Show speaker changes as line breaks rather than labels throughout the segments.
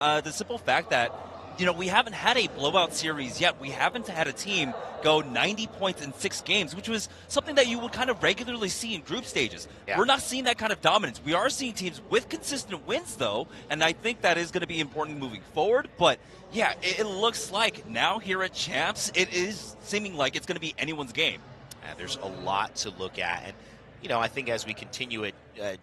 The simple fact that, we haven't had a blowout series yet. We haven't had a team go 90 points in 6 games, which was something that you would kind of regularly see in group stages.
Yeah.
We're not seeing that kind of dominance. We are seeing teams with consistent wins, though, and I think that is going to be important moving forward. But, yeah, it looks like now here at Champs, it is seeming like it's going to be anyone's game.
Yeah, there's a lot to look at. And, I think as we continue it,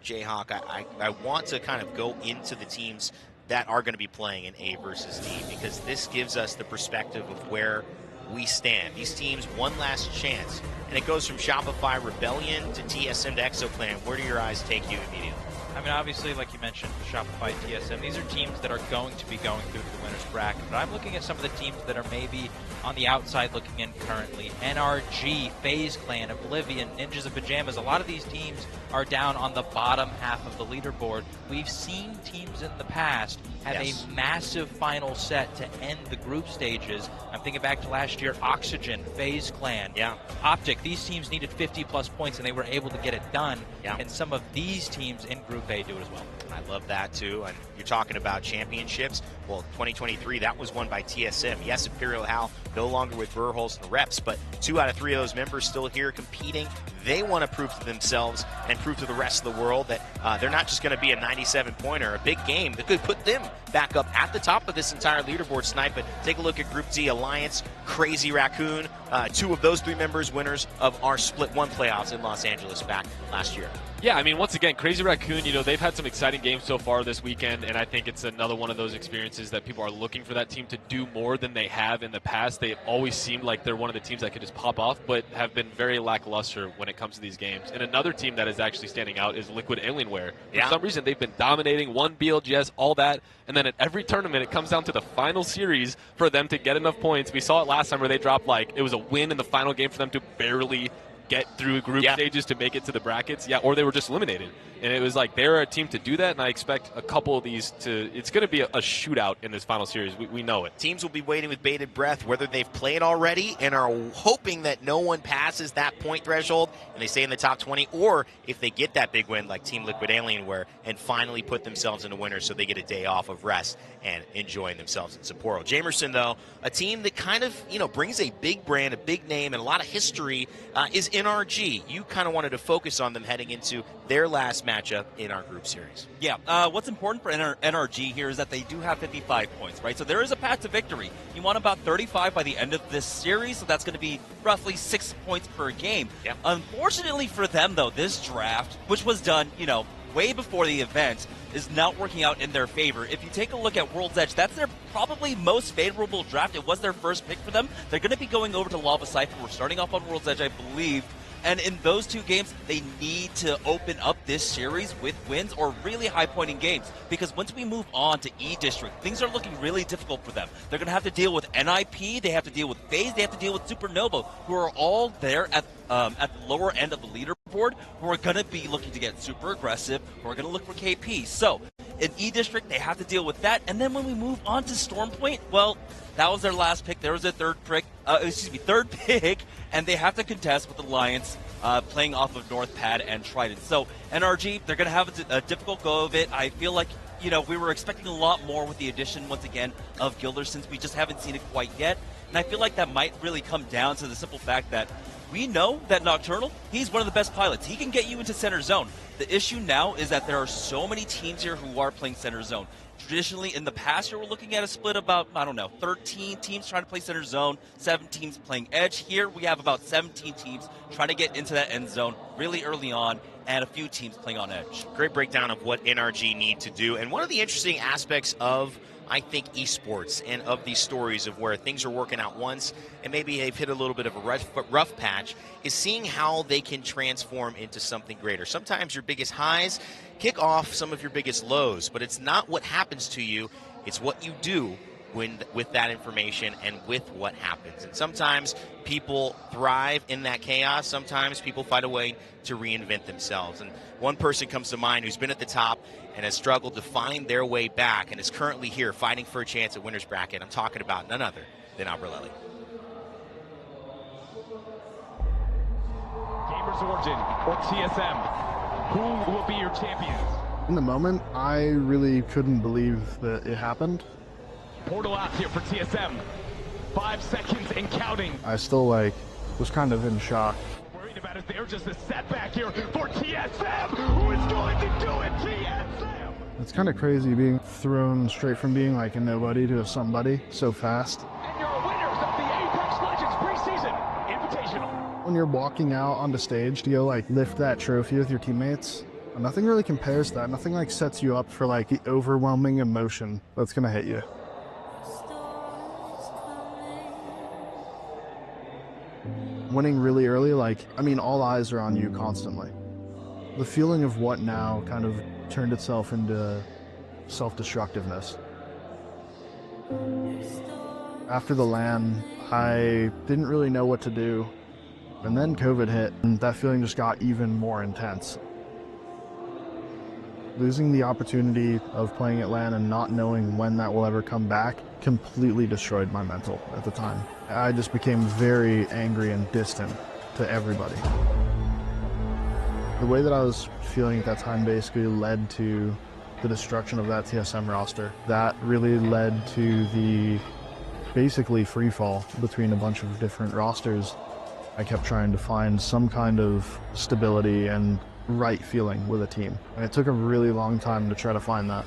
Jayhawk, I want to kind of go into the teams that are going to be playing in A versus D, because this gives us the perspective of where we stand. These teams, one last chance. And it goes from Shopify Rebellion to TSM to Exoclan. Where do your eyes take you immediately?
I mean, obviously, like you mentioned, the Shopify TSM, these are teams that are going to be going through to the winner's bracket. But I'm looking at some of the teams that are maybe on the outside looking in currently. NRG, FaZe Clan, Oblivion, Ninjas of Pajamas. A lot of these teams are down on the bottom half of the leaderboard. We've seen teams in the past have a massive final set to end the group stages. I'm thinking back to last year, Oxygen, FaZe Clan, Optic. These teams needed 50-plus points, and they were able to get it done. And some of these teams in Group A do it as well.
I love that, too. And you're talking about championships. Well, 2023, that was won by TSM. Yes, Imperial Hal no longer with Verholst and Reps, but 2 out of 3 of those members still here competing. They want to prove to themselves and prove to the rest of the world that they're not just going to be a 97-pointer, a big game that could put them back up at the top of this entire leaderboard snipe. But take a look at Group D, Alliance, Crazy Raccoon, 2 of those 3 members winners of our Split 1 playoffs in Los Angeles back last year.
Yeah, I mean, once again, Crazy Raccoon, they've had some exciting games so far this weekend, and I think it's another one of those experiences that people are looking for that team to do more than they have in the past. They always seemed like they're one of the teams that could just pop off, but have been very lackluster when it comes to these games. And another team that is actually standing out is Liquid Alienware. For some reason, they've been dominating, won BLGS, all that, and then at every tournament, it comes down to the final series for them to get enough points. We saw it last time where they dropped, it was a win in the final game for them to barely get through group stages to make it to the brackets, or they were just eliminated. And it was they're a team to do that, and I expect a couple of these it's going to be a shootout in this final series. We know it.
Teams will be waiting with bated breath whether they've played already and are hoping that no one passes that point threshold and they stay in the top 20, or if they get that big win like Team Liquid Alienware and finally put themselves in a winner so they get a day off of rest and enjoying themselves in Sapporo. Jamerson, though, a team that kind of, brings a big brand, a big name, and a lot of history is NRG. You kind of wanted to focus on them heading into their last matchup in our group series.
Yeah, what's important for NRG here is that they do have 55 points, right? So there is a path to victory. You want about 35 by the end of this series, so that's going to be roughly 6 points per game.
Yep.
Unfortunately for them, though, this draft, which was done, way before the event, is not working out in their favor. If you take a look at World's Edge, that's their probably most favorable draft. It was their first pick for them. They're going to be going over to Lava Cypher. We're starting off on World's Edge, I believe. And in those 2 games, they need to open up this series with wins or really high-pointing games. Because once we move on to E-District, things are looking really difficult for them. They're going to have to deal with NIP, they have to deal with FaZe, they have to deal with Supernova, who are all there at the lower end of the leaderboard, who are going to be looking to get super aggressive, who are going to look for KP. So, in E-District, they have to deal with that. And then when we move on to Stormpoint, well, that was their last pick. There was a third pick, and they have to contest with Alliance playing off of North Pad and Trident. So NRG, they're going to have a difficult go of it. I feel like, we were expecting a lot more with the addition, once again, of Gilder, since we just haven't seen it quite yet. And I feel like that might really come down to the simple fact that we know that Nocturnal, he's one of the best pilots. He can get you into center zone. The issue now is that there are so many teams here who are playing center zone. Traditionally, in the past year, we're looking at a split about, 13 teams trying to play center zone, 7 teams playing edge. Here, we have about 17 teams trying to get into that end zone really early on, and a few teams playing on edge.
Great breakdown of what NRG need to do. And one of the interesting aspects of, I think, esports and of these stories of where things are working out once and maybe they've hit a little bit of a rough patch is seeing how they can transform into something greater. Sometimes your biggest highs kick off some of your biggest lows, but it's not what happens to you, it's what you do with that information and with what happens. And sometimes people thrive in that chaos. Sometimes people find a way to reinvent themselves. And one person comes to mind who's been at the top and has struggled to find their way back and is currently here fighting for a chance at winner's bracket. I'm talking about none other than Abreleli.
Gamers Origin or TSM, who will be your champions? In the moment, I really couldn't believe that it happened.
Portal out here for TSM. 5 seconds and counting.
I still was kind of in shock.
Worried about is there just a setback here for TSM? Who is going to do it? TSM!
It's kind of crazy being thrown straight from being like a nobody to a somebody so fast.
And you're winners of the Apex Legends preseason invitational.
When you're walking out onto stage to go lift that trophy with your teammates, nothing really compares to that. Nothing sets you up for the overwhelming emotion that's gonna hit you. Winning really early, all eyes are on you constantly. The feeling of what now kind of turned itself into self-destructiveness. After the LAN, I didn't really know what to do. And then COVID hit, and that feeling just got even more intense. Losing the opportunity of playing at LAN and not knowing when that will ever come back completely destroyed my mental at the time. I just became very angry and distant to everybody. The way that I was feeling at that time basically led to the destruction of that TSM roster. That really led to the basically free fall between a bunch of different rosters. I kept trying to find some kind of stability and right feeling with a team. And it took a really long time to try to find that.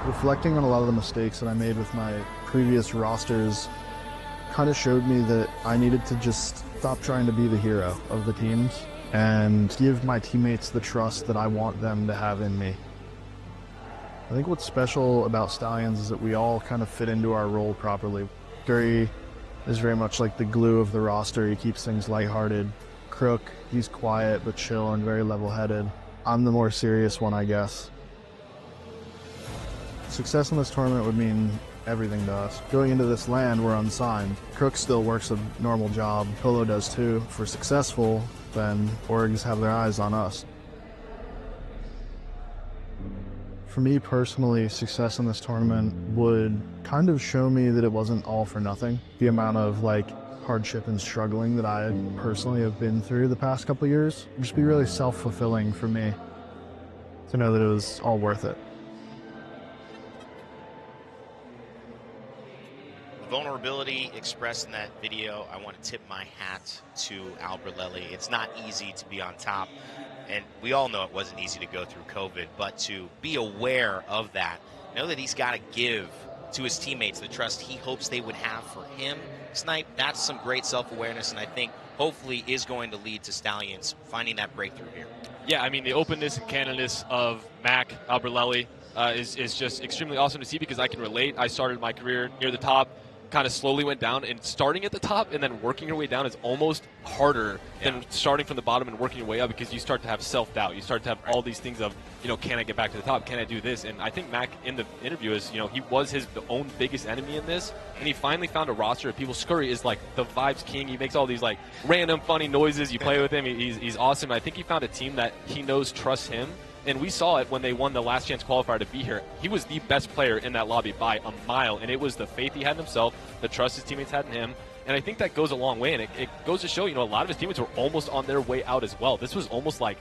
Reflecting on a lot of the mistakes that I made with my previous rosters kind of showed me that I needed to just stop trying to be the hero of the teams and give my teammates the trust that I want them to have in me. I think what's special about Stallions is that we all kind of fit into our role properly. Curry is very much like the glue of the roster. He keeps things lighthearted. Crook, he's quiet but chill and very level-headed. I'm the more serious one, I guess. Success in this tournament would mean everything to us. Going into this LAN, we're unsigned. Crook still works a normal job. Polo does too. If we're successful, then orgs have their eyes on us. For me personally, success in this tournament would kind of show me that it wasn't all for nothing. The amount of hardship and struggling that I personally have been through the past couple years would just be really self-fulfilling for me to know that it was all worth it.
Vulnerability expressed in that video, I want to tip my hat to Alberlelli. It's not easy to be on top, and we all know it wasn't easy to go through COVID, but to be aware of that, know that he's got to give to his teammates the trust he hopes they would have for him. Snipe, that's some great self-awareness, and I think hopefully is going to lead to Stallions finding that breakthrough here.
Yeah, I mean, the openness and candidness of Mac Alberlelli is just extremely awesome to see, because I can relate. I started my career near the top, kind of slowly went down, and starting at the top and then working your way down is almost harder than starting from the bottom and working your way up, because you start to have self-doubt. You start to have all these things of, can I get back to the top? Can I do this? And I think Mac in the interview is, he was his own biggest enemy in this, and he finally found a roster of people. Scurry is the vibes king. He makes all these random funny noises. You play with him. He's awesome. I think he found a team that he knows trusts him. And we saw it when they won the last chance qualifier to be here. He was the best player in that lobby by a mile, and it was the faith he had in himself, the trust his teammates had in him. And I think that goes a long way, and it goes to show, a lot of his teammates were almost on their way out as well. This was almost like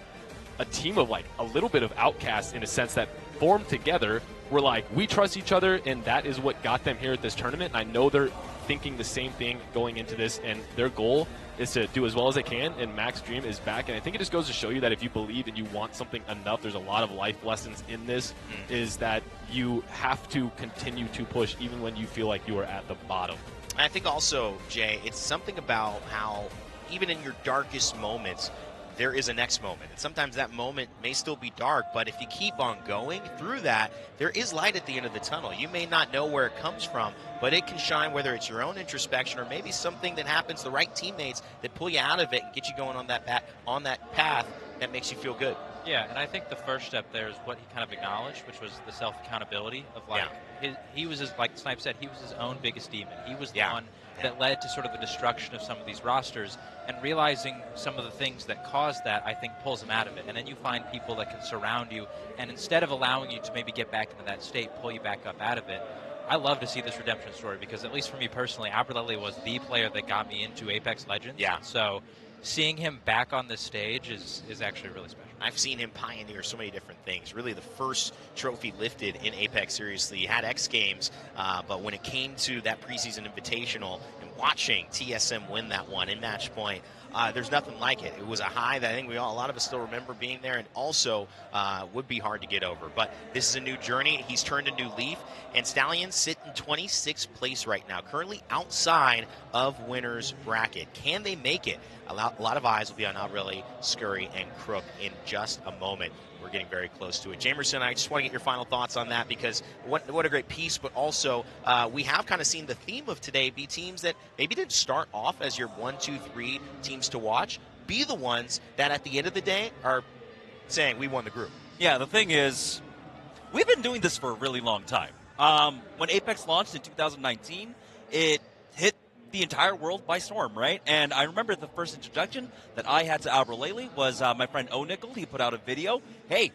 a team of a little bit of outcasts, in a sense, that formed together. We're we trust each other, and that is what got them here at this tournament. And I know they're thinking the same thing going into this, and their goal is to do as well as they can, and Mac's dream is back. And I think it just goes to show you that if you believe and you want something enough, there's a lot of life lessons in this, is that you have to continue to push even when you feel like you are at the bottom.
And I think also, Jay, it's something about how even in your darkest moments, there is a next moment. And sometimes that moment may still be dark, but if you keep on going through that, there is light at the end of the tunnel. You may not know where it comes from, but it can shine, whether it's your own introspection or maybe something that happens, the right teammates that pull you out of it and get you going on that path that makes you feel good.
Yeah, and I think the first step there is what he kind of acknowledged, which was the self-accountability of he was like Snipe said, he was his own biggest demon. He was the one that led to sort of the destruction of some of these rosters, and realizing some of the things that caused that, I think, pulls him out of it. And then you find people that can surround you, and instead of allowing you to maybe get back into that state, pull you back up out of it. I love to see this redemption story, because at least for me personally, Alberlelli was the player that got me into Apex Legends.
Yeah.
So seeing him back on the stage is actually really special.
I've seen him pioneer so many different things. Really, the first trophy lifted in Apex, seriously, he had X Games, but when it came to that preseason invitational and watching TSM win that one in match point, there's nothing like it. It was a high that I think a lot of us still remember being there, and also would be hard to get over. But this is a new journey. He's turned a new leaf, and Stallions sit in 26th place right now, currently outside of winner's bracket. Can they make it? A lot of eyes will be on Aureli, Scurry, and Crook in just a moment. We're getting very close to it. Jamerson, I just want to get your final thoughts on that, because what a great piece, but also we have kind of seen the theme of today be teams that maybe didn't start off as your 1, 2, 3 teams to watch, be the ones that at the end of the day are saying we won the group.
Yeah, the thing is, we've been doing this for a really long time. When Apex launched in 2019, it hit the entire world by storm, right? And I remember the first introduction that I had to Aureli was my friend O-Nickel. He put out a video. Hey,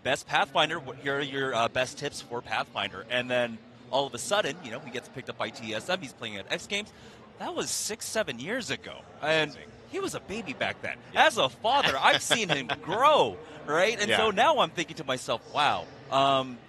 best Pathfinder, here are your best tips for Pathfinder. And then all of a sudden, he gets picked up by TSM. He's playing at X Games. That was 6-7 years ago. And he was a baby back then. Yeah. As a father, I've seen him grow, right? And so now I'm thinking to myself, wow,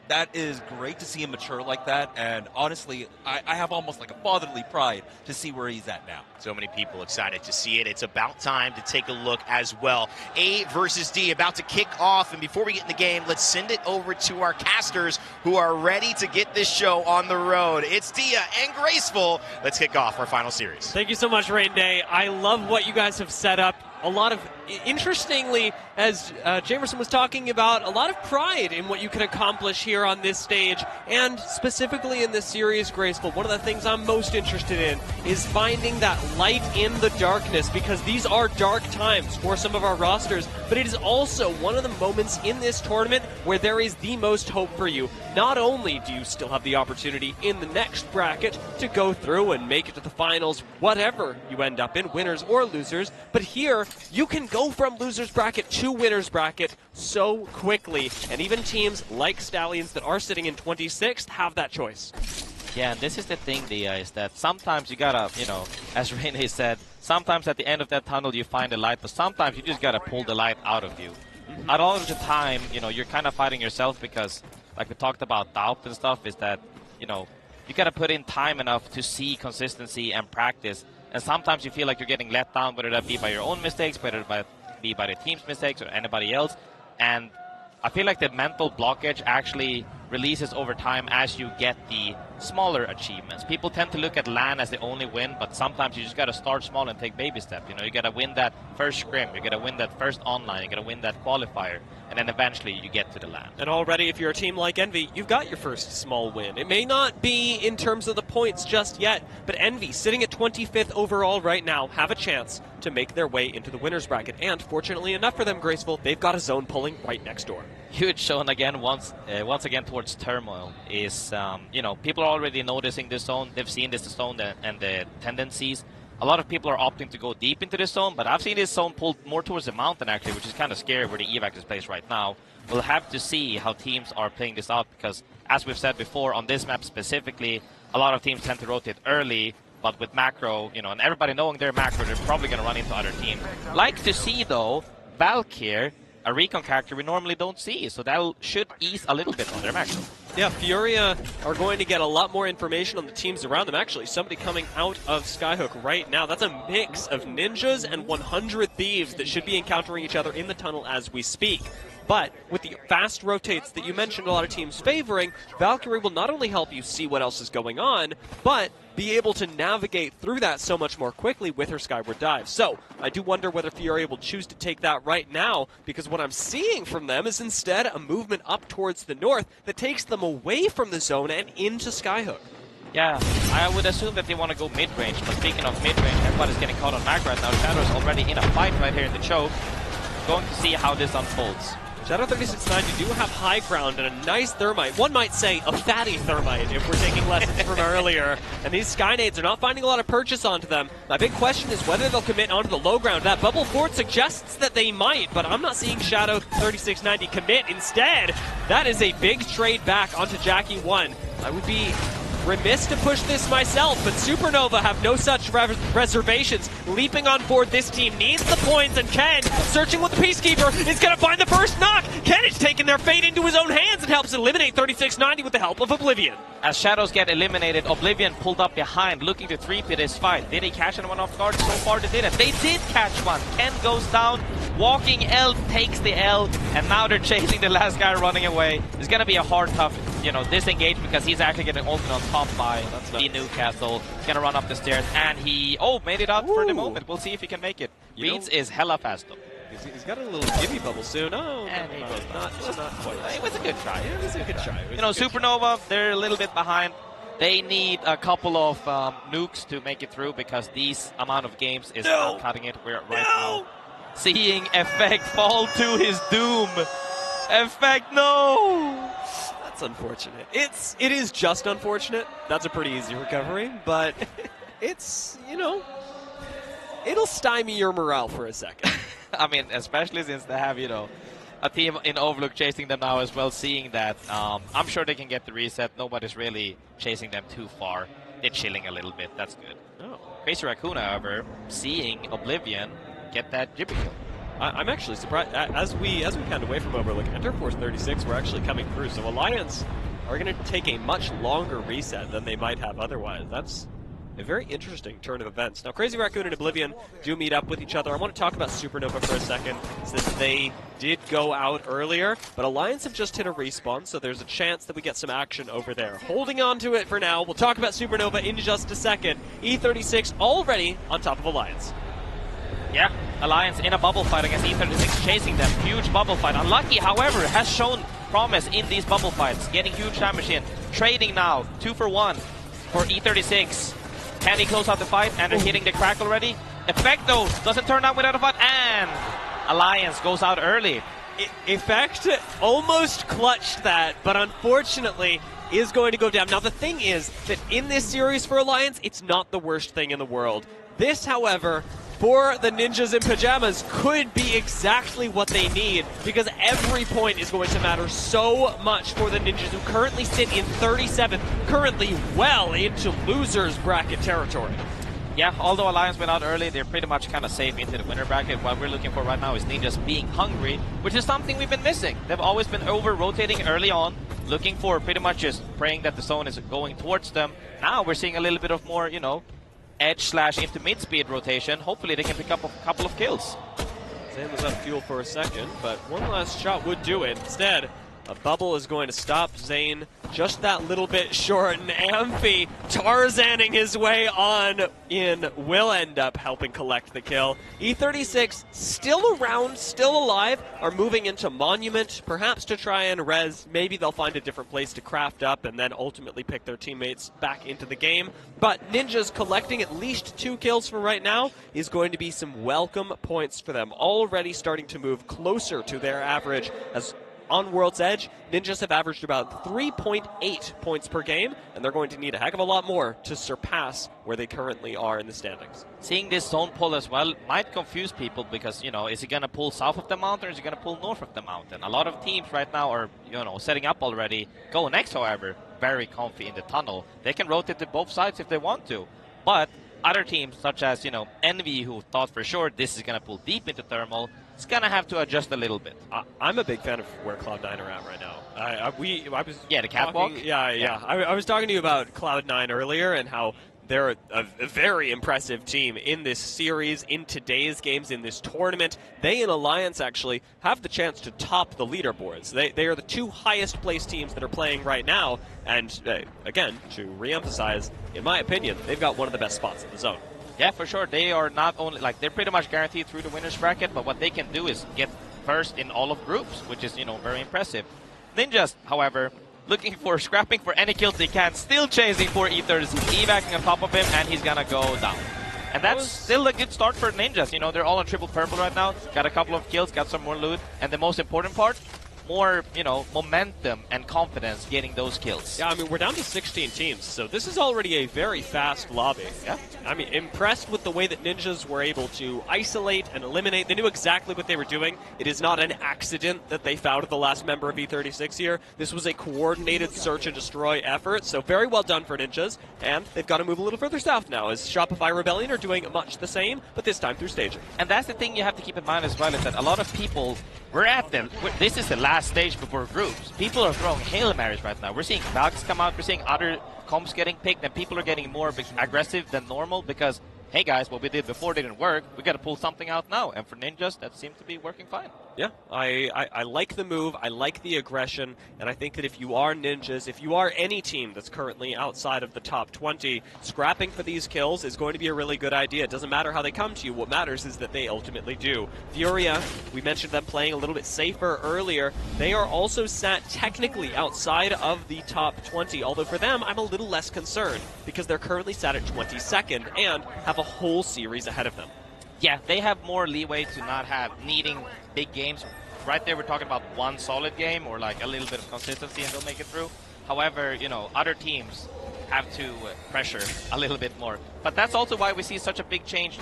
that is great to see him mature like that. And honestly, I have almost like a fatherly pride to see where he's at now.
So many people excited to see it. It's about time to take a look as well. A versus D about to kick off. And before we get in the game, let's send it over to our casters who are ready to get this show on the road. It's Dia and Graceful. Let's kick off our final series.
Thank you so much, Rain Day. I love what you guys have set up. A lot of, interestingly, as Jamerson was talking about, a lot of pride in what you can accomplish here on this stage, and specifically in this series, Graceful. One of the things I'm most interested in is finding that light in the darkness, because these are dark times for some of our rosters, but it is also one of the moments in this tournament where there is the most hope for you. Not only do you still have the opportunity in the next bracket to go through and make it to the finals, whatever you end up in, winners or losers, but here you can go from losers bracket to winners bracket so quickly, and even teams like Stallions that are sitting in 26th have that choice.
Yeah, and this is the thing, Dia, is that sometimes you gotta, as Rene said, sometimes at the end of that tunnel you find a light, but sometimes you just gotta pull the light out of you. At all of the time, you're kind of fighting yourself, because like we talked about doubt and stuff, is that, you gotta put in time enough to see consistency and practice. And sometimes you feel like you're getting let down, whether that be by your own mistakes, whether it be by the team's mistakes or anybody else. And I feel like the mental blockage actually releases over time as you get the smaller achievements. People tend to look at LAN as the only win, but sometimes you just got to start small and take baby steps. You got to win that first scrim, you got to win that first online, you got to win that qualifier, and then eventually you get to the LAN.
And already, if you're a team like Envy, you've got your first small win. It may not be in terms of the points just yet, but Envy, sitting at 25th overall right now, have a chance to make their way into the winner's bracket. And fortunately enough for them, Graceful, they've got a zone pulling right next door.
Huge shown again, once again towards Turmoil, is, people are already noticing this zone. They've seen this zone and the tendencies. A lot of people are opting to go deep into this zone, but I've seen this zone pulled more towards the mountain, actually, which is kind of scary where the evac is placed right now. We'll have to see how teams are playing this out, because, as we've said before, on this map specifically, a lot of teams tend to rotate early, but with macro, and everybody knowing their macro, they're probably going to run into other teams. Like to see, though, Valk here, a recon character we normally don't see, so that should ease a little bit on their macro.
Yeah, Furia are going to get a lot more information on the teams around them. Actually, somebody coming out of Skyhook right now. That's a mix of ninjas and 100 thieves that should be encountering each other in the tunnel as we speak. But with the fast rotates that you mentioned a lot of teams favoring, Valkyrie will not only help you see what else is going on, but be able to navigate through that so much more quickly with her skyward dive. So I do wonder whether Furia will choose to take that right now, because what I'm seeing from them is instead a movement up towards the north that takes them away from the zone and into Skyhook.
Yeah, I would assume that they want to go mid-range, but speaking of mid-range, everybody's getting caught on Mac right now. Shadow's already in a fight right here in the choke. Going to see how this unfolds.
Shadow 3690 do have high ground and a nice thermite. One might say a fatty thermite if we're taking lessons from earlier. And these Skynades are not finding a lot of purchase onto them. My big question is whether they'll commit onto the low ground. That bubble fort suggests that they might, but I'm not seeing Shadow 3690 commit. Instead, that is a big trade back onto Jackie 1. I would be remiss to push this myself, but Supernova have no such reservations. Leaping on board, this team needs the points, and Ken, searching with the Peacekeeper, is going to find the first knock. Ken is taking their fate into his own hands and helps eliminate 3690 with the help of Oblivion.
As Shadows get eliminated, Oblivion pulled up behind, looking to 3P this fight. Did he catch anyone off guard? So far they didn't. They did catch one. Ken goes down, Walking L takes the L, and now they're chasing the last guy running away. It's going to be a hard, tough, disengage because he's actually getting ulted on top by the Newcastle. He's going to run up the stairs, and he, made it out for the moment. We'll see if he can make it. Reeds is hella fast, though.
He's got a little gibby bubble soon. Oh,
and he goes
not quite.
It was a good try.
It was a good try.
Supernova, they're a little bit behind. They need a couple of nukes to make it through because these amount of games is not cutting it. We're right now seeing Effect fall to his doom. Effect, no!
That's unfortunate. It is just unfortunate. That's a pretty easy recovery, but it's, it'll stymie your morale for a second.
I mean, especially since they have, a team in Overlook chasing them now as well, seeing that. I'm sure they can get the reset. Nobody's really chasing them too far. They're chilling a little bit. That's good. Crazy Raccoon, however, seeing Oblivion get that Jibby kill.
I'm actually surprised. As we count away from Overlook, Enter Force 36, we're actually coming through. So Alliance are going to take a much longer reset than they might have otherwise. That's a very interesting turn of events. Now, Crazy Raccoon and Oblivion do meet up with each other. I want to talk about Supernova for a second, since they did go out earlier, but Alliance have just hit a respawn, so there's a chance that we get some action over there. Holding on to it for now. We'll talk about Supernova in just a second. E36 already on top of Alliance.
Yeah, Alliance in a bubble fight against E36, chasing them. Huge bubble fight. Unlucky, however, has shown promise in these bubble fights. Getting huge damage in. Trading now. 2 for 1 for E36. Can he close out the fight? And they're hitting the crack already. Effect, though, doesn't turn out without a fight. And Alliance goes out early.
Effect almost clutched that, but unfortunately is going to go down. Now, the thing is that in this series for Alliance, it's not the worst thing in the world. This, however, for the Ninjas in Pajamas could be exactly what they need, because every point is going to matter so much for the Ninjas, who currently sit in 37th, currently well into losers bracket territory.
Yeah, although Alliance went out early, they're pretty much kind of safe into the winner bracket. What we're looking for right now is Ninjas being hungry, which is something we've been missing. They've always been over-rotating early on, looking for pretty much just praying that the zone is going towards them. Now we're seeing a little bit of more, edge / into mid-speed rotation. Hopefully they can pick up a couple of kills.
Zane was up fuel for a second, but one last shot would do it. Instead, a bubble is going to stop Zane just that little bit short, and Amphi Tarzaning his way on in will end up helping collect the kill. E36 still around, still alive, are moving into Monument, perhaps to try and res. Maybe they'll find a different place to craft up and then ultimately pick their teammates back into the game. But Ninjas collecting at least 2 kills for right now is going to be some welcome points for them. Already starting to move closer to their average, as on World's Edge, Ninjas have averaged about 3.8 points per game, and they're going to need a heck of a lot more to surpass where they currently are in the standings.
Seeing this zone pull as well might confuse people because, is he going to pull south of the mountain or is he going to pull north of the mountain? A lot of teams right now are, setting up already. Go next, however, very comfy in the tunnel. They can rotate to both sides if they want to, but other teams such as, Envy, who thought for sure this is going to pull deep into Thermal, it's going to have to adjust a little bit.
I'm a big fan of where Cloud9 are at right now. I was
the catwalk?
Yeah. I was talking to you about Cloud9 earlier and how they're a very impressive team in this series, in today's games, in this tournament. They and Alliance actually have the chance to top the leaderboards. They are the 2 highest placed teams that are playing right now. And again, to reemphasize, in my opinion, they've got one of the best spots in the zone.
Yeah, for sure. They are not only, they're pretty much guaranteed through the winner's bracket, but what they can do is get first in all of groups, which is, very impressive. Ninjas, however, scrapping for any kills they can, still chasing for E36, evacuating on top of him, and he's gonna go down. And that's still a good start for Ninjas. They're all on triple purple right now, got a couple of kills, got some more loot, and the most important part, more, momentum and confidence getting those kills.
Yeah, I mean, we're down to 16 teams, so this is already a very fast lobby.
Yeah.
I mean, impressed with the way that Ninjas were able to isolate and eliminate. They knew exactly what they were doing. It is not an accident that they found the last member of E36 here. This was a coordinated search and destroy effort, so very well done for Ninjas, and they've got to move a little further south now, as Shopify Rebellion are doing much the same, but this time through staging.
And that's the thing you have to keep in mind as well, is that a lot of people, this is the last stage before groups. People are throwing Hail Marys right now. We're seeing Valks come out, we're seeing other comps getting picked, and people are getting more aggressive than normal because, hey guys, what we did before didn't work. We got to pull something out now. And for Ninjas, that seems to be working fine.
Yeah, I like the move, I like the aggression, and I think that if you are Ninjas, if you are any team that's currently outside of the top 20, scrapping for these kills is going to be a really good idea. It doesn't matter how they come to you, what matters is that they ultimately do. Furia, we mentioned them playing a little bit safer earlier. They are also sat technically outside of the top 20, although for them, I'm a little less concerned, because they're currently sat at 22nd and have a whole series ahead of them.
Yeah, they have more leeway to not have needing big games. Right there, we're talking about one solid game or like a little bit of consistency and they'll make it through. However, other teams have to pressure a little bit more. But that's also why we see such a big change,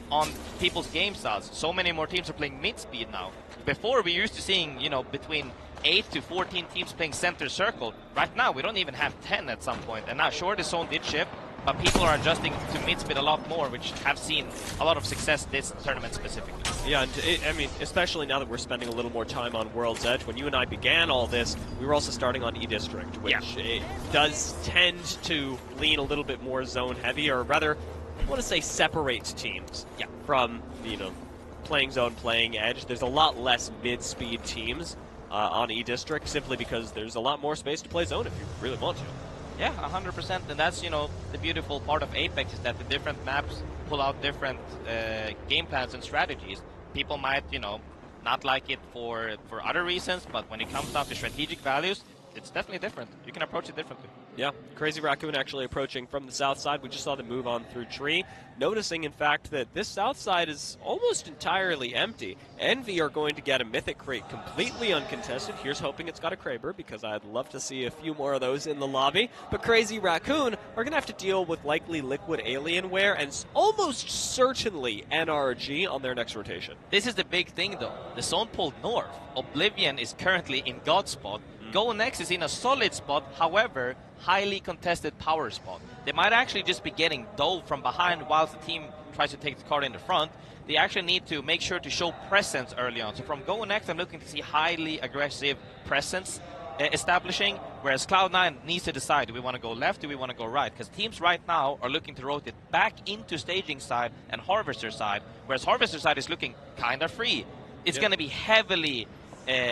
on people's game styles. So many more teams are playing mid-speed now. Before, we used to seeing, between 8 to 14 teams playing center circle. Right now, we don't even have 10 at some point. And now, sure, the zone did shift, but people are adjusting to mid-speed a lot more, which have seen a lot of success this tournament specifically.
Yeah, and especially now that we're spending a little more time on World's Edge. When you and I began all this, we were also starting on E-District, which it does tend to lean a little bit more zone-heavy, or rather, I want to say separate teams from, playing zone, playing edge. There's a lot less mid-speed teams on E-District, simply because there's a lot more space to play zone if you really want to.
Yeah, 100%, and that's, the beautiful part of Apex is that the different maps pull out different game plans and strategies. People might, not like it for other reasons, but when it comes down to strategic values, it's definitely different. You can approach it differently.
Yeah, Crazy Raccoon actually approaching from the south side. We just saw them move on through tree. Noticing, in fact, that this south side is almost entirely empty. Envy are going to get a Mythic crate completely uncontested. Here's hoping it's got a Kraber, because I'd love to see a few more of those in the lobby. But Crazy Raccoon are going to have to deal with likely Liquid Alienware and almost certainly NRG on their next rotation.
This is the big thing, though. The zone pulled north. Oblivion is currently in God spot. Go Next is in a solid spot, however, highly contested power spot. They might actually just be getting dove from behind whilst the team tries to take the card in the front. They actually need to make sure to show presence early on. So from Go Next, I'm looking to see highly aggressive presence establishing, whereas Cloud9 needs to decide, do we want to go left, do we want to go right? Because teams right now are looking to rotate back into staging side and Harvester side, whereas Harvester side is looking kind of free. It's going to be heavily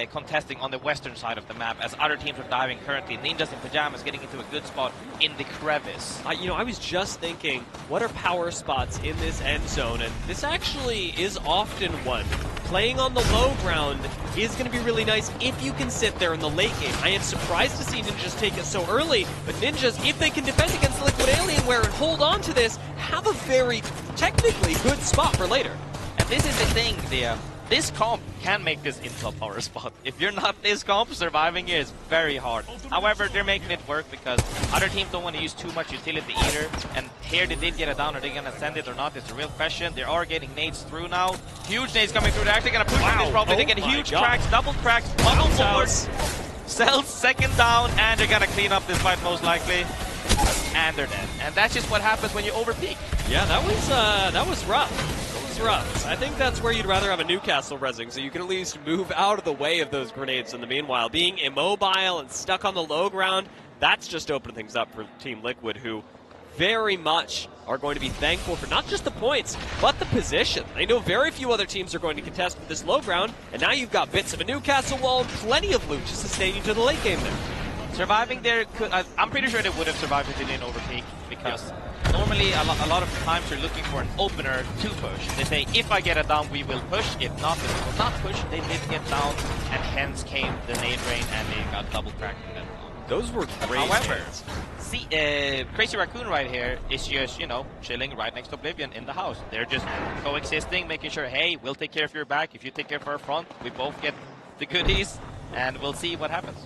contesting on the western side of the map as other teams are diving currently. Ninjas in Pajamas getting into a good spot in the crevice.
I was just thinking, what are power spots in this end zone? And this actually is often one. Playing on the low ground is going to be really nice if you can sit there in the late game. I am surprised to see Ninjas take it so early, but Ninjas, if they can defend against Liquid Alienware and hold on to this, have a very technically good spot for later.
And this is the thing, this comp can make this into a power spot. If you're not this comp, surviving it is very hard. However, they're making it work because other teams don't want to use too much utility either. And here they did get it down. Are they going to send it or not? It's a real question. They are getting nades through now. Huge nades coming through. They're actually going to push this probably. They get huge cracks, double cracks, bundle forward. Cells second down, and they're going to clean up this fight most likely. And they're dead. And that's just what happens when you overpeak.
Yeah, that was rough. Rough. I think that's where you'd rather have a Newcastle resing, so you can at least move out of the way of those grenades in the meanwhile. Being immobile and stuck on the low ground, that's just opening things up for Team Liquid, who very much are going to be thankful for not just the points, but the position. They know very few other teams are going to contest with this low ground, and now you've got bits of a Newcastle wall and plenty of loot to sustain you to the late game there.
Surviving there, I'm pretty sure they would have survived if they didn't overpeak, because normally a lot of times you're looking for an opener to push. They say, if I get it down, we will push. If not, then we will not push. They did get down, and hence came the nade rain, and they got double cracked.
Those were great.
However, see, Crazy Raccoon right here is just, chilling right next to Oblivion in the house. They're just coexisting, making sure, hey, we'll take care of your back. If you take care of our front, we both get the goodies. and we'll see what happens.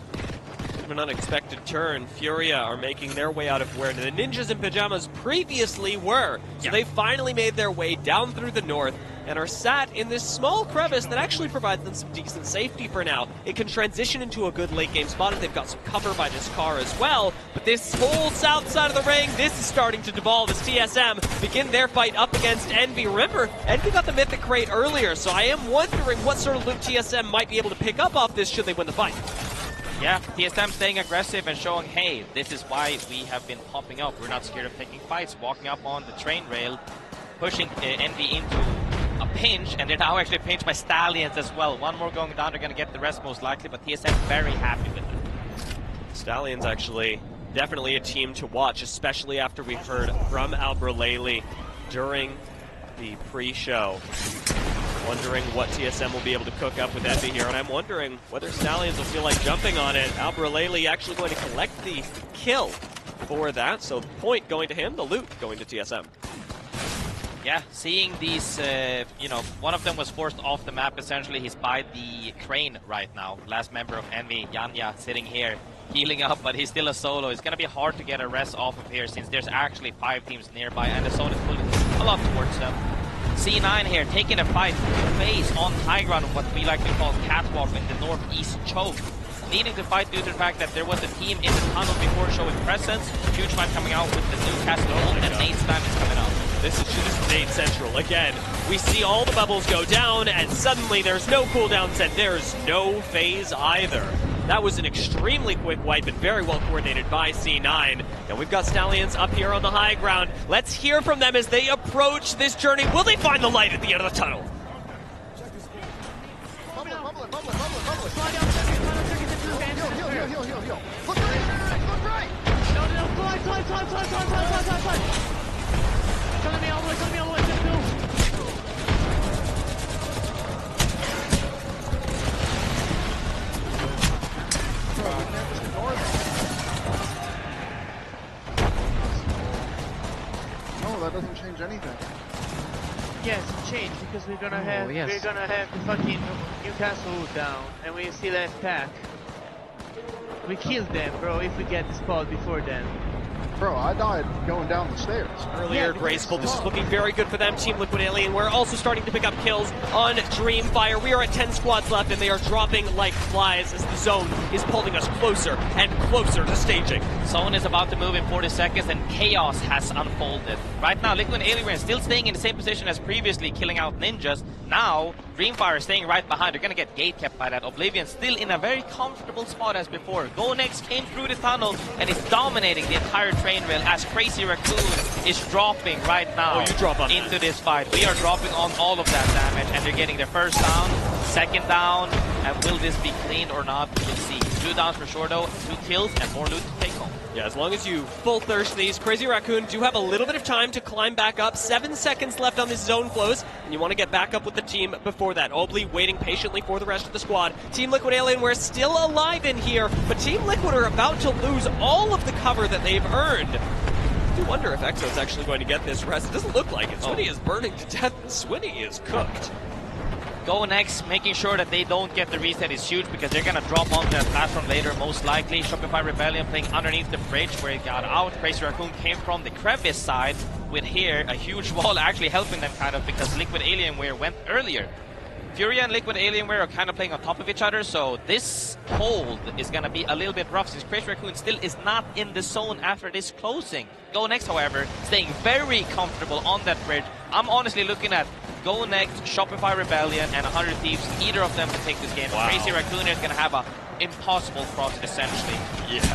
An unexpected turn. Furia are making their way out of where the Ninjas in Pajamas previously were. So they finally made their way down through the north and are sat in this small crevice that actually provides them some decent safety for now. It can transition into a good late game spot if they've got some cover by this car as well. But this whole south side of the ring, this is starting to devolve as TSM begin their fight up against Envy. Remember, Envy got the Mythic Crate earlier, so I am wondering what sort of loot TSM might be able to pick up off this should they win the fight.
Yeah, TSM staying aggressive and showing, hey, this is why we have been popping up. We're not scared of taking fights, walking up on the train rail, pushing Envy into a pinch, and they're now actually pinched by Stallions as well. One more going down, they're going to get the rest most likely, but TSM very happy with it.
Stallions actually definitely a team to watch, especially after we heard from Albraleli during the pre-show. Wondering what TSM will be able to cook up with Envy here, and I'm wondering whether Stallions will feel like jumping on it. Albraleli actually going to collect the kill for that, so the point going to him, the loot going to TSM.
Yeah, seeing these, one of them was forced off the map, essentially. He's by the crane right now. Last member of Envy, Yanya, sitting here, healing up, but he's still a solo. It's going to be hard to get a rest off of here since there's actually 5 teams nearby, and the zone is pulling a lot towards them. C9 here, taking a fight face on high ground of what we like to call catwalk in the northeast choke. Needing to fight due to the fact that there was a team in the tunnel before showing presence. Huge fight coming out with the Newcastle ult, and Nate's time is coming out.
This is Nate Central. Again, we see all the bubbles go down, and suddenly there's no cooldowns, and there's no phase either. That was an extremely quick wipe and very well coordinated by C9. And we've got Stallions up here on the high ground. Let's hear from them as they approach this journey. Will they find the light at the end of the tunnel?
Look right! Slide! Coming me all the way,
No, that doesn't change anything.
Yes, change because we're gonna have the fucking Newcastle down, and we still have pack. We killed them, bro. If we get the spot before then.
Bro, I died going down the stairs.
Earlier, Graceful. This is looking very good for them. Team Liquid Alien, we're also starting to pick up kills on Dreamfire. We are at 10 squads left, and they are dropping like flies as the zone is pulling us closer and closer to staging.
Zone is about to move in 40 seconds, and chaos has unfolded. Right now, Liquid Alien is still staying in the same position as previously, killing out ninjas. Now, Dreamfire is staying right behind. They're going to get gate kept by that. Oblivion still in a very comfortable spot as before. GoNext came through the tunnel and is dominating the entire train rail as Crazy Raccoon is dropping right now into this fight. We are dropping on all of that damage, and they're getting their first down, second down, and will this be cleaned or not? We'll see. 2 downs for sure though, 2 kills, and more loot to take home.
Yeah, as long as you full thirst these, Crazy Raccoon do have a little bit of time to climb back up. 7 seconds left on this zone close, and you want to get back up with the team before that. Obli waiting patiently for the rest of the squad. Team Liquid Alien, we're still alive in here, but Team Liquid are about to lose all of the cover that they've earned. I do wonder if Exo's actually going to get this rest. It doesn't look like it. Swinny is burning to death, and Swinny is cooked.
GoNext, making sure that they don't get the reset is huge because they're going to drop onto that platform later, most likely. Shopify Rebellion playing underneath the bridge where it got out. Crazy Raccoon came from the crevice side with here a huge wall actually helping them kind of because Liquid Alienware went earlier. Furia and Liquid Alienware are kind of playing on top of each other, so this hold is going to be a little bit rough since Crazy Raccoon still is not in the zone after this closing. GoNext, however, staying very comfortable on that bridge. I'm honestly looking at GoNext, Shopify Rebellion, and 100 Thieves, either of them to take this game. Wow. Crazy Raccoon is going to have a impossible cross, essentially,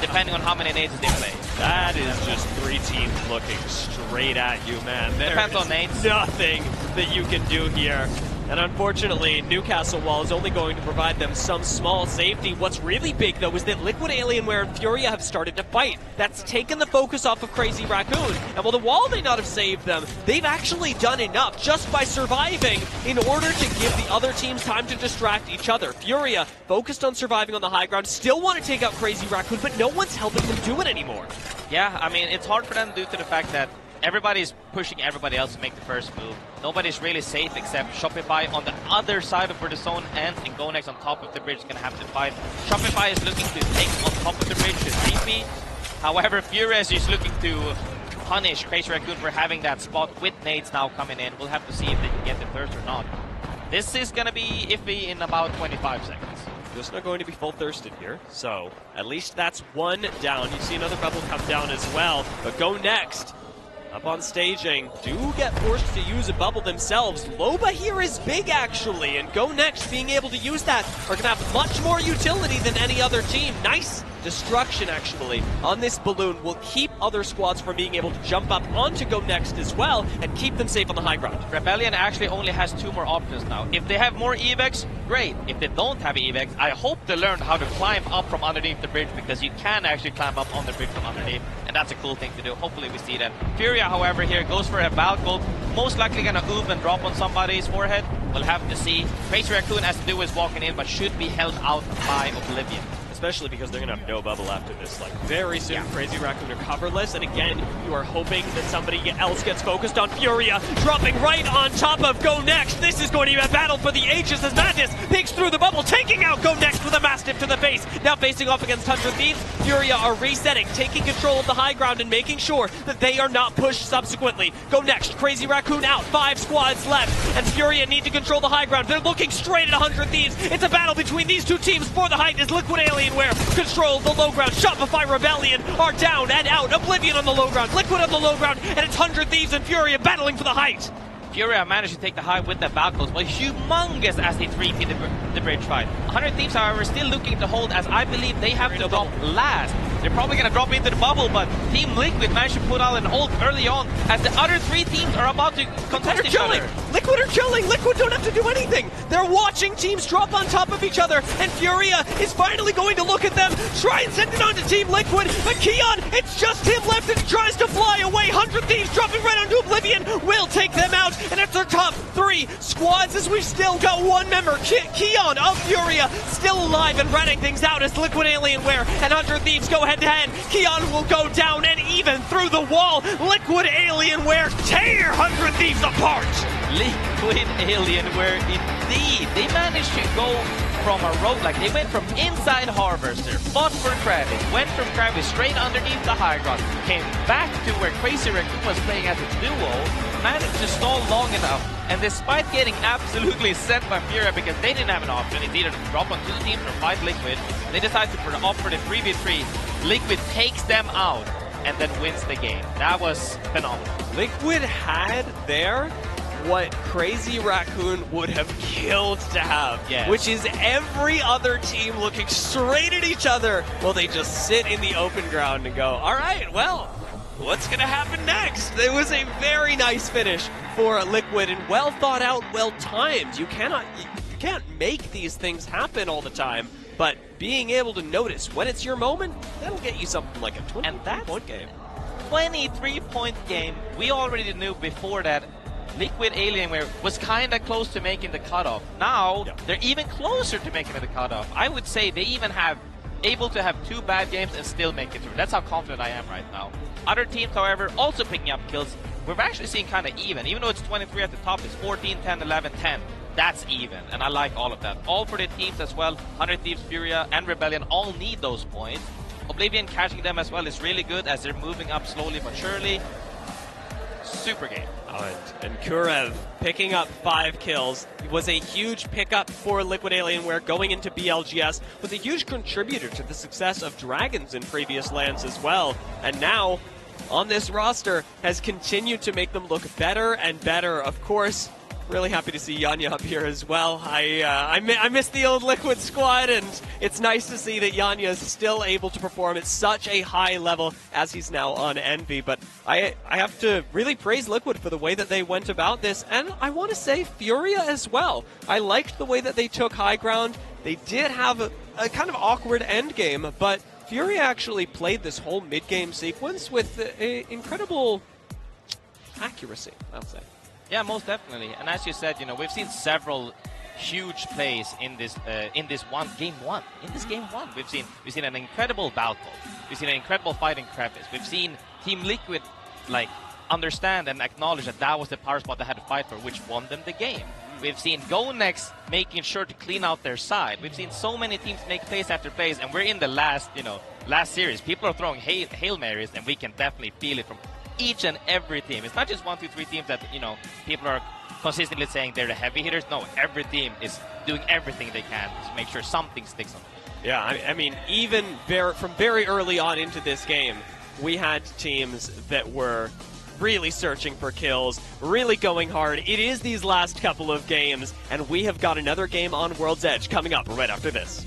depending on how many nades they play.
That is just 3 teams looking straight at you, man.
Depends on nades.
Nothing that you can do here. And unfortunately, Newcastle Wall is only going to provide them some small safety. What's really big, though, is that Liquid Alienware and Furia have started to fight. That's taken the focus off of Crazy Raccoon. And while the wall may not have saved them, they've actually done enough just by surviving in order to give the other teams time to distract each other. Furia, focused on surviving on the high ground, still want to take out Crazy Raccoon, but no one's helping them do it anymore.
Yeah, I mean, it's hard for them due to the fact that everybody's pushing everybody else to make the first move. Nobody's really safe except Shopify on the other side of where the zone ends, and Go Next on top of the bridge is going to have to fight. Shopify is looking to take on top of the bridge to 3P. However, Furious is looking to punish Crazy Raccoon for having that spot with nades now coming in. We'll have to see if they can get the thirst or not. This is going to be iffy in about 25 seconds.
Just not going to be full thirsted here, so at least that's one down. You see another bubble come down as well, but Go Next up on staging do get forced to use a bubble themselves. Loba here is big actually, and Go Next being able to use that are going to have much more utility than any other team. Nice destruction actually on this balloon will keep other squads from being able to jump up onto Go Next as well and keep them safe on the high ground.
Rebellion actually only has 2 more options now. If they have more evacs, great. If they don't have evacs, I hope they learn how to climb up from underneath the bridge, because you can actually climb up on the bridge from underneath, and that's a cool thing to do. Hopefully we see that. Furia, however, here goes for a Valkyrie, most likely gonna oof and drop on somebody's forehead. We'll have to see. Crazy Raccoon has to do is walking in, but should be held out by Oblivion.
Especially because they're going to have no bubble after this. Like, very soon, Crazy Raccoon are coverless, and again, you are hoping that somebody else gets focused on Furia, dropping right on top of Go Next. This is going to be a battle for the ages as Madness peeks through the bubble, taking out Go Next with a Mastiff to the face. Now facing off against 100 Thieves, Furia are resetting, taking control of the high ground and making sure that they are not pushed subsequently. Go Next, Crazy Raccoon out, 5 squads left, and Furia need to control the high ground. They're looking straight at 100 Thieves. It's a battle between these two teams for the height as Liquid Alienware control the low ground. Shopify Rebellion are down and out. Oblivion on the low ground, Liquid on the low ground, and it's 100 Thieves and Furia battling for the height.
Furia managed to take the high with the Valkyries, but humongous as they 3P the bridge fight. 100 Thieves, however, still looking to hold, as I believe they have to drop last. They're probably going to drop into the bubble, but Team Liquid managed to put out an ult early on as the other 3 teams are about to contest each other.
Liquid are chilling. Liquid don't have to do anything. They're watching teams drop on top of each other, and Furia is finally going to look at them, try and send it on to Team Liquid, but Keon, it's just him left and tries to fly away. 100 Thieves dropping right onto Oblivion will take them out, and it's their top 3 squads as we've still got one member, Keon of Furia, still alive and ratting things out as Liquid Alienware and 100 Thieves go head-to-head. Keon will go down, and even through the wall, Liquid Alienware tear 100 Thieves apart.
Liquid Alienware, indeed. They managed to go from a roguelike. They went from inside Harvester, fought for Kravis, went from Kravis straight underneath the high ground, came back to where Crazy Raccoon was playing as a duo, managed to stall long enough, and despite getting absolutely sent by Furia because they didn't have an option, it's either to drop on 2 teams or fight Liquid, they decided to opt for the 3v3. Liquid takes them out and then wins the game. That was phenomenal.
Liquid had there what Crazy Raccoon would have killed to have, which is every other team looking straight at each other while they just sit in the open ground and go, all right, well, what's going to happen next? It was a very nice finish for Liquid and well thought out, well timed. You can't make these things happen all the time, but being able to notice when it's your moment, that'll get you something like a 23-point game.
23-point game. We already knew before that Liquid Alienware was kind of close to making the cutoff. Now, they're even closer to making the cutoff. I would say they even have able to have 2 bad games and still make it through. That's how confident I am right now. Other teams, however, also picking up kills. We're actually seeing kind of even. Even though it's 23 at the top, it's 14, 10, 11, 10. That's even, and I like all of that. All for the teams as well. 100 Thieves, Furia, and Rebellion all need those points. Oblivion catching them as well is really good as they're moving up slowly but surely. Super game.
And Kurev picking up 5 kills. It was a huge pickup for Liquid Alienware going into BLGS, was a huge contributor to the success of Dragons in previous lands as well. And now, on this roster, has continued to make them look better and better. Of course, really happy to see Yanya up here as well. I miss the old Liquid squad, and it's nice to see that Yanya is still able to perform at such a high level as he's now on Envy. But I have to really praise Liquid for the way that they went about this, and I want to say Furia as well. I liked the way that they took high ground. They did have a kind of awkward end game, but Furia actually played this whole mid-game sequence with incredible accuracy, I'll say.
Yeah, most definitely. And as you said, you know, we've seen several huge plays in this game one. We've seen an incredible Valkyrie. We've seen an incredible fight in Kravis. We've seen Team Liquid like understand and acknowledge that that was the power spot they had to fight for, which won them the game. We've seen Go Next making sure to clean out their side. We've seen so many teams make plays after plays, and we're in the last series. People are throwing Hail Marys, and we can definitely feel it from each and every team. It's not just 1, 2, 3 teams that, people are consistently saying they're the heavy hitters. No, every team is doing everything they can to make sure something sticks on them.
Yeah, I mean, even from very early on into this game, we had teams that were really searching for kills, really going hard. It is these last couple of games, and we have got another game on World's Edge coming up right after this.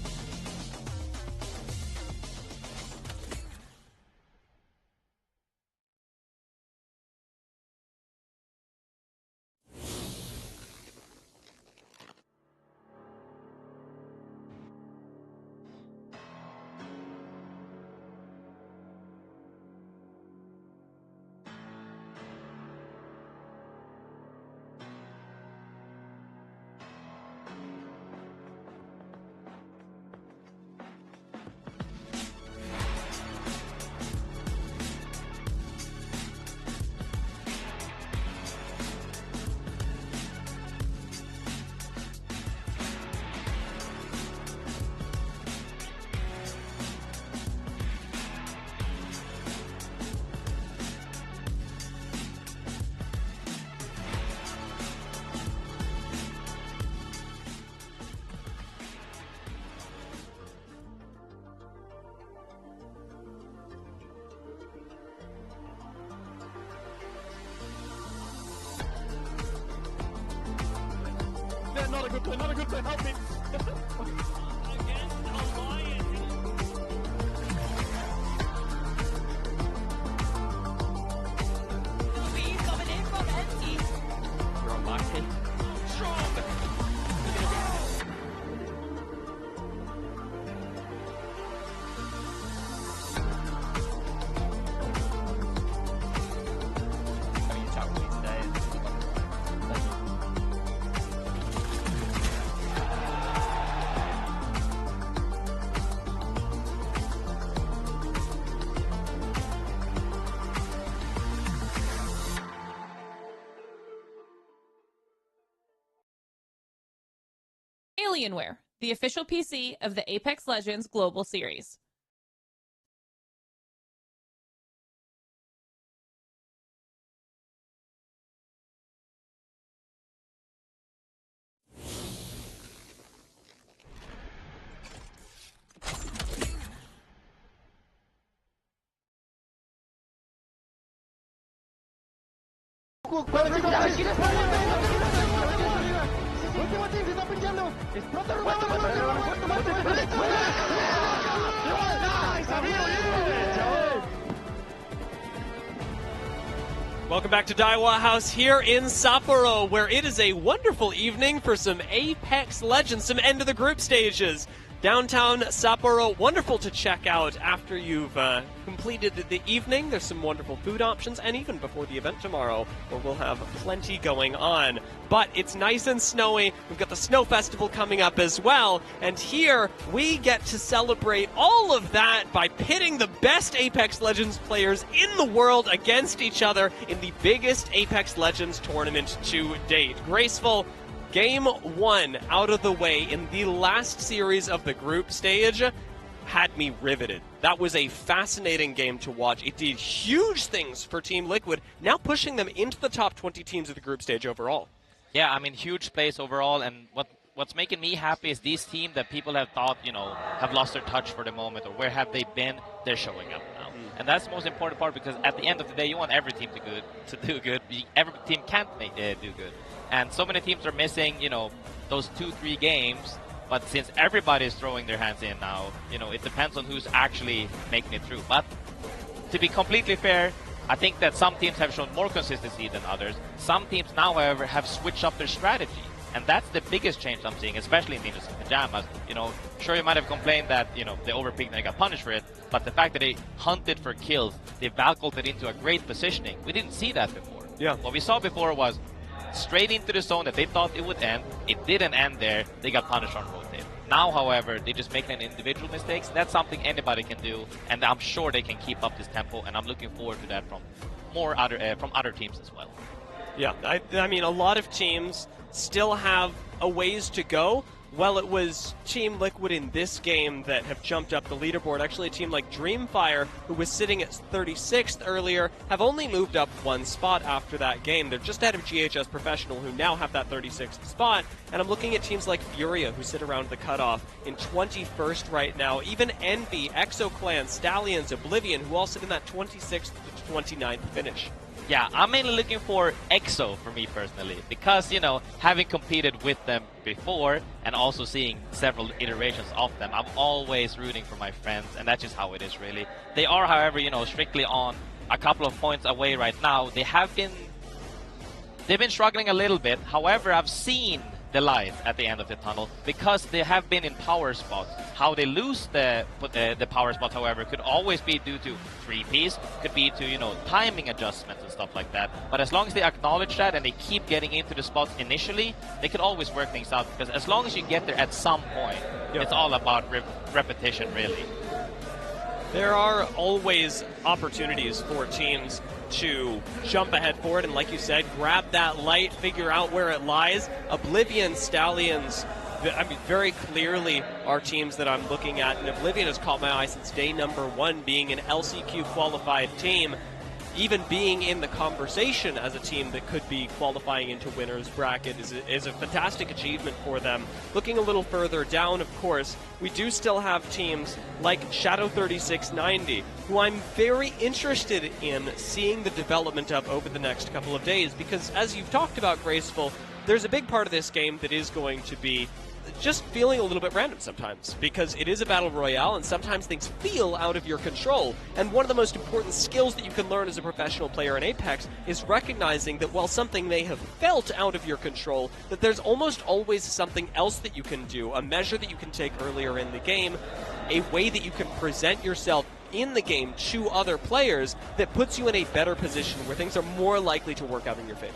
Not a good play, not a good play, help me!
Coming in from empty.
You're on lock in. Strong!
Alienware, the official PC of the Apex Legends Global Series. Welcome back to Daiwa House here in Sapporo, where it is a wonderful evening for some Apex Legends, some end of the group stages. Downtown Sapporo, wonderful to check out after you've completed the evening. There's some wonderful food options, and even before the event tomorrow, where we'll have plenty going on. But it's nice and snowy. We've got the Snow Festival coming up as well, and here we get to celebrate all of that by pitting the best Apex Legends players in the world against each other in the biggest Apex Legends tournament to date. Graceful. Game 1 out of the way in the last series of the group stage had me riveted. That was a fascinating game to watch. It did huge things for Team Liquid, now pushing them into the top 20 teams of the group stage overall.
Yeah, I mean, huge plays overall, and what's making me happy is these teams that people have thought, have lost their touch for the moment, or where have they been, they're showing up now. And that's the most important part, because at the end of the day, you want every team to do good. Every team can't do good. And so many teams are missing, those 2-3 games. But since everybody is throwing their hands in now, it depends on who's actually making it through. But to be completely fair, I think that some teams have shown more consistency than others. Some teams now, however, have switched up their strategy. And that's the biggest change I'm seeing, especially in Ninjas and Pajamas. Sure, you might have complained that, they overpicked and they got punished for it. But the fact that they hunted for kills, they Valkyried it into a great positioning. We didn't see that before.
Yeah.
What we saw before was straight into the zone that they thought it would end. It didn't end there. They got punished on rotate. Now, however, they're just making individual mistakes. That's something anybody can do, and I'm sure they can keep up this tempo, and I'm looking forward to that from them. more from other teams as well.
Yeah, I mean, a lot of teams still have a ways to go. Well, it was Team Liquid in this game that have jumped up the leaderboard. Actually, a team like Dreamfire, who was sitting at 36th earlier, have only moved up one spot after that game. They're just ahead of GHS Professional, who now have that 36th spot. And I'm looking at teams like Furia, who sit around the cutoff in 21st right now. Even Envy, ExoClan, Stallions, Oblivion, who all sit in that 26th to 29th finish.
Yeah, I'm mainly looking for EXO for me personally, because, you know, having competed with them before and also seeing several iterations of them, I'm always rooting for my friends, and that's just how it is really. They are, however, you know, strictly on a couple of points away right now. They've been struggling a little bit. However, I've seen the light at the end of the tunnel because they have been in power spots. How they lose the power spot, however, could always be due to 3Ps, could be to, you know, timing adjustments and stuff like that. But as long as they acknowledge that and they keep getting into the spots initially, they could always work things out, because as long as you get there at some point, it's all about repetition, really.
There are always opportunities for teams to jump ahead for it, and like you said, grab that light, figure out where it lies. Oblivion, Stallions, I mean, very clearly are teams that I'm looking at, and Oblivion has caught my eye since day number 1, being an LCQ qualified team. Even being in the conversation as a team that could be qualifying into winners bracket is a fantastic achievement for them. Looking a little further down, of course, we do still have teams like Shadow 3690, who I'm very interested in seeing the development of over the next couple of days, because as you've talked about, Graceful, there's a big part of this game that is going to be just feeling a little bit random sometimes, because it is a battle royale and sometimes things feel out of your control. And one of the most important skills that you can learn as a professional player in Apex is recognizing that while something may have felt out of your control, that there's almost always something else that you can do, a measure that you can take earlier in the game, a way that you can present yourself in the game to other players that puts you in a better position where things are more likely to work out in your favor.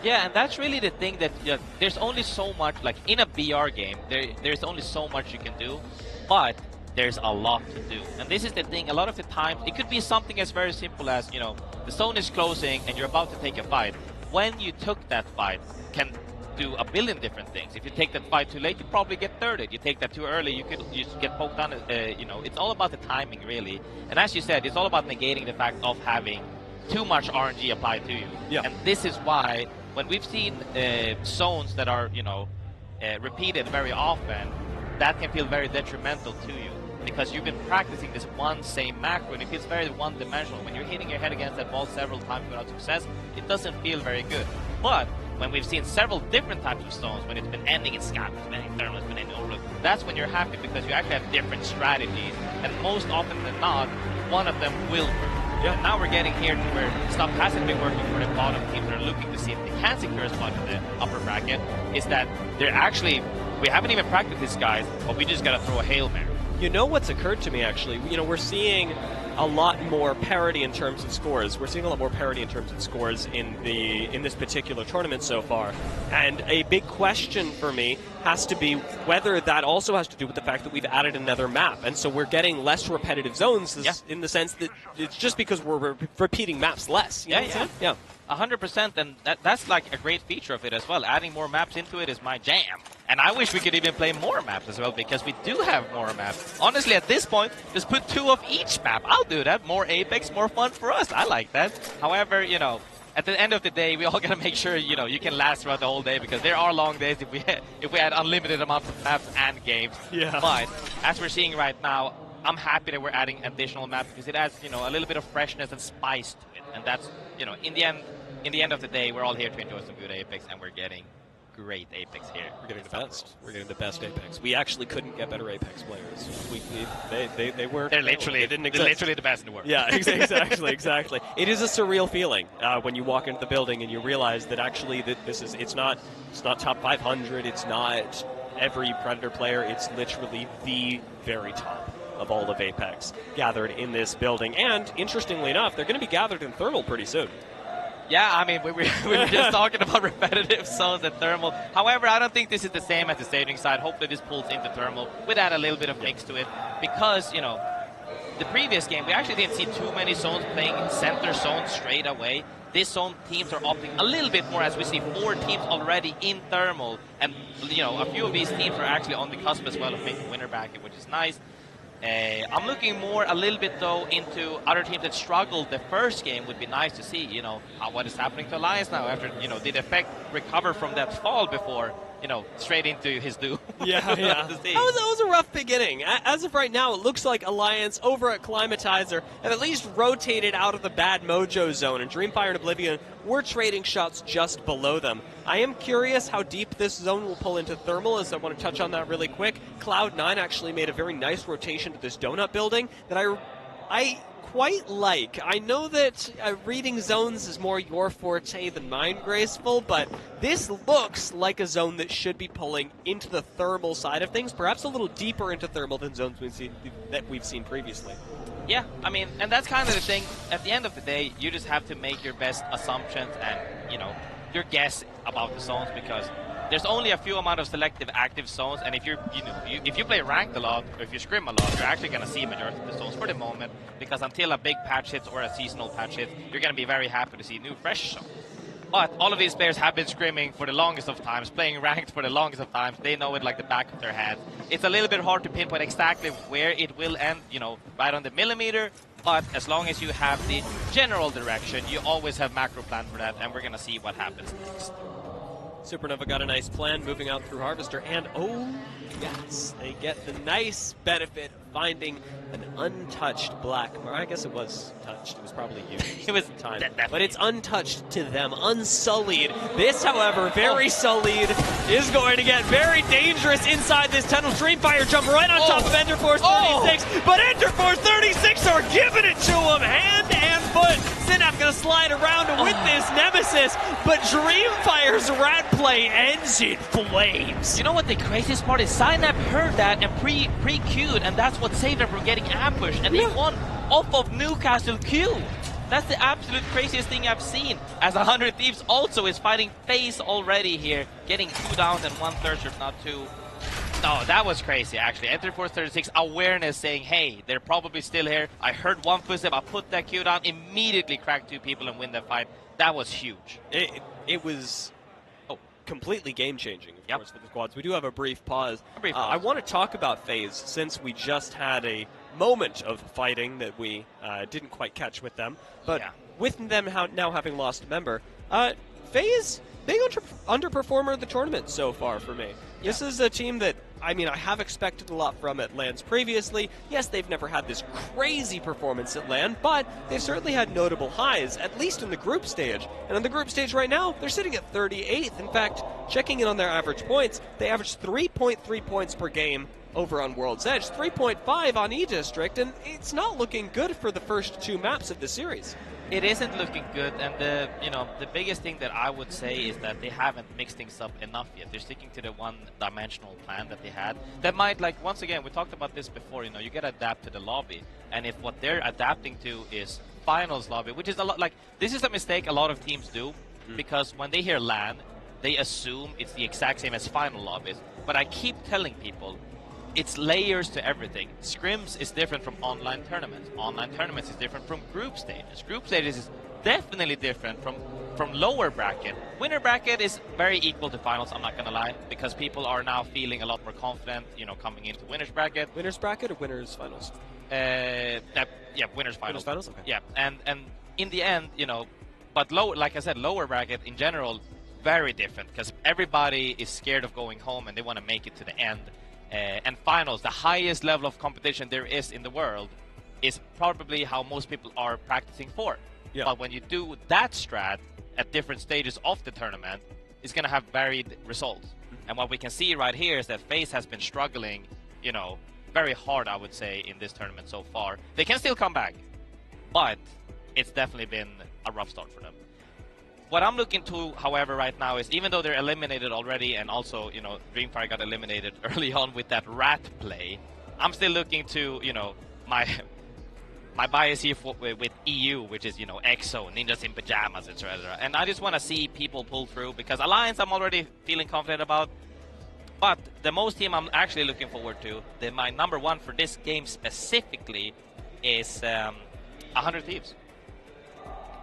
Yeah, and that's really the thing, that there's only so much, like in a BR game, there's only so much you can do, but there's a lot to do. And this is the thing, a lot of the time, it could be something as very simple as, you know, the zone is closing and you're about to take a fight. When you took that fight, can do a billion different things. If you take that fight too late, you probably get thirded. You take that too early, you get poked on. You know, it's all about the timing, really. And as you said, it's all about negating the fact of having too much RNG applied to you.
Yeah.
And this is why, when we've seen zones that are, you know, repeated very often, that can feel very detrimental to you, because you've been practicing this one same macro and it feels very one-dimensional. When you're hitting your head against that wall several times without success, it doesn't feel very good. But when we've seen several different types of zones, when it's been ending in scab, it's been ending thermal, it's been ending overlook, that's when you're happy, because you actually have different strategies, and most often than not, one of them will work. Yeah. And now we're getting here to where stuff hasn't been working for the bottom teams that are looking to see if they can secure a spot in the upper bracket, is that they're actually, we haven't even practiced these guys, but we just got to throw a Hail Mary.
You know what's occurred to me, actually? You know, we're seeing a lot more parity in terms of scores. We're seeing a lot more parity in terms of scores in this particular tournament so far. And a big question for me has to be whether that also has to do with the fact that we've added another map. And so we're getting less repetitive zones in the sense that it's just because we're repeating maps less. You know what I'm saying? Yeah.
100%, and that's like a great feature of it as well. Adding more maps into it is my jam. And I wish we could even play more maps as well, because we do have more maps. Honestly, at this point, just put 2 of each map. I'll do that. More Apex, more fun for us. I like that. However, you know, at the end of the day, we all gotta make sure, you know, you can last throughout the whole day, because there are long days if we had unlimited amounts of maps and games.
Yeah.
But as we're seeing right now, I'm happy that we're adding additional maps, because it adds, you know, a little bit of freshness and spice to it. And that's, you know, in the end of the day, we're all here to enjoy some good Apex, and we're getting great Apex here.
We're getting the best. We're getting the best Apex. We actually couldn't get better Apex players. They were.
They're literally the best in the world.
Yeah, exactly. It is a surreal feeling when you walk into the building and you realize that actually it's not top 500. It's not every Predator player. It's literally the very top of all of Apex gathered in this building. And interestingly enough, they're going to be gathered in Thermal pretty soon.
Yeah, I mean, we were just talking about repetitive zones and Thermal. However, I don't think this is the same as the staging side. Hopefully this pulls into Thermal with that a little bit of mix to it, because, you know, the previous game, we actually didn't see too many zones playing center zone straight away. This zone teams are opting a little bit more, as we see 4 teams already in thermal, and a few of these teams are actually on the cusp as well of making winner bracket, which is nice. I'm looking more a little bit though into other teams that struggled the first game. Would be nice to see, what is happening to Alliance now after, did Effect recover from that fall before, straight into his doom.
Yeah. That was a rough beginning. As of right now, it looks like Alliance over at Climatizer have at least rotated out of the bad mojo zone, and Dreamfire and Oblivion were trading shots just below them. I am curious how deep this zone will pull into thermal, as I want to touch on that really quick. Cloud9 actually made a very nice rotation to this donut building that I quite like. I know that reading zones is more your forte than mine, Graceful, but this looks like a zone that should be pulling into the thermal side of things, perhaps a little deeper into thermal than zones we've seen previously.
Yeah, I mean, and that's kind of the thing. At the end of the day, you just have to make your best assumptions and, your guess about the zones, because there's only a few amount of selective active zones, and if if you play ranked a lot, or if you scrim a lot, you're actually going to see a majority of the zones for the moment, because until a big patch hits or a seasonal patch hits, you're going to be very happy to see new fresh zones. But all of these players have been scrimming for the longest of times, playing ranked for the longest of times. They know it like the back of their hand. It's a little bit hard to pinpoint exactly where it will end, right on the millimeter. But as long as you have the general direction, you always have macro plan for that, and we're going to see what happens next.
Supernova got a nice plan moving out through Harvester, and oh yes, they get the nice benefit of finding an untouched black mark. I guess it was touched. It was probably used.
It was
time, but it's untouched to them, unsullied. This, however, very sullied, is going to get very dangerous inside this tunnel. Dreamfire jump right on top of Enderforce 36, but Enderforce 36 are giving it to him hand and foot. Synapse gonna slide around and win this Nemesis, but Dreamfire's rat play ends in flames.
You know what the craziest part is? Synapse heard that and pre-queued, and that's what saved them from getting ambushed, and they won off of Newcastle Q. That's the absolute craziest thing I've seen, as 100 Thieves also is fighting FaZe already here, getting 2 downs and 1/3, if not 2. No, that was crazy, actually. Enderforce 36 awareness saying, hey, they're probably still here. I heard one footstep, I put that Q down, immediately cracked 2 people and win the fight. That was huge.
It was completely game-changing, of course, for the squads. We do have a brief pause. I want to talk about FaZe, since we just had a moment of fighting that we didn't quite catch with them. But with them now having lost a member, FaZe, big underperformer of the tournament so far for me. Yeah. This is a team that, I have expected a lot from at LANs previously. Yes, they've never had this crazy performance at LAN, but they've certainly had notable highs, at least in the group stage. And in the group stage right now, they're sitting at 38th. In fact, checking in on their average points, they average 3.3 points per game over on World's Edge, 3.5 on E-District, and it's not looking good for the first 2 maps of the series.
It isn't looking good, and the biggest thing that I would say is that they haven't mixed things up enough yet. They're sticking to the one-dimensional plan that they had. That might, once again, we talked about this before, you gotta adapt to the lobby. And if what they're adapting to is finals lobby, which is a lot, this is a mistake a lot of teams do, because when they hear LAN, they assume it's the exact same as final lobbies. But I keep telling people, it's layers to everything. Scrims is different from online tournaments. Online tournaments is different from group stages. Group stages is definitely different from lower bracket. Winner bracket is very equal to finals, I'm not gonna lie, because people are now feeling a lot more confident, coming into winners bracket.
Winners bracket or winners finals?
Winners finals.
Winners finals, okay.
Yeah, and in the end, but like I said, lower bracket in general, very different, because everybody is scared of going home and they want to make it to the end. And finals, the highest level of competition there is in the world, is probably how most people are practicing for. Yeah. But when you do that strat at different stages of the tournament, it's going to have varied results. And what we can see right here is that FaZe has been struggling, very hard, I would say, in this tournament so far. They can still come back, but it's definitely been a rough start for them. What I'm looking to, however, right now is, even though they're eliminated already, and also, Dreamfire got eliminated early on with that rat play, I'm still looking to, my bias here with EU, which is, EXO, Ninjas in Pajamas, etc. And I just want to see people pull through, because Alliance I'm already feeling confident about. But the most team I'm actually looking forward to, my number 1 for this game specifically, is 100 Thieves.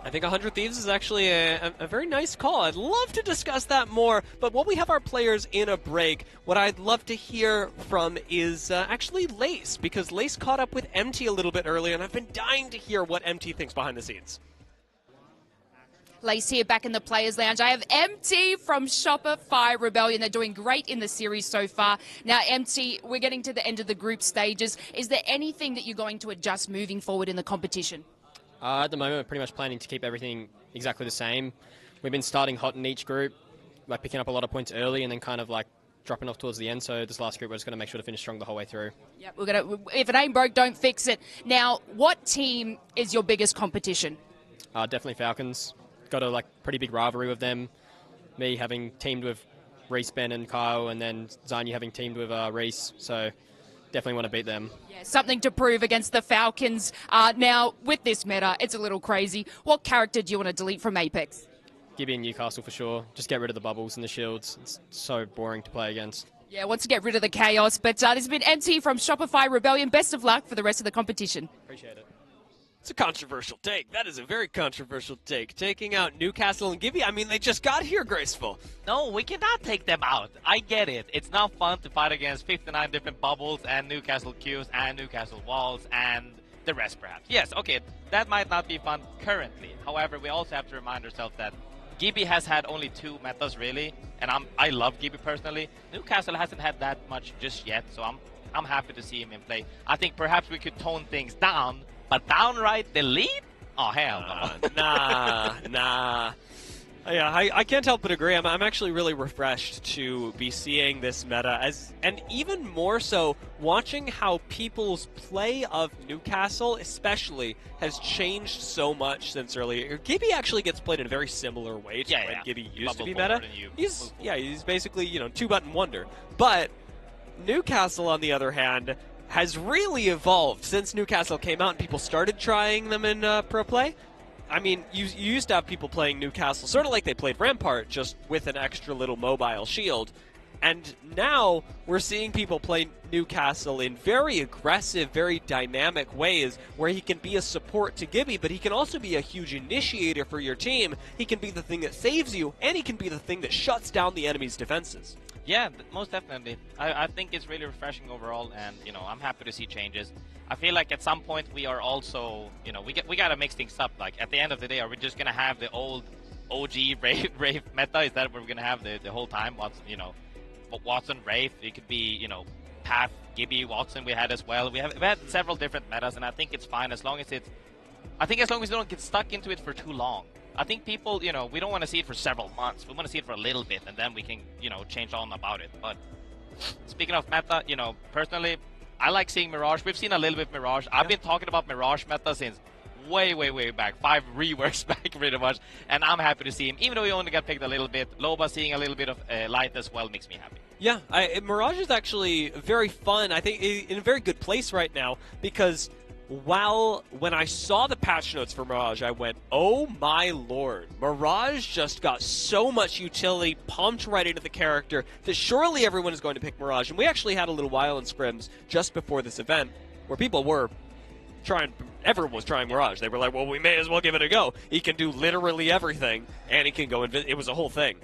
I think 100 Thieves is actually a very nice call. I'd love to discuss that more, but while we have our players in a break, what I'd love to hear from is actually Lace, because Lace caught up with MT a little bit earlier, and I've been dying to hear what MT thinks behind the scenes.
Lace here back in the Players Lounge. I have MT from Shopify Rebellion. They're doing great in the series so far. Now, MT, we're getting to the end of the group stages. Is there anything that you're going to adjust moving forward in the competition?
At the moment, we're pretty much planning to keep everything exactly the same. We've been starting hot in each group, like picking up a lot of points early and then kind of like dropping off towards the end. So this last group, we're just going to make sure to finish strong the whole way through.
Yep, if it ain't broke, don't fix it. Now, what team is your biggest competition?
Definitely Falcons. Got a pretty big rivalry with them. Me having teamed with Reese, Ben, and Kyle, and then Zanya having teamed with Reese. So definitely want to beat them.
Yeah, something to prove against the Falcons. Now, with this meta, it's a little crazy. What character do you want to delete from Apex?
Gibby and Newcastle for sure. Just get rid of the bubbles and the shields. It's so boring to play against.
Yeah, wants to get rid of the chaos. But this has been MT from Shopify Rebellion. Best of luck for the rest of the competition.
Appreciate it.
It's a controversial take. That is a very controversial take. Taking out Newcastle and Gibby, I mean, they just got here, Graceful.
No, we cannot take them out. I get it. It's not fun to fight against 59 different bubbles and Newcastle Qs and Newcastle walls and the rest, perhaps. Yes, okay, that might not be fun currently. However, we also have to remind ourselves that Gibby has had only 2 metas, really, and I love Gibby personally. Newcastle hasn't had that much just yet, so I'm happy to see him in play. I think perhaps we could tone things down, but downright delete? Oh, hell no.
Nah. Yeah, I can't help but agree. I'm actually really refreshed to be seeing this meta, and even more so, watching how people's play of Newcastle, especially, has changed so much since earlier. Gibby actually gets played in a very similar way to when Gibby used to be meta. He's basically, 2-button wonder. But Newcastle, on the other hand, has really evolved since Newcastle came out and people started trying them in pro play. I mean, you used to have people playing Newcastle sort of like they played Rampart, just with an extra little mobile shield. And now we're seeing people play Newcastle in very aggressive, very dynamic ways where he can be a support to Gibby, but he can also be a huge initiator for your team. He can be the thing that saves you, and he can be the thing that shuts down the enemy's defenses.
Yeah, most definitely. I think it's really refreshing overall, and, I'm happy to see changes. I feel like at some point we are also, we got to mix things up. Like, at the end of the day, are we just going to have the old OG Wraith meta? Is that what we're going to have the whole time? Watson, Wraith, it could be, Path, Gibby, Watson we had as well. We've had several different metas, and I think it's fine as long as we don't get stuck into it for too long. I think people, we don't want to see it for several months. We want to see it for a little bit, and then we can, change on about it. But speaking of meta, personally, I like seeing Mirage. We've seen a little bit of Mirage. I've been talking about Mirage meta since way, way, way back. 5 reworks back, pretty much. And I'm happy to see him. Even though he only got picked a little bit, Loba seeing a little bit of light as well makes me happy.
Yeah, Mirage is actually very fun. I think in a very good place right now because when I saw the patch notes for Mirage, I went, oh my lord. Mirage just got so much utility pumped right into the character that surely everyone is going to pick Mirage. And we actually had a little while in scrims just before this event where people were everyone was trying Mirage. They were like, well, we may as well give it a go. He can do literally everything, and he can go it was a whole thing.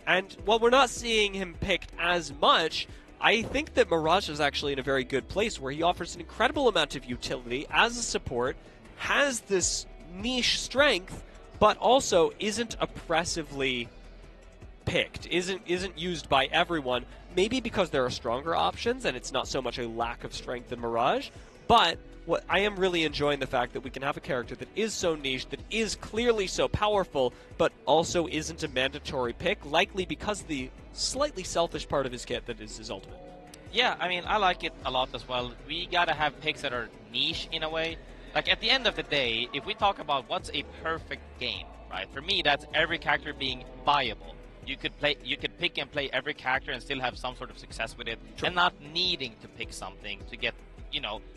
And while we're not seeing him picked as much, I think that Mirage is actually in a very good place where he offers an incredible amount of utility as a support, has this niche strength, but also isn't oppressively picked, isn't used by everyone, maybe because there are stronger options and it's not so much a lack of strength in Mirage, but what I am really enjoying the fact that we can have a character that is so niche, that is clearly so powerful, but also isn't a mandatory pick, likely because of the slightly selfish part of his kit that is his ultimate.
Yeah, I mean, I like it a lot as well. We gotta have picks that are niche in a way. Like, at the end of the day, if we talk about what's a perfect game, right? For me, that's every character being viable. You could pick and play every character and still have some sort of success with it, and not needing to pick something to get,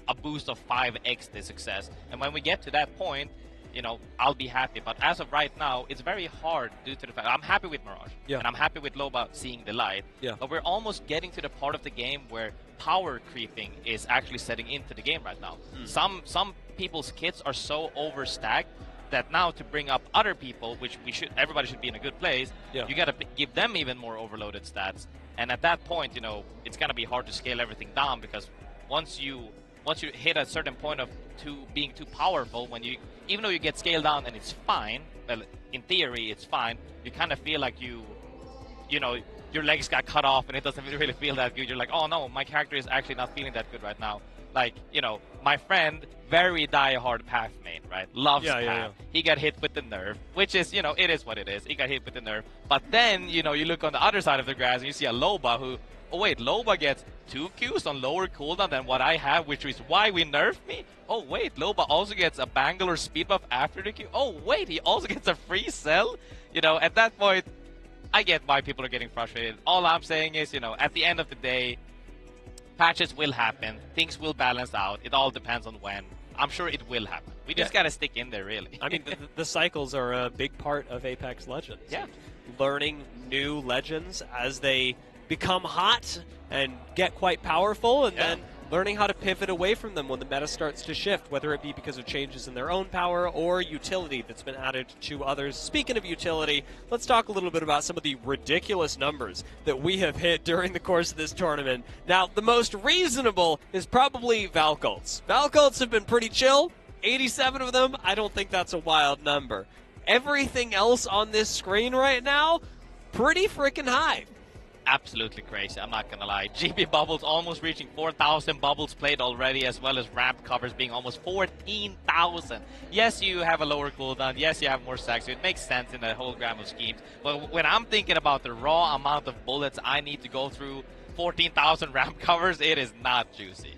a boost of 5x the success. And when we get to that point, I'll be happy. But as of right now, it's very hard due to the fact I'm happy with Mirage.
Yeah.
And I'm happy with Loba seeing the light.
Yeah.
But we're almost getting to the part of the game where power creeping is actually setting into the game right now. Some people's kits are so overstacked that now to bring up other people, which everybody should be in a good place, you got to give them even more overloaded stats. And at that point, it's going to be hard to scale everything down, because once you hit a certain point of being too powerful, even though you get scaled down and it's fine, well, in theory it's fine, you kind of feel like your legs got cut off and it doesn't really feel that good. You're like, oh no, my character is actually not feeling that good right now. Like, my friend, very die-hard Path main, right? Loves Path. Yeah. He got hit with the nerf, which is, it is what it is. He got hit with the nerf. But then, you look on the other side of the grass and you see a Loba who, oh wait, Loba gets 2 Qs on lower cooldown than what I have, which is why we nerfed me? Oh wait, Loba also gets a Bangalore speed buff after the Q. Oh wait, he also gets a free cell? At that point, I get why people are getting frustrated. All I'm saying is, at the end of the day, patches will happen. Things will balance out. It all depends on when. I'm sure it will happen. We just got to stick in there, really.
I mean, the cycles are a big part of Apex Legends.
Yeah.
Learning new legends as they become hot and get quite powerful, and then learning how to pivot away from them when the meta starts to shift, whether it be because of changes in their own power or utility that's been added to others. Speaking of utility, let's talk a little bit about some of the ridiculous numbers that we have hit during the course of this tournament. Now, the most reasonable is probably Valkults. Valkults have been pretty chill. 87 of them, I don't think that's a wild number. Everything else on this screen right now, pretty freaking high.
Absolutely crazy, I'm not gonna lie. GB bubbles almost reaching 4,000 bubbles played already, as well as ramp covers being almost 14,000. Yes, you have a lower cooldown. Yes, you have more stacks, so it makes sense in the whole gram of schemes. But when I'm thinking about the raw amount of bullets I need to go through 14,000 ramp covers, it is not juicy.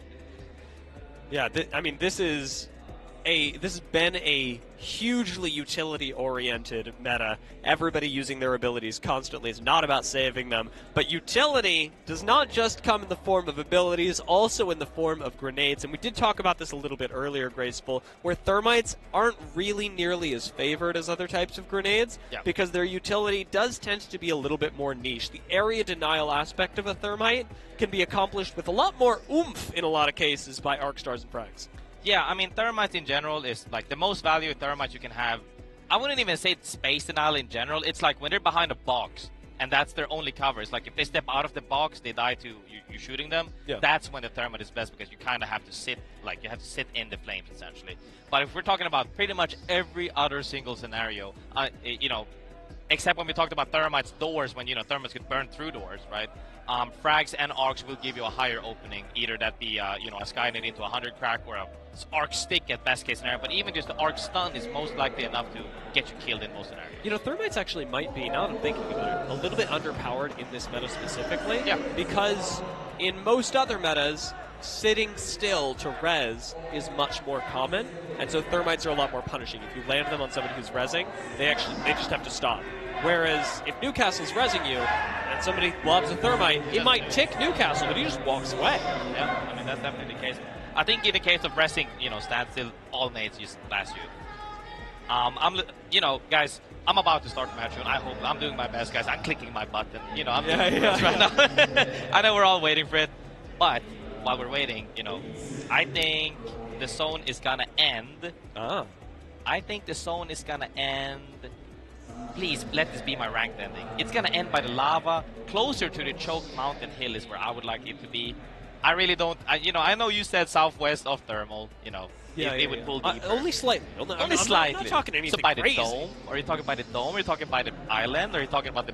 Yeah, I mean, this has been a hugely utility-oriented meta. Everybody using their abilities constantly. It's not about saving them. But utility does not just come in the form of abilities, also in the form of grenades. And we did talk about this a little bit earlier, Graceful, where thermites aren't really nearly as favored as other types of grenades, because their utility does tend to be a little bit more niche. The area denial aspect of a thermite can be accomplished with a lot more oomph in a lot of cases by arc stars and frags.
Yeah, I mean, thermites in general is like the most value thermites you can have. I wouldn't even say space denial in general. It's like when they're behind a box and that's their only cover. It's like if they step out of the box, they die to you shooting them. Yeah. That's when the thermite is best, because you kind of have to sit, like you have to sit in the flames essentially. But if we're talking about pretty much every other single scenario, except when we talked about thermites doors, when thermites could burn through doors, right? Frags and arcs will give you a higher opening, either that be a Skynet into 100 crack or a arc stick at best case scenario. But even just the arc stun is most likely enough to get you killed in most scenarios.
Thermites actually might be, now that I'm thinking about it, a little bit underpowered in this meta specifically.
Yeah.
Because in most other metas, sitting still to res is much more common, and so thermites are a lot more punishing. If you land them on somebody who's resing, they just have to stop. Whereas if Newcastle's resing you and somebody lobs a thermite, he might tick Newcastle, but he just walks away.
Yeah, I mean, that's definitely the case. I think in the case of resing, standstill, all nades just blast you. Guys, I'm about to start the match, and I hope I'm doing my best, guys. I'm clicking my button. I'm doing my best right now. I know we're all waiting for it, but while we're waiting, I think the zone is gonna end. I think the zone is gonna end. Please, let this be my ranked ending. It's gonna end by the lava. Closer to the choked mountain hill is where I would like it to be. I really don't. I know you said southwest of thermal. They would pull deeper.
Only slightly.
Only slightly.
I'm not talking anything
so by
crazy.
The dome? Or are you talking by the dome? Or are you talking by the island? Or are you talking about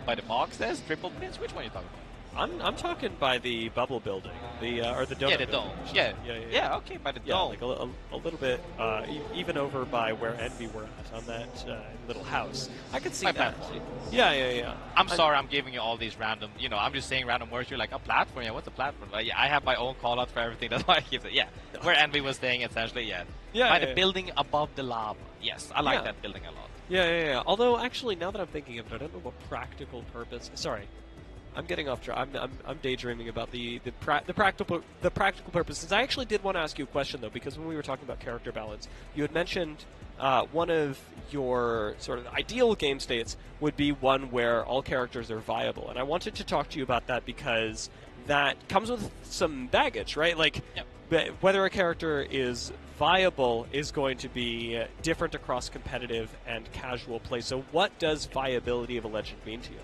by the boxes? Triple pins? Which one are you talking about?
I'm talking by the bubble building, or the dome.
Yeah, the dome. Yeah, okay, by the dome.
Like a little bit, even over by where Envy were at, on that little house. I could see that. Yeah.
I'm sorry, I'm giving you all these random, I'm just saying random words. You're like, a platform? Yeah, what's a platform? Like, yeah, I have my own call out for everything. That's why I keep it. Yeah, where Envy was staying, essentially, by the building above the lava. Yes, I like that building a lot.
Yeah. Although, actually, now that I'm thinking of it, I don't know what practical purpose. Sorry. I'm getting off track. I'm daydreaming about the practical purposes. I actually did want to ask you a question though, because when we were talking about character balance, you had mentioned one of your sort of ideal game states would be one where all characters are viable, and I wanted to talk to you about that because that comes with some baggage, right? Like
whether a character is viable is going to be different across competitive and casual play. So what does viability of a legend mean to you?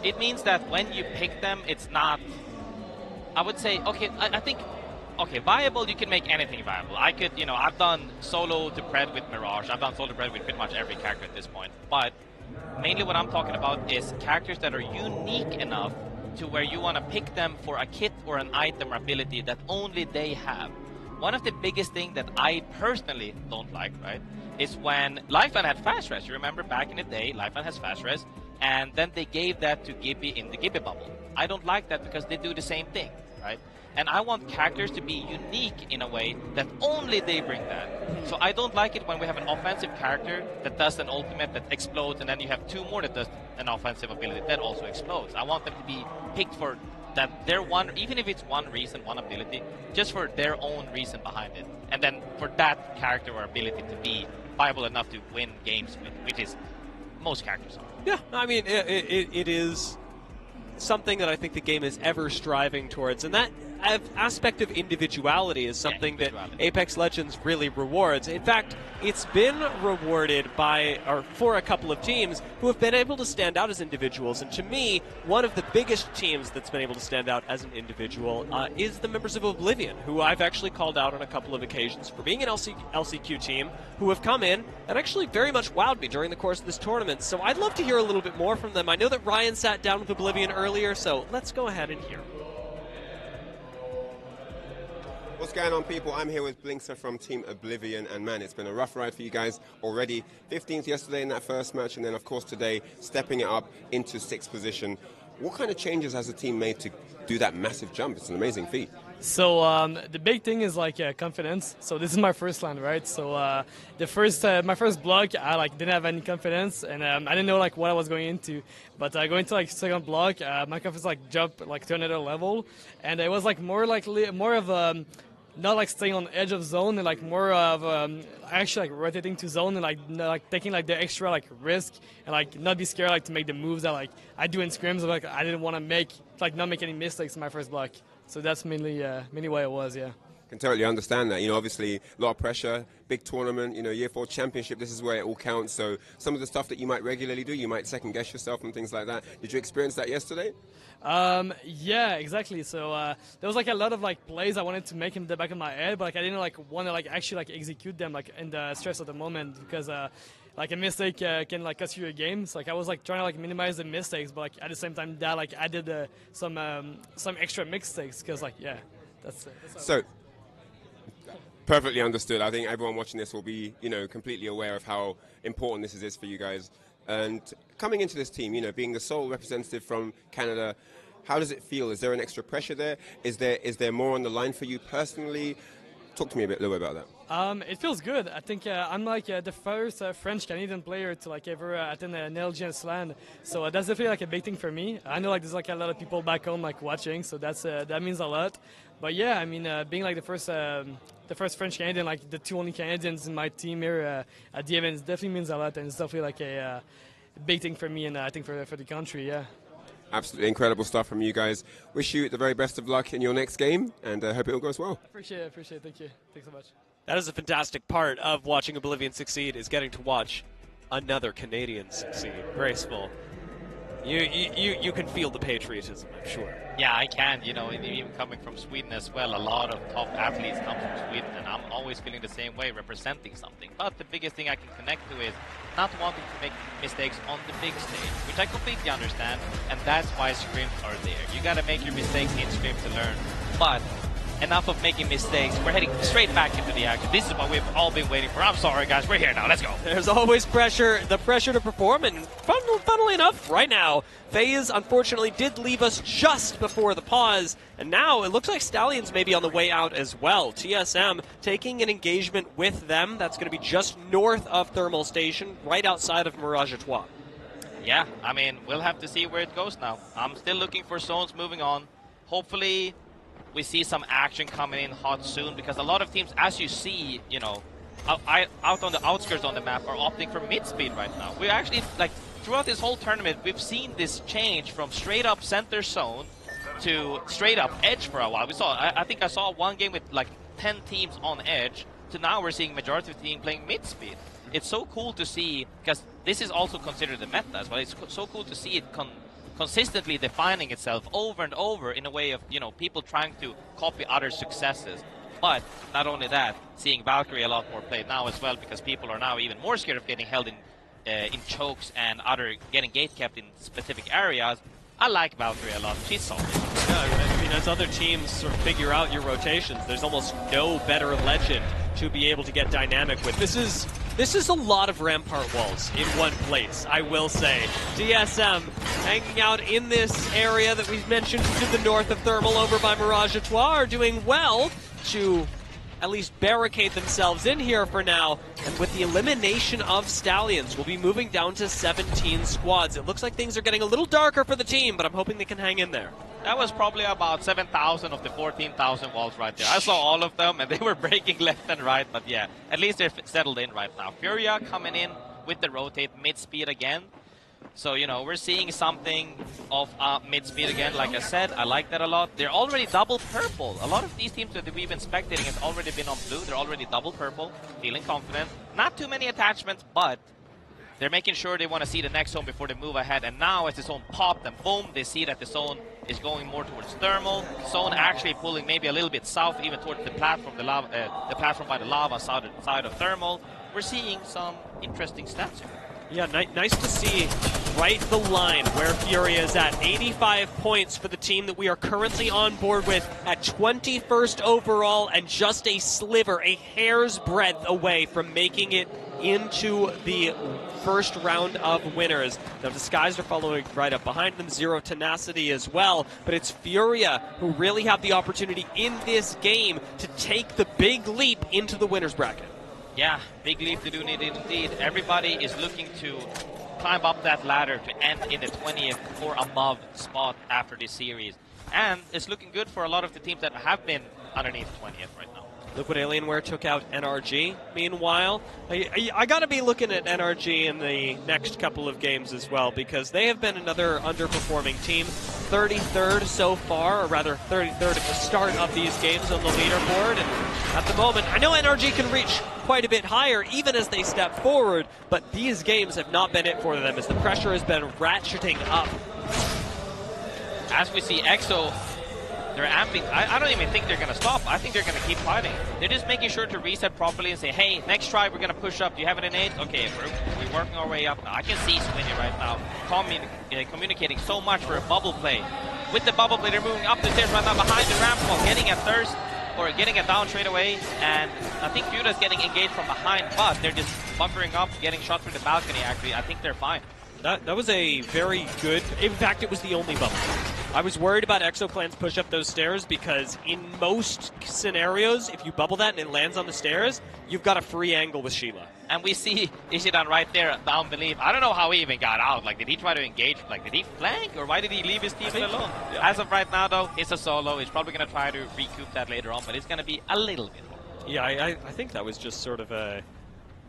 It means that when you pick them, it's not... I would say, okay, I think... Okay, viable, you can make anything viable. I could, you know, I've done solo to Pred with Mirage. I've done solo to Pred with pretty much every character at this point. But mainly what I'm talking about is characters that are unique enough to where you want to pick them for a kit or an item or ability that only they have. One of the biggest things that I personally don't like, right, is when Lifeline had fast res. You remember back in the day, Lifeline has fast res, and then they gave that to Gibby in the Gibby bubble. I don't like that because they do the same thing, right? And I want characters to be unique in a way that only they bring that. So I don't like it when we have an offensive character that does an ultimate that explodes, and then you have two more that does an offensive ability that also explodes. I want them to be picked for that their one, even if it's one reason, one ability, just for their own reason behind it. And then for that character or ability to be viable enough to win games with, which is most characters are.
Yeah, I mean, it is something that I think the game is ever striving towards, and that aspect of individuality is something that Apex Legends really rewards. In fact, it's been rewarded for a couple of teams who have been able to stand out as individuals. And to me, one of the biggest teams that's been able to stand out as an individual is the members of Oblivion, who I've actually called out on a couple of occasions for being an LCQ team, who have come in and actually very much wowed me during the course of this tournament. So I'd love to hear a little bit more from them. I know that Ryan sat down with Oblivion earlier, so let's go ahead and hear.
What's going on, people? I'm here with Blinkster from Team Oblivion, and man, it's been a rough ride for you guys already. 15th yesterday in that first match, and then of course today stepping it up into 6th position. What kind of changes has the team made to do that massive jump? It's an amazing feat.
So the big thing is like confidence. So this is my first land, right? So my first block, I didn't have any confidence, and I didn't know what I was going into. But going to second block, my confidence jumped to another level, and it was more of not staying on the edge of zone, and more of actually rotating to zone, and taking the extra risk, and not be scared to make the moves that I do in scrims. I didn't want to make not make any mistakes in my first block. So that's mainly why it was, yeah.
Can totally understand that. Obviously a lot of pressure, big tournament, year 4 championship, this is where it all counts. So some of the stuff that you might regularly do, you might second guess yourself and things like that. Did you experience that yesterday?
Yeah, exactly. So there was a lot of plays I wanted to make in the back of my head, but I didn't want to actually execute them in the stress of the moment, because a mistake can cost you a game. So I was trying to minimize the mistakes, but at the same time that I did some extra mistakes, because that's
so perfectly understood. I think everyone watching this will be completely aware of how important this is for you guys. And coming into this team, being the sole representative from Canada, how does it feel? Is there an extra pressure there? Is there more on the line for you personally? Talk to me a little bit about that.
It feels good. I think I'm the first French-Canadian player to ever attend an LGS LAN, so that's definitely a big thing for me. I know there's a lot of people back home watching, so that means a lot. But yeah, I mean, being the first French-Canadian, the two only Canadians in my team here at the event, definitely means a lot, and it's definitely a big thing for me, and I think for the country, yeah.
Absolutely incredible stuff from you guys. Wish you the very best of luck in your next game, and hope it all goes well.
Appreciate it. Thank you. Thanks so much.
That is a fantastic part of watching Oblivion succeed, is getting to watch another Canadian succeed. Graceful. You can feel the patriotism, I'm sure.
Yeah, I can. Even coming from Sweden as well, a lot of top athletes come from Sweden, and I'm always feeling the same way, representing something. But the biggest thing I can connect to is not wanting to make mistakes on the big stage, which I completely understand, and that's why scrims are there. You gotta make your mistakes in scrim to learn, but enough of making mistakes. We're heading straight back into the action. This is what we've all been waiting for. I'm sorry, guys. We're here now. Let's go.
There's always pressure, the pressure to perform, and funnily enough, right now, FaZe unfortunately did leave us just before the pause, and now it looks like Stallions may be on the way out as well. TSM taking an engagement with them. That's going to be just north of Thermal Station, right outside of Mirage Etoile.
Yeah, I mean, we'll have to see where it goes now. I'm still looking for zones moving on. Hopefully we see some action coming in hot soon, because a lot of teams, as you see, out on the outskirts on the map, are opting for mid-speed right now. We actually, throughout this whole tournament, we've seen this change from straight up center zone to straight up edge for a while. I think I saw one game with 10 teams on edge to now we're seeing majority of the team playing mid-speed. It's so cool to see, because this is also considered the meta as well. It's so cool to see it consistently defining itself over and over in a way of, people trying to copy other successes. But not only that, seeing Valkyrie a lot more played now as well, because people are now even more scared of getting held in chokes and getting gate kept in specific areas. I like Valkyrie a lot. She's solid.
Yeah, I mean, as other teams sort of figure out your rotations, there's almost no better legend to be able to get dynamic with. This is a lot of Rampart walls in one place, I will say. DSM hanging out in this area that we've mentioned to the north of Thermal over by Mirage Etoile are doing well to at least barricade themselves in here for now. And with the elimination of Stallions, we'll be moving down to 17 squads. It looks like things are getting a little darker for the team, but I'm hoping they can hang in there.
That was probably about 7,000 of the 14,000 walls right there. I saw all of them, and they were breaking left and right, but yeah, at least they're settled in right now. Furia coming in with the rotate mid-speed again. So, we're seeing something of mid-speed again, like I said. I like that a lot. They're already double purple. A lot of these teams that we've been spectating has already been on blue. They're already double purple, feeling confident. Not too many attachments, but they're making sure they want to see the next zone before they move ahead. And now as the zone popped and boom, they see that the zone is going more towards Thermal. Zone actually pulling maybe a little bit south, even towards the platform, the platform by the lava side of Thermal. We're seeing some interesting stats here.
Yeah, nice to see right the line where Furia is at. 85 points for the team that we are currently on board with at 21st overall, and just a sliver, a hair's breadth away from making it into the first round of winners. Now, Disguised are following right up behind them, Zero Tenacity as well, but it's Furia who really have the opportunity in this game to take the big leap into the winners bracket.
Yeah, big leap to do indeed. Everybody is looking to climb up that ladder to end in the 20th or above spot after this series. And it's looking good for a lot of the teams that have been underneath 20th right now.
Liquid Alienware took out NRG. Meanwhile, I got to be looking at NRG in the next couple of games as well, because they have been another underperforming team. 33rd so far, or rather 33rd at the start of these games on the leaderboard. And at the moment, I know NRG can reach quite a bit higher even as they step forward, but these games have not been it for them as the pressure has been ratcheting up.
As we see EXO, they're amping. I don't even think they're going to stop. I think they're going to keep fighting. They're just making sure to reset properly and say, hey, next try, we're going to push up. Do you have an innate? Okay, we're working our way up. I can see Swinny right now communicating so much for a bubble play. With the bubble play, they're moving up the stairs right now behind the ramp wall, getting a thirst or getting it down straight away. And I think Fura's getting engaged from behind, but they're just bunkering up, getting shot through the balcony, actually. I think they're fine.
That was a very good... In fact, it was the only bubble. I was worried about Exoplan's push up those stairs because in most scenarios, if you bubble that and it lands on the stairs, you've got a free angle with Sheila.
And we see Ishidan right there down beneath. I don't know how he even got out. Like, did he try to engage? Like, did he flank? Or why did he leave his team alone? Yeah. As of right now, though, it's a solo. He's probably going to try to recoup that later on, but it's going to be a little bit more.
Yeah, I think that was just sort of a...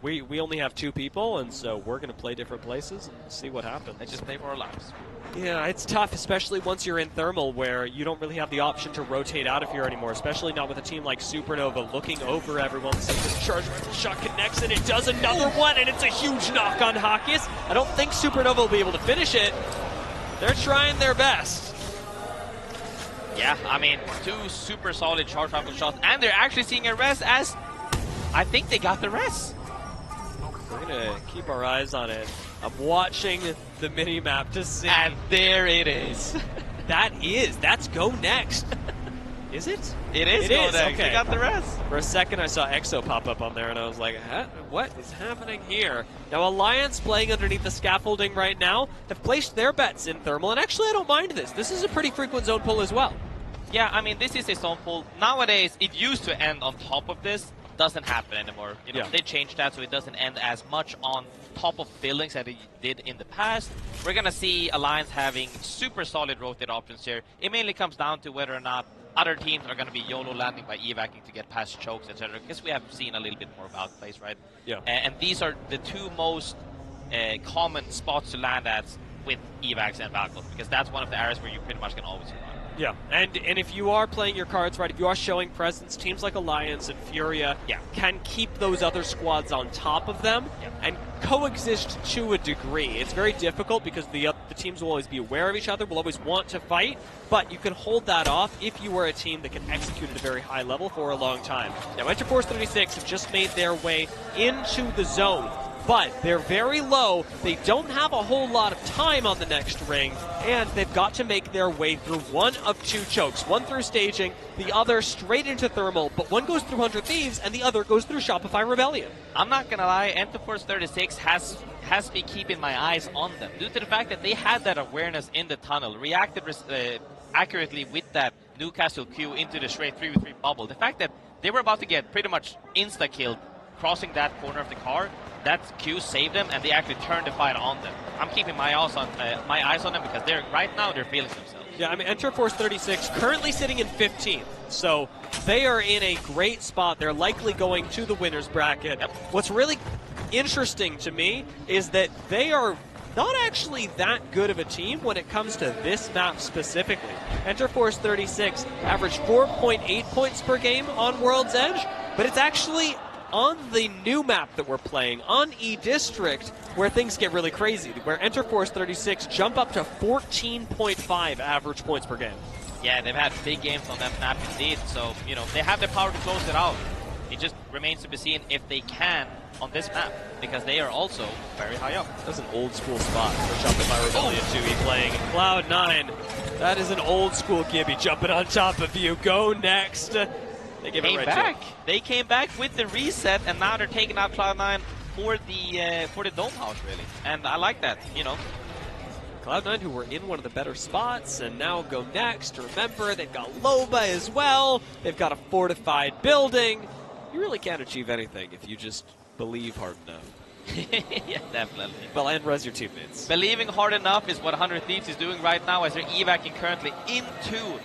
We only have two people, and so we're going to play different places and see what happens.
Let's just play for our lives.
Yeah, it's tough, especially once you're in Thermal, where you don't really have the option to rotate out of here anymore, especially not with a team like Supernova looking over everyone. So this charge rifle shot connects, and it does another one, and it's a huge knock on Hakis. I don't think Supernova will be able to finish it. They're trying their best.
Yeah, I mean, two super solid charge rifle shots, and they're actually seeing a res as I think they got the res.
We're going to keep our eyes on it. I'm watching the mini-map to see.
And there it is.
That's go next. Is it?
It is go next.
Okay.
They got the rest.
For a second, I saw EXO pop up on there, and I was like, what is happening here? Now, Alliance playing underneath the scaffolding right now have placed their bets in Thermal, and actually, I don't mind this. This is a pretty frequent zone pull as well.
Yeah, I mean, this is a zone pull. Nowadays, it used to end on top of this. Doesn't happen anymore. They changed that so it doesn't end as much on top of buildings that it did in the past. We're gonna see Alliance having super solid rotate options here. It mainly comes down to whether or not other teams are gonna be YOLO landing by evacing to get past chokes, etc. Because we have seen a little bit more about plays, right?
Yeah.
And these are the two most common spots to land at with evacs and Valkyries, because that's one of the areas where you pretty much can always survive.
Yeah, and if you are playing your cards right, if you are showing presence, teams like Alliance and Furia can keep those other squads on top of them and coexist to a degree. It's very difficult because the teams will always be aware of each other, will always want to fight, but you can hold that off if you were a team that can execute at a very high level for a long time. Now, Enterforce 36 have just made their way into the zone, but they're very low. They don't have a whole lot of time on the next ring, and they've got to make their way through one of two chokes. One through staging, the other straight into thermal, but one goes through 100 Thieves, and the other goes through Shopify Rebellion.
I'm not going to lie, Enterforce 36 has me keeping my eyes on them due to the fact that they had that awareness in the tunnel, reacted accurately with that Newcastle Q into the straight 3v3 bubble. The fact that they were about to get pretty much insta-killed crossing that corner of the car, that Q saved them, and they actually turned the fight on them. I'm keeping my eyes on them because right now they're feeling themselves.
Yeah, I mean, Enterforce 36 currently sitting in 15th, so they are in a great spot. They're likely going to the winner's bracket.
Yep.
What's really interesting to me is that they are not actually that good of a team when it comes to this map specifically. Enterforce 36 averaged 4.8 points per game on World's Edge, but it's actually on the new map that we're playing, on E-District, where things get really crazy, where Enterforce 36 jump up to 14.5 average points per game.
Yeah, they've had big games on that map indeed, so, they have the power to close it out. It just remains to be seen if they can on this map, because they are also very high up.
That's an old school spot for Shopify Rebellion 2E playing Cloud9. That is an old school Gibby jumping on top of you. Go next. They came back.
They came back with the reset, and now they're taking out Cloud9 for the Dome House, really. And I like that,
Cloud9, who were in one of the better spots, and now go next. Remember, they've got Loba as well. They've got a fortified building. You really can't achieve anything if you just believe hard enough.
Yeah, definitely.
Well, and res your teammates.
Believing hard enough is what 100 Thieves is doing right now as they're evacing currently into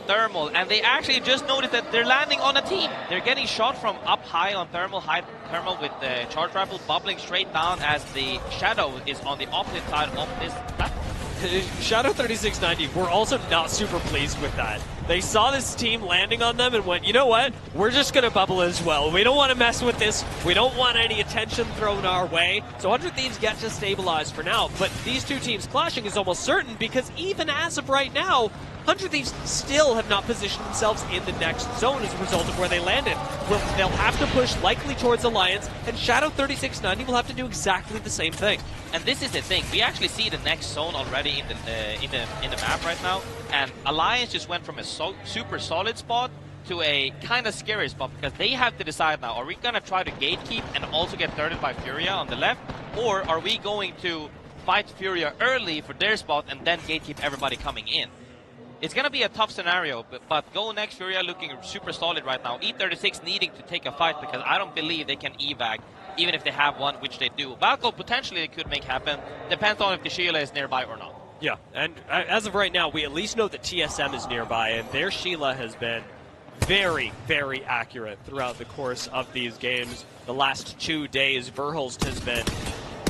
thermal, and they actually just noticed that they're landing on a team. They're getting shot from up high on thermal, with the charge rifle bubbling straight down as the Shadow is on the opposite side of this platform.
Shadow 3690 were also not super pleased with that. They saw this team landing on them and went, you know what? We're just going to bubble as well. We don't want to mess with this. We don't want any attention thrown our way. So 100 Thieves get to stabilize for now. But these two teams clashing is almost certain because even as of right now, 100 Thieves still have not positioned themselves in the next zone as a result of where they landed. They'll have to push likely towards Alliance, and Shadow 3690 will have to do exactly the same thing.
And this is the thing. We actually see the next zone already in the map right now, and Alliance just went from a super solid spot to a kind of scary spot because they have to decide now, are we going to try to gatekeep and also get thirded by Furia on the left, or are we going to fight Furia early for their spot and then gatekeep everybody coming in? It's going to be a tough scenario, but Go Next Furia looking super solid right now. E36 needing to take a fight because I don't believe they can evac, even if they have one, which they do. Valko potentially they could make happen. Depends on if the Sheila is nearby or not.
Yeah, and as of right now, we at least know that TSM is nearby, and their Sheila has been very, very accurate throughout the course of these games. The last 2 days, Verhulst has been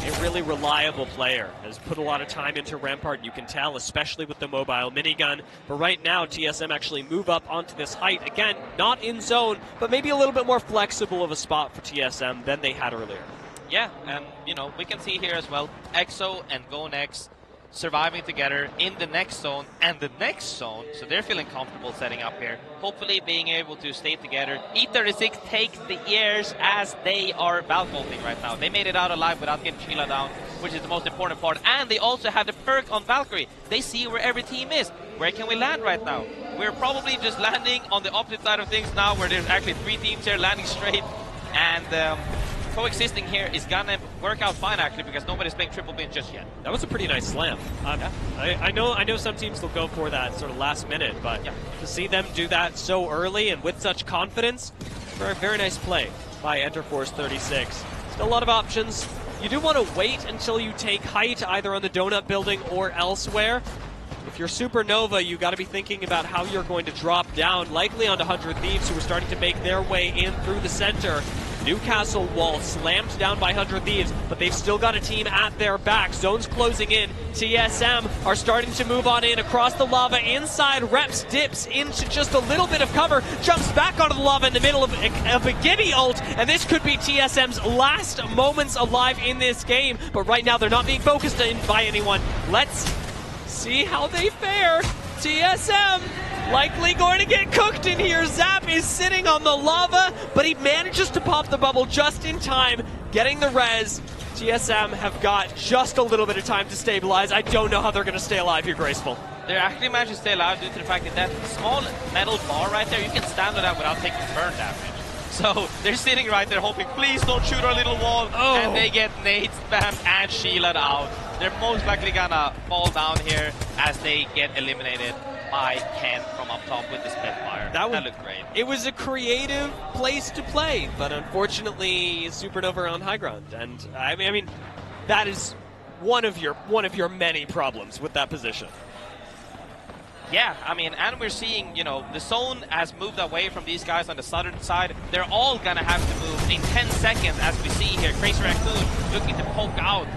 a really reliable player, has put a lot of time into Rampart, you can tell, especially with the mobile minigun. But right now, TSM actually move up onto this height. Again, not in zone, but maybe a little bit more flexible of a spot for TSM than they had earlier.
Yeah, and, we can see here as well, EXO and GoNext surviving together in the next zone and the next zone, so they're feeling comfortable setting up here, hopefully being able to stay together. E36 takes the airs as they are Valkyrie right now. They made it out alive without getting Sheila down, which is the most important part, and they also have the perk on Valkyrie. They see where every team is. Where can we land right now? We're probably just landing on the opposite side of things now, where there's actually 3 teams here landing straight, and coexisting here is gonna work out fine actually because nobody's playing triple bin just yet.
That was a pretty nice slam.
Yeah.
I know some teams will go for that sort of last minute, but to see them do that so early and with such confidence, very, very nice play by Enterforce 36. Still a lot of options. You do want to wait until you take height either on the donut building or elsewhere. If you're Supernova, you got to be thinking about how you're going to drop down, likely onto 100 Thieves, who are starting to make their way in through the center. Newcastle wall slammed down by 100 Thieves, but they've still got a team at their back. Zone's closing in. TSM are starting to move on in across the lava inside. Reps dips into just a little bit of cover, jumps back onto the lava in the middle of a Gibby ult, and this could be TSM's last moments alive in this game. But right now they're not being focused in by anyone. Let's see how they fare. TSM likely going to get cooked in here. Zap is sitting on the lava, but he manages to pop the bubble just in time, getting the res. TSM have got just a little bit of time to stabilize. I don't know how they're going to stay alive here, Graceful.
They're actually managed to stay alive due to the fact that that small metal bar right there, you can stand on that without taking burn damage. So they're sitting right there hoping, please don't shoot our little wall. And they get nades, spammed, and shielded out. They're most likely gonna fall down here as they get eliminated by Ken from up top with the Spitfire. That looked great.
It was a creative place to play, but unfortunately Supernova on high ground. And I mean that is one of your many problems with that position.
Yeah, I mean, and we're seeing, you know, the zone has moved away from these guys on the southern side. They're all gonna have to move in 10 seconds, as we see here. Crazy Raccoon looking to poke out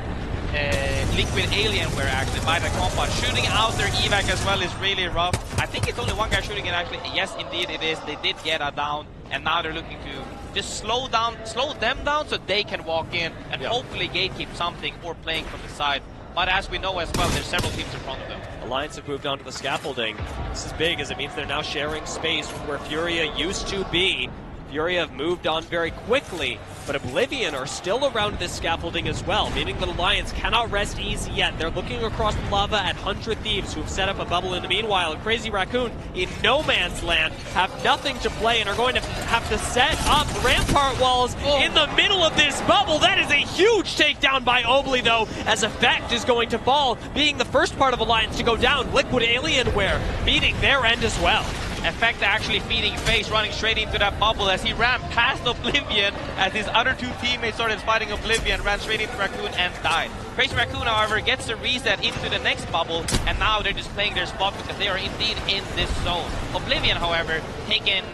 Liquid Alienware actually by the compound. Shooting out their evac as well is really rough. I think it's only one guy shooting it actually. Yes, indeed it is. They did get a down, and now they're looking to just slow them down so they can walk in and hopefully gatekeep something or playing from the side. But as we know as well, there's several teams in front of them.
Alliance have moved on to the scaffolding. This is big as it means they're now sharing space where Furia used to be. Furia have moved on very quickly, but Oblivion are still around this scaffolding as well, meaning that Alliance cannot rest easy yet. They're looking across the lava at 100 Thieves, who have set up a bubble in the meanwhile. Crazy Raccoon in no man's land have nothing to play and are going to have to set up rampart walls in the middle of this bubble. That is a huge takedown by Obli, though, as Effect is going to fall, being the first part of Alliance to go down. Liquid Alienware meeting their end as well.
Effect actually feeding FaZe, running straight into that bubble as he ran past Oblivion as his other two teammates started fighting Oblivion, ran straight into Raccoon and died. Crazy Raccoon, however, gets the reset into the next bubble, and now they're just playing their spot because they are indeed in this zone. Oblivion, however, taking,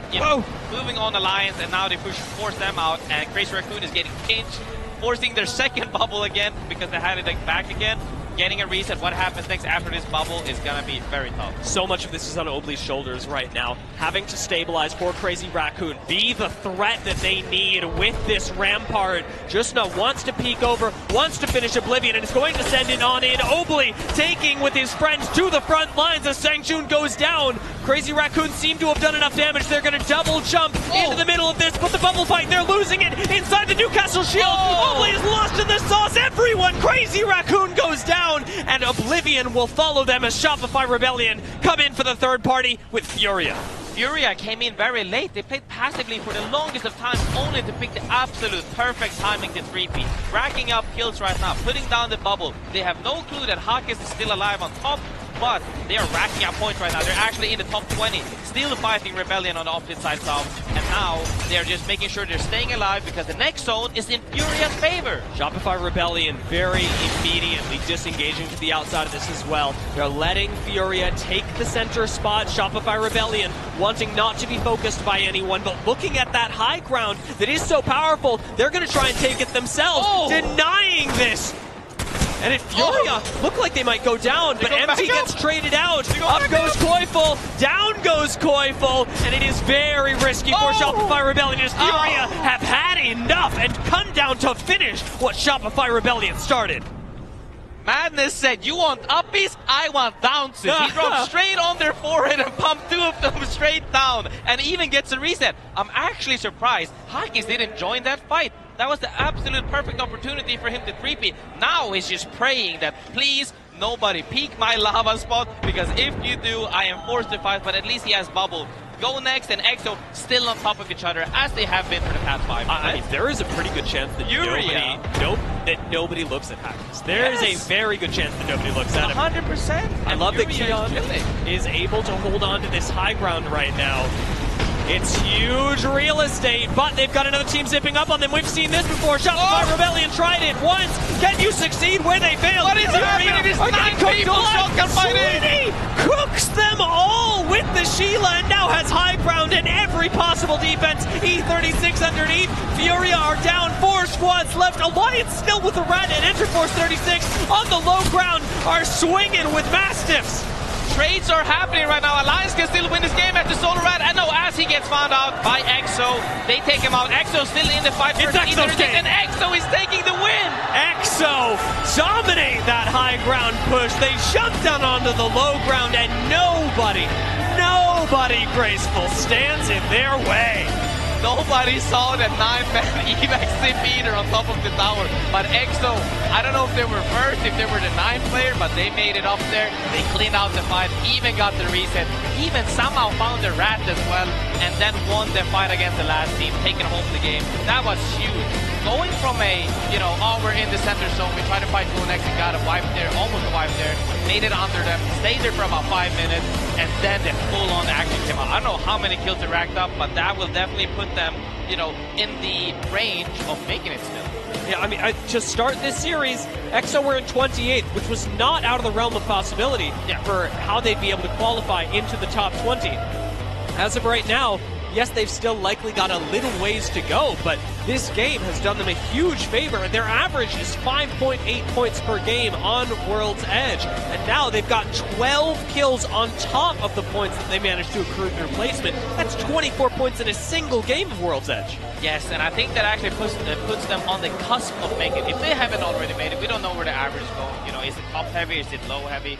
moving on Alliance, and now they force them out, and Crazy Raccoon is getting pinched, forcing their second bubble again because they had it back again. Getting a reset, what happens next after this bubble is going to be very tough.
So much of this is on Obli's shoulders right now. Having to stabilize for Crazy Raccoon, be the threat that they need with this rampart. Just now wants to peek over, wants to finish Oblivion, and is going to send it on in. Obli taking with his friends to the front lines as Sangjun goes down. Crazy Raccoon seem to have done enough damage. They're going to double jump into the middle of this, but the bubble fight, they're losing it inside the Newcastle shield. Obli is lost in the sauce. Everyone, Crazy Raccoon goes down. And Oblivion will follow them as Shopify Rebellion come in for the third party with Furia.
Furia came in very late. They played passively for the longest of time, only to pick the absolute perfect timing to 3P. Racking up kills right now, putting down the bubble. They have no clue that Hawkes is still alive on top, but they are racking up points right now. They're actually in the top 20, still fighting Rebellion on the opposite side south. And now they're just making sure they're staying alive because the next zone is in Furia's favor.
Shopify Rebellion very immediately disengaging to the outside of this as well. They're letting Furia take the center spot. Shopify Rebellion wanting not to be focused by anyone, but looking at that high ground that is so powerful, they're going to try and take it themselves, denying this. And if Furia look like they might go down, but MT gets traded out. Up goes Koiful, down goes Koiful, and it is very risky for Shopify Rebellion as Furia have had enough and come down to finish what Shopify Rebellion started.
Madness said, you want uppies? I want downses. He dropped straight on their forehead and pumped two of them straight down, and even gets a reset. I'm actually surprised Hawkes didn't join that fight. That was the absolute perfect opportunity for him to 3P. Now he's just praying that, please, nobody peek my lava spot, because if you do, I am forced to fight, but at least he has bubble. Go next and EXO still on top of each other, as they have been for the past 5 minutes.
I mean, there is a pretty good chance that nobody looks at Hawkes. There is a very good chance that nobody looks at him.
100%.
I love that Keon is able to hold on to this high ground right now. It's huge real estate, but they've got another team zipping up on them. We've seen this before. Shopify Rebellion tried it once. Can you succeed where they failed?
What is happening? It's 9 people shotgun fighting.
Cooks them all with the Sheila and now has high ground in every possible defense. E36 underneath. Furia are down. 4 squads left. Alliance still with the Rat, and Enterforce 36 on the low ground are swinging with Mastiffs.
Trades are happening right now. Alliance can still win this game after Solar Rat. And no, as he gets found out by EXO, they take him out. EXO's still in the fight for
Exo's game.
And EXO is taking the win.
EXO dominate that high ground push. They jump down onto the low ground, and nobody graceful stands in their way.
Nobody saw that 9-man evac Zip Eater on top of the tower. But EXO, I don't know if they were first, if they were the 9th player, but they made it up there. They cleaned out the fight, even got the reset, even somehow found the Rat as well, and then won the fight against the last team, taking home the game. That was huge. Going from a, we're in the center zone, we tried to fight Go next and got a wipe there, almost a wipe there, made it under them, stayed there for about 5 minutes, and then the full-on action came out. I don't know how many kills they racked up, but that will definitely put them, in the range of making it still.
Yeah, I mean, to start this series, EXO were in 28th, which was not out of the realm of possibility for how they'd be able to qualify into the top 20. As of right now, yes, they've still likely got a little ways to go, but this game has done them a huge favor. Their average is 5.8 points per game on World's Edge, and now they've got 12 kills on top of the points that they managed to accrue through placement. That's 24 points in a single game of World's Edge.
Yes, and I think that actually puts them on the cusp of making it. If they haven't already made it, we don't know where the average is going. Is it top heavy? Is it low heavy?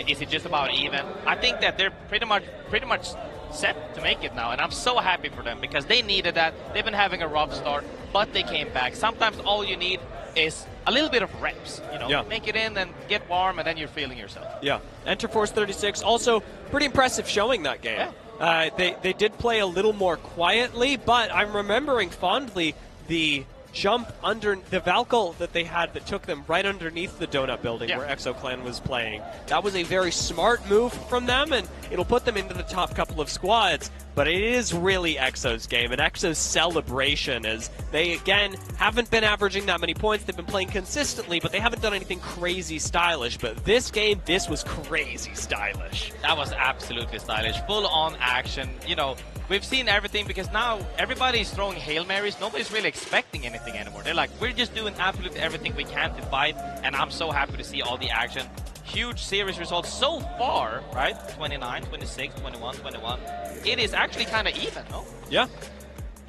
Is it just about even? I think that they're pretty much set to make it now, and I'm so happy for them because they needed that. They've been having a rough start, but they came back. Sometimes all you need is a little bit of reps, make it in and get warm, and then you're feeling yourself.
Yeah, Enterforce 36 also pretty impressive showing that game. Yeah. They did play a little more quietly, but I'm remembering fondly the jump under the Valkyl that they had that took them right underneath the donut building where EXO-Clan was playing. That was a very smart move from them, and it'll put them into the top couple of squads, but it is really EXO's game and EXO's celebration, as they, again, haven't been averaging that many points. They've been playing consistently, but they haven't done anything crazy stylish. But this game, this was crazy stylish.
That was absolutely stylish. Full-on action, We've seen everything because now everybody's throwing Hail Marys. Nobody's really expecting anything anymore. They're like, we're just doing absolutely everything we can to fight, and I'm so happy to see all the action. Huge series results so far, right? 29, 26, 21, 21. It is actually kind of even, no?
Yeah.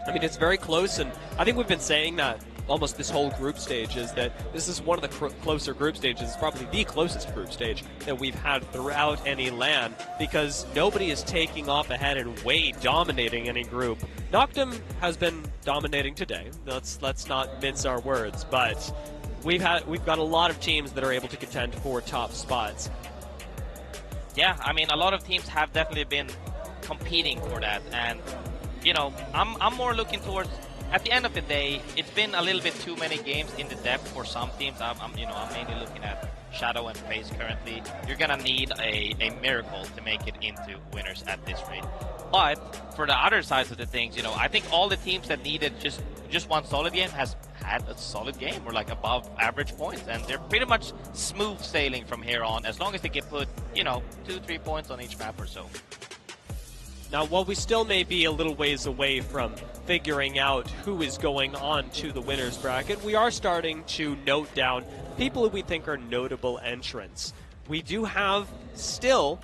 I mean, it's very close, and I think we've been saying that almost this whole group stage is that this is one of the closer group stages. It's probably the closest group stage that we've had throughout any LAN, because nobody is taking off ahead and way dominating any group. Noctum has been dominating today. Let's not mince our words, but we've got a lot of teams that are able to contend for top spots.
Yeah, I mean, a lot of teams have definitely been competing for that, and I'm more looking towards. At the end of the day, it's been a little bit too many games in the depth for some teams. I'm mainly looking at Shadow and FaZe currently. You're gonna need a miracle to make it into winners at this rate. But for the other sides of the things, I think all the teams that needed just one solid game has had a solid game or like above average points, and they're pretty much smooth sailing from here on as long as they can put 2-3 points on each map or so.
Now, while we still may be a little ways away from figuring out who is going on to the winners bracket, we are starting to note down people who we think are notable entrants. We do have still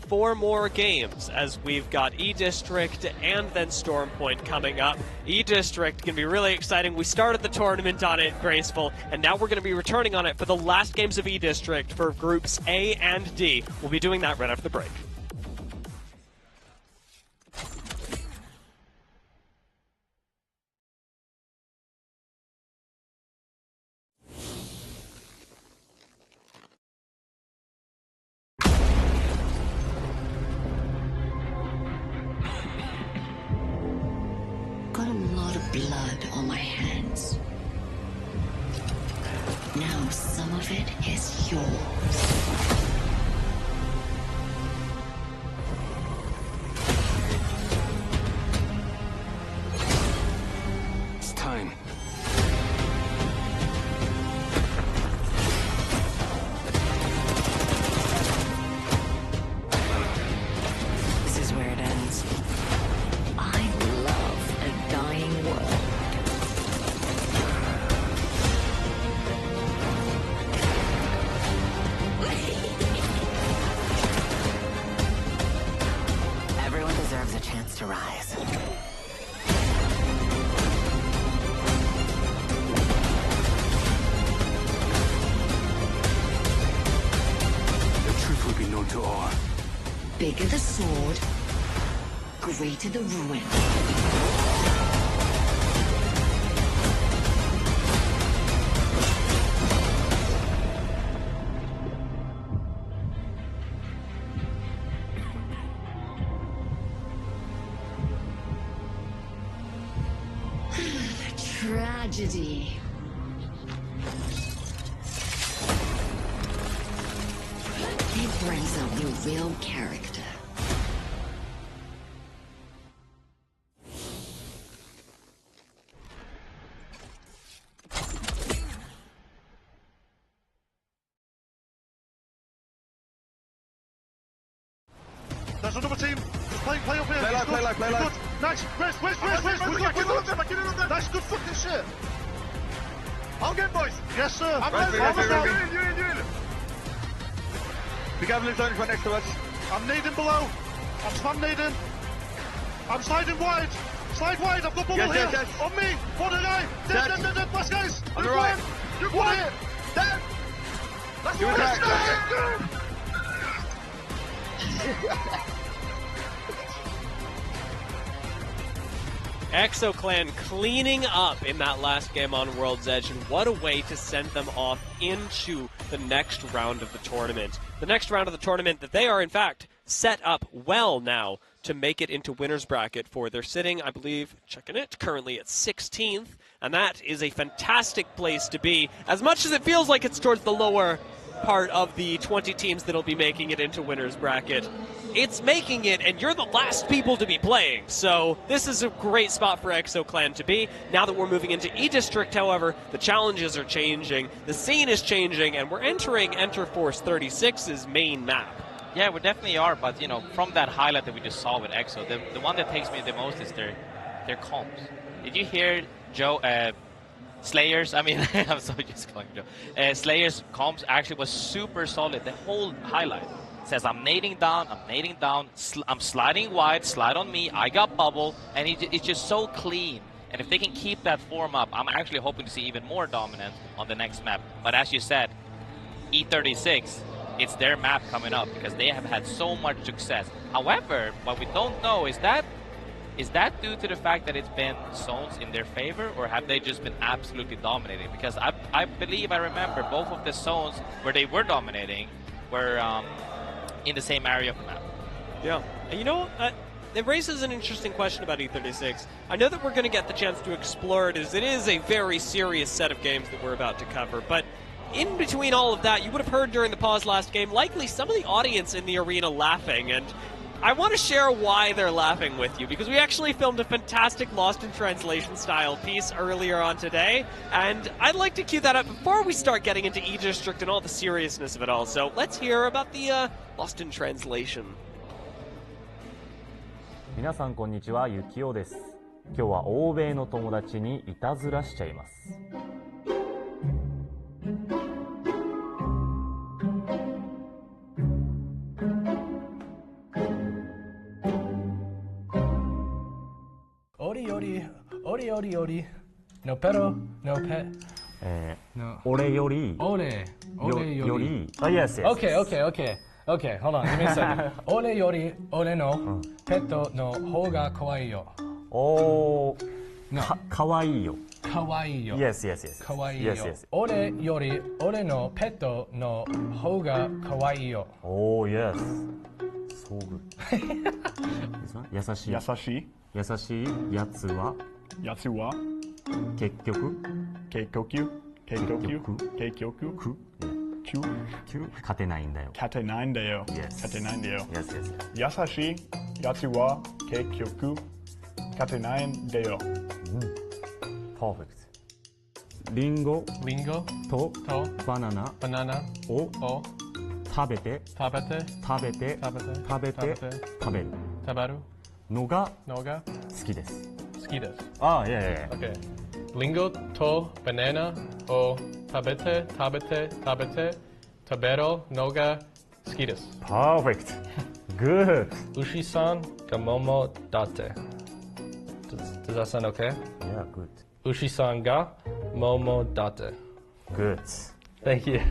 4 more games, as we've got E-District and then Stormpoint coming up. E-District can be really exciting. We started the tournament on it, Graceful, and now we're going to be returning on it for the last games of E-District for groups A and D. We'll be doing that right after the break.
Got a lot of blood on my hands. Now some of it is yours. Bigger the sword, greater the ruin. Tragedy. It brings out your real character.
There's another team. Just play up here.
Play live.
Good. Nice. Rest. Nice, good fucking shit.
I'm good, boys.
Yes, sir.
I'm you in. The Gavlin's only right next to us.
I'm nading below. I'm spam nading. I'm sliding wide. Slide wide. I've got bubble here.
Yes.
On me. What did I? Dead. Last guys.
On the right.
You got it.
Dead.
That's
You attack.
ExoClan cleaning up in that last game on World's Edge, and what a way to send them off into the next round of the tournament. The next round of the tournament that they are, in fact, set up well now to make it into winner's bracket for. They're sitting, I believe, checking it, currently at 16th, and that is a fantastic place to be, as much as it feels like it's towards the lower part of the 20 teams that'll be making it into winner's bracket. It's making it, and you're the last people to be playing, so this is a great spot for ExoClan to be. Now that we're moving into E-District, however, the challenges are changing, the scene is changing, and we're entering Enter Force 36's main map.
Yeah, we definitely are, but you know, from that highlight that we just saw with EXO, the one that takes me the most is their comps. Did you hear Joe? Slayers, I mean, I'm sorry, just calling Joe. Slayers comps actually was super solid. The whole highlight says, I'm nading down, I'm sliding wide, slide on me, I got bubble, and it's just so clean. And if they can keep that form up, I'm actually hoping to see even more dominance on the next map. But as you said, E36, it's their map coming up because they have had so much success. However, what we don't know is that due to the fact that it's been zones in their favor, or have they just been absolutely dominating? Because I believe I remember both of the zones where they were dominating were in the same area of the map.
Yeah. And you know, it raises an interesting question about E36. I know that we're going to get the chance to explore it, as it is a very serious set of games that we're about to cover, but in between all of that, you would have heard during the pause last game, likely some of the audience in the arena laughing, and I want to share why they're laughing with you, because we actually filmed a fantastic Lost in Translation style piece earlier on today, and I'd like to cue that up before we start getting into E-District and all the seriousness of it all. So let's hear about the Lost in Translation.
皆さんこんにちは、ゆきおです。今日は欧米の友達にいたずらしちゃいます。
Ori, no pero, no pet.
No. Ore yori.
Ore yori.
Oh, yes.
Okay, hold on, give me a second. Ore yori, ore no, petto no houga kawaii yo.
Oh,
no.
Kawaii yo.
Kawaii yo.
Yes.
Kawaii
yes,
yo.
yes.
Ore yori, ore no, petto no houga kawaii yo.
Oh, yes. So good. This one? 優しいやつは結局勝てないんだよ。
勝てないんだよ。
Yes.
勝てないんだよ。
Yes.
優しいやつは結局勝てないんだよ。
Perfect. リンゴとバナナを食べて食べるのが好きです。Ah, yeah.
Okay. Lingo to banana o tabete tabero noga skidas.
Perfect. Good.
Ushi-san ga momo date. Does that sound okay?
Yeah, good.
Ushi-san ga momo date.
Good.
Thank you.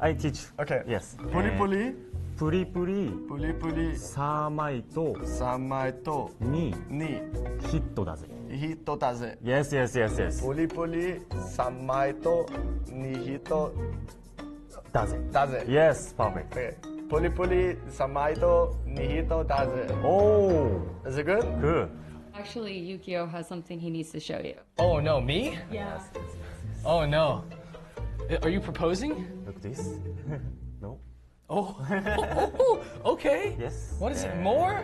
I teach.
Okay.
Yes.
Puli
プリプリ
プリプリ
3枚と
3枚と
2
2
ヒットだぜ。
ヒットだぜ。
Yes, yes, yes, yes.
プリプリ3枚と2ヒット
だぜ。
だぜ。
Yes, perfect.
Okay. プリプリ3枚と2ヒットだぜ。
Oh,
Is it good?
good.
Actually, Yukio has something he needs to show you.
Oh no, me?
Yeah.
Oh no. Are you proposing?
Look this. No.
Oh, okay.
Yes.
What is it? More?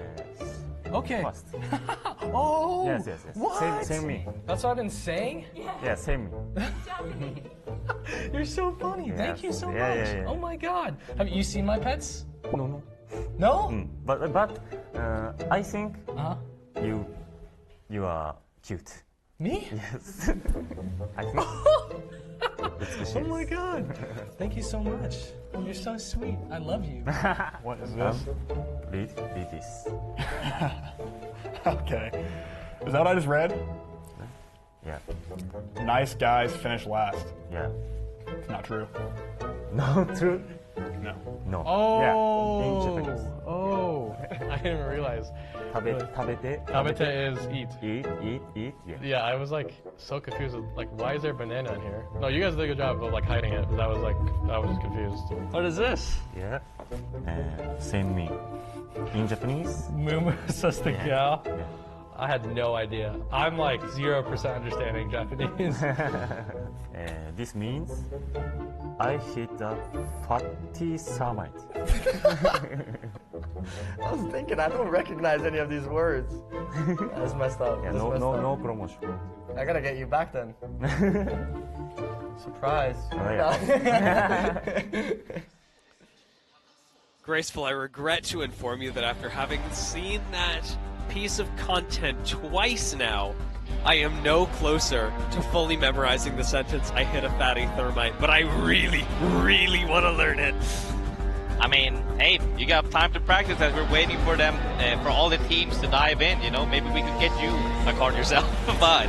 Okay.
First.
Oh.
Yes, yes, yes.
What?
Same me.
That's what I've been saying?
Yeah, same me.
You're so funny.
Yeah,
Thank you so
yeah,
much.
yeah, yeah.
Oh my god. Have you seen my pets?
No, no.
No?
But I think
Uh-huh.
you are cute.
Me?
Yes. I think.
Oh my god. Thank you so much. You're so sweet. I love you.
What is this?
Read this.
Okay. Is that what I just read?
Yeah.
Nice guys finish last.
Yeah.
It's not true.
No, true.
No.
No.
Oh.
Yeah. In Japanese.
Oh. I didn't even realize.
食べて
Tabete is eat.
Eat. Yeah.
Yeah, I was like so confused. Like, why is there banana in here? No, you guys did a good job of like hiding it, but I was confused. What is this?
Yeah. Same me. In Japanese.
Mumu Sastakya.
Yeah.
I had no idea. I'm like 0% understanding Japanese.
This means I hit a fatty samite.
I was thinking, I don't recognize any of these words. That's messed up.
Yeah,
That's messed up.
no promotion.
I gotta get you back then. Surprise.
Oh, yeah.
Graceful, I regret to inform you that after having seen that piece of content twice now, I am no closer to fully memorizing the sentence, I hit a fatty thermite, but I really, really want to learn it.
I mean, hey, you got time to practice as we're waiting for them, for all the teams to dive in, you know? Maybe we could get you a card yourself. But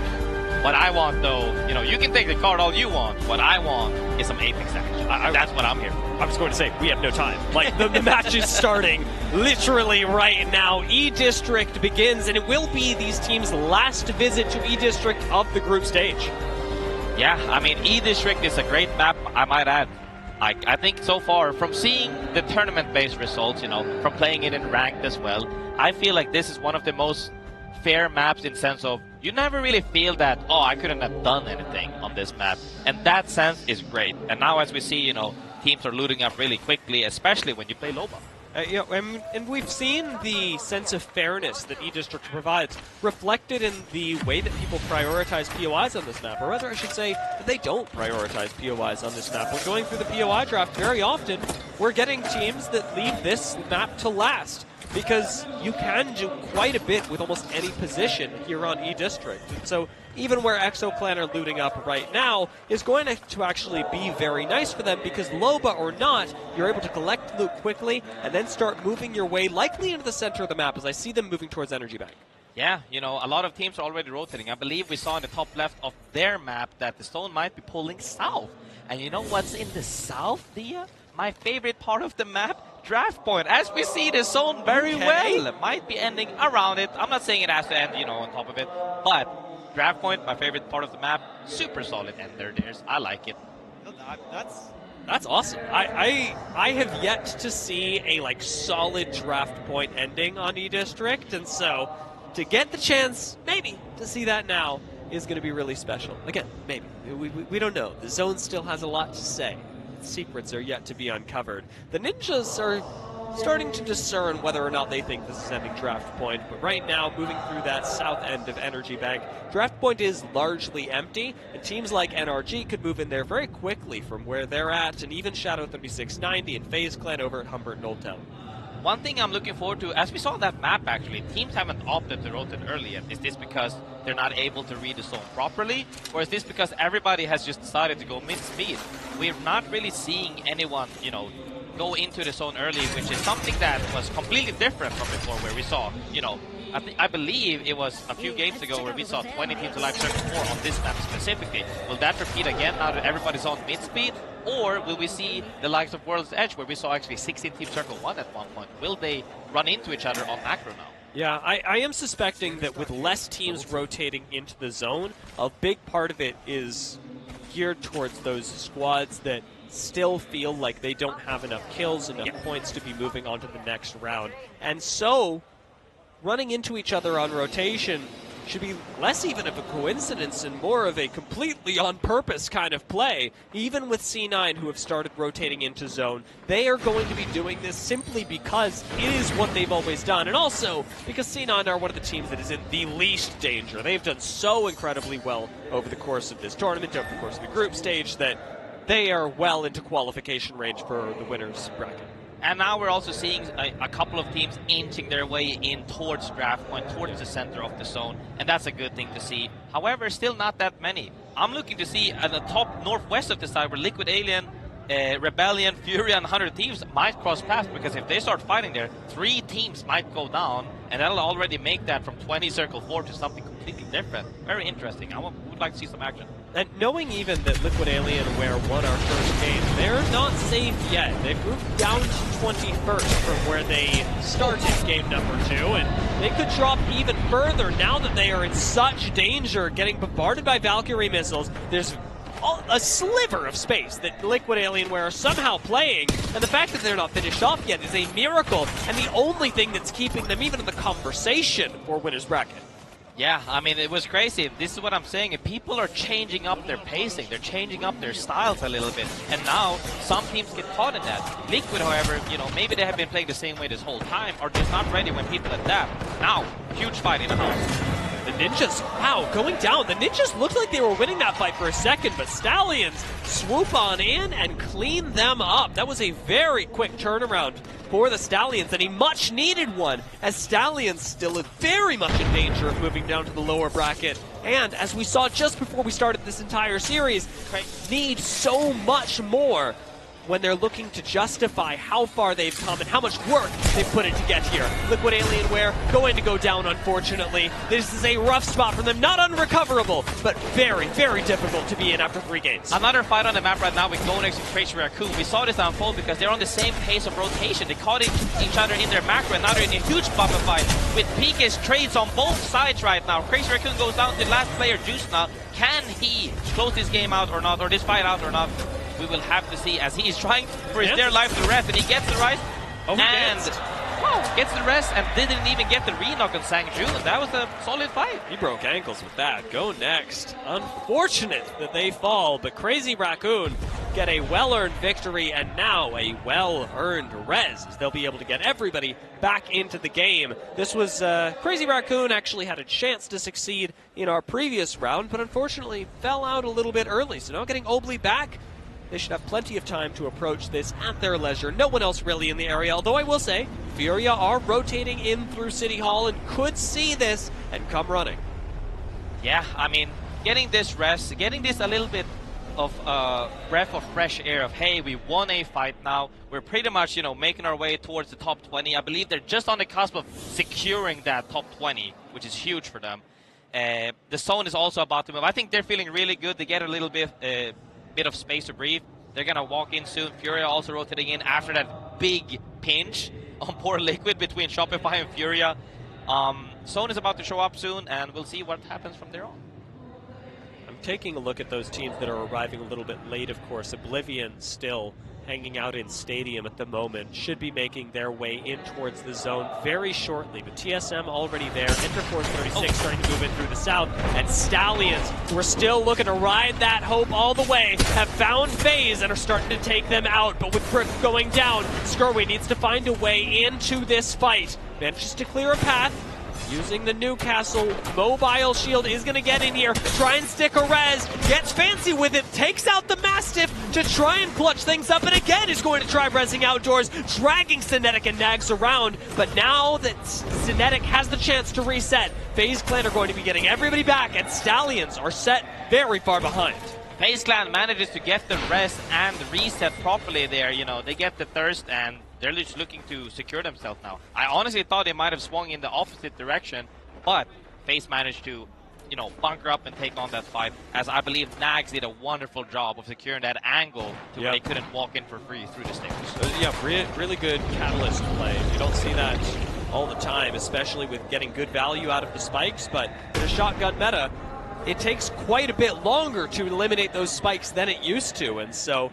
what I want, though, you know, you can take the card all you want. What I want is some Apex action. That's what I'm here for.
I was going to say, we have no time. Like, the match is starting literally right now. E-District begins, and it will be these teams' last visit to E-District of the group stage.
Yeah, I mean, E-District is a great map, I might add. I think so far, from seeing the tournament-based results, you know, from playing it in ranked as well, I feel like this is one of the most fair maps in sense of you never really feel that, oh, I couldn't have done anything on this map. And that sense is great. And now as we see, you know, teams are looting up really quickly, especially when you play Loba.
You know, and we've seen the sense of fairness that E-District provides reflected in the way that people prioritize POIs on this map, or rather I should say that they don't prioritize POIs on this map. When going through the POI draft, very often we're getting teams that leave this map to last, because you can do quite a bit with almost any position here on E-District. So even where ExoClan are looting up right now is going to actually be very nice for them, because Loba or not, you're able to collect loot quickly and then start moving your way likely into the center of the map, as I see them moving towards Energy Bank.
Yeah, you know, a lot of teams are already rotating. I believe we saw in the top left of their map that the zone might be pulling south. And you know what's in the south, Dia? My favorite part of the map? Draft point. As we see the zone very well. It might be ending around it. I'm not saying it has to end, you know, on top of it. But draft point, my favorite part of the map, super solid ender theirs. I like it.
That's awesome. I have yet to see a like solid draft point ending on E-District, and so to get the chance, maybe, to see that now is going to be really special. Again, maybe. We don't know. The zone still has a lot to say. Secrets are yet to be uncovered. The ninjas are starting to discern whether or not they think this is ending draft point, but right now, moving through that south end of Energy Bank, draft point is largely empty, and teams like NRG could move in there very quickly from where they're at, and even Shadow 3690 and FaZe Clan over at Humbert and Old Town.
One thing I'm looking forward to, as we saw that map actually, teams haven't opted to rotate early yet. Is this because they're not able to read the zone properly? Or is this because everybody has just decided to go mid-speed? We're not really seeing anyone, you know, go into the zone early, which is something that was completely different from before, where we saw, you know, I believe it was a few games ago where we saw 20 teams alive Circle 4 on this map specifically. Will that repeat again now that everybody's on mid-speed? Or will we see the likes of World's Edge where we saw actually 16 team Circle 1 at one point? Will they run into each other on macro now?
Yeah, I am suspecting that with less teams rotating into the zone, a big part of it is geared towards those squads that still feel like they don't have enough kills, enough points to be moving on to the next round. And so, running into each other on rotation should be less even of a coincidence and more of a completely on purpose kind of play. Even with C9 who have started rotating into zone, they are going to be doing this simply because it is what they've always done, and also because C9 are one of the teams that is in the least danger. They've done so incredibly well over the course of this tournament, over the course of the group stage, that they are well into qualification range for the winners bracket.
And now we're also seeing a couple of teams inching their way in towards draft point, towards the center of the zone, and that's a good thing to see. However, still not that many. I'm looking to see at the top northwest of the side where Liquid Alien, Rebellion, Fury, and 100 Thieves might cross paths, because if they start fighting there, 3 teams might go down, and that'll already make that from 20 Circle 4 to something completely different. Very interesting. I would like to see some action.
And knowing even that Liquid Alien won our first game, they're not safe yet. They've moved down to 21st from where they started game number 2, and they could drop even further now that they are in such danger, getting bombarded by Valkyrie missiles. There's a sliver of space that Liquid Alienware are somehow playing, and the fact that they're not finished off yet is a miracle, and the only thing that's keeping them even in the conversation for winners bracket.
Yeah, I mean, it was crazy. This is what I'm saying. If people are changing up their pacing, they're changing up their styles a little bit, and now some teams get caught in that. Liquid, however, maybe they have been playing the same way this whole time, or just not ready when people adapt. Now, huge fight in the house.
The Ninjas, wow, going down. The Ninjas looked like they were winning that fight for a second, but Stallions swoop on in and clean them up. That was a very quick turnaround for the Stallions, and a much-needed one, as Stallions still very much in danger of moving down to the lower bracket. And as we saw just before we started this entire series, need so much more when they're looking to justify how far they've come and how much work they've put in to get here. Liquid Alienware going to go down, unfortunately. This is a rough spot for them, not unrecoverable, but very, very difficult to be in after 3 games.
Another fight on the map right now with Gonex and Crazy Raccoon. We saw this unfold because they're on the same pace of rotation. They caught each other in their macro, and now they're in a huge buffer fight with PK's trades on both sides right now. Crazy Raccoon goes down to the last player, Juice now. Can he close this game out or not, or this fight out or not? We will have to see, as he is trying for his dear life to rest, and he gets the rise, and gets the rest, and didn't even get the re-knock on Sang-Jun. That was a solid fight.
He broke ankles with that. Go next. Unfortunate that they fall, but Crazy Raccoon get a well-earned victory, and now a well-earned res. They'll be able to get everybody back into the game. This was Crazy Raccoon actually had a chance to succeed in our previous round, but unfortunately fell out a little bit early. So now getting Obley back, they should have plenty of time to approach this at their leisure. No one else really in the area, although I will say, Furia are rotating in through City Hall and could see this and come running.
Yeah, I mean, getting this rest, getting this a little bit of breath of fresh air of, hey, we won a fight now. We're pretty much, making our way towards the top 20. I believe they're just on the cusp of securing that top 20, which is huge for them. The zone is also about to move. I think they're feeling really good. They get a little bit of space to breathe. They're gonna walk in soon. Furia also rotating in after that big pinch on poor Liquid between Shopify and Furia. Zone is about to show up soon, and we'll see what happens from there on.
I'm taking a look at those teams that are arriving a little bit late, of course. Oblivion still hanging out in Stadium at the moment, should be making their way in towards the zone very shortly. But TSM already there, Interforce 36 starting to move in through the south, and Stallions, who are still looking to ride that hope all the way, have found FaZe and are starting to take them out. But with Brick going down, Skirway needs to find a way into this fight. Manages to clear a path. Using the Newcastle mobile shield is going to get in here, try and stick a res, gets fancy with it, takes out the Mastiff to try and clutch things up, and again is going to try resing outdoors, dragging Cinetic and Nags around. But now that Cinetic has the chance to reset, FaZe Clan are going to be getting everybody back, and Stallions are set very far behind.
FaZe Clan manages to get the rest and reset properly there. You know, they get the thirst and they're just looking to secure themselves now. I honestly thought they might have swung in the opposite direction, but FaZe managed to, you know, bunker up and take on that fight, as I believe Nags did a wonderful job of securing that angle to where they couldn't walk in for free through the stairs.
Really good catalyst play. You don't see that all the time, especially with getting good value out of the spikes, but in a shotgun meta, it takes quite a bit longer to eliminate those spikes than it used to, and so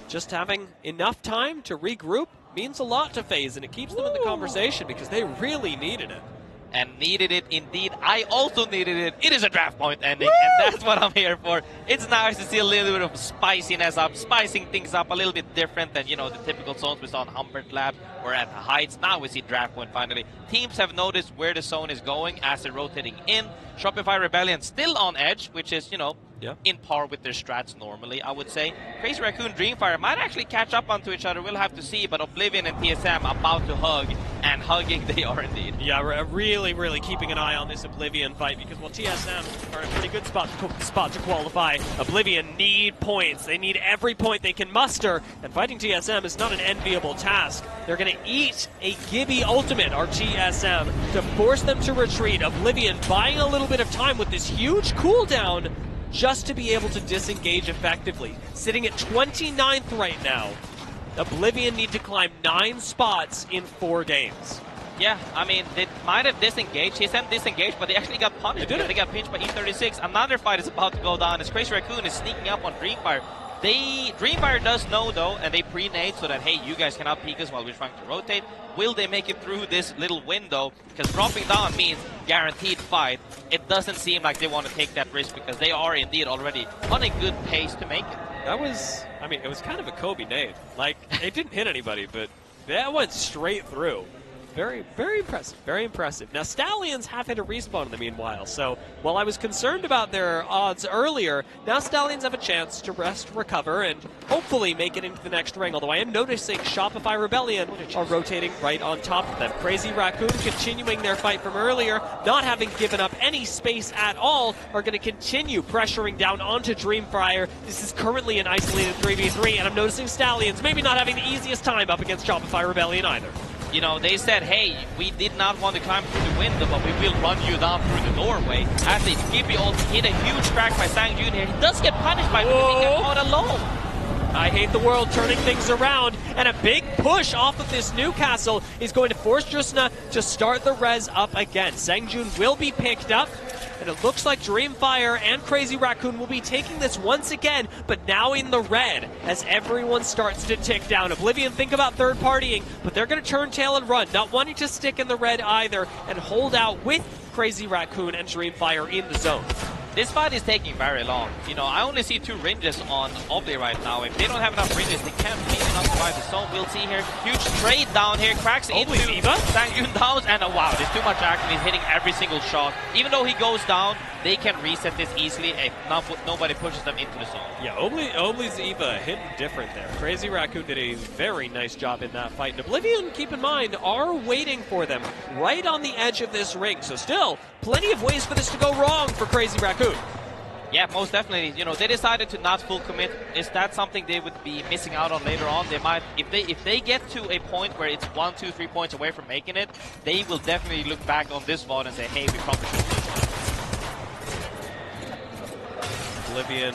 just having enough time to regroup means a lot to FaZe, and it keeps them in the conversation because they really needed it.
And needed it indeed. I also needed it. It is a draft point ending, and that's what I'm here for. It's nice to see a little bit of spiciness up, spicing things up a little bit different than, you know, the typical zones we saw on Humbert Lab or at the Heights. Now we see draft point finally. Teams have noticed where the zone is going as they're rotating in. Shopify Rebellion still on edge, which is, you know, in par with their strats normally, I would say. Crazy Raccoon, Dreamfire might actually catch up onto each other. We'll have to see, but Oblivion and TSM about to hug, and hugging they are indeed.
Yeah, we're really keeping an eye on this Oblivion fight because, well, TSM are in a pretty good spot to qualify. Oblivion need points. They need every point they can muster, and fighting TSM is not an enviable task. They're going to eat a Gibby ultimate, our TSM, to force them to retreat. Oblivion buying a little bit of time with this huge cooldown just to be able to disengage effectively. Sitting at 29th right now. Oblivion need to climb 9 spots in 4 games.
Yeah, I mean, they might have disengaged. TSM disengaged, but they actually got punished. They got pinched by E36. Another fight is about to go down as Crazy Raccoon is sneaking up on Dreamfire. Dreamfire does know, though, and they pre-nade so that, hey, you guys cannot peek us while we're trying to rotate. Will they make it through this little window? Because dropping down means guaranteed fight. It doesn't seem like they want to take that risk because they are indeed already on a good pace to make it.
That was, I mean, it was kind of a Kobe nade. Like, it didn't hit anybody, but that went straight through. Very impressive, very impressive. Now, Stallions have hit a respawn in the meanwhile, so while I was concerned about their odds earlier, now Stallions have a chance to rest, recover, and hopefully make it into the next ring, although I am noticing Shopify Rebellion are rotating right on top of them. Crazy Raccoon continuing their fight from earlier, not having given up any space at all, are going to continue pressuring down onto Dreamfire. This is currently an isolated 3v3, and I'm noticing Stallions maybe not having the easiest time up against Shopify Rebellion either.
You know, they said, hey, we did not want to climb through the window, but we will run you down through the doorway. As they skip you all, hit a huge crack by Sang Jun here. He does get punished by being caught alone.
I hate the world turning things around, and a big push off of this Newcastle is going to force Jusna to start the res up again. Sang Jun will be picked up, and it looks like Dreamfire and Crazy Raccoon will be taking this once again, but now in the red as everyone starts to tick down. Oblivion think about third partying, but they're going to turn tail and run, not wanting to stick in the red either, and hold out with Crazy Raccoon and Dreamfire in the zone.
This fight is taking very long. You know, I only see 2 ranges on Obli right now. If they don't have enough ranges, they can't really enough survive the zone. We'll see here. Huge trade down here. Cracks into Sang Jun down. And wow, there's too much action. He's hitting every single shot. Even though he goes down, they can reset this easily if nobody pushes them into the zone.
Yeah, Obli's Eva hitting different there. Crazy Raccoon did a very nice job in that fight. And Oblivion, keep in mind, are waiting for them right on the edge of this ring. So still, plenty of ways for this to go wrong for Crazy Raccoon.
Yeah, most definitely. You know, they decided to not full commit. Is that something they would be missing out on later on? They might, if they get to a point where it's 1, 2, 3 points away from making it, they will definitely look back on this VOD and say, hey, we probably should have this one.
Oblivion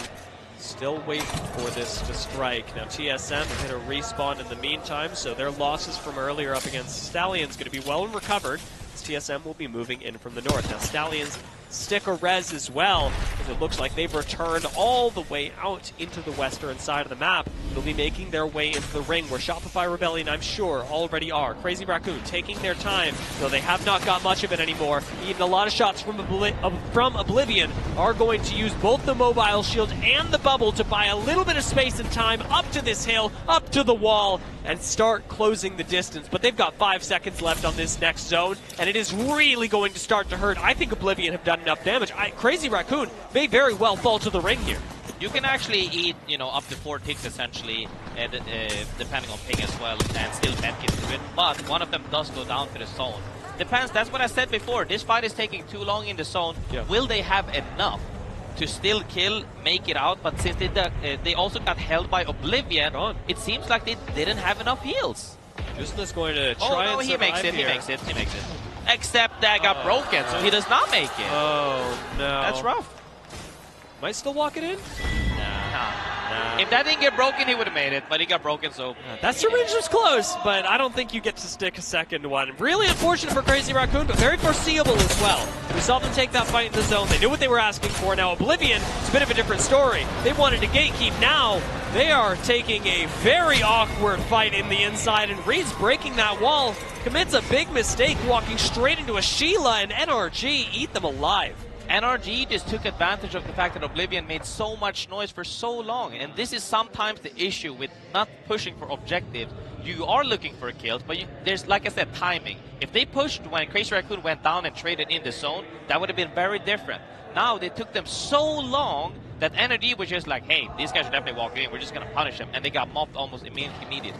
still waiting for this to strike. Now TSM have hit a respawn in the meantime, so their losses from earlier up against Stallions going to be well recovered. TSM will be moving in from the north. Now Stallions stick a res as well, as it looks like they've returned all the way out into the western side of the map. They'll be making their way into the ring, where Shopify Rebellion, I'm sure, already are. Crazy Raccoon taking their time, though they have not got much of it anymore. Even a lot of shots from Oblivion are going to use both the mobile shield and the bubble to buy a little bit of space and time up to this hill, up to the wall, and start closing the distance. But they've got 5 seconds left on this next zone, and it is really going to start to hurt. I think Oblivion have done enough damage. Crazy Raccoon may very well fall to the ring here.
You can actually eat, you know, up to 4 ticks essentially, depending on ping as well, and still medkit to it. But one of them does go down to the zone. Depends. That's what I said before. This fight is taking too long in the zone. Yeah. Will they have enough to still kill, make it out, but since they also got held by Oblivion, it seems like they didn't have enough heals.
Justin's going to try and
he makes it,
here.
he makes it. Except that got broken, so he does not make it.
Oh, no.
That's rough.
Might still walk it in?
Nah. If that didn't get broken, he would have made it, but he got broken, so...
That syringe was close, but I don't think you get to stick a second one. Really unfortunate for Crazy Raccoon, but very foreseeable as well. We saw them take that fight in the zone. They knew what they were asking for. Now, Oblivion, it's a bit of a different story. They wanted to gatekeep. Now, they are taking a very awkward fight in the inside, and Reed's breaking that wall, commits a big mistake, walking straight into a Sheila, and NRG eat them alive.
NRG just took advantage of the fact that Oblivion made so much noise for so long, and this is sometimes the issue with not pushing for objectives. You are looking for kills, but there's, like I said, timing. If they pushed when Crazy Raccoon went down and traded in the zone, that would have been very different. Now they took them so long that NRG was just like, hey, these guys are definitely walking in, we're just going to punish them, and they got mopped almost immediately.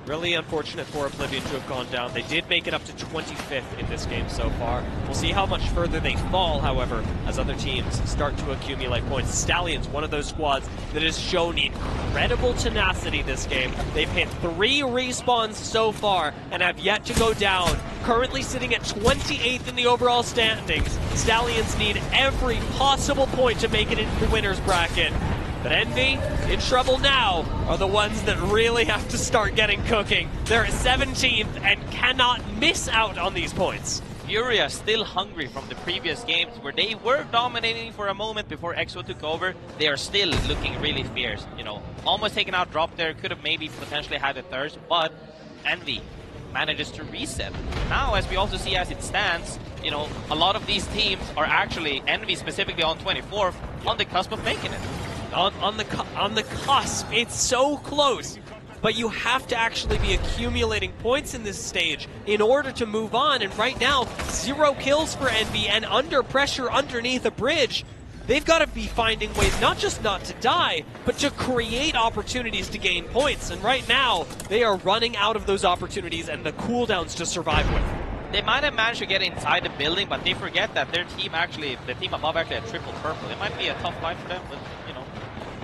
Really unfortunate for Oblivion to have gone down. They did make it up to 25th in this game so far. We'll see how much further they fall, however, as other teams start to accumulate points. Stallions, one of those squads that has shown incredible tenacity this game. They've hit 3 respawns so far and have yet to go down. Currently sitting at 28th in the overall standings. Stallions need every possible point to make it into the winner's bracket. But Envy, in trouble now, are the ones that really have to start getting cooking. They're at 17th and cannot miss out on these points.
Furia still hungry from the previous games where they were dominating for a moment before EXO took over. They are still looking really fierce. You know, almost taken out drop there, could have maybe potentially had a thirst, but Envy manages to reset. Now, as we also see as it stands, you know, a lot of these teams are actually, Envy specifically on 24th, on the cusp of making it.
On the cusp, it's so close, but you have to actually be accumulating points in this stage in order to move on, and right now 0 kills for Envy, and under pressure underneath a bridge. They've got to be finding ways not just not to die, but to create opportunities to gain points, and right now they are running out of those opportunities and the cooldowns to survive with.
They might have managed to get inside the building, but they forget that their team actually, the team above actually had triple purple. It might be a tough fight for them, but you know,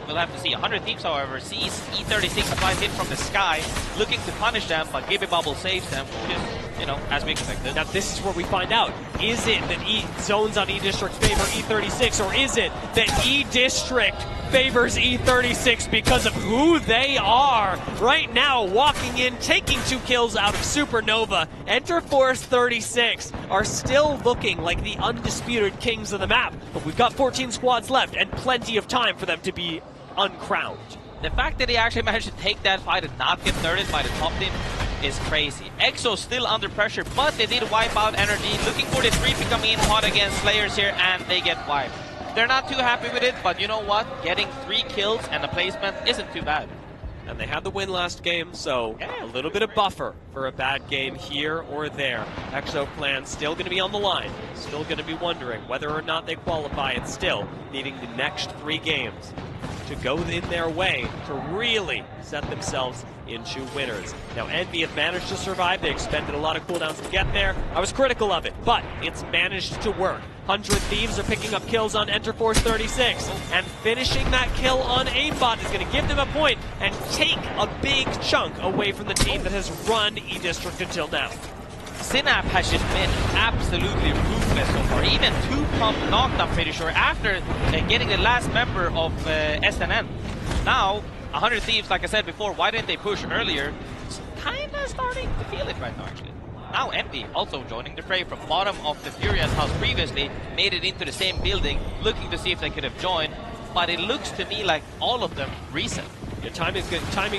we'll have to see. 100 Thieves, however, sees E36 flies in from the sky, looking to punish them, but Gibby Bubble saves them, just, you know, as we expected.
Now this is where we find out, is it that zones on E-District favor E36, or is it that E-District favors E36 because of who they are? Right now, walking in, taking 2 kills out of Supernova, Enter Force 36 are still looking like the undisputed kings of the map, but we've got 14 squads left and plenty of time for them to be uncrowned.
The fact that they actually managed to take that fight and not get thirded by the top team is crazy. EXO still under pressure, but they did wipe out NRG, looking for the 3P coming in hot against Slayers here, and they get wiped. They're not too happy with it, but you know what? Getting 3 kills and the placement isn't too bad.
And they had the win last game, so a little bit of buffer for a bad game here or there. EXO Clan still going to be on the line, still going to be wondering whether or not they qualify, and still needing the next 3 games to go in their way to really set themselves into winners. Now, Envy have managed to survive. They expended a lot of cooldowns to get there. I was critical of it, but it's managed to work. 100 Thieves are picking up kills on Enter Force 36, and finishing that kill on Aimbot is going to give them a point and take a big chunk away from the team that has run E-District until now.
Synap has just been absolutely ruthless so far. Even 2-pump knocked, I'm pretty sure, after getting the last member of SNN. Now, 100 Thieves, like I said before, why didn't they push earlier? It's kind of starting to feel it right now, actually. Now Envy also joining the fray from bottom of the Furious house previously, made it into the same building, looking to see if they could have joined, but it looks to me like all of them reset.
Yeah, timing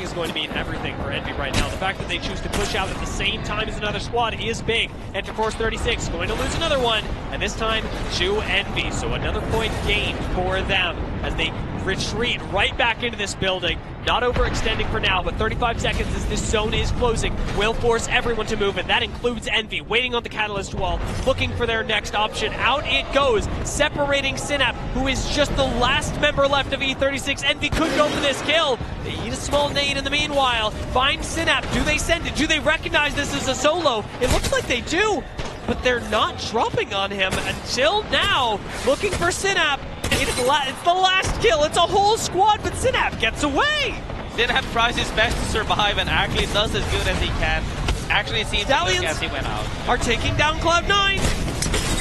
is going to mean everything for Envy right now. The fact that they choose to push out at the same time as another squad is big. Enter Force 36 going to lose another one, and this time to Envy. So another point gained for them as they retreat right back into this building. Not overextending for now, but 35 seconds as this zone is closing will force everyone to move, and that includes Envy, waiting on the Catalyst wall, looking for their next option. Out it goes, separating Synap, who is just the last member left of E36. Envy could go for this kill. They eat a small nade in the meanwhile. Find Synap. Do they send it? Do they recognize this as a solo? It looks like they do, but they're not dropping on him until now. Looking for Synap. It's the last kill. It's a whole squad, but Synap gets away.
Synap tries his best to survive and actually does as good as he can. Actually, it seems
Stallions
as he went out.
Are taking down Cloud9.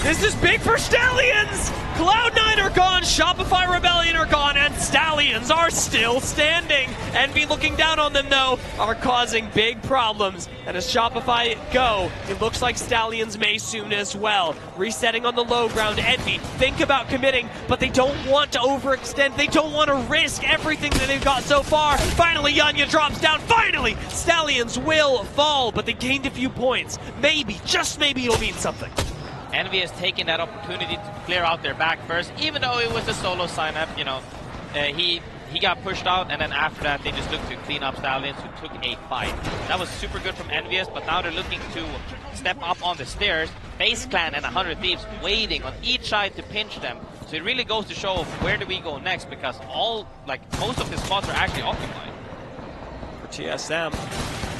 This is big for Stallions! Cloud9 are gone, Shopify Rebellion are gone, and Stallions are still standing. Envy looking down on them, though, are causing big problems. And as Shopify go, it looks like Stallions may soon as well. Resetting on the low ground, Envy think about committing, but they don't want to overextend. They don't want to risk everything that they've got so far. Finally, Yanya drops down. Finally, Stallions will fall, but they gained a few points. Maybe, just maybe it'll mean something.
Envy has taken that opportunity to clear out their back first, even though it was a solo sign-up. You know, he got pushed out, and then after that, they just looked to clean up Stallions, who took a fight. That was super good from Envious, but now they're looking to step up on the stairs. FaZe Clan and 100 Thieves waiting on each side to pinch them. So it really goes to show where do we go next, because most of the spots are actually occupied.
For TSM,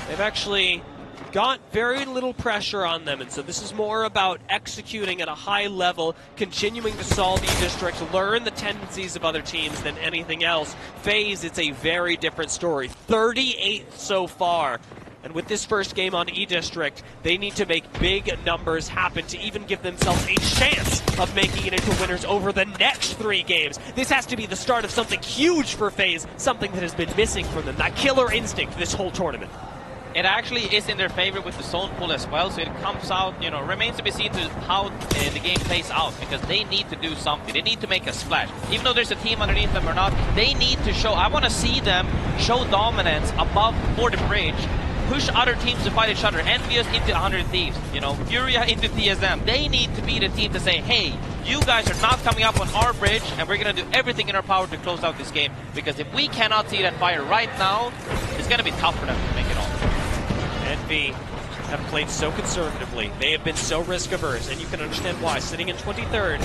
they've actually got very little pressure on them, and so this is more about executing at a high level, continuing to solve E-District, learn the tendencies of other teams than anything else. FaZe, it's a very different story. 38th so far. And with this first game on E-District, they need to make big numbers happen to even give themselves a chance of making it into winners over the next 3 games. This has to be the start of something huge for FaZe, something that has been missing from them, that killer instinct this whole tournament.
It actually is in their favor with the zone pull as well, so it comes out, you know, remains to be seen to how the game plays out, because they need to do something. They need to make a splash. Even though there's a team underneath them or not, they need to show, I want to see them show dominance above for the bridge, push other teams to fight each other, Envious into 100 Thieves, you know, Furia into TSM. They need to be the team to say, hey, you guys are not coming up on our bridge, and we're going to do everything in our power to close out this game, because if we cannot see that fire right now, it's going to be tough for them to make it on.
Envy have played so conservatively. They have been so risk-averse, and you can understand why. Sitting in 23rd,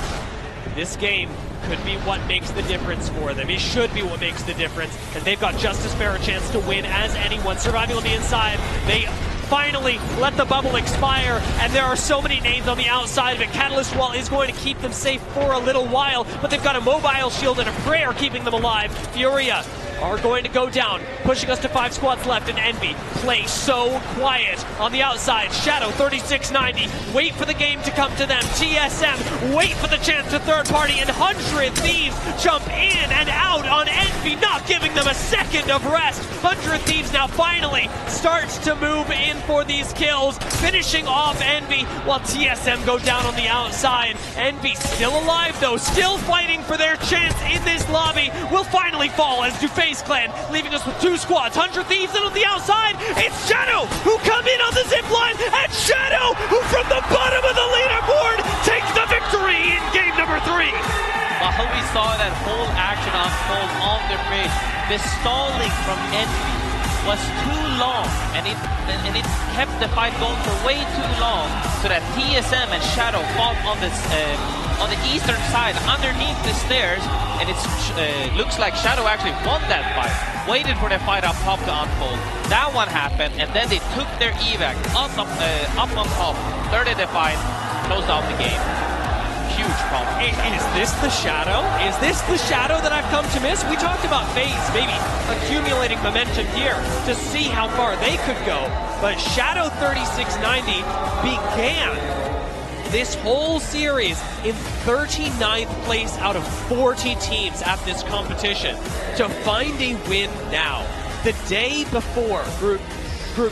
this game could be what makes the difference for them. It should be what makes the difference, and they've got just as fair a chance to win as anyone. Surviving on the inside, they finally let the bubble expire, and there are so many names on the outside of it. Catalyst Wall is going to keep them safe for a little while, but they've got a mobile shield and a prayer keeping them alive. Furia are going to go down, pushing us to 5 squads left, and Envy play so quiet on the outside. Shadow 3690, wait for the game to come to them. TSM, wait for the chance to third party, and 100 Thieves jump in and out on Envy, not giving them a second of rest. 100 Thieves now finally starts to move in for these kills, finishing off Envy while TSM go down on the outside. Envy still alive though, still fighting for their chance in this lobby, will finally fall as do FaZe Clan, leaving us with 2 squads. 100 Thieves in on the outside. It's Shadow who come in on the zip line, and Shadow who from the bottom of the leaderboard takes the victory in game number 3.
While we saw that whole action unfold on the bridge, the stalling from Envy was too long, and it kept the fight going for way too long, so that TSM and Shadow fought on this on the eastern side underneath the stairs, and it looks like Shadow actually won that fight. Waited for the fight up top to unfold. That one happened, and then they took their evac up on top, started the fight, closed out the game. Huge problem.
Is this the Shadow? Is this the Shadow that I've come to miss? We talked about FaZe maybe accumulating momentum here to see how far they could go, but Shadow 3690 began this whole series in 39th place out of 40 teams at this competition. To find a win now, the day before group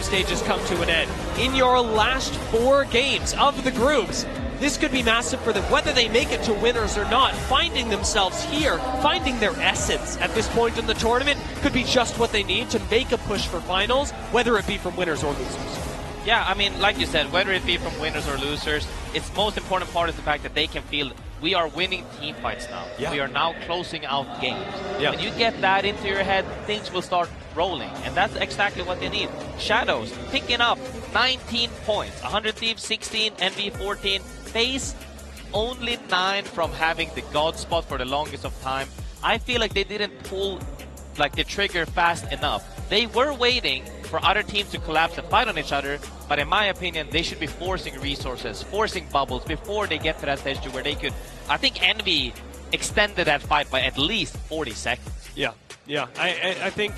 stages come to an end, in your last 4 games of the groups, this could be massive for them, whether they make it to winners or not. Finding themselves here, finding their essence at this point in the tournament could be just what they need to make a push for finals, whether it be from winners or losers.
Yeah, I mean, like you said, whether it be from winners or losers, its most important part is the fact that they can feel we are winning team fights now. Yeah. We are now closing out games. Yeah. When you get that into your head, things will start rolling, and that's exactly what they need. Shadows picking up 19 points, 100 Thieves 16, Envy 14, FaZe only 9 from having the God spot for the longest of time. I feel like they didn't pull the trigger fast enough. They were waiting for other teams to collapse and fight on each other, but in my opinion, they should be forcing resources, forcing bubbles before they get to that stage to where they could. I think Envy
extended that fight by at least 40 seconds.
Yeah. I think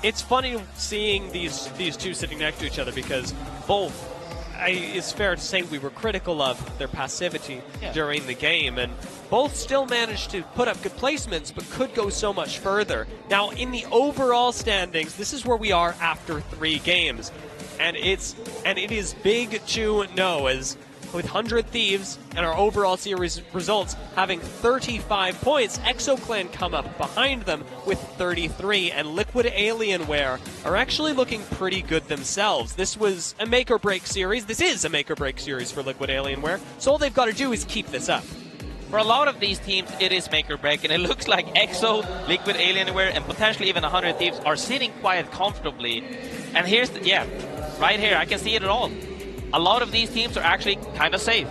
it's funny seeing these two sitting next to each other because both, it's fair to say we were critical of their passivity during the game, and both still managed to put up good placements but could go so much further. Now, in the overall standings, this is where we are after 3 games, and it is big to know, as with 100 Thieves and our overall series results having 35 points, ExoClan come up behind them with 33, and Liquid Alienware are actually looking pretty good themselves. This was a make-or-break series. This is a make-or-break series for Liquid Alienware, so all they've got to do is keep this up.
For a lot of these teams, it is make or break, and it looks like EXO, Liquid Alienware, and potentially even 100 Thieves are sitting quite comfortably. And here's right here, I can see it at all. A lot of these teams are actually kind of safe.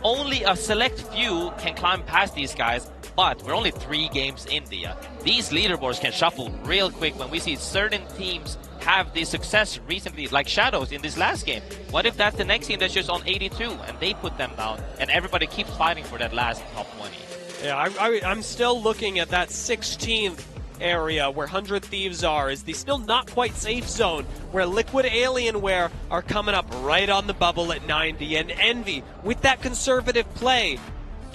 Only a select few can climb past these guys, but we're only 3 games in there. These leaderboards can shuffle real quick when we see certain teams have the success recently, like Shadows in this last game. What if that's the next team that's just on 82 and they put them down and everybody keeps fighting for that last top 20?
Yeah, I'm still looking at that 16th area where 100 Thieves are, is the still not quite safe zone where Liquid Alienware are coming up right on the bubble at 90, and Envy, with that conservative play,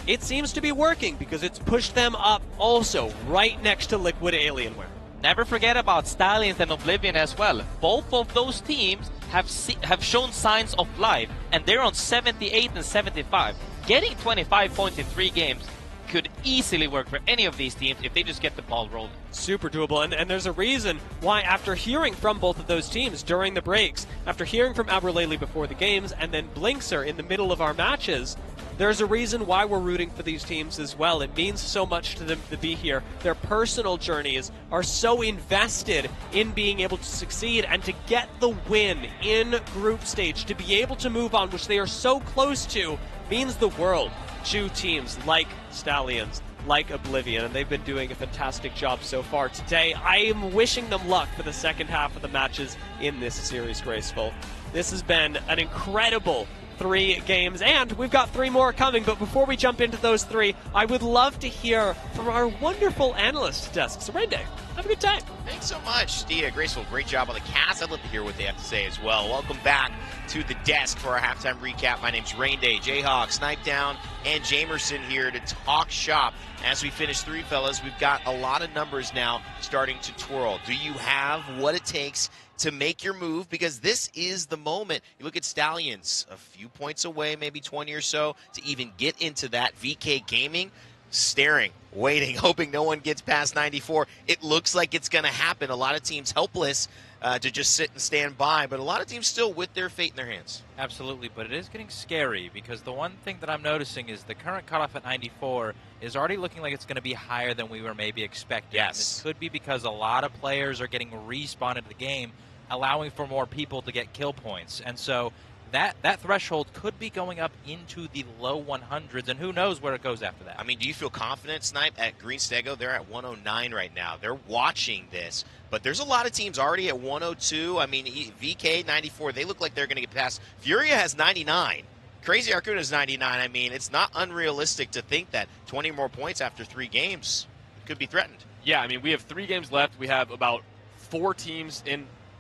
it seems to be working because it's pushed them up also right next to Liquid Alienware.
Never forget about Stallions and Oblivion as well. Both of those teams have shown signs of life, and they're on 78 and 75. Getting 25 points in 3 games could easily work for any of these teams if they just get the ball rolling.
Super doable, and there's a reason why, after hearing from both of those teams during the breaks, after hearing from Abraleli before the games, and then Blinkser in the middle of our matches, there's a reason why we're rooting for these teams as well. It means so much to them to be here. Their personal journeys are so invested in being able to succeed and to get the win in group stage, to be able to move on, which they are so close to, means the world to teams like Stallions, like Oblivion, and they've been doing a fantastic job so far today. I am wishing them luck for the second half of the matches in this series, Graceful. This has been an incredible 3 games, and we've got 3 more coming, but before we jump into those 3, I would love to hear from our wonderful analyst desk. So, Rain Day, have a good time.
Thanks so much, Dia. Graceful, great job on the cast. I'd love to hear what they have to say as well. Welcome back to the desk for our halftime recap. My name's Rain Day, Jayhawk, Snipe Down, and Jamerson here to talk shop. As we finish 3, fellas, we've got a lot of numbers now starting to twirl. Do you have what it takes to make your move? Because this is the moment. You look at Stallions, a few points away, maybe 20 or so, to even get into that. VK Gaming, staring, waiting, hoping no one gets past 94. It looks like it's going to happen. A lot of teams helpless to just sit and stand by, but a lot of teams still with their fate in their hands.
Absolutely, but it is getting scary because the one thing that I'm noticing is the current cutoff at 94 is already looking like it's going to be higher than we were maybe expecting.
Yes.
This could be because a lot of players are getting respawned into the game, allowing for more people to get kill points. And so that threshold could be going up into the low 100s, and who knows where it goes after that.
I mean, do you feel confident, Snipe, at Green Stego? They're at 109 right now. They're watching this, but there's a lot of teams already at 102. I mean, VK 94, they look like they're going to get past. Furia has 99. Crazy Arcuna is 99. I mean, it's not unrealistic to think that 20 more points after 3 games could be threatened.
Yeah, I mean, we have 3 games left. We have about 4 teams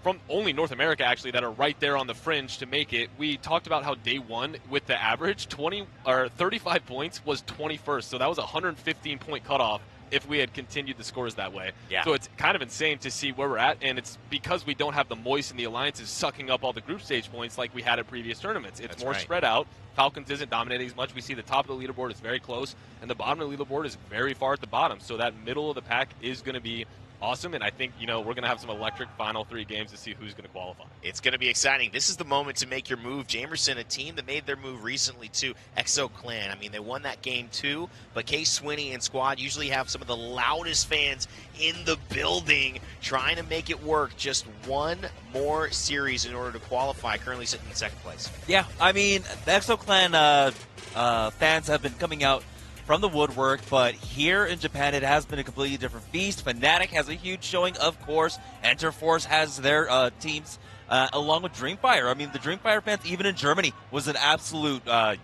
from only North America, actually, that are right there on the fringe to make it. We talked about how day 1 with the average 35 points was 21st, so that was a 115-point cutoff if we had continued the scores that way.
Yeah.
So it's kind of insane to see where we're at, and it's because we don't have the Moist and the Alliances sucking up all the group stage points like we had at previous tournaments. It's more spread out. Falcons isn't dominating as much. We see the top of the leaderboard is very close, and the bottom of the leaderboard is very far at the bottom. So that middle of the pack is going to be awesome, and I think, we're going to have some electric final 3 games to see who's going to qualify.
It's going to be exciting. This is the moment to make your move. Jamerson, a team that made their move recently too, ExoClan. I mean, they won that game too, but Case Swinney and squad usually have some of the loudest fans in the building trying to make it work. Just 1 more series in order to qualify. Currently sitting in 2nd place.
Yeah, I mean, the ExoClan fans have been coming out from the woodwork, but here in Japan it has been a completely different feast. Fnatic has a huge showing, of course. Enterforce has their teams, along with Dreamfire. I mean, the Dreamfire fans, even in Germany, was an absolute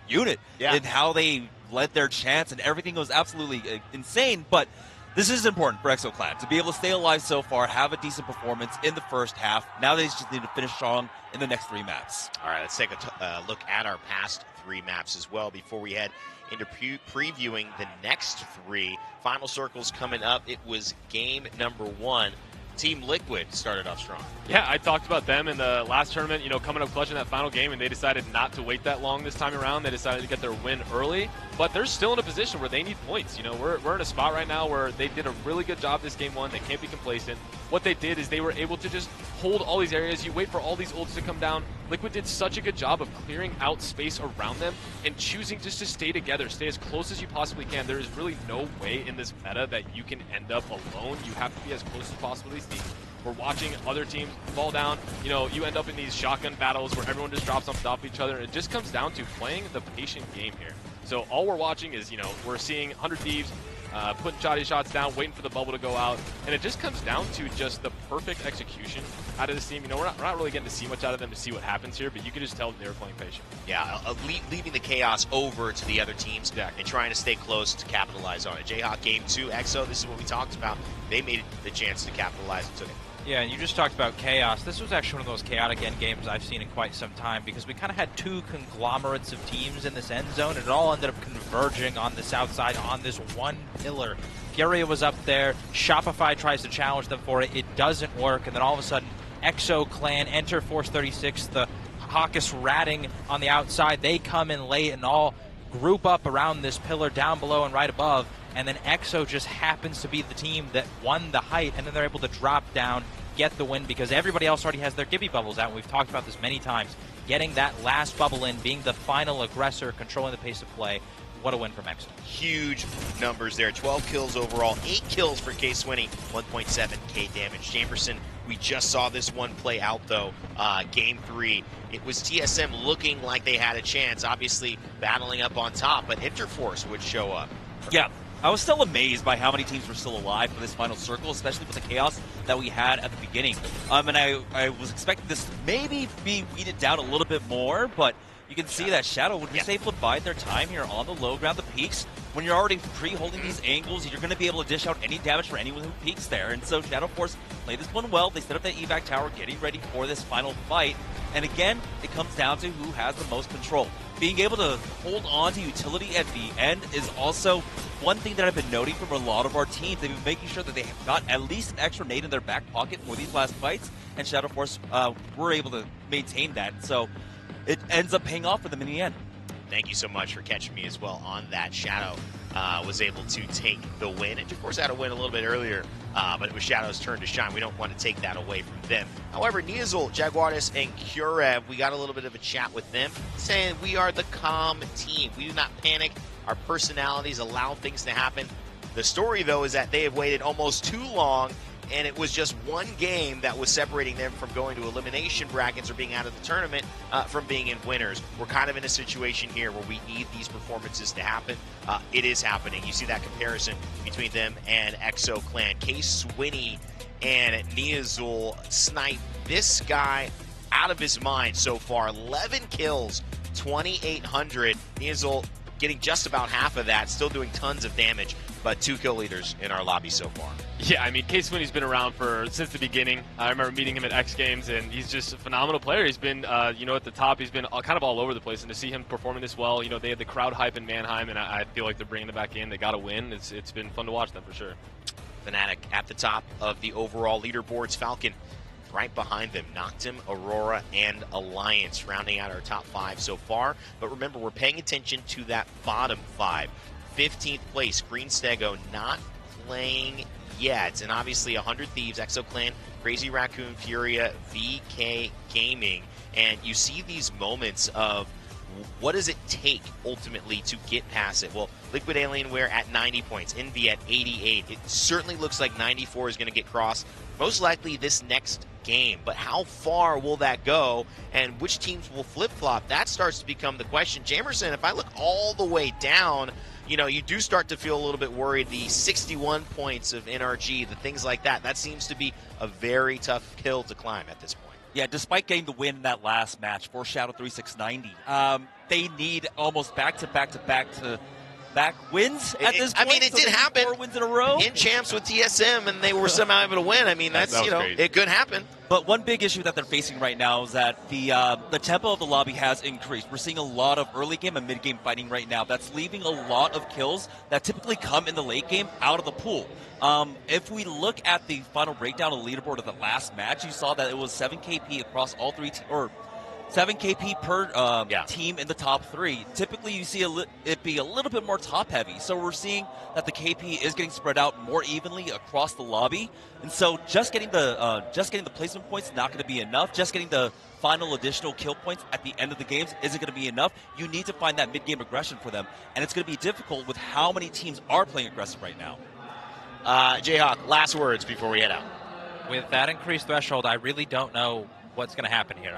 unit in how they led their chance, and everything was absolutely insane. But this is important for ExoClan to be able to stay alive so far, have a decent performance in the first half. Now they just need to finish strong in the next 3 maps.
All right, let's take a look at our past 3 maps as well before we head into previewing the next 3. Final circles coming up. It was game number 1. Team Liquid started off strong.
Yeah, I talked about them in the last tournament, coming up clutch in that final game, and they decided not to wait that long this time around. They decided to get their win early, but they're still in a position where they need points. We're in a spot right now where they did a really good job this game 1. They can't be complacent. What they did is they were able to just hold all these areas. You wait for all these ults to come down. Liquid did such a good job of clearing out space around them and choosing just to stay together, stay as close as you possibly can. There is really no way in this meta that you can end up alone. You have to be as close as possible to these teams. We're watching other teams fall down. You end up in these shotgun battles where everyone just drops on top of each other. And it just comes down to playing the patient game here. So all we're watching is, we're seeing 100 Thieves putting shoddy shots down, waiting for the bubble to go out. And it just comes down to just the perfect execution out of this team. We're not really getting to see much out of them to see what happens here, but you can just tell they were playing patient.
Yeah, leaving the chaos over to the other teams and trying to stay close to capitalize on it. Jayhawk game 2, EXO, this is what we talked about. They made the chance to capitalize and took it.
Yeah, and you just talked about chaos. This was actually one of those chaotic end games I've seen in quite some time because we kind of had 2 conglomerates of teams in this end zone, and it all ended up converging on the south side on this one pillar. Furia was up there. Shopify tries to challenge them for it. It doesn't work, and then all of a sudden, ExoClan enter Force 36, the Hawkus ratting on the outside. They come in late and all group up around this pillar down below and right above. And then EXO just happens to be the team that won the height, and then they're able to drop down, get the win, because everybody else already has their Gibby bubbles out. And we've talked about this many times. Getting that last bubble in, being the final aggressor, controlling the pace of play. What a win from EXO.
Huge numbers there. 12 kills overall, 8 kills for K-Swinney, 1.7k damage. Jamerson, we just saw this one play out, though. Game 3, it was TSM looking like they had a chance, obviously battling up on top, but Interforce would show up.
Yeah. I was still amazed by how many teams were still alive for this final circle, especially with the chaos that we had at the beginning. And I was expecting this to maybe be weeded down a little bit more, but you can see that Shadow would just able to bide their time here on the low ground, the peaks. When you're already pre-holding these angles, you're going to be able to dish out any damage for anyone who peeks there. And so Shadow Force played this one well. They set up that evac tower, getting ready for this final fight. And again, it comes down to who has the most control. Being able to hold on to utility at the end is also one thing that I've been noting from a lot of our teams. They've been making sure that they have got at least an extra nade in their back pocket for these last fights, and Shadow Force were able to maintain that. So it ends up paying off for them in the end.
Thank you so much for catching me as well on that. Shadow was able to take the win, and of course had a win a little bit earlier, but it was Shadow's turn to shine. We don't want to take that away from them. However, Niazul, Jaguaris, and Kurev, we got a little bit of a chat with them, saying we are the calm team. We do not panic. Our personalities allow things to happen. The story, though, is that they have waited almost too long, and it was just one game that was separating them from going to elimination brackets or being out of the tournament from being in winners. We're kind of in a situation here where we need these performances to happen. It is happening. You see that comparison between them and ExoClan. K-Swinney and Niazul snipe this guy out of his mind so far. 11 kills, 2,800. Niazul getting just about half of that, still doing tons of damage, but 2 kill leaders in our lobby so far.
Yeah, I mean, K-Swinney's been around since the beginning. I remember meeting him at X Games, and he's just a phenomenal player. He's been, at the top. He's been kind of all over the place, and to see him performing this well, they had the crowd hype in Mannheim, and I feel like they're bringing them back in. They got a win. It's been fun to watch them for sure.
Fnatic at the top of the overall leaderboards. Falcon right behind them. Noctum, Aurora, and Alliance rounding out our top 5 so far. But remember, we're paying attention to that bottom 5. 15th place, Green Stego not playing yet. And obviously 100 Thieves, ExoClan, Crazy Raccoon, Furia, VK Gaming. And you see these moments of what does it take ultimately to get past it? Well, Liquid Alienware at 90 points, Envy at 88. It certainly looks like 94 is going to get crossed, most likely this next game. But how far will that go, and which teams will flip-flop? That starts to become the question. Jamerson, if I look all the way down, you do start to feel a little bit worried. The 61 points of NRG, the things like that, that seems to be a very tough hill to climb at this point.
Yeah, despite getting the win in that last match for Shadow 3690, they need almost back-to-back to back-to-back wins at this point.
I mean, it did happen.
4 wins in a row.
In champs with TSM, and they were somehow able to win. I mean, that's, it could happen.
But one big issue that they're facing right now is that the tempo of the lobby has increased. We're seeing a lot of early game and mid game fighting right now. That's leaving a lot of kills that typically come in the late game out of the pool. If we look at the final breakdown of the leaderboard of the last match, you saw that it was 7 KP across all three, or 7 KP per team in the top 3. Typically, you see it be a little bit more top heavy. So we're seeing that the KP is getting spread out more evenly across the lobby, and so just getting the placement points is not going to be enough. Just getting the final additional kill points at the end of the games isn't going to be enough. You need to find that mid game aggression for them, and it's going to be difficult with how many teams are playing aggressive right now.
Jayhawk, last words before we head out.
With that increased threshold, I really don't know what's going to happen here.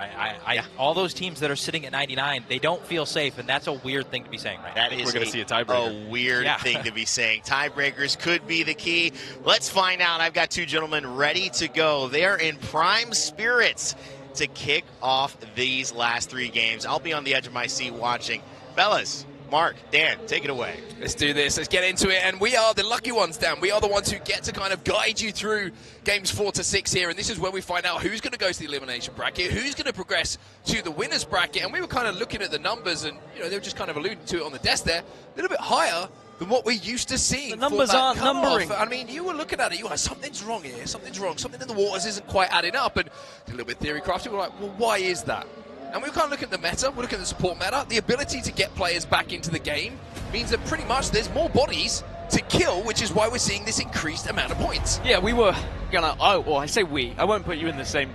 All those teams that are sitting at 99, they don't feel safe, and that's a weird thing to be saying right now.
That is
we're going to see a tiebreaker.
A weird thing to be saying. Tiebreakers could be the key. Let's find out. I've got 2 gentlemen ready to go. They're in prime spirits to kick off these last 3 games. I'll be on the edge of my seat watching. Fellas, Mark, Dan, take it away.
Let's do this. Let's get into it. And we are the lucky ones, Dan. We are the ones who get to kind of guide you through games 4 to 6 here. And this is where we find out who's going to go to the elimination bracket, who's going to progress to the winners bracket. And we were kind of looking at the numbers, and they were just kind of alluding to it on the desk there. A little bit higher than what we're used to seeing.
The numbers aren't numbering.
I mean, you were looking at it, you were like, something's wrong here, something's wrong, something in the waters isn't quite adding up. And a little bit theory crafting, we're like, well, why is that? And we kind of look at the meta, we're looking at the support meta. The ability to get players back into the game means that pretty much there's more bodies to kill, which is why we're seeing this increased amount of points.
Yeah, we were gonna, I say we, I won't put you in the same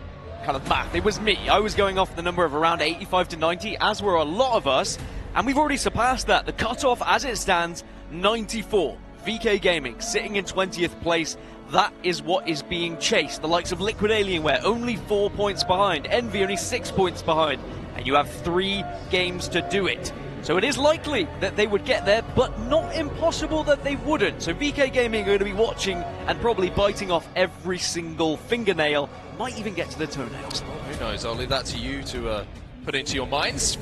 kind of math. It was me. I was going off the number of around 85 to 90, as were a lot of us, and we've already surpassed that. The cutoff as it stands, 94. VK Gaming sitting in 20th place. That is what is being chased. The likes of Liquid Alienware only 4 points behind. Envy only 6 points behind. And you have 3 games to do it. So it is likely that they would get there, but not impossible that they wouldn't. So VK Gaming are going to be watching and probably biting off every single fingernail. Might even get to the toenails.
Who knows? I'll leave that to you to put into your minds.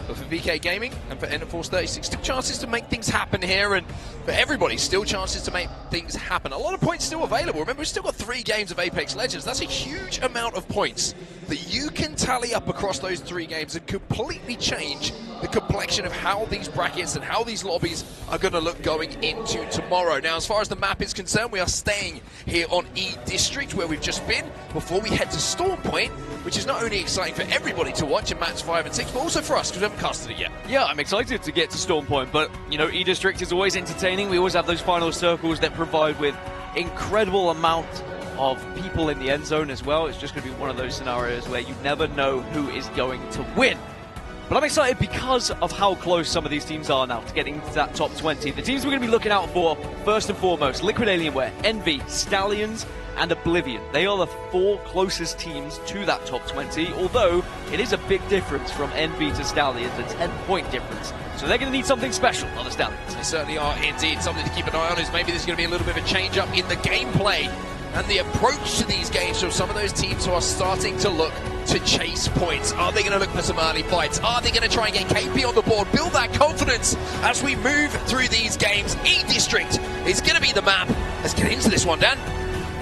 But for VK Gaming and for Force 36, still chances to make things happen here, and for everybody, still chances to make things happen. A lot of points still available. Remember, we've still got 3 games of Apex Legends. That's a huge amount of points that you can tally up across those 3 games and completely change the complexion of how these brackets and how these lobbies are going to look going into tomorrow. Now, as far as the map is concerned, we are staying here on E District, where we've just been, before we head to Storm Point, which is not only exciting for everybody to watch in match 5 and 6, but also for us, because we haven't casted it yet.
Yeah, I'm excited to get to Storm Point, but, E District is always entertaining. We always have those final circles that provide with incredible amount of people in the end zone as well. It's just going to be one of those scenarios where you never know who is going to win. But I'm excited because of how close some of these teams are now to getting to that top 20. The teams we're going to be looking out for, first and foremost, Liquid Alienware, Envy, Stallions, and Oblivion. They are the 4 closest teams to that top 20, although it is a big difference from Envy to Stallions, a 10-point difference. So they're going to need something special on the Stallions.
They certainly are indeed. Something to keep an eye on is maybe there's going to be a little bit of a change up in the gameplay and the approach to these games from some of those teams who are starting to look to chase points. Are they going to look for some early fights? Are they going to try and get KP on the board, build that confidence as we move through these games? E-District is going to be the map. Let's get into this one, Dan.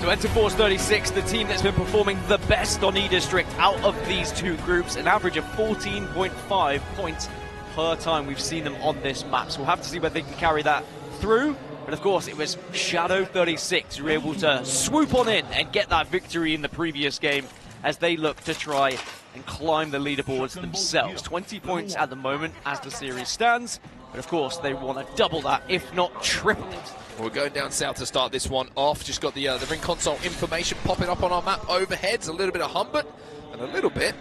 To enter Force 36, the team that's been performing the best on E-District out of these 2 groups, an average of 14.5 points per time we've seen them on this map. So we'll have to see whether they can carry that through. But of course, it was Shadow 36 who were able to swoop on in and get that victory in the previous game as they look to try and climb the leaderboards themselves. 20 points at the moment as the series stands. But of course, they want to double that, if not triple it.
We're going down south to start this one off. Just got the ring console information popping up on our map overheads. A little bit of Humbert and a little bit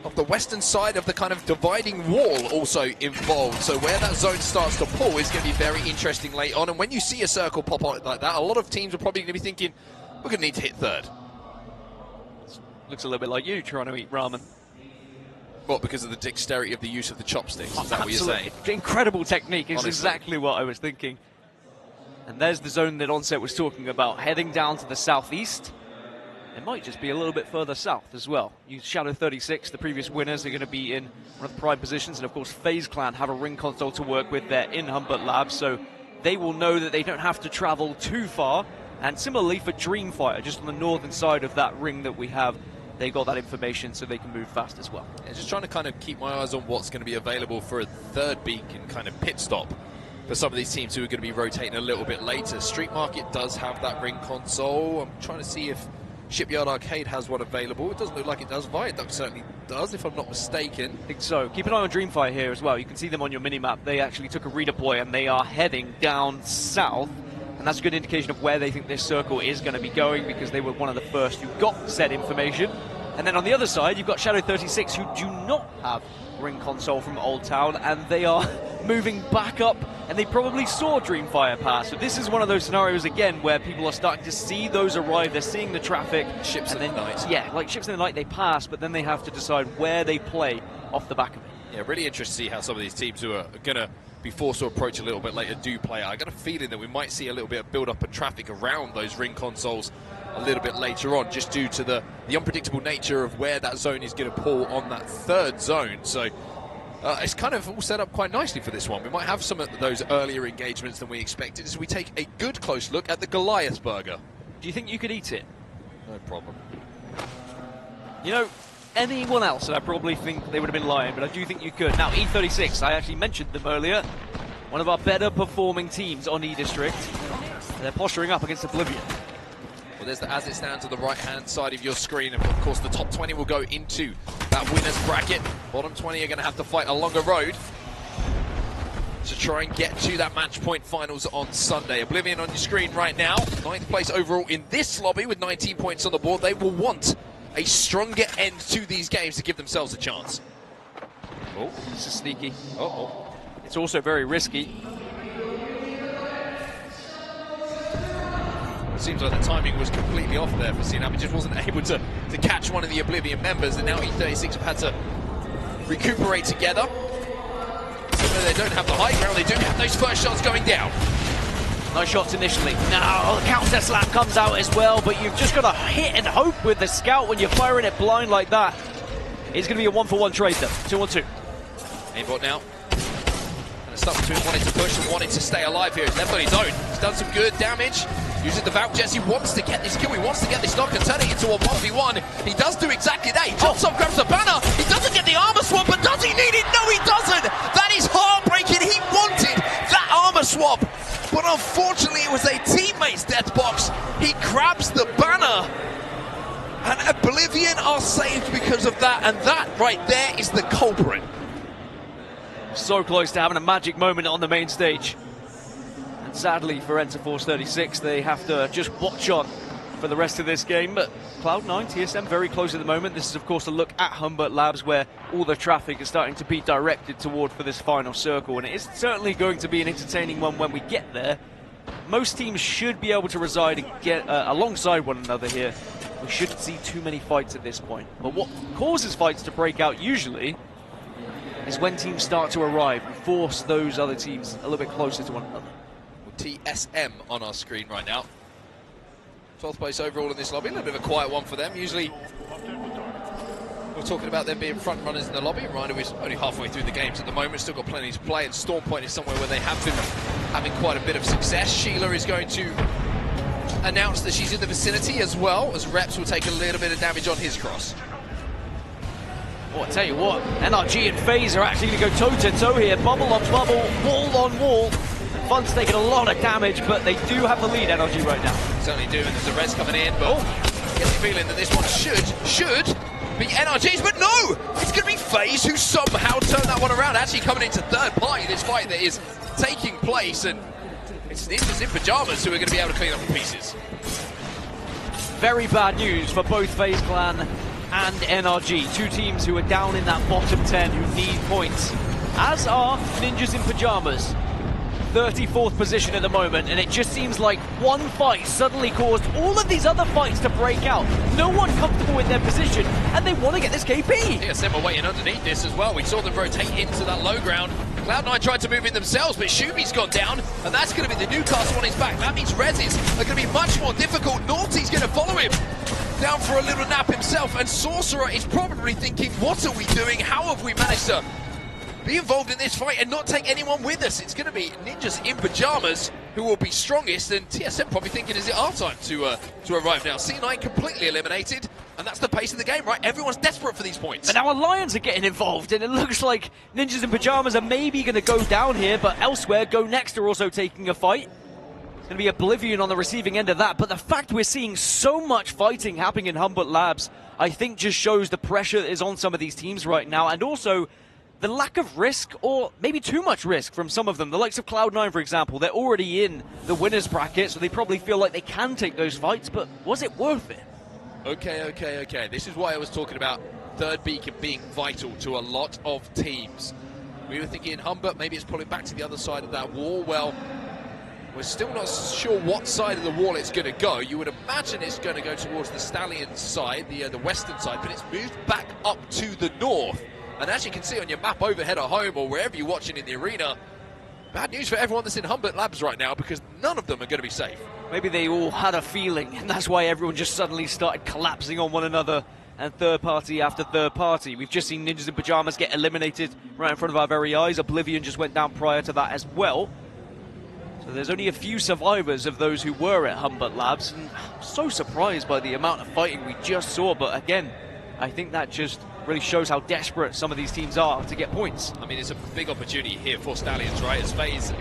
of the western side of the kind of dividing wall also involved. So where that zone starts to pull is going to be very interesting late on. And when you see a circle pop out like that, a lot of teams are probably going to be thinking, we're going to need to hit 3rd.
Looks a little bit like you trying to eat ramen.
What, because of the dexterity of the use of the chopsticks? Is that what you're saying?
Incredible technique is
Honestly.
exactly what I was thinking. And there's the zone that Onset was talking about, heading down to the southeast. it might just be a little bit further south as well. You Shadow 36, the previous winners, are going to be in one of the prime positions, and of course FaZe Clan have a ring console to work with there in Humbert Labs, so they will know that they don't have to travel too far. And similarly for Dreamfire, just on the northern side of that ring that we have, they got that information so they can move fast as well.
Yeah, just trying to kind of keep my eyes on what's going to be available for a third beacon kind of pit stop for some of these teams who are going to be rotating a little bit later. Street Market does have that ring console. I'm trying to see if Shipyard Arcade has one available. It doesn't look like it does. Viaduct certainly does, if I'm not mistaken.
I think so. Keep an eye on Dreamfire here as well. You can see them on your minimap. They actually took a redeploy and they are heading down south. And that's a good indication of where they think this circle is going to be going, because they were one of the first who got said information. And then on the other side, you've got Shadow 36, who do not have ring console from Old Town, and they are moving back up, and they probably saw Dreamfire pass. So this is one of those scenarios, again, where people are starting to see those arrive. They're seeing the traffic.
Ships in the night.
Yeah, like ships in the night, they pass, but then they have to decide where they play off the back of it.
Yeah, really interesting to see how some of these teams who are going to be forced to approach a little bit later do play. I got a feeling that we might see a little bit of build-up of traffic around those ring consoles a little bit later on, just due to the unpredictable nature of where that zone is going to pull on that third zone. So it's kind of all set up quite nicely for this one. We might have some of those earlier engagements than we expected as we take a good close look at the Goliath burger.
Do you think you could eat it?
No problem.
You know, anyone else, I probably think they would have been lying, but I do think you could. Now, E36, I actually mentioned them earlier. One of our better performing teams on E-District. They're posturing up against Oblivion.
Well, there's the as it stands on the right-hand side of your screen. And of course, the top 20 will go into that winner's bracket. Bottom 20 are going to have to fight a longer road to try and get to that match point finals on Sunday. Oblivion on your screen right now. 9th place overall in this lobby with 19 points on the board. They will want a stronger end to these games to give themselves a chance.
Oh, this is sneaky. Uh-oh. It's also very risky.
It seems like the timing was completely off there for Sinab. He just wasn't able to catch one of the Oblivion members, and now E36 have had to recuperate together. Even though they don't have the high ground, they do have those first shots going down.
Nice shots initially. Now the counter slap comes out as well, but you've just got to hit and hope with the scout when you're firing it blind like that. It's going to be a 1-for-1 trade though. 2-on-2.
Aimbot now. And it's stuck between wanting to push and wanting to stay alive here. He's left on his own. He's done some good damage. Using the Valk Jets, he wants to get this kill, he wants to get this knock and turn it into a 1v1. He does do exactly that. He jumps up, grabs the banner. He doesn't get the armor swap, but does he need it? No, he doesn't. That is heartbreaking. He wanted that armor swap, but unfortunately it was a teammate's death box. He grabs the banner, and Oblivion are saved because of that, and that right there is the culprit.
So close to having a magic moment on the main stage. And sadly for Enterforce 36, they have to just watch on for the rest of this game. But Cloud9, TSM very close at the moment. This is of course a look at Humbert Labs, where all the traffic is starting to be directed toward for this final circle, and it is certainly going to be an entertaining one when we get there. Most teams should be able to reside and get alongside one another here. We shouldn't see too many fights at this point. But what causes fights to break out usually is when teams start to arrive and force those other teams a little bit closer to one another.
TSM on our screen right now. 12th place overall in this lobby. A little bit of a quiet one for them. Usually we're talking about them being front runners in the lobby. Rhino is only halfway through the games at the moment, still got plenty to play, and Storm Point is somewhere where they have been having quite a bit of success. Sheila is going to announce that she's in the vicinity as well, as Reps will take a little bit of damage on his cross.
Oh, I tell you what, NRG and FaZe are actually going to go toe-to-toe here. Bubble on bubble, wall on wall. Fun's taking a lot of damage, but they do have the lead, NRG, right now.
Certainly do, and there's a res coming in, but I get the feeling that this one should be NRG's, but no! It's going to be FaZe who somehow turned that one around, actually coming into third party this fight that is taking place, and it's Ninjas in Pajamas who are going to be able to clean up the pieces.
Very bad news for both FaZe Clan and NRG, two teams who are down in that bottom 10 who need points, as are Ninjas in Pajamas. 34th position at the moment, and it just seems like one fight suddenly caused all of these other fights to break out. No one comfortable in their position, and they want to get this KP.
TSM are waiting underneath this as well. We saw them rotate into that low ground. Cloud9 tried to move in themselves, but Shubi's gone down, and that's going to be the Newcastle on his back. That means reses are going to be much more difficult. Naughty's going to follow him. down for a little nap himself, and Sorcerer is probably thinking, what are we doing? How have we managed to be involved in this fight and not take anyone with us? It's going to be Ninjas in Pajamas who will be strongest, and TSM probably thinking, is it our time to arrive now? C9 completely eliminated, and that's the pace of the game, right? Everyone's desperate for these points.
And now Alliance are getting involved, and it looks like Ninjas in Pajamas are maybe going to go down here, but elsewhere, Go Next are also taking a fight. It's going to be Oblivion on the receiving end of that, but the fact we're seeing so much fighting happening in Humbert Labs, I think just shows the pressure that is on some of these teams right now, and also the lack of risk, or maybe too much risk from some of them. The likes of Cloud9, for example, they're already in the winner's bracket, so they probably feel like they can take those fights, but was it worth it?
Okay. This is why I was talking about third beacon being vital to a lot of teams. We were thinking Humbert, maybe it's pulling back to the other side of that wall. Well, we're still not sure what side of the wall it's going to go. You would imagine it's going to go towards the Stallions side, the western side, but it's moved back up to the north. And as you can see on your map overhead at home or wherever you're watching in the arena, bad news for everyone that's in Humbert Labs right now, because none of them are going to be safe.
Maybe they all had a feeling, and that's why everyone just suddenly started collapsing on one another, and third party after third party. We've just seen Ninjas in Pajamas get eliminated right in front of our very eyes. Oblivion just went down prior to that as well. So there's only a few survivors of those who were at Humbert Labs, and I'm so surprised by the amount of fighting we just saw, but again, I think that just really shows how desperate some of these teams are to get points.
I mean, it's a big opportunity here for Stallions, right? As FaZe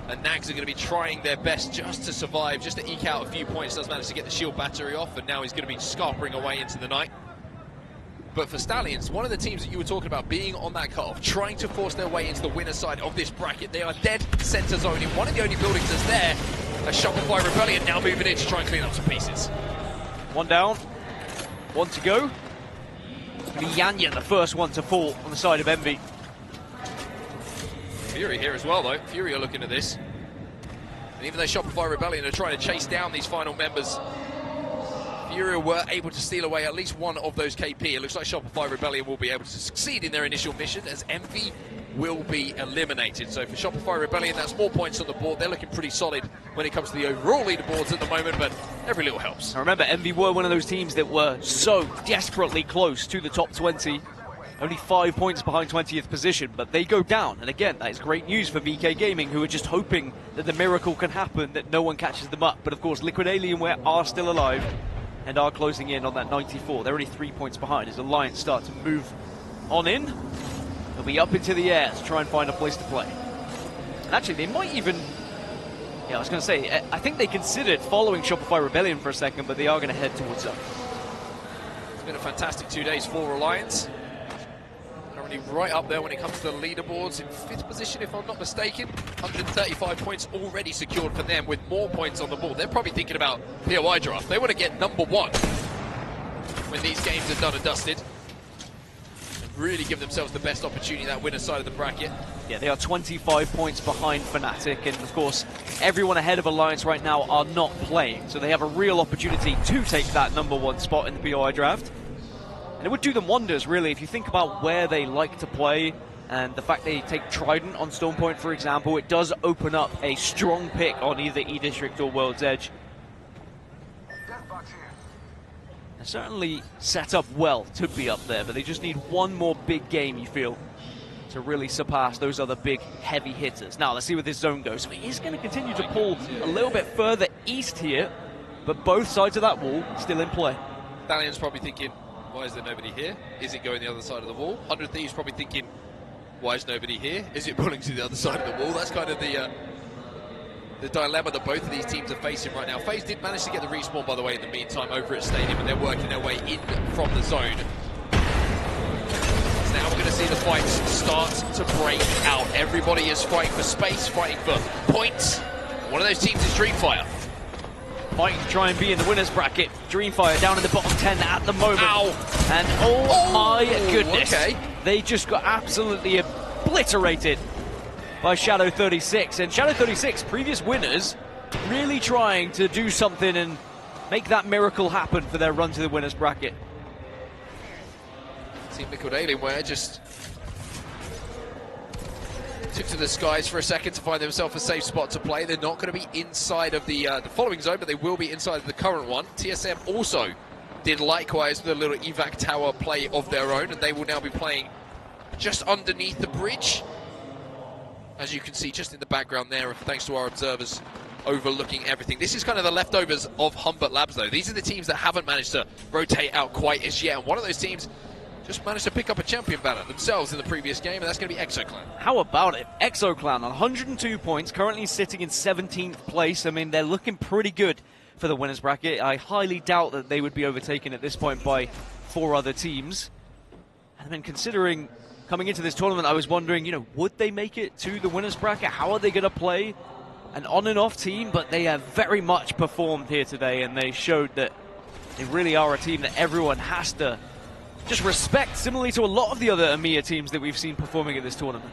and Nags are going to be trying their best just to survive, just to eke out a few points. Does manage to get the shield battery off, and now he's going to be scarpering away into the night. But for Stallions, one of the teams that you were talking about being on that cutoff, trying to force their way into the winner side of this bracket, they are dead center zone in one of the only buildings that's there. A Shopify Rebellion now moving in to try and clean up some pieces.
One down, one to go. Yanya, the first one to fall on the side of Envy.
Fury here as well, though. Fury are looking at this. And even though Shopify Rebellion are trying to chase down these final members, Fury were able to steal away at least one of those KP. It looks like Shopify Rebellion will be able to succeed in their initial mission, as Envy will be eliminated. So for Shopify Rebellion, that's more points on the board. They're looking pretty solid when it comes to the overall leaderboards at the moment, but every little helps.
I remember Envy were one of those teams that were so desperately close to the top 20. Only 5 points behind 20th position, but they go down. And again, that is great news for VK Gaming, who are just hoping that the miracle can happen, that no one catches them up. But of course, Liquid Alienware are still alive and are closing in on that 94. They're only 3 points behind as Alliance start to move on in. They'll be up into the air to try and find a place to play. And actually, they might even... Yeah, I was going to say, I think they considered following Shopify Rebellion for a second, but they are going to head towards up.
It's been a fantastic 2 days for Alliance. Currently right up there when it comes to the leaderboards, in 5th position if I'm not mistaken. 135 points already secured for them, with more points on the board. They're probably thinking about POI draft. They want to get number 1 when these games are done and dusted. Really give themselves the best opportunity, that winner side of the bracket.
Yeah, they are 25 points behind Fnatic, and of course, everyone ahead of Alliance right now are not playing, so they have a real opportunity to take that number 1 spot in the POI draft. And it would do them wonders, really, if you think about where they like to play, and the fact they take Trident on Stone Point, for example, it does open up a strong pick on either E-District or World's Edge. They're certainly set up well to be up there, but they just need one more big game, you feel, to really surpass those other big, heavy hitters. Now, let's see where this zone goes. So he is going to continue to pull a little bit further east here, but both sides of that wall still in play.
Stallions probably thinking, why is there nobody here? Is it going the other side of the wall? 100 Thieves probably thinking, why is nobody here? Is it pulling to the other side of the wall? That's kind of the dilemma that both of these teams are facing right now. FaZe did manage to get the respawn, by the way, in the meantime, over at Stadium, and they're working their way in from the zone. So now we're going to see the fights start to break out. Everybody is fighting for space, fighting for points. One of those teams is Dreamfire.
Fighting to try and be in the winner's bracket. Dreamfire down in the bottom 10 at the moment.
Ow.
And oh my goodness.
Okay.
They just got absolutely obliterated by Shadow 36. And Shadow 36, previous winners, really trying to do something and make that miracle happen for their run to the winner's bracket.
Team Liquid Alienware just took to the skies for a second to find themselves a safe spot to play. They're not going to be inside of the following zone, but they will be inside of the current one. TSM also did likewise with a little evac tower play of their own, and they will now be playing just underneath the bridge. As you can see just in the background there, thanks to our observers overlooking everything. This is kind of the leftovers of Humbert Labs, though. These are the teams that haven't managed to rotate out quite as yet, and one of those teams just managed to pick up a champion banner themselves in the previous game, and that's going to be ExoClan.
How about it? ExoClan on 102 points, currently sitting in 17th place. I mean, they're looking pretty good for the winners bracket. I highly doubt that they would be overtaken at this point by 4 other teams. And then considering coming into this tournament, I was wondering, you know, would they make it to the winners bracket? How are they going to play? An on and off team, but they have very much performed here today, and they showed that they really are a team that everyone has to just respect, similarly to a lot of the other EMEA teams that we've seen performing at this tournament.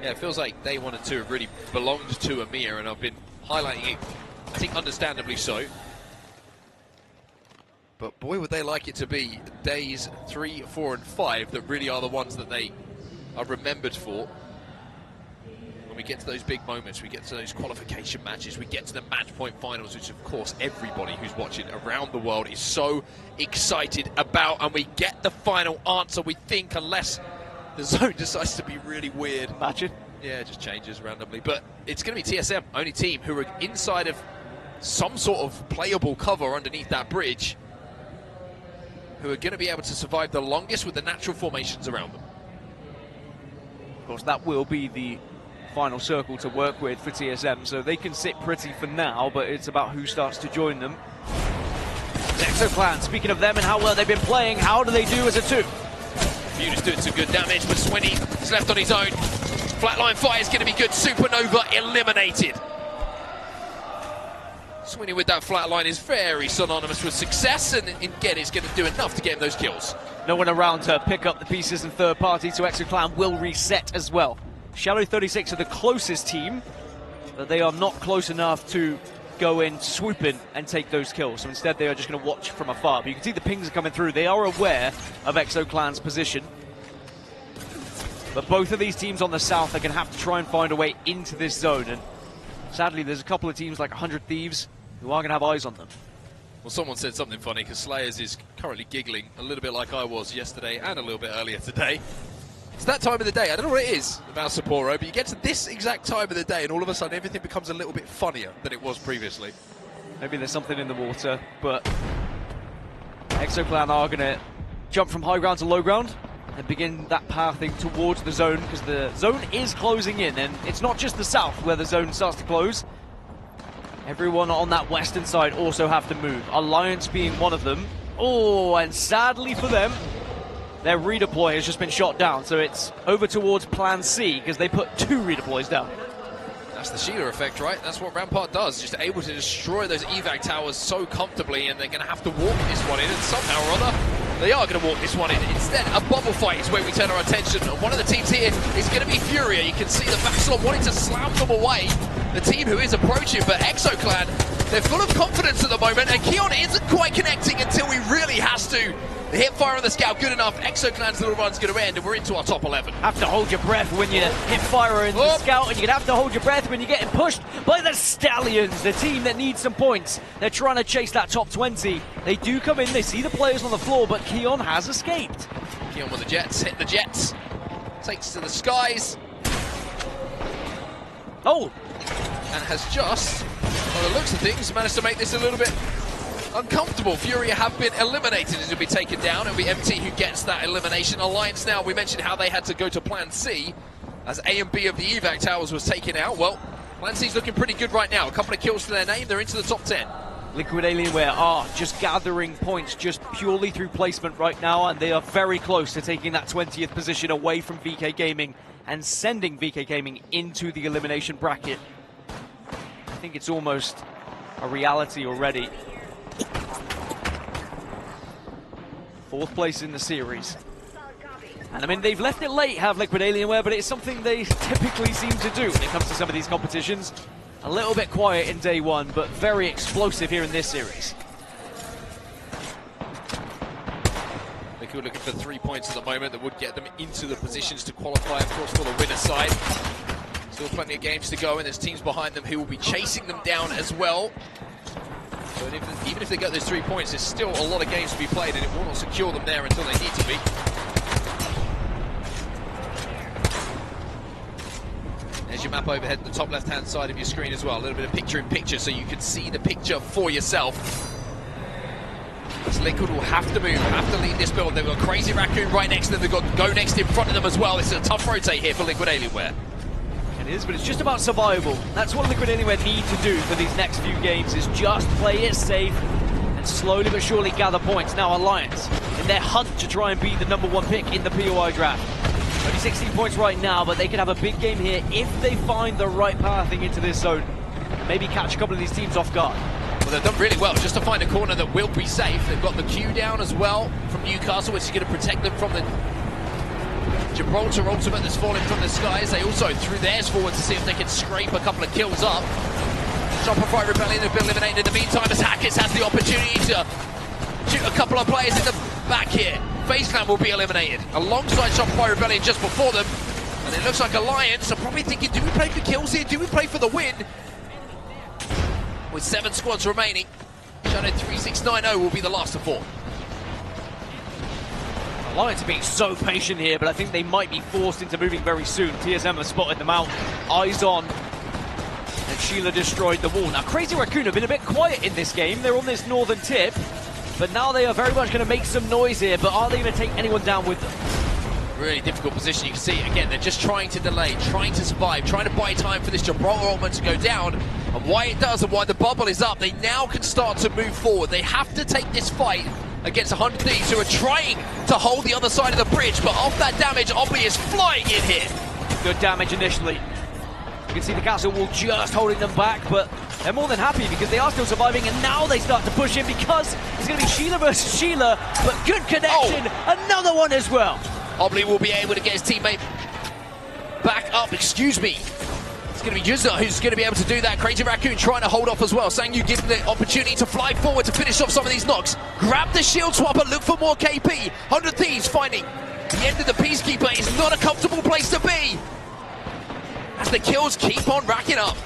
Yeah, it feels like they 1 and 2 have really belonged to EMEA, and I've been highlighting it, I think understandably so. But boy, would they like it to be days 3, 4, and 5 that really are the ones that they are remembered for. When we get to those big moments, we get to those qualification matches, we get to the match point finals, which of course everybody who's watching around the world is so excited about, and we get the final answer, we think, unless the zone decides to be really weird.
Imagine.
Yeah, it just changes randomly. But it's going to be TSM, only team who are inside of some sort of playable cover underneath that bridge, who are going to be able to survive the longest with the natural formations around them.
Of course, that will be the final circle to work with for TSM, so they can sit pretty for now, but it's about who starts to join them. ExoClan, speaking of them and how well they've been playing, how do they do as a 2?
Munis doing some good damage, but Swinny is left on his own. Flatline fire is going to be good. Supernova eliminated. Swinny with that flatline is very synonymous with success, and again, it's going to do enough to get him those kills.
No one around to pick up the pieces, and third party to ExoClan will reset as well. Shadow 36 are the closest team, but they are not close enough to go in, swoop in, and take those kills. So instead, they are just going to watch from afar. But you can see the pings are coming through. They are aware of ExoClan's position. But both of these teams on the south are going to have to try and find a way into this zone. And sadly, there's a couple of teams like 100 Thieves who are going to have eyes on them.
Well, someone said something funny, because Slayers is currently giggling a little bit like I was yesterday and a little bit earlier today. It's that time of the day. I don't know what it is about Sapporo, but you get to this exact time of the day and all of a sudden everything becomes a little bit funnier than it was previously.
Maybe there's something in the water, but ExoClan are going to jump from high ground to low ground and begin that pathing towards the zone, because the zone is closing in, and it's not just the south where the zone starts to close. Everyone on that western side also have to move, Alliance being one of them. Oh, and sadly for them, their redeploy has just been shot down, so it's over towards Plan C, because they put 2 redeploys down.
That's the Sheila effect, right? That's what Rampart does, just able to destroy those evac towers so comfortably, and they're going to have to walk this one in, and somehow or other, they are going to walk this one in. Instead, a bubble fight is where we turn our attention. One of the teams here is going to be Furia. You can see the Baxlon wanting to slam them away. The team who is approaching, but ExoClan, they're full of confidence at the moment, and Keon isn't quite connecting until he really has to. The hip fire on the scout good enough. ExoClan's little run's going to end, and we're into our top 11.
Have to hold your breath when you hit fire in the scout, and you're going to have to hold your breath when you're getting pushed by the Stallions, the team that needs some points. They're trying to chase that top 20. They do come in, they see the players on the floor, but Keon has escaped.
Keon with the Jets, hit the Jets. Takes to the skies.
Oh!
And has just, by the looks of things, managed to make this a little bit uncomfortable. Furia have been eliminated as will be taken down. It'll be MT who gets that elimination. Alliance now, we mentioned how they had to go to Plan C as A and B of the evac towers was taken out. Well, Plan C's looking pretty good right now. A couple of kills to their name, they're into the top 10.
Liquid Alienware are just gathering points just purely through placement right now, and they are very close to taking that 20th position away from VK Gaming and sending VK Gaming into the elimination bracket. I think it's almost a reality already. 4th place in the series. And I mean, they've left it late, have Liquid Alienware, but it's something they typically seem to do when it comes to some of these competitions. A little bit quiet in day 1, but very explosive here in this series.
Liquid looking for 3 points at the moment that would get them into the positions to qualify, of course, for the winner side. Still plenty of games to go, and there's teams behind them who will be chasing them down as well. But even if they get those 3 points, there's still a lot of games to be played, and it will not secure them there until they need to be. There's your map overhead at the top left-hand side of your screen as well. A little bit of picture-in-picture so you can see the picture for yourself. As Liquid will have to move, have to lead this build. They've got Crazy Raccoon right next to them. They've got Go Next in front of them as well. It's a tough rotate here for Liquid Alienware.
It is, but it's just about survival. That's what Liquid Alienware need to do for these next few games, is just play it safe and slowly but surely gather points. Now Alliance, in their hunt to try and be the #1 pick in the POI draft. Only 16 points right now, but they could have a big game here if they find the right pathing into this zone. Maybe catch a couple of these teams off guard.
Well, they've done really well just to find a corner that will be safe. They've got the Q down as well from Newcastle, which is going to protect them from the Gibraltar ultimate that's falling from the skies. They also threw theirs forward to see if they can scrape a couple of kills up. Shopify Rebellion have been eliminated in the meantime as Hackers has the opportunity to shoot a couple of players in the back here. FaZe Clan will be eliminated alongside Shopify Rebellion just before them. And it looks like Alliance are probably thinking, do we play for kills here? Do we play for the win? With 7 squads remaining, Shadow 3690 will be the last of 4.
Alliance are being so patient here, but I think they might be forced into moving very soon. TSM has spotted them out, eyes on, and Sheila destroyed the wall. Now Crazy Raccoon have been a bit quiet in this game. They're on this northern tip, but now they are very much going to make some noise here, but are they going to take anyone down with them?
Really difficult position. You can see, again, they're just trying to delay, trying to survive, trying to buy time for this Gibraltar ultimate to go down. And why it does and why the bubble is up, they now can start to move forward. They have to take this fight against 100 Thieves, who are trying to hold the other side of the bridge, but off that damage, Obby is flying in here.
Good damage initially. You can see the castle wall just holding them back, but they're more than happy because they are still surviving, and now they start to push in because it's going to be Sheila versus Sheila, but good connection, another one as well.
Obby will be able to get his teammate back up, excuse me. It's going to be Yuzza who's going to be able to do that. Crazy Raccoon trying to hold off as well. Sangyu given the opportunity to fly forward to finish off some of these knocks. Grab the shield swapper, look for more KP. 100 Thieves finding the end of the Peacekeeper is not a comfortable place to be, as the kills keep on racking up.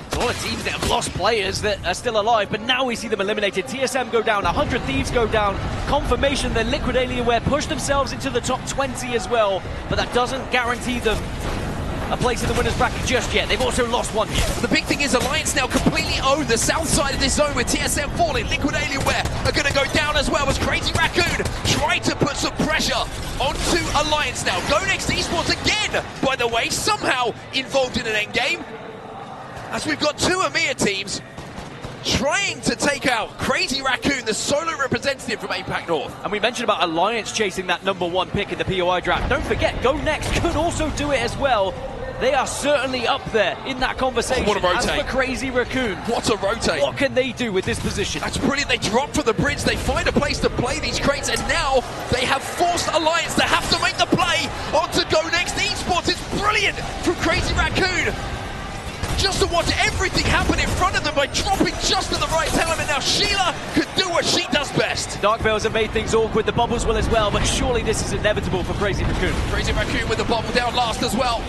There's a lot of teams that have lost players that are still alive, but now we see them eliminated. TSM go down, 100 Thieves go down. Confirmation that Liquid Alienware push themselves into the top 20 as well, but that doesn't guarantee them a place in the winners bracket just yet. They've also lost one here.
The big thing is Alliance now completely own the south side of this zone with TSM falling. Liquid Alienware are going to go down as well as Crazy Raccoon trying to put some pressure onto Alliance now. Go Next Esports again, by the way, somehow involved in an endgame, as we've got 2 EMEA teams trying to take out Crazy Raccoon, the solo representative from APAC North.
And we mentioned about Alliance chasing that #1 pick in the POI draft. Don't forget, Go Next could also do it as well. They are certainly up there in that conversation.
What a rotate.
As for Crazy Raccoon,
what a rotate.
What can they do with this position?
That's brilliant. They drop from the bridge, they find a place to play these crates, and now they have forced Alliance to have to make the play onto Go Next Esports. It's brilliant from Crazy Raccoon, just to watch everything happen in front of them by dropping just at the right time, and now Sheila could do what she does best.
Dark Veils have made things awkward, the bubbles will as well, but surely this is inevitable for Crazy Raccoon.
Crazy Raccoon with the bubble down last as well.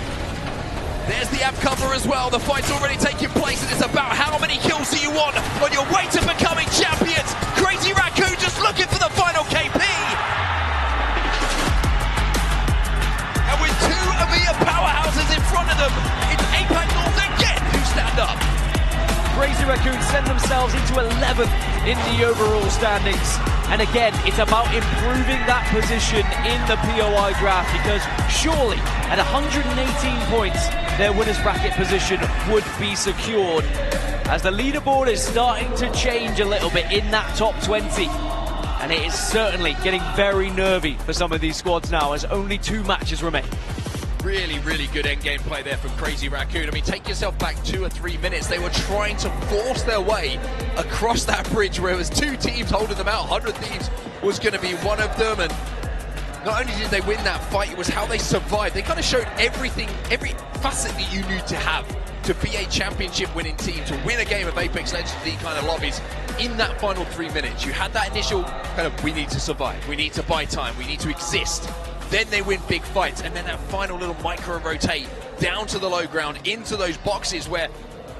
There's the app cover as well. The fight's already taking place, and it's about how many kills do you want on your way to becoming champions. Crazy Raccoon just looking for the final KP. And with 2 EMEA powerhouses in front of them, it's APAC North again who stand up.
Crazy Raccoon send themselves into 11th in the overall standings. And again, it's about improving that position in the POI draft, because surely at 118 points, their winners bracket position would be secured, as the leaderboard is starting to change a little bit in that top 20. And it is certainly getting very nervy for some of these squads now, as only 2 matches remain.
Really, really good endgame play there from Crazy Raccoon. I mean, take yourself back 2 or 3 minutes. They were trying to force their way across that bridge where it was 2 teams holding them out. 100 Thieves was going to be one of them, and not only did they win that fight, it was how they survived. They kind of showed everything, every facet that you need to have to be a championship winning team, to win a game of Apex Legends League kind of lobbies in that final 3 minutes. You had that initial kind of, we need to survive, we need to buy time, we need to exist. Then they win big fights, and then that final little micro rotate down to the low ground into those boxes where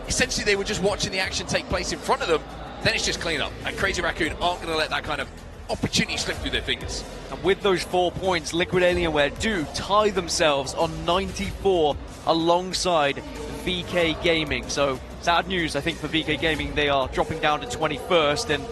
essentially they were just watching the action take place in front of them, then it's just clean up. And Crazy Raccoon aren't going to let that kind of opportunity slip through their fingers.
And with those 4 points, Liquid Alienware do tie themselves on 94 alongside VK Gaming. So sad news, I think, for VK Gaming. They are dropping down to 21st, and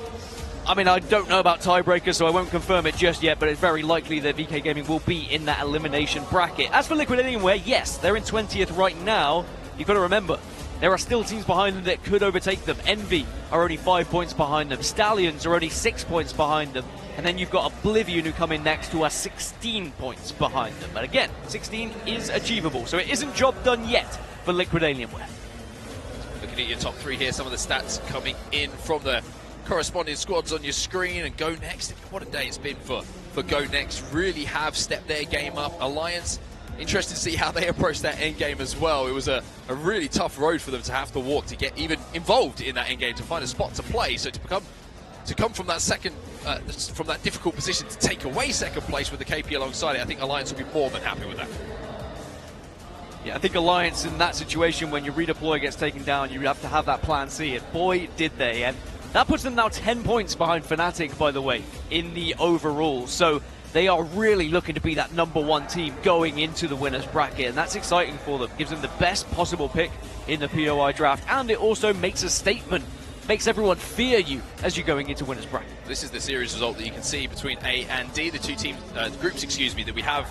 I mean, I don't know about tiebreakers, so I won't confirm it just yet, but it's very likely that VK Gaming will be in that elimination bracket. As for Liquid Alienware, yes, they're in 20th right now. You've got to remember, there are still teams behind them that could overtake them. Envy are only 5 points behind them. Stallions are only 6 points behind them. And then you've got Oblivion, who come in next, who are 16 points behind them. But again, 16 is achievable, so it isn't job done yet for Liquid Alienware.
Looking at your top 3 here, some of the stats coming in from the corresponding squads on your screen. And Go Next, what a day it's been for Go Next. Really have stepped their game up. Alliance, interested to see how they approach that end game as well. It was a really tough road for them to have to walk to get even involved in that end game, to find a spot to play. So to come from that from that difficult position to take away second place with the KP alongside it, I think Alliance will be more than happy with that.
Yeah, I think Alliance in that situation, when your redeploy gets taken down, you have to have that plan C, and boy, did they. And that puts them now 10 points behind Fnatic, by the way, in the overall. So they are really looking to be that #1 team going into the winners bracket, and that's exciting for them. Gives them the best possible pick in the POI draft, and it also makes a statement. Makes everyone fear you as you're going into winners bracket.
This is the series result that you can see between A and D, the two teams, groups, excuse me, that we have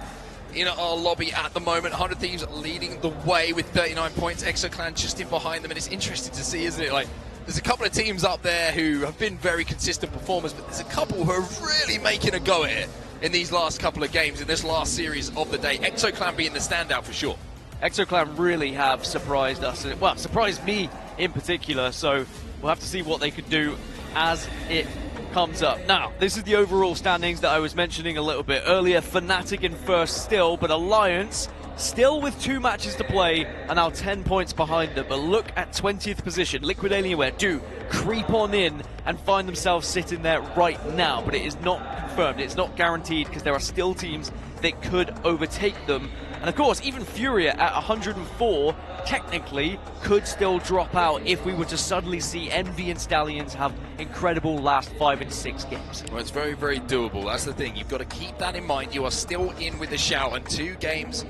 in our lobby at the moment. 100 Thieves leading the way with 39 points. ExoClan just in behind them, and it's interesting to see, isn't it? Like, there's a couple of teams up there who have been very consistent performers, but there's a couple who are really making a go at it in these last couple of games, in this last series of the day. ExoClan being the standout for sure.
ExoClan really have surprised us, well, surprised me in particular, so we'll have to see what they could do as it comes up. Now, this is the overall standings that I was mentioning a little bit earlier. Fnatic in first still, but Alliance still with 2 matches to play and now 10 points behind them. But look at 20th position. Liquid Alienware do creep on in and find themselves sitting there right now, but it is not confirmed. It's not guaranteed because there are still teams that could overtake them. And of course, even Furia at 104 technically could still drop out if we were to suddenly see Envy and Stallions have incredible last 5 and 6 games.
Well, it's very, very doable. That's the thing. You've got to keep that in mind. You are still in with a shout, and 2 games,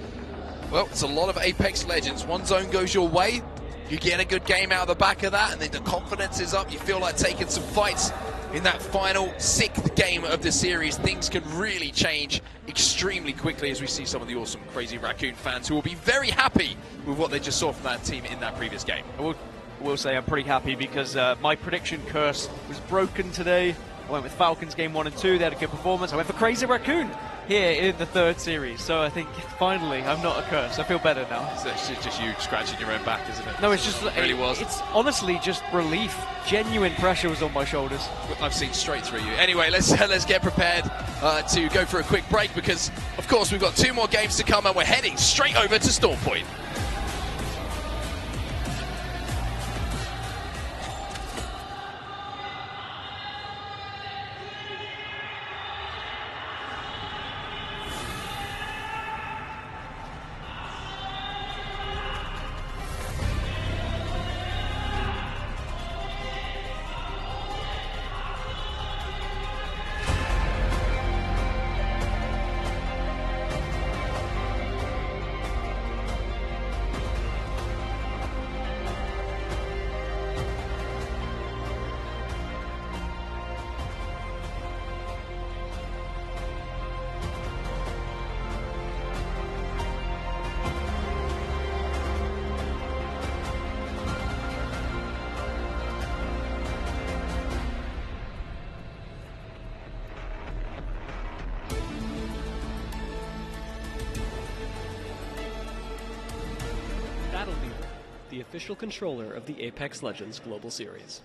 well, it's a lot of Apex Legends. One zone goes your way, you get a good game out of the back of that, and then the confidence is up. You feel like taking some fights. In that final 6th game of the series, things can really change extremely quickly, as we see some of the awesome Crazy Raccoon fans who will be very happy with what they just saw from that team in that previous game.
I will say I'm pretty happy because my prediction curse was broken today. I went with Falcons game 1 and 2. They had a good performance. I went for Crazy Raccoon here in the 3rd series. So I think finally I'm not a curse. I feel better now.
So it's just you scratching your own back, isn't it?
No, it's just
it really was.
It's honestly just relief. Genuine pressure was on my shoulders.
I've seen straight through you. Anyway, let's get prepared to go for a quick break, because of course we've got 2 more games to come and we're heading straight over to Storm Point.
The official controller of the Apex Legends Global Series.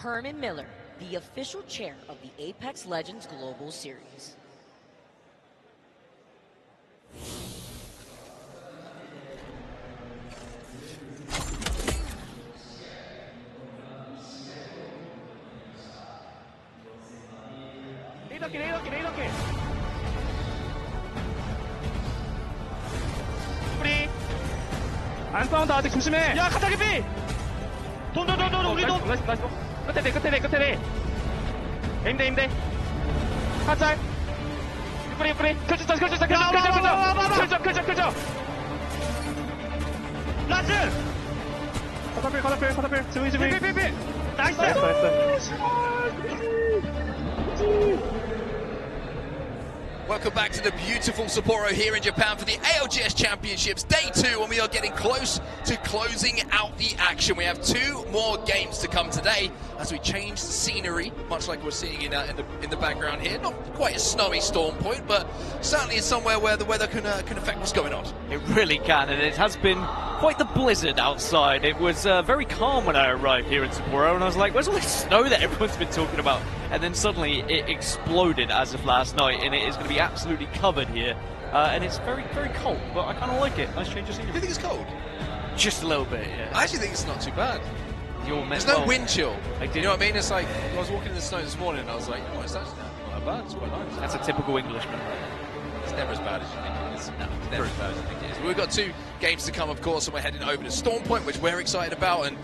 Herman Miller, the official chair of the Apex Legends Global Series.
안 싸운다. 아직 조심해. 야, 가자, 개피! 돈, 우리 돈! 나이스. 끝에 대. 에임대. 하짤. 유프리. 켜주자. 라즈! 카타필. 지금. 피. 나이스!
Welcome back to the beautiful Sapporo here in Japan for the ALGS Championships Day 2, and we are getting close to closing out the action. We have 2 more games to come today as we change the scenery, much like we're seeing in the background here. Not quite a snowy Storm Point, but certainly it's somewhere where the weather can affect what's going on.
It really can, and it has been quite the blizzard outside. It was very calm when I arrived here in Sapporo, and I was like, where's all this snow that everyone's been talking about? And then suddenly it exploded as of last night, and it is going to be absolutely covered here. And it's very, very cold, but I kind of like it. Nice change of scenery.
Do you think it's cold?
Just a little bit, yeah.
I actually think it's not too bad. There's no wind chill. You know what I mean? It's like, I was walking in the snow this morning, and I was like, oh, it's actually not that bad. It's quite nice.
That's a typical Englishman.
It's never as bad as you think it is. No, it's never as bad as you think it is. But we've got 2 games to come, of course, and we're heading over to Storm Point, which we're excited about. And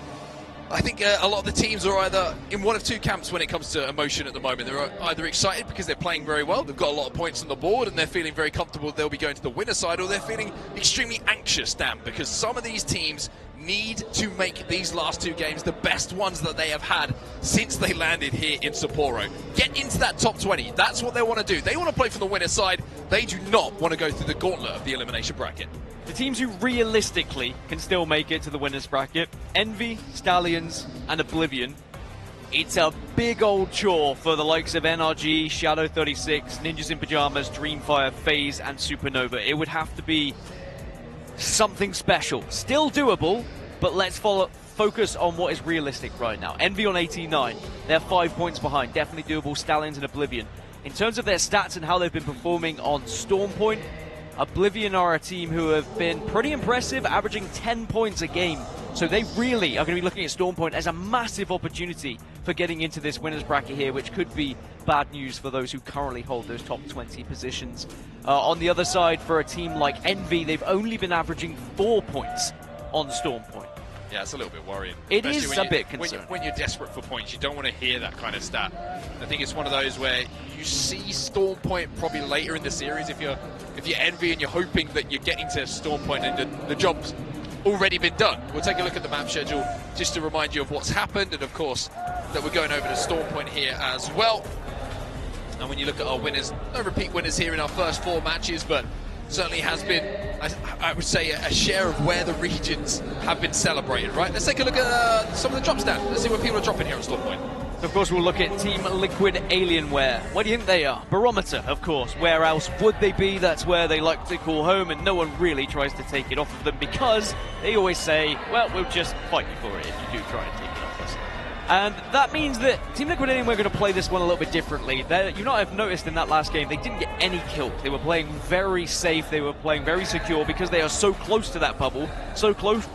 I think a lot of the teams are either in one of 2 camps when it comes to emotion at the moment. They're either excited because they're playing very well, they've got a lot of points on the board, and they're feeling very comfortable they'll be going to the winner side, or they're feeling extremely anxious, Dan, because some of these teams need to make these last 2 games the best ones that they have had since they landed here in Sapporo. Get into that top 20. That's what they want to do. They want to play for the winner side. They do not want to go through the gauntlet of the elimination bracket.
The teams who realistically can still make it to the winners bracket, Envy, Stallions, and Oblivion. It's a big old chore for the likes of NRG, Shadow 36, Ninjas in Pajamas, Dreamfire, FaZe, and Supernova. It would have to be something special. Still doable, but let's focus on what is realistic right now. Envy on 89. They're 5 points behind. Definitely doable. Stallions and Oblivion. In terms of their stats and how they've been performing on Storm Point, Oblivion are a team who have been pretty impressive, averaging 10 points a game. So they really are going to be looking at Storm Point as a massive opportunity for getting into this winners bracket here, which could be bad news for those who currently hold those top 20 positions. On the other side, for a team like Envy, they've only been averaging 4 points on Storm Point.
Yeah, it's a little bit worrying.
It is a bit concerning.
When you're desperate for points, you don't want to hear that kind of stat. I think it's one of those where you see Storm Point probably later in the series if you're Envy and you're hoping that you're getting to Storm Point and the job's already been done. We'll take a look at the map schedule just to remind you of what's happened, and of course that we're going over to Storm Point here as well. And when you look at our winners, no repeat winners here in our first 4 matches, but certainly has been, I would say, a share of where the regions have been celebrated, right? Let's take a look at some of the drops down. Let's see what people are dropping here at Storm Point.
Of course, we'll look at Team Liquid Alienware. Where do you think they are? Barometer, of course. Where else would they be? That's where they like to call home, and no one really tries to take it off of them because they always say, well, we'll just fight you for it if you do try and take it off us. And that means that Team Liquid Alienware are going to play this one a little bit differently. You might have noticed in that last game, they didn't get any kills. They were playing very safe, they were playing very secure because they are so close to that bubble, so close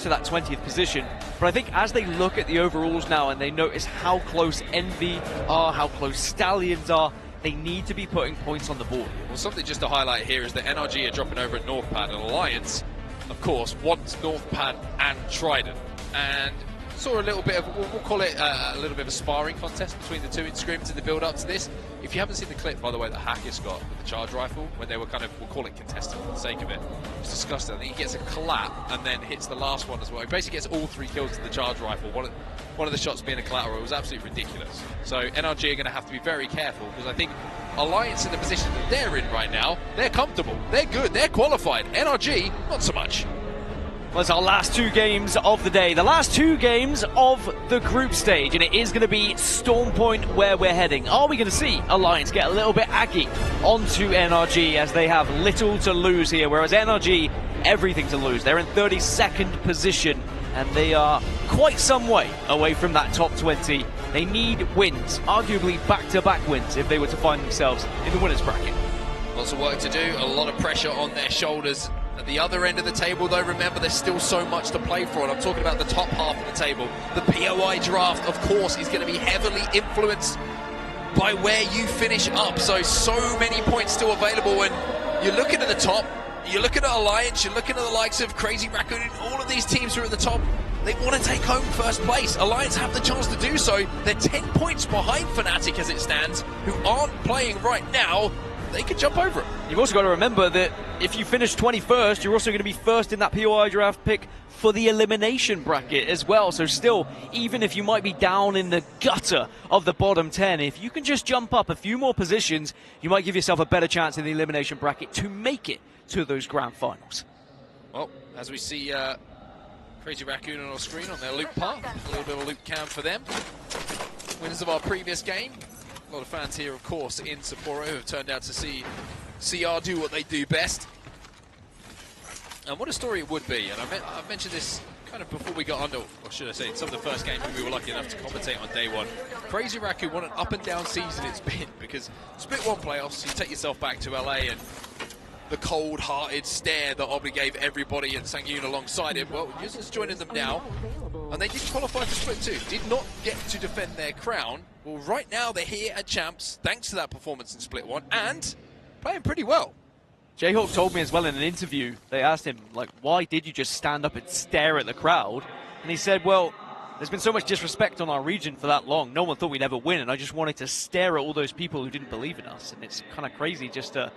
to that 20th position. But I think as they look at the overalls now and they notice how close Envy are, how close Stallions are, they need to be putting points on the board.
Well, something just to highlight here is that NRG are dropping over at Northpad, and Alliance, of course, wants Northpad and Trident. And saw a little bit of, we'll call it a little bit of a sparring contest between the two in scrims in the build-up to this. If you haven't seen the clip, by the way, that Hackis got with the charge rifle, when they were kind of, we'll call it contested for the sake of it, it's disgusting. I think he gets a clap and then hits the last one as well. He basically gets all 3 kills with the charge rifle, one of the shots being a collateral. It was absolutely ridiculous. So NRG are going to have to be very careful, because I think Alliance in the position that they're in right now, they're comfortable, they're good, they're qualified. NRG, not so much.
Well, it's our last 2 games of the day, the last 2 games of the group stage, and it is going to be Storm Point where we're heading. Are we going to see Alliance get a little bit aggy onto NRG as they have little to lose here, whereas NRG, everything to lose. They're in 32nd position, and they are quite some way away from that top 20. They need wins, arguably back-to-back wins, if they were to find themselves in the winners bracket.
Lots of work to do, a lot of pressure on their shoulders. At the other end of the table, though, remember, there's still so much to play for, and I'm talking about the top half of the table. The POI draft, of course, is going to be heavily influenced by where you finish up. So many points still available, and you're looking at the top, you're looking at Alliance, you're looking at the likes of Crazy Raccoon, all of these teams who are at the top. They want to take home first place. Alliance have the chance to do so. They're 10 points behind Fnatic as it stands, who aren't playing right now. They could jump over it.
You've also got to remember that if you finish 21st, you're also going to be first in that POI draft pick for the elimination bracket as well. So still, even if you might be down in the gutter of the bottom 10, if you can just jump up a few more positions, you might give yourself a better chance in the elimination bracket to make it to those grand finals.
Well, as we see Crazy Raccoon on our screen on their loop path, a little bit of a loop cam for them. Winners of our previous game. A lot of fans here, of course, in Sapporo who have turned out to see CR do what they do best. And what a story it would be. And I mentioned this kind of before we got under, or should I say, some of the first games we were lucky enough to commentate on day one. Crazy Raccoon, what an up and down season it's been, because Split 1 playoffs, you take yourself back to LA and the cold-hearted stare that Obli gave everybody and Sangyun alongside him. Well, Yuza's joining them now, and they didn't qualify for Split 2, did not get to defend their crown. Well, right now they're here at Champs, thanks to that performance in Split 1, and playing pretty well.
Jayhawk told me as well in an interview, they asked him, like, why did you just stand up and stare at the crowd? And he said, well, there's been so much disrespect on our region for that long, no one thought we'd ever win, and I just wanted to stare at all those people who didn't believe in us. And it's kind of crazy just to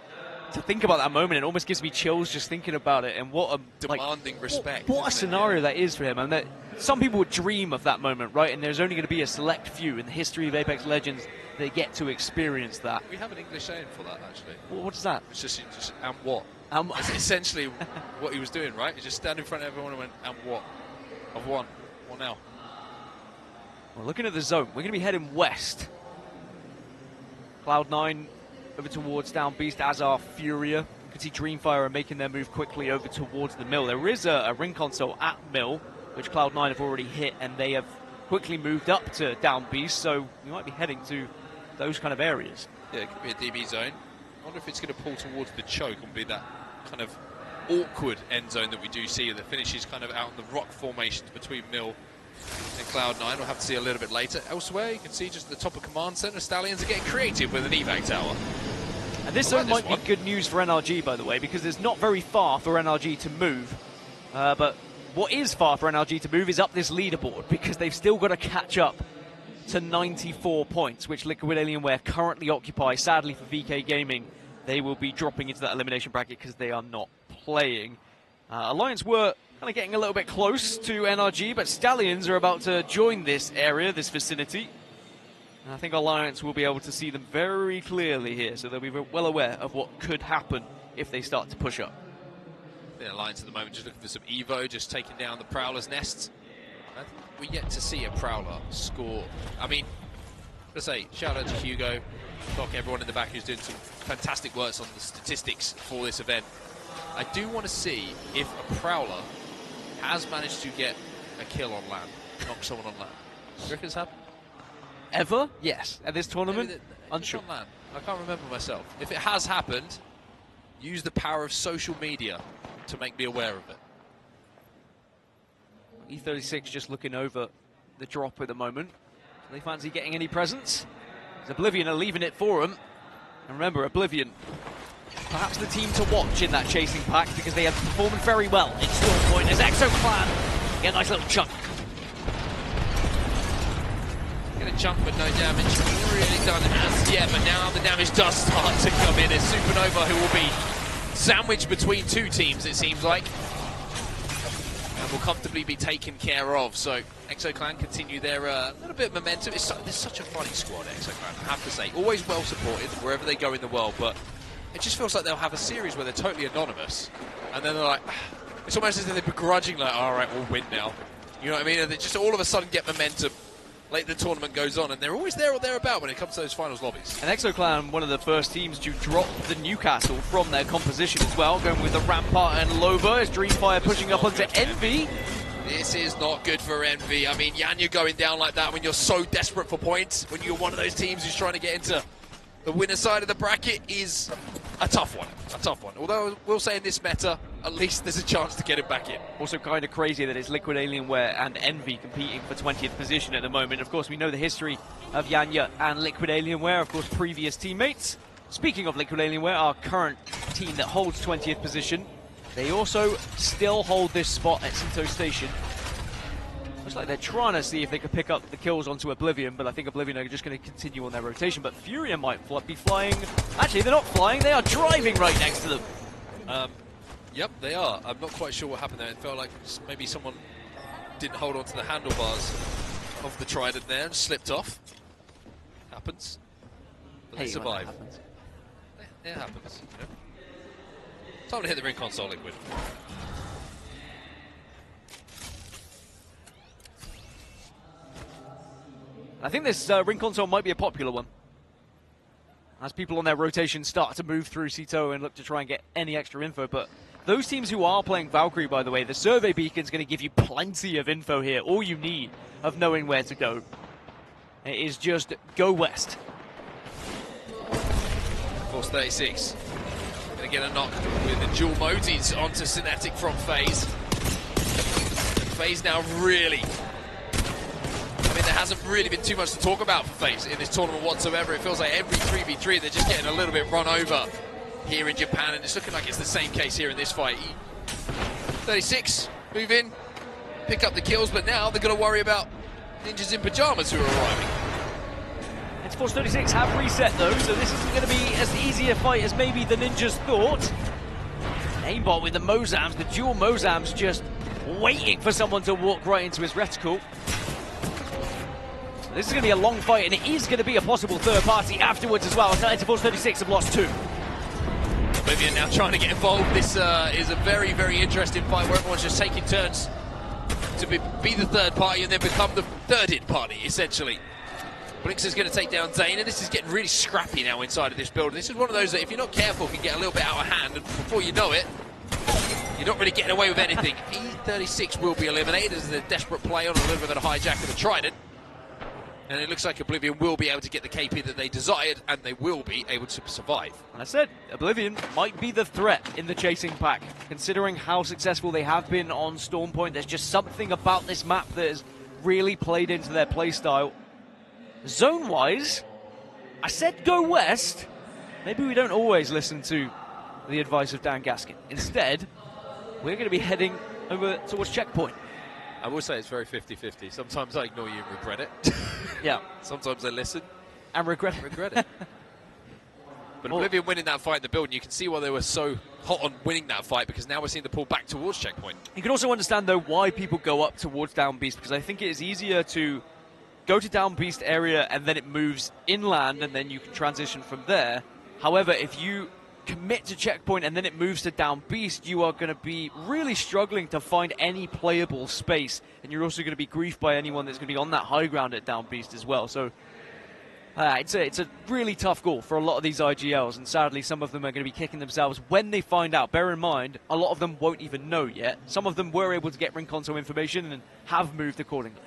think about that moment. It almost gives me chills just thinking about it, and what a
demanding respect.
What a scenario that is for him, and that some people would dream of that moment, right? And there's only going to be a select few in the history of Apex Legends that get to experience that.
We have an English saying for that, actually.
Well, what is that?
It's just and what? It's essentially what he was doing, right? He just stand in front of everyone and went, and what? I've won. What now?
Well, looking at the zone, we're going to be heading west. Cloud9 over towards Down Beast, as are Furia. You can see Dreamfire are making their move quickly over towards the mill. There is a ring console at mill, which Cloud9 have already hit, and they have quickly moved up to Down Beast, so we might be heading to those kind of areas.
Yeah, it could be a DB zone. I wonder if it's going to pull towards the choke and be that kind of awkward end zone that we do see that finishes kind of out in the rock formations between mill and Cloud9. We'll have to see a little bit later. Elsewhere, you can see just at the top of Command Center, Stallions are getting creative with an evac tower.
And this zone might be good news for NRG, by the way, because it's not very far for NRG to move. But what is far for NRG to move is up this leaderboard, because they've still got to catch up to 94 points, which Liquid Alienware currently occupy. Sadly for VK Gaming, they will be dropping into that elimination bracket because they are not playing. Alliance were kind of getting a little bit close to NRG, but Stallions are about to join this area, this vicinity. And I think Alliance will be able to see them very clearly here, so they'll be well aware of what could happen if they start to push up.
The Alliance at the moment just looking for some Evo, just taking down the Prowler's nests. I think we yet to see a Prowler score. I mean, let's say, shout out to Hugo, Doc, everyone in the back who's doing some fantastic work on the statistics for this event. I do want to see if a Prowler has managed to get a kill on land, knock someone on land. Do you reckon it's happened?
Ever? Yes. At this tournament?
Unsure. On land. I can't remember myself. If it has happened, use the power of social media to make me aware of it.
E36 just looking over the drop at the moment. Do they fancy getting any presents? Oblivion are leaving it for them. And remember, Oblivion, perhaps the team to watch in that chasing pack, because they have performed very well in Storm Point as ExoClan get a nice little chunk.
Get a chunk but no damage. Really done as yet, but now the damage does start to come in. It's Supernova who will be sandwiched between two teams, it seems like, and will comfortably be taken care of. So ExoClan continue their little bit of momentum. It's such a funny squad, ExoClan, I have to say. Always well supported wherever they go in the world, but it just feels like they'll have a series where they're totally anonymous, and then they're like, it's almost as if they're begrudging, like, all right, we'll win now. You know what I mean? And they just all of a sudden get momentum. Late the tournament goes on, and they're always there or thereabout when it comes to those finals lobbies.
And ExoClan, one of the first teams to drop the Newcastle from their composition as well, going with the Rampart and Loba as Dreamfire pushing up onto Envy.
This is not good for Envy. I mean, Yanya going down like that when you're so desperate for points, when you're one of those teams who's trying to get into the winner side of the bracket, is a tough one. A tough one. Although, we'll say in this meta, at least there's a chance to get it back in.
Also kind of crazy that it's Liquid Alienware and Envy competing for 20th position at the moment. Of course, we know the history of Yanya and Liquid Alienware, of course, previous teammates. Speaking of Liquid Alienware, our current team that holds 20th position, they also still hold this spot at Sito Station. Looks like they're trying to see if they could pick up the kills onto Oblivion, but I think Oblivion are just going to continue on their rotation. But Furia might be flying. Actually, they're not flying, they are driving right next to them.
Yep, they are. I'm not quite sure what happened there. It felt like maybe someone didn't hold on to the handlebars of the Trident there and slipped off. Happens. But they survive. It happens. You know? Time to hit the ring console, Liquid.
I think this ring console might be a popular one, as people on their rotation start to move through Sito and look to try and get any extra info. But those teams who are playing Valkyrie, by the way, the survey beacon is going to give you plenty of info here. All you need of knowing where to go. It is just go west.
Force 36. Going to get a knock with the dual Modis onto Synetic from FaZe. And FaZe now really... I mean, there hasn't really been too much to talk about for FaZe in this tournament whatsoever. It feels like every 3v3 they're just getting a little bit run over here in Japan, and it's looking like it's the same case here in this fight. 36, move in, pick up the kills, but now they're going to worry about ninjas in pajamas who are arriving.
It's Force 36 have reset though, so this isn't going to be as easy a fight as maybe the ninjas thought. Aimbot with the Mozams, the dual Mozams just waiting for someone to walk right into his reticle. This is going to be a long fight, and it is going to be a possible third party afterwards as well. It's Force 36 have lost 2.
Oblivion now trying to get involved. This is a very, very interesting fight where everyone's just taking turns to be the third party and then become the thirded party, essentially. Blinks is going to take down Zane, and this is getting really scrappy now inside of this building. This is one of those that, if you're not careful, can get a little bit out of hand, and before you know it, you're not really getting away with anything. E36 will be eliminated as a desperate play on a little bit of a hijack of the Trident. And it looks like Oblivion will be able to get the KP that they desired, and they will be able to survive.
And I said, Oblivion might be the threat in the chasing pack. Considering how successful they have been on Storm Point, there's just something about this map that has really played into their playstyle. Zone-wise, I said go west. Maybe we don't always listen to the advice of Dan Gaskin. Instead, we're going to be heading over towards Checkpoint.
I will say it's very 50-50. Sometimes I ignore you and regret it.
Yeah.
Sometimes I listen.
And regret
it. But Oblivion winning that fight in the building, you can see why they were so hot on winning that fight, because now we're seeing the pull back towards Checkpoint.
You can also understand, though, why people go up towards Down Beast, because I think it is easier to go to Down Beast area and then it moves inland and then you can transition from there. However, if you commit to Checkpoint and then it moves to Down Beast, you are going to be really struggling to find any playable space, and you're also going to be griefed by anyone that's going to be on that high ground at Down Beast as well. So it's a really tough goal for a lot of these IGLs, and sadly some of them are going to be kicking themselves when they find out. Bear in mind, a lot of them won't even know yet. Some of them were able to get ring console information and have moved accordingly.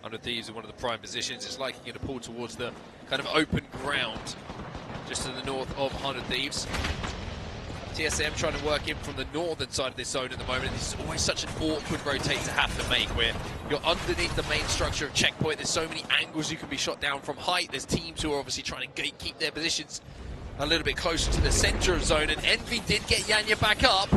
100 Thieves in one of the prime positions. It's like you're going to pull towards the kind of open ground just to the north of 100 Thieves. TSM trying to work in from the northern side of this zone at the moment. This is always such an awkward rotate to have to make, where you're underneath the main structure of Checkpoint. There's so many angles you can be shot down from height. There's teams who are obviously trying to keep their positions a little bit closer to the center of zone, and Envy did get Yanya back up.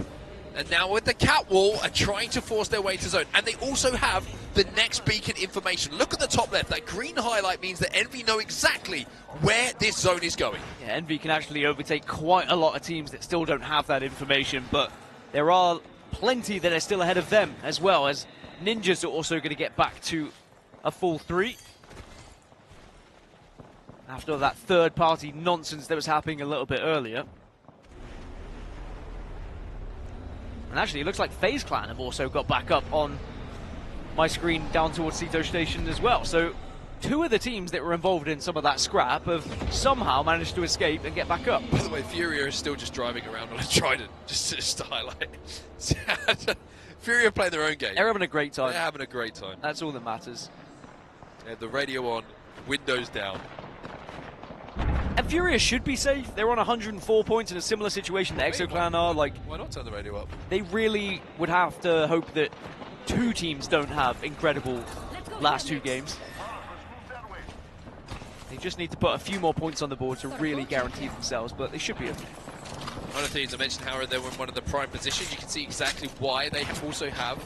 And now with the cat wall are trying to force their way to zone. And they also have the next beacon information. Look at the top left. That green highlight means that Envy know exactly where this zone is going.
Yeah, Envy can actually overtake quite a lot of teams that still don't have that information, but there are plenty that are still ahead of them, as well as Ninjas are also going to get back to a full 3. After that third-party nonsense that was happening a little bit earlier. And actually, it looks like FaZe Clan have also got back up on my screen down towards Sito Station as well. So 2 of the teams that were involved in some of that scrap have somehow managed to escape and get back up.
By the way, Furia is still just driving around on a Trident, just to highlight. Fury are playing their own game.
They're having a great time.
They're having a great time.
That's all that matters.
They have the radio on, windows down.
And Furia should be safe. They're on 104 points in a similar situation that ExoClan are. Like,
why not turn the radio up?
They really would have to hope that two teams don't have incredible last two games. They just need to put a few more points on the board to really guarantee themselves, but they should be okay.
One of the things I mentioned, Howard, they were in one of the prime positions. You can see exactly why they also have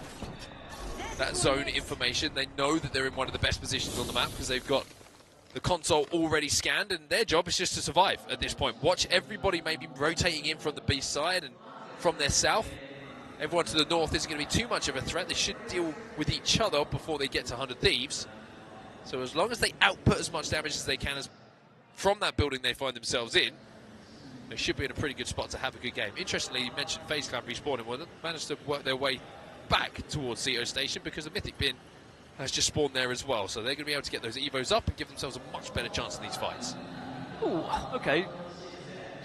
that zone information. They know that they're in one of the best positions on the map because they've got the console already scanned, and their job is just to survive at this point. Watch everybody maybe rotating in from the B side and from their south. Everyone to the north isn't going to be too much of a threat. They should deal with each other before they get to 100 Thieves. So as long as they output as much damage as they can from that building they find themselves in, they should be in a pretty good spot to have a good game. Interestingly, you mentioned FaZe Clan respawning. Well, they managed to work their way back towards Zito Station because the Mythic Bin has just spawned there as well. So they're going to be able to get those Evos up and give themselves a much better chance in these fights.
Ooh, okay.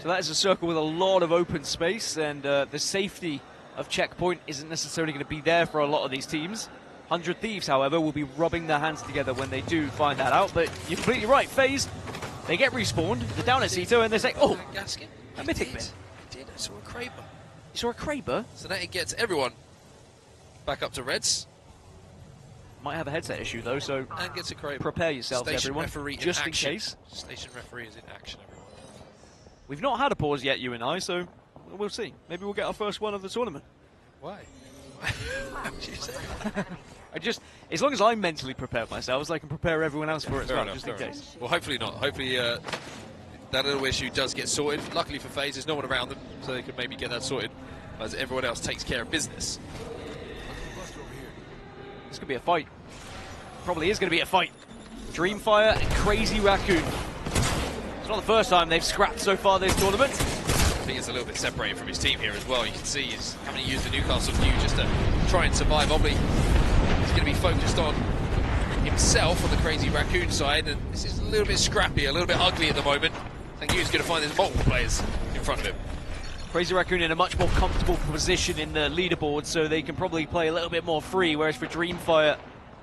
So that is a circle with a lot of open space, and the safety of checkpoint isn't necessarily going to be there for a lot of these teams. 100 Thieves, however, will be rubbing their hands together when they do find that out. But you're completely right. FaZe, they get respawned. They're down at Zito, and they say, oh, a Mythic Bin.
I did. I saw a Kraber.
You saw a Kraber?
So now it gets everyone back up to Reds.
Might have a headset issue, though, so
and gets a Kraber.
Prepare yourselves,
Station
everyone,
referee
just in
action.
case.
Station referee is in action, everyone.
We've not had a pause yet, you and I, so we'll see. Maybe we'll get our first one of the tournament.
Why? Why would you say that?
As long as I'm mentally prepared myself, I can prepare everyone else for it as
Fair
well,
enough,
just in
fair
case.
enough. Well, hopefully not. Hopefully that little issue does get sorted. Luckily for FaZe, there's no one around them, so they can maybe get that sorted as everyone else takes care of business.
This could be a fight. Probably is going to be a fight. Dreamfire and Crazy Raccoon. It's not the first time they've scrapped so far this tournament.
I think it's a little bit separated from his team here as well. You can see he's having to use the Newcastle view just to try and survive. Obviously, he's going to be focused on himself on the Crazy Raccoon side, and this is a little bit scrappy, a little bit ugly at the moment. I think he's going to find there's multiple players in front of him.
Crazy Raccoon in a much more comfortable position in the leaderboard, so they can probably play a little bit more free, whereas for Dreamfire,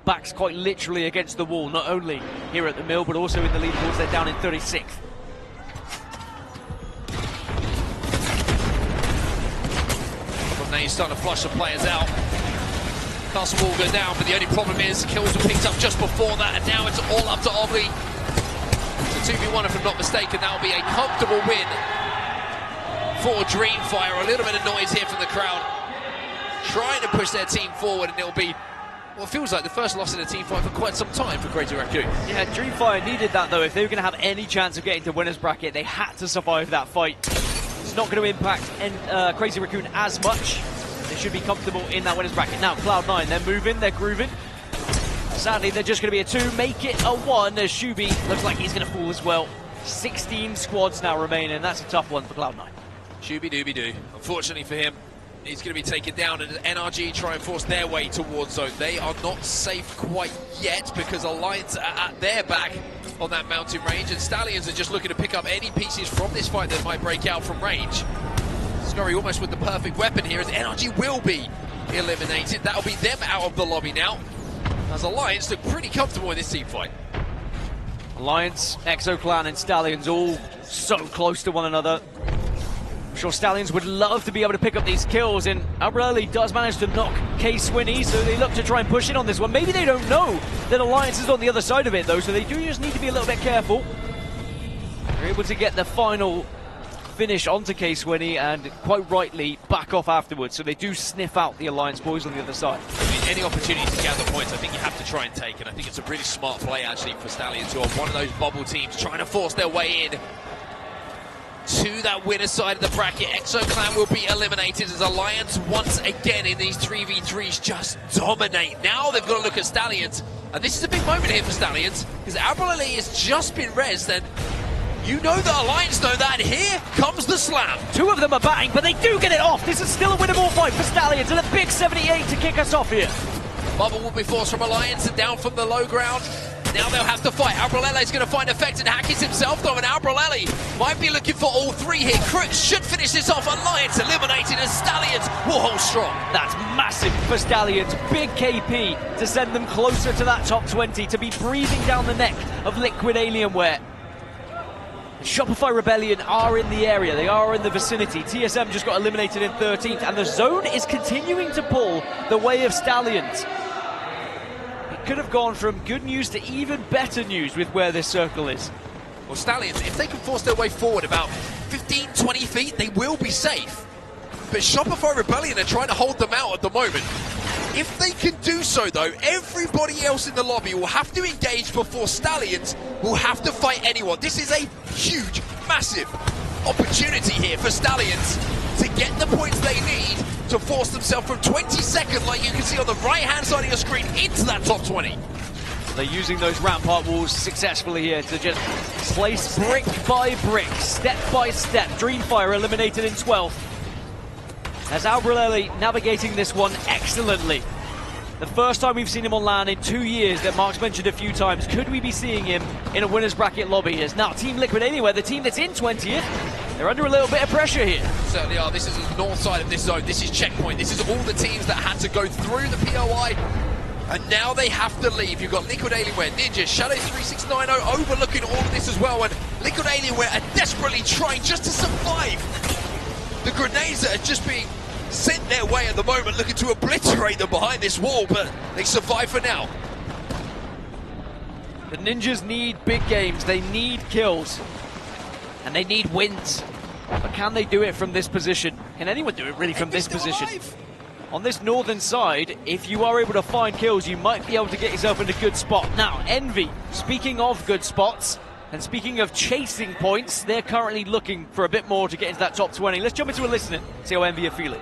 backs quite literally against the wall, not only here at the mill, but also in the leaderboards. They're down in 36th.
Now he's starting to flush some players out. Castle Wall go down, but the only problem is kills were picked up just before that, and now it's all up to Obley. It's a 2v1 if I'm not mistaken. That will be a comfortable win for Dreamfire. A little bit of noise here from the crowd, trying to push their team forward, and it'll be what feels like the first loss in a team fight for quite some time for Crazy Raccoon.
Yeah, Dreamfire needed that though. If they were going to have any chance of getting to winner's bracket, they had to survive that fight. It's not going to impact Crazy Raccoon as much. They should be comfortable in that winner's bracket. Now, Cloud9, they're moving, they're grooving. Sadly, they're just going to be a 2, make it a 1, as Shubi looks like he's going to fall as well. 16 squads now remaining, that's a tough one for Cloud9.
Shubi-dooby-doo. Unfortunately for him, he's going to be taken down, and NRG try and force their way towards zone. They are not safe quite yet because Alliance are at their back on that mountain range, and Stallions are just looking to pick up any pieces from this fight that might break out from range. Scurry almost with the perfect weapon here as NRG will be eliminated. That'll be them out of the lobby now, as Alliance look pretty comfortable in this team fight.
Alliance, ExoClan and Stallions all so close to one another. I'm sure Stallions would love to be able to pick up these kills, and Abrali does manage to knock K-Swinny, so they look to try and push in on this one. Maybe they don't know that Alliance is on the other side of it though, so they do just need to be a little bit careful. They're able to get the final finish onto K-Swinny and quite rightly back off afterwards, so they do sniff out the Alliance boys on the other side.
I mean, any opportunity to gather points, I think you have to try and take, and I think it's a really smart play actually for Stallions, who are one of those bubble teams trying to force their way in to that winner side of the bracket. ExoClan will be eliminated as Alliance once again in these 3v3s just dominate. Now they've got to look at Stallions, and this is a big moment here for Stallions because Abrali has just been rezzed, and you know that Alliance know that, and here comes the slam.
Two of them are batting, but they do get it off. This is still a winnable fight for Stallions, and a big 78 to kick us off here.
Bubble will be forced from Alliance and down from the low ground. Now they'll have to fight. Albrelele's going to find effect and Hackis himself, though, and Albrelele might be looking for all three here. Crux should finish this off. Alliance eliminated as Stallions will hold strong.
That's massive for Stallions. Big KP to send them closer to that top 20, to be breathing down the neck of Liquid Alienware. Shopify Rebellion are in the area, they are in the vicinity. TSM just got eliminated in 13th, and the zone is continuing to pull the way of Stallions. It could have gone from good news to even better news with where this circle is.
Well, Stallions, if they can force their way forward about 15, 20 feet, they will be safe. But Shopify Rebellion are trying to hold them out at the moment. If they can do so, though, everybody else in the lobby will have to engage before Stallions will have to fight anyone. This is a huge, massive opportunity here for Stallions to get the points they need to force themselves from 22nd, like you can see on the right-hand side of your screen, into that top 20.
They're using those rampart walls successfully here to just place brick by brick, step by step. Dreamfire eliminated in 12th. As Albrelele navigating this one excellently. The first time we've seen him on LAN in 2 years that Mark's mentioned a few times. Could we be seeing him in a winner's bracket lobby? As now Team Liquid Anywhere, the team that's in 20th, they're under a little bit of pressure here.
Certainly are. This is the north side of this zone. This is Checkpoint. This is all the teams that had to go through the POI. And now they have to leave. You've got Liquid Alienware, Ninja, Shadow 3690 overlooking all of this as well. And Liquid Alienware are desperately trying just to survive. The grenades that are just being sent their way at the moment, looking to obliterate them behind this wall, but they survive for now.
The Ninjas need big games, they need kills, and they need wins. But can they do it from this position? Can anyone do it really from this position? On this northern side, if you are able to find kills, you might be able to get yourself in a good spot. Now, Envy, speaking of good spots, and speaking of chasing points, they're currently looking for a bit more to get into that top 20. Let's jump into a listening, see how Envy are feeling.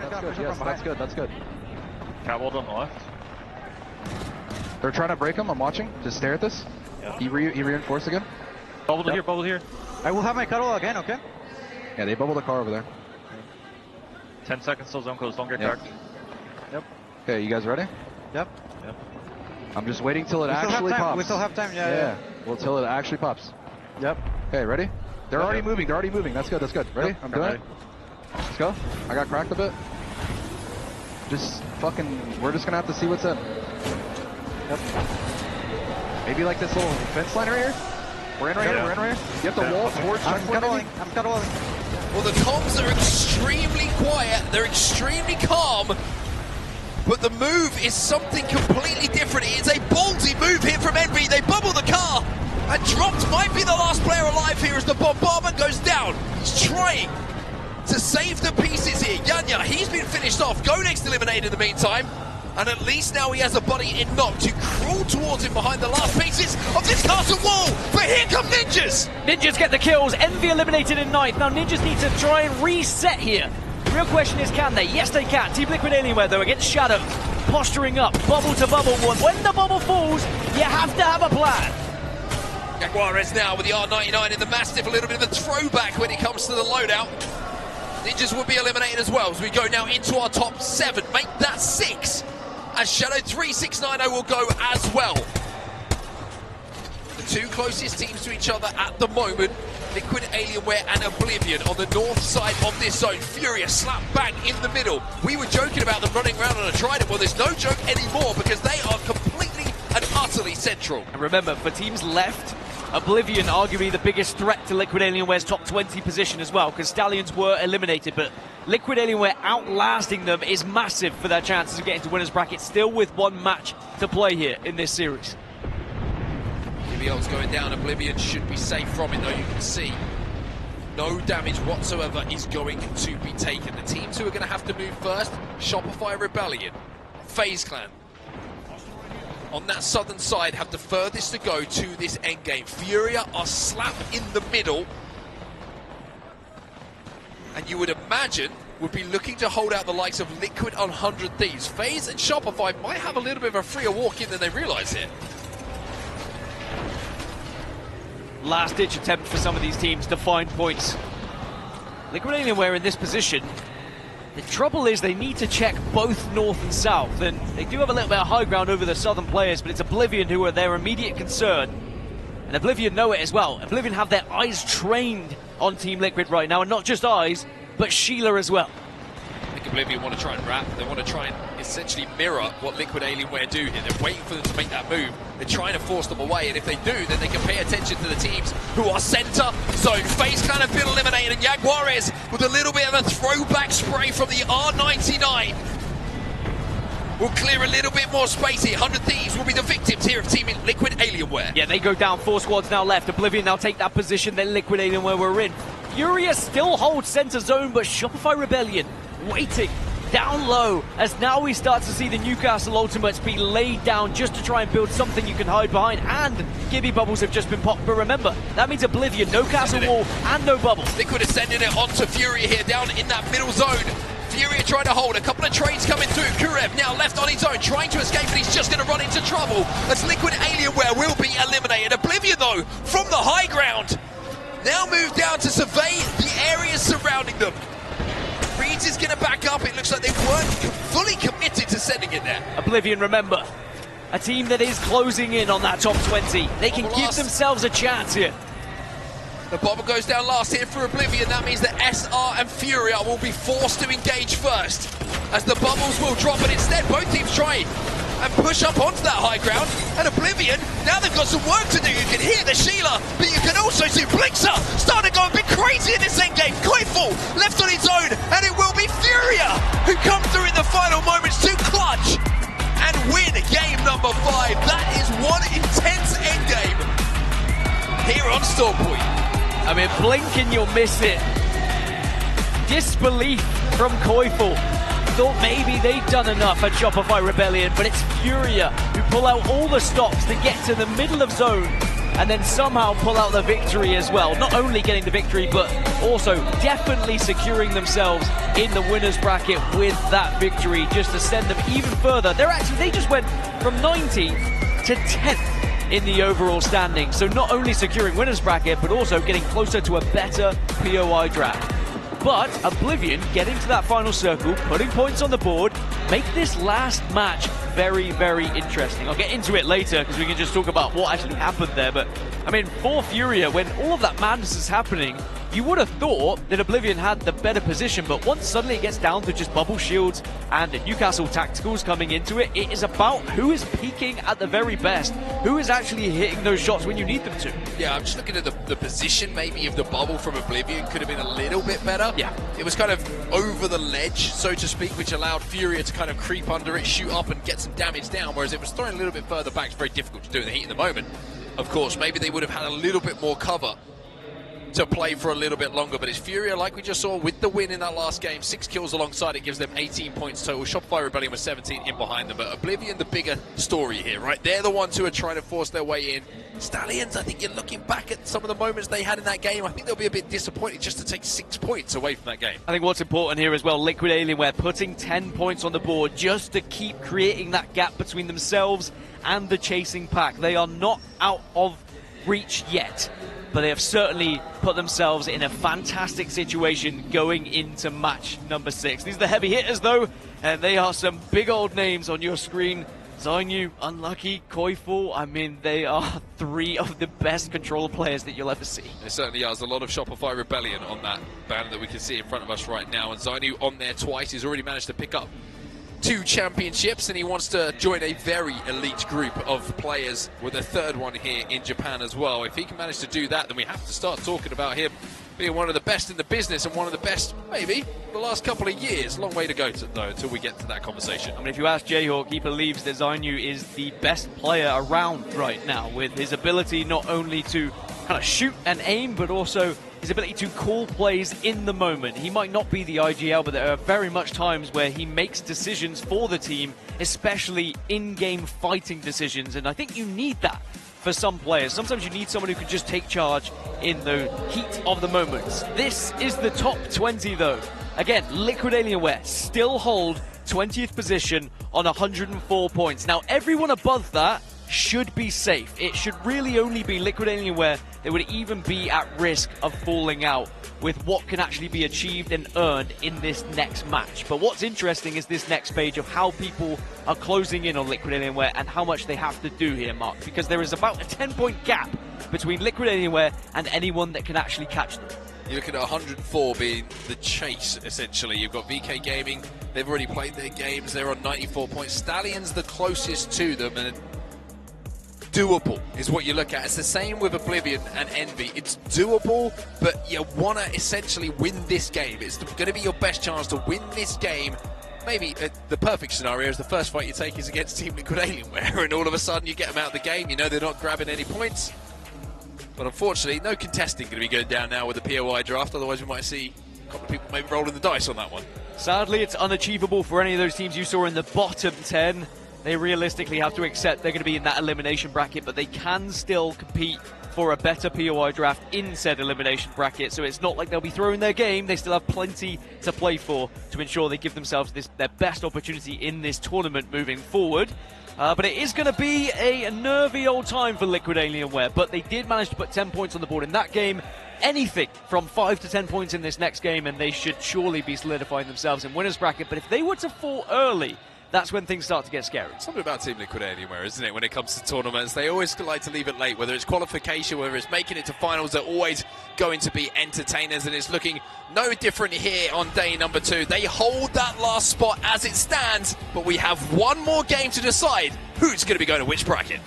That's good, yes, that's good, that's good.
Catwalled on the left.
They're trying to break him, I'm watching. Just stare at this. Yeah. He reinforced again.
Bubbled here, bubbled here.
I will have my cuddle again, okay? Yeah, they bubbled the car over there.
10 seconds till zone close, don't get cracked.
Yep. Okay, you guys ready?
Yep.
I'm just waiting till it actually pops.
We still have time, yeah.
Well, till it actually pops.
Yep.
Okay, ready? They're already moving, That's good, Ready?
Yep.
I'm doing it. Let's go. I got cracked a bit. Just fucking, we're just gonna have to see what's in. Yep. Maybe like this little fence line right here? We're in right here, we're in right here. You have to wall towards checkpoint.
I'm cuddling.
Well, the comms are extremely quiet, they're extremely calm, but the move is something completely different. It is a ballsy move here from Envy. They bubble the car, and Dropped might be the last player alive here as the bombardment goes down. He's trying to save the pieces here. Yanya, he's been finished off. Gonex eliminated in the meantime. And at least now he has a buddy in Knock to crawl towards him behind the last pieces of this castle wall. But here come Ninjas!
Ninjas get the kills. Envy eliminated in 9th. Now Ninjas need to try and reset here. The real question is, can they? Yes, they can. Team Liquid Anywhere, though, against Shadow. Posturing up, bubble to bubble one. When the bubble falls, you have to have a plan.
Jaguarez now with the R99 in the Mastiff. A little bit of a throwback when it comes to the loadout. Ninjas will be eliminated as well as we go now into our top 7. Make that 6. As Shadow 3690 will go as well. The two closest teams to each other at the moment, Liquid Alienware and Oblivion on the north side of this zone. Furious slap bang in the middle. We were joking about them running around on a trident. Well, there's no joke anymore because they are completely and utterly central.
And remember, for teams left, Oblivion arguably the biggest threat to Liquid Alienware's top 20 position as well, because Stallions were eliminated, but Liquid Alienware outlasting them is massive for their chances of getting to winner's bracket, still with one match to play here in this series.
GBL's going down. Oblivion should be safe from it, though. You can see no damage whatsoever is going to be taken. The teams who are going to have to move first, Shopify Rebellion, FaZe Clan. On that southern side have the furthest to go to this endgame. Furia are slap in the middle. And you would imagine would be looking to hold out the likes of Liquid on 100 Thieves. FaZe and Shopify might have a little bit of a freer walk in than they realise here.
Last-ditch attempt for some of these teams to find points. Liquid Alienware in this position, The trouble is they need to check both north and south, and they do have a little bit of high ground over the southern players, but it's Oblivion who are their immediate concern. And Oblivion know it as well. Oblivion have their eyes trained on Team Liquid right now, and not just eyes, but Sheila as well.
I think Oblivion want to try and wrap. They want to try and essentially mirror what Liquid Alienware do here. They're waiting for them to make that move. They're trying to force them away, and if they do, then they can pay attention to the teams who are center zone. FaZe kind of been eliminated, and Jaguares with a little bit of a throwback spray from the R99 will clear a little bit more space here. 100 Thieves will be the victims here of Team Liquid Alienware.
Yeah, they go down. 4 squads now left. Oblivion now take that position, then Liquid Alienware were in. Furia still holds center zone, but Shopify Rebellion waiting down low, as now we start to see the Newcastle Ultimates be laid down just to try and build something you can hide behind, and Gibby bubbles have just been popped, but remember, that means Oblivion, no castle wall and no bubble.
Liquid is sending it onto Furia here, down in that middle zone. Furia trying to hold, a couple of trades coming through. Kurev now left on his own, trying to escape, but he's just going to run into trouble as Liquid Alienware will be eliminated. Oblivion though, from the high ground, now move down to survey the areas surrounding them. Reeds is going to back up. It looks like they weren't fully committed to sending it there.
Oblivion, remember, a team that is closing in on that top 20. They can give themselves a chance here.
The bubble goes down last here for Oblivion. That means that SR and Furia will be forced to engage first, as the bubbles will drop, but instead both teams try and push up onto that high ground. And Oblivion, now they've got some work to do. You can hear the Sheila, but you can also see Blixer starting to go a bit crazy in this endgame. Koiful left on his own, and it will be Furia who come through in the final moments to clutch and win game number 5. That is one intense endgame here on Stormpoint.
I mean, blink and you'll miss it. Disbelief from Koiful. Thought maybe they'd done enough at Shopify Rebellion, but it's Furia who pull out all the stops to get to the middle of zone and then somehow pull out the victory as well. Not only getting the victory, but also definitely securing themselves in the winner's bracket with that victory, just to send them even further. They just went from 19th to 10th in the overall standing. So not only securing winner's bracket, but also getting closer to a better POI draft. But Oblivion getting to that final circle, putting points on the board, make this last match very, very interesting. I'll get into it later because we can just talk about what actually happened there. But I mean, for Furia, when all of that madness is happening, you would have thought that Oblivion had the better position, but once suddenly it gets down to just bubble shields and Newcastle tacticals coming into it, it is about who is peaking at the very best, who is actually hitting those shots when you need them to.
Yeah, I'm just looking at the position maybe of the bubble from Oblivion could have been a little bit better.
Yeah.
It was kind of over the ledge, so to speak, which allowed Furia to kind of creep under it, shoot up and get some damage down, whereas it was thrown a little bit further back. It's very difficult to do in the heat of the moment. Of course, maybe they would have had a little bit more cover to play for a little bit longer, but it's Furia, like we just saw with the win in that last game, 6 kills alongside it gives them 18 points total. Shopify Rebellion was 17 in behind them, but Oblivion the bigger story here, right? They're the ones who are trying to force their way in. Stallions, I think you're looking back at some of the moments they had in that game, I think they'll be a bit disappointed just to take 6 points away from that game.
I think what's important here as well, Liquid Alienware putting 10 points on the board just to keep creating that gap between themselves and the chasing pack. They are not out of reach yet, but they have certainly put themselves in a fantastic situation going into match number 6. These are the heavy hitters though, and they are some big old names on your screen. Zainu, Unlucky, Koiful, I mean, they are 3 of the best controller players that you'll ever see.
There certainly is a lot of Shopify Rebellion on that banner that we can see in front of us right now, and Zainu on there twice. He's already managed to pick up 2 championships, and he wants to join a very elite group of players with a 3rd one here in Japan as well. If he can manage to do that, then we have to start talking about him being one of the best in the business and one of the best, maybe, the last couple of years. Long way to go, though, until we get to that conversation.
I mean, if you ask Jayhawk, he believes that Zainu is the best player around right now, with his ability not only to kind of shoot and aim, but also his ability to call plays in the moment. He might not be the IGL, but there are very much times where he makes decisions for the team, especially in-game fighting decisions, and I think you need that for some players. Sometimes you need someone who can just take charge in the heat of the moments. This is the top 20 though. Again, Liquid Alienware still hold 20th position on 104 points. Now everyone above that should be safe. It should really only be Liquid Alienware that would even be at risk of falling out with what can actually be achieved and earned in this next match. But what's interesting is this next page of how people are closing in on Liquid Alienware and how much they have to do here, Mark, because there is about a 10-point gap between Liquid Alienware and anyone that can actually catch them.
You're looking at 104 being the chase, essentially. You've got VK Gaming. They've already played their games. They're on 94 points. Stallion's the closest to them, and doable is what you look at. It's the same with Oblivion and Envy. It's doable, but you want to essentially win this game. It's going to be your best chance to win this game. Maybe the perfect scenario is the first fight you take is against Team Liquid Alienware, and all of a sudden you get them out of the game. You know they're not grabbing any points. But unfortunately, no contesting going to be going down now with the POI draft. Otherwise, we might see a couple of people maybe rolling the dice on that one.
Sadly, it's unachievable for any of those teams you saw in the bottom 10. They realistically have to accept they're going to be in that elimination bracket, but they can still compete for a better POI draft in said elimination bracket. So it's not like they'll be throwing their game. They still have plenty to play for to ensure they give themselves their best opportunity in this tournament moving forward. But it is going to be a nervy old time for Liquid Alienware, but they did manage to put 10 points on the board in that game. Anything from 5 to 10 points in this next game, and they should surely be solidifying themselves in winner's bracket. But if they were to fall early, that's when things start to get scary.
Something about Team Liquid Anywhere, isn't it, when it comes to tournaments? They always like to leave it late, whether it's qualification, whether it's making it to finals. They're always going to be entertainers, and it's looking no different here on day number 2. They hold that last spot as it stands, but we have one more game to decide who's going to be going to which bracket.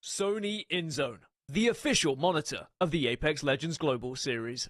Sony InZone, the official monitor of the Apex Legends Global Series.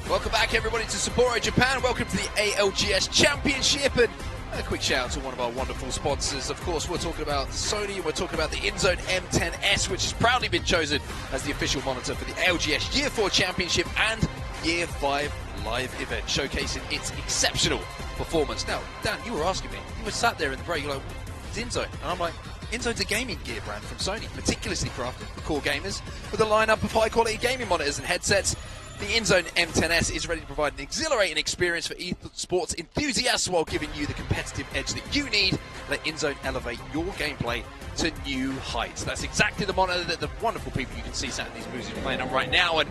Welcome back, everybody, to Sapporo, Japan. Welcome to the ALGS Championship. And a quick shout out to one of our wonderful sponsors. Of course, we're talking about Sony, and we're talking about the InZone M10S, which has proudly been chosen as the official monitor for the ALGS Year 4 Championship and Year 5 live event, showcasing its exceptional performance. Now, Dan, you were asking me, you were sat there in the break, you're like, it's InZone. And I'm like, InZone's a gaming gear brand from Sony, meticulously crafted for core gamers with a lineup of high-quality gaming monitors and headsets. The InZone M10S is ready to provide an exhilarating experience for esports enthusiasts while giving you the competitive edge that you need. Let InZone elevate your gameplay to new heights. That's exactly the monitor that the wonderful people you can see sat in these booths are playing on right now. And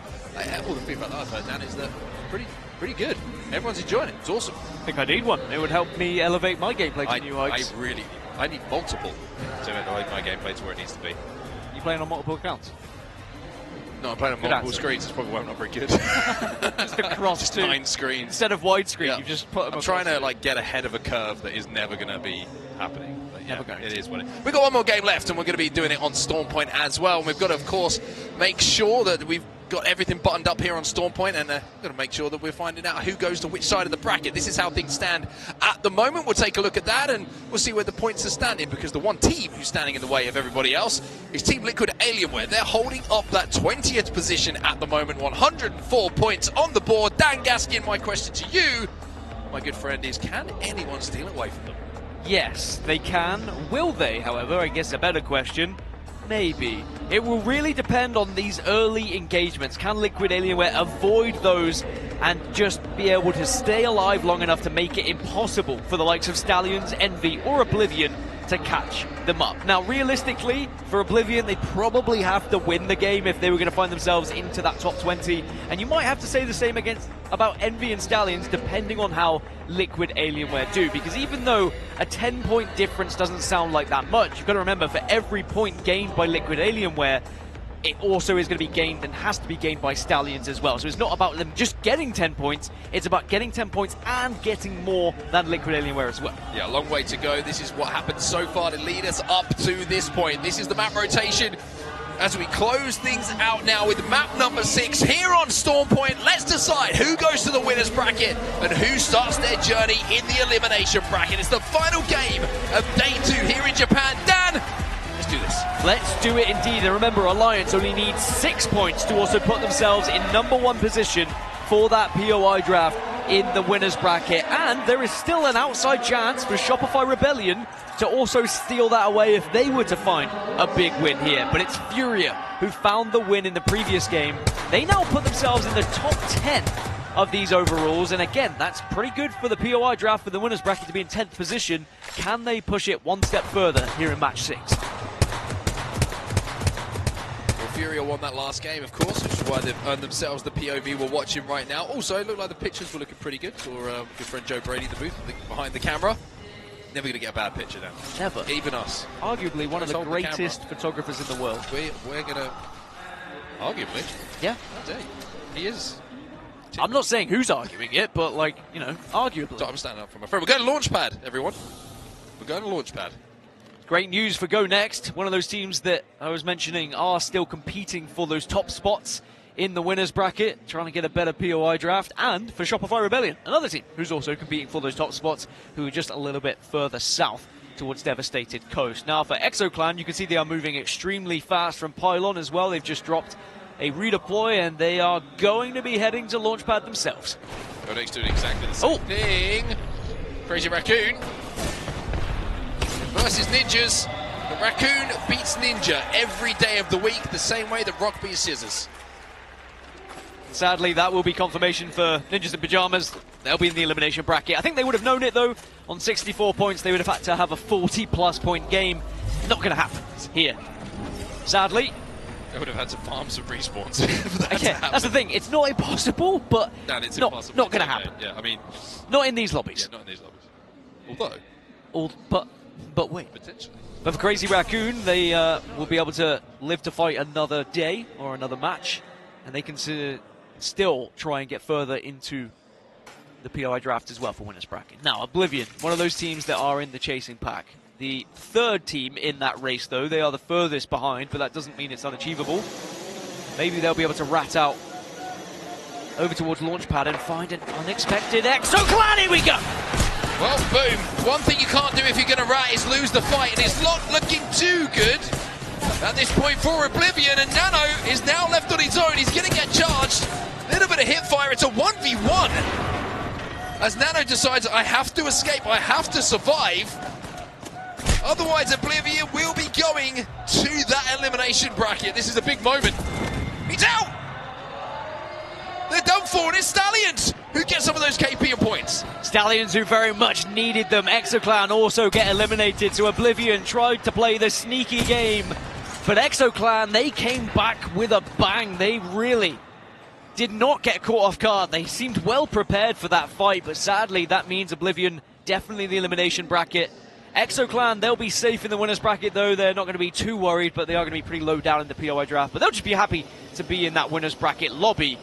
all the feedback that I've heard, Dan, is that pretty good. Everyone's enjoying it. It's awesome.
I think I need one. It would help me elevate my gameplay to new heights.
I need multiple to elevate my gameplay to where it needs to be.
You playing on multiple accounts?
No, I'm playing on multiple screens. That's probably why I'm not very good.
Just across
just 9 screens.
Instead of widescreen, you just put them.
I'm trying to get ahead of a curve that is never going to be happening. But yeah, it is what it is. We've got one more game left, and we're going to be doing it on Storm Point as well. And we've got to, of course, make sure that we've got everything buttoned up here on Storm Point, and got to make sure that we're finding out who goes to which side of the bracket. This is how things stand at the moment. We'll take a look at that, and we'll see where the points are standing, because the one team who's standing in the way of everybody else is Team Liquid Alienware. They're holding up that 20th position at the moment, 104 points on the board. Dan Gaskin, my question to you, my good friend, is can anyone steal away from them?
Yes, they can. Will they, however? I guess a better question. Maybe. It will really depend on these early engagements. Can Liquid Alienware avoid those and just be able to stay alive long enough to make it impossible for the likes of Stallions, Envy, or Oblivion to catch them up? Now, realistically, for Oblivion, they probably have to win the game if they were going to find themselves into that top 20. And you might have to say the same about Envy and Stallions, depending on how Liquid Alienware do. Because even though a 10-point difference doesn't sound like that much, you've got to remember, for every point gained by Liquid Alienware, it also is going to be gained and has to be gained by Stallions as well. So it's not about them just getting 10 points, it's about getting 10 points and getting more than Liquid Alienware as well.
Yeah, a long way to go. This is what happened so far to lead us up to this point. This is the map rotation as we close things out now with map number 6 here on Storm Point. Let's decide who goes to the winner's bracket and who starts their journey in the elimination bracket. It's the final game of day 2 here in Japan. Dan, let's do this.
Let's do it indeed. And remember, Alliance only needs 6 points to also put themselves in #1 position for that POI draft in the winner's bracket. And there is still an outside chance for Shopify Rebellion to also steal that away if they were to find a big win here. But it's Furia who found the win in the previous game. They now put themselves in the top 10 of these overalls, and again, that's pretty good for the POI draft for the winner's bracket to be in 10th position. Can they push it one step further here in match 6?
Well, Furia won that last game, of course, which is why they've earned themselves the POV we're watching right now. Also, it looked like the pictures were looking pretty good for good friend Joe Brady in the booth behind the camera. Never going to get a bad picture now.
Never.
Even us.
Arguably one of the greatest photographers in the world.
We're going to... Arguably.
Yeah.
He is.
I'm not saying who's arguing it, but, like, you know, arguably.
So I'm standing up for my friend. We're going to Launchpad, everyone. We're going to Launchpad.
Great news for Go Next. One of those teams that I was mentioning are still competing for those top spots in the winner's bracket, trying to get a better POI draft, and for Shopify Rebellion, another team who's also competing for those top spots, who are just a little bit further south towards Devastated Coast. Now for ExoClan, you can see they are moving extremely fast from Pylon as well. They've just dropped a redeploy, and they are going to be heading to Launchpad themselves.
Codex doing exactly the same thing. Crazy Raccoon versus Ninjas. The Raccoon beats Ninja every day of the week, the same way that Rock beats Scissors.
Sadly, that will be confirmation for Ninjas in Pyjamas. They'll be in the elimination bracket. I think they would have known it, though. On 64 points, they would have had to have a 40-plus point game. Not going to happen here. Sadly.
They would have had to farm some respawns.
Okay, that's the thing. It's not impossible, but
it's
not going to happen.
Yeah, I mean...
Not in these lobbies.
Yeah, not in these lobbies.
Although... But wait.
Potentially.
But for Crazy Raccoon, they will be able to live to fight another day or another match. And they can still try and get further into the POI draft as well for winner's bracket. Now, Oblivion, one of those teams that are in the chasing pack. The third team in that race, though, they are the furthest behind, but that doesn't mean it's unachievable. Maybe they'll be able to rat out over towards Launchpad and find an unexpected ExoClan. Here we go!
Well, boom. One thing you can't do if you're going to rat is lose the fight, and it's not looking too good at this point for Oblivion, and Nano is now left on his own. He's going to get charged. A little bit of hip fire. It's a 1v1. As Nano decides, I have to escape, I have to survive. Otherwise, Oblivion will be going to that elimination bracket. This is a big moment. He's out! They're done for, and it's Stallions who get some of those KP and points.
Stallions who very much needed them. ExoClan also get eliminated, so Oblivion tried to play the sneaky game. But ExoClan, they came back with a bang. They really did not get caught off guard. They seemed well prepared for that fight, but sadly that means Oblivion definitely the elimination bracket. ExoClan, they'll be safe in the winner's bracket, though. They're not going to be too worried, but they are going to be pretty low down in the POI draft. But they'll just be happy to be in that winner's bracket lobby.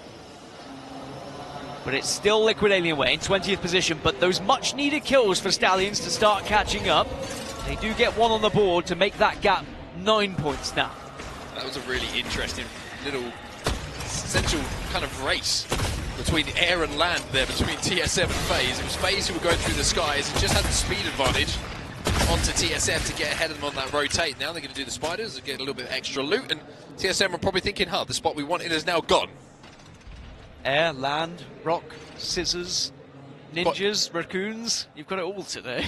But it's still Liquid Alienware in 20th position, but those much-needed kills for Stallions to start catching up. They do get one on the board to make that gap 9 points now.
That was a really interesting little essential kind of race between air and land there, between TSM and FaZe. It was FaZe who were going through the skies and just had the speed advantage onto TSM to get ahead of them on that rotate. Now they're going to do the spiders and get a little bit of extra loot, and TSM are probably thinking, huh, the spot we wanted is now gone.
Air, land, rock, scissors, ninjas, raccoons. You've got it all today.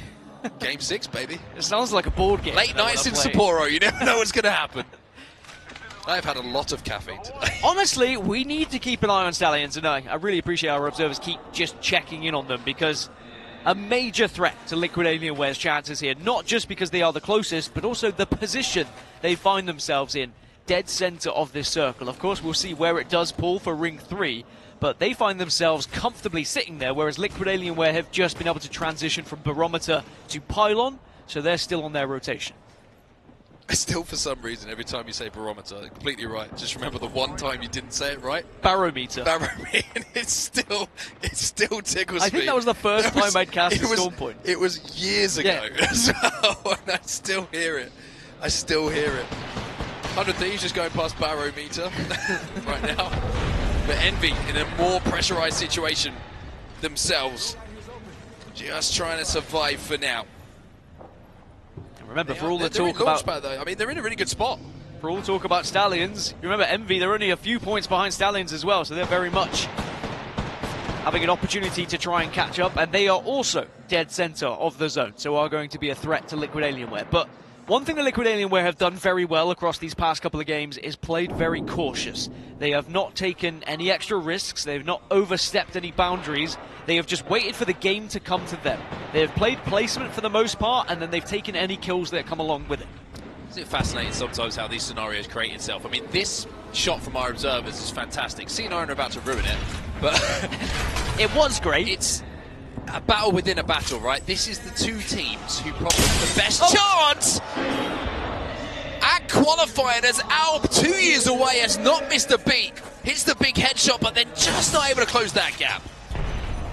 Game 6, baby.
It sounds like a board game.
Late nights in Sapporo, you never know what's going to happen. I've had a lot of caffeine today.
Honestly, we need to keep an eye on Stallions, and I really appreciate our observers keep just checking in on them, because a major threat to Liquid Alienware's chances here, not just because they are the closest, but also the position they find themselves in, dead center of this circle. Of course, we'll see where it does pull for Ring 3, but they find themselves comfortably sitting there, whereas Liquid Alienware have just been able to transition from Barometer to Pylon, so they're still on their rotation.
Still, for some reason, every time you say Barometer, completely right. Just remember the one time you didn't say it right.
Barometer.
Barometer. It still tickles me.
I think that was the first time I'd cast a Storm Point.
It was years ago as well, and I still hear it. 100 Thieves just going past Barometer right now. But Envy in a more pressurized situation themselves. Just trying to survive for now.
Remember, for all the talk about...
though. I mean, they're in a really good spot.
For all the talk about Stallions, you remember Envy, they're only a few points behind Stallions as well, so they're very much having an opportunity to try and catch up, and they are also dead center of the zone, so are going to be a threat to Liquid Alienware. But one thing that Liquid Alienware have done very well across these past couple of games is played very cautious. They have not taken any extra risks, they have not overstepped any boundaries, they have just waited for the game to come to them. They have played placement for the most part, and then they've taken any kills that come along with it.
Isn't it fascinating sometimes how these scenarios create itself? I mean, this shot from our observers is fantastic. C9 are about to ruin it, but...
it was great.
It's a battle within a battle, right? This is the two teams who probably have the best chance at qualifying, as Alb, 2 years away, has not missed a beat. Hits the big headshot, but then just not able to close that gap.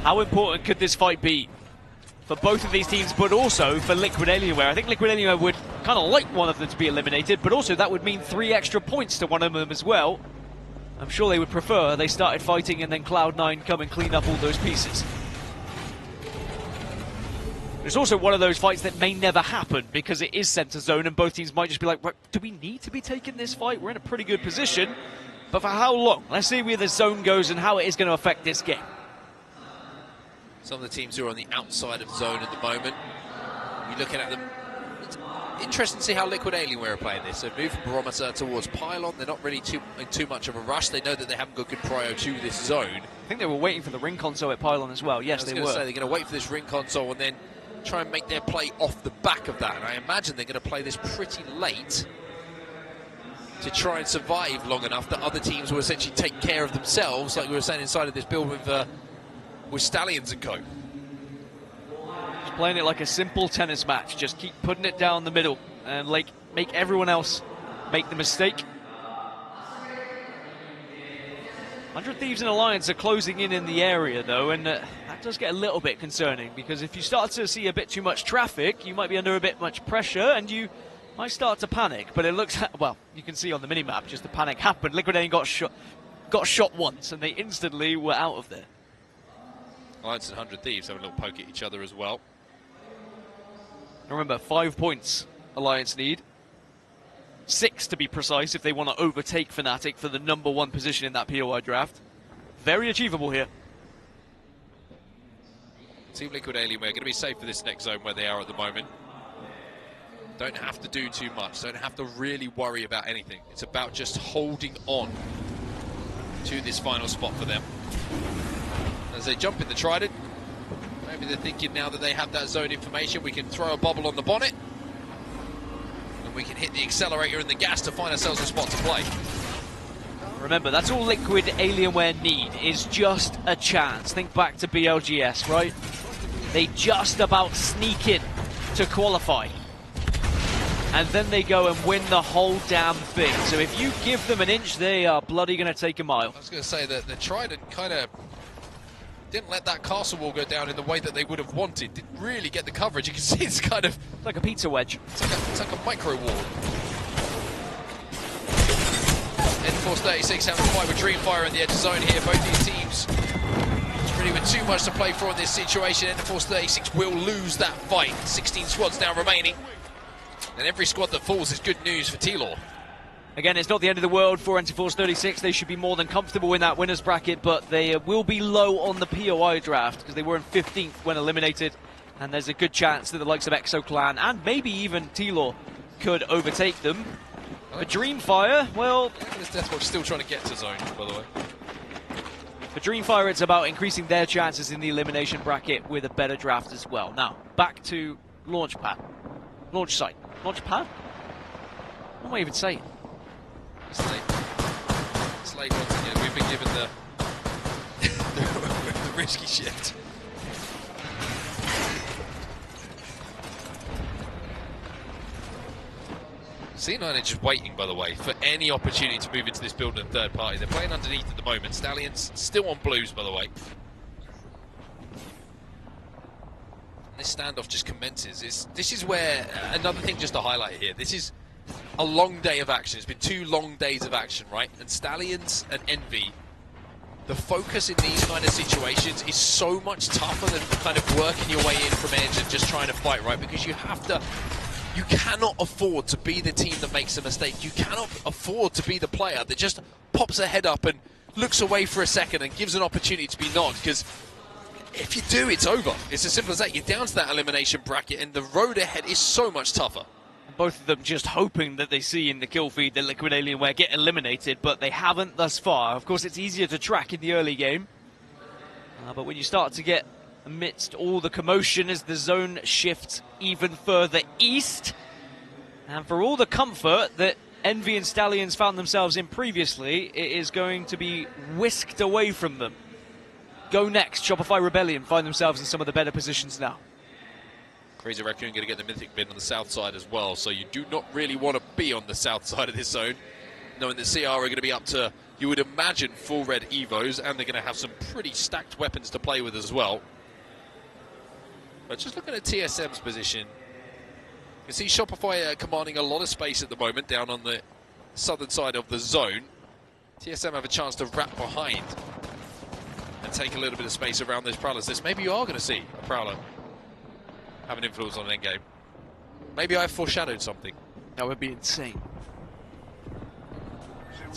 How important could this fight be for both of these teams, but also for Liquid Alienware? I think Liquid Alienware would kind of like one of them to be eliminated, but also that would mean 3 extra points to one of them as well. I'm sure they would prefer they started fighting and then Cloud9 come and clean up all those pieces. It's also one of those fights that may never happen because it is center zone and both teams might just be like, do we need to be taking this fight? We're in a pretty good position, but for how long? Let's see where the zone goes and how it is going to affect this game.
Some of the teams who are on the outside of zone at the moment, you're looking at them. It's interesting to see how Liquid Alienware are playing this. They've moved from Barometer towards Pylon. They're not really in too much of a rush. They know that they haven't got good prio to this zone.
I think they were waiting for the ring console at Pylon as well. Yes, they were.
They're going to wait for this ring console and then try and make their play off the back of that. And I imagine they're going to play this pretty late to try and survive long enough that other teams will essentially take care of themselves, like we were saying inside of this build with Stallions and co.
Just playing it like a simple tennis match. Just keep putting it down the middle and make everyone else make the mistake. 100 Thieves and Alliance are closing in the area though, and that does get a little bit concerning, because if you start to see a bit too much traffic, you might be under a bit much pressure and you might start to panic. But it looks, well, you can see on the minimap just the panic happened. Liquid Alien got shot once and they instantly were out of there.
Alliance and 100 Thieves have a little poke at each other as well.
Remember, 5 points Alliance need. 6 to be precise if they want to overtake Fnatic for the #1 position in that POI draft. Very achievable here.
Team Liquid Alien, we're going to be safe for this next zone where they are at the moment. Don't have to do too much. Don't have to really worry about anything. It's about just holding on to this final spot for them. As they jump in the Trident, maybe they're thinking now that they have that zone information, we can throw a bubble on the bonnet and we can hit the accelerator and the gas to find ourselves a spot to play.
Remember, that's all Liquid Alienware need, is just a chance. Think back to BLGS, right? They just about sneak in to qualify. And then they go and win the whole damn thing. So if you give them an inch, they are bloody going to take a mile.
I was going to say that the Trident kind of didn't let that castle wall go down in the way that they would have wanted. Didn't really get the coverage. You can see it's kind of...
It's like a pizza wedge.
It's like a micro wall. Force 36 having a fight with Dreamfire at the edge of zone here. Both these teams really with too much to play for in this situation. Force 36 will lose that fight. 16 squads now remaining. And every squad that falls is good news for T-Law.
Again, it's not the end of the world for Force 36. They should be more than comfortable in that winner's bracket, but they will be low on the POI draft because they were in 15th when eliminated. And there's a good chance that the likes of ExoClan and maybe even T-Law could overtake them. For Dreamfire, well...
This Deathwatch still trying to get to zone, by the way.
For Dreamfire, it's about increasing their chances in the elimination bracket with a better draft as well. Now, back to Launchpad. Launch site. Launchpad? What am I even saying?
Slate once again. We've been given the, the risky shift. C9 are just waiting, by the way, for any opportunity to move into this building third party. They're playing underneath at the moment. Stallions still on blues, by the way. And this standoff just commences. This is where, another thing just to highlight here, this is a long day of action. It's been 2 long days of action, right? And Stallions and Envy, the focus in these kind of situations is so much tougher than kind of working your way in from edge and just trying to fight, right? Because you have to... You cannot afford to be the team that makes a mistake. You cannot afford to be the player that just pops their head up and looks away for a second and gives an opportunity to be knocked, because if you do, it's over. It's as simple as that. You're down to that elimination bracket, and the road ahead is so much tougher.
Both of them just hoping that they see in the kill feed the Liquid Alienware get eliminated, but they haven't thus far. Of course, it's easier to track in the early game, but when you start to get amidst all the commotion as the zone shifts even further east, and for all the comfort that Envy and Stallions found themselves in previously, it is going to be whisked away from them. Go next, Shopify Rebellion find themselves in some of the better positions now.
Crazy Raccoon going to get the Mythic bin on the south side as well, so you do not really want to be on the south side of this zone, knowing that CR are going to be up to, you would imagine, full red Evos, and they're going to have some pretty stacked weapons to play with as well. But just looking at TSM's position, you can see Shopify commanding a lot of space at the moment down on the southern side of the zone. TSM have a chance to wrap behind and take a little bit of space around those Prowlers. Maybe you are going to see a Prowler have an influence on an endgame. Maybe I've foreshadowed something.
That would be insane.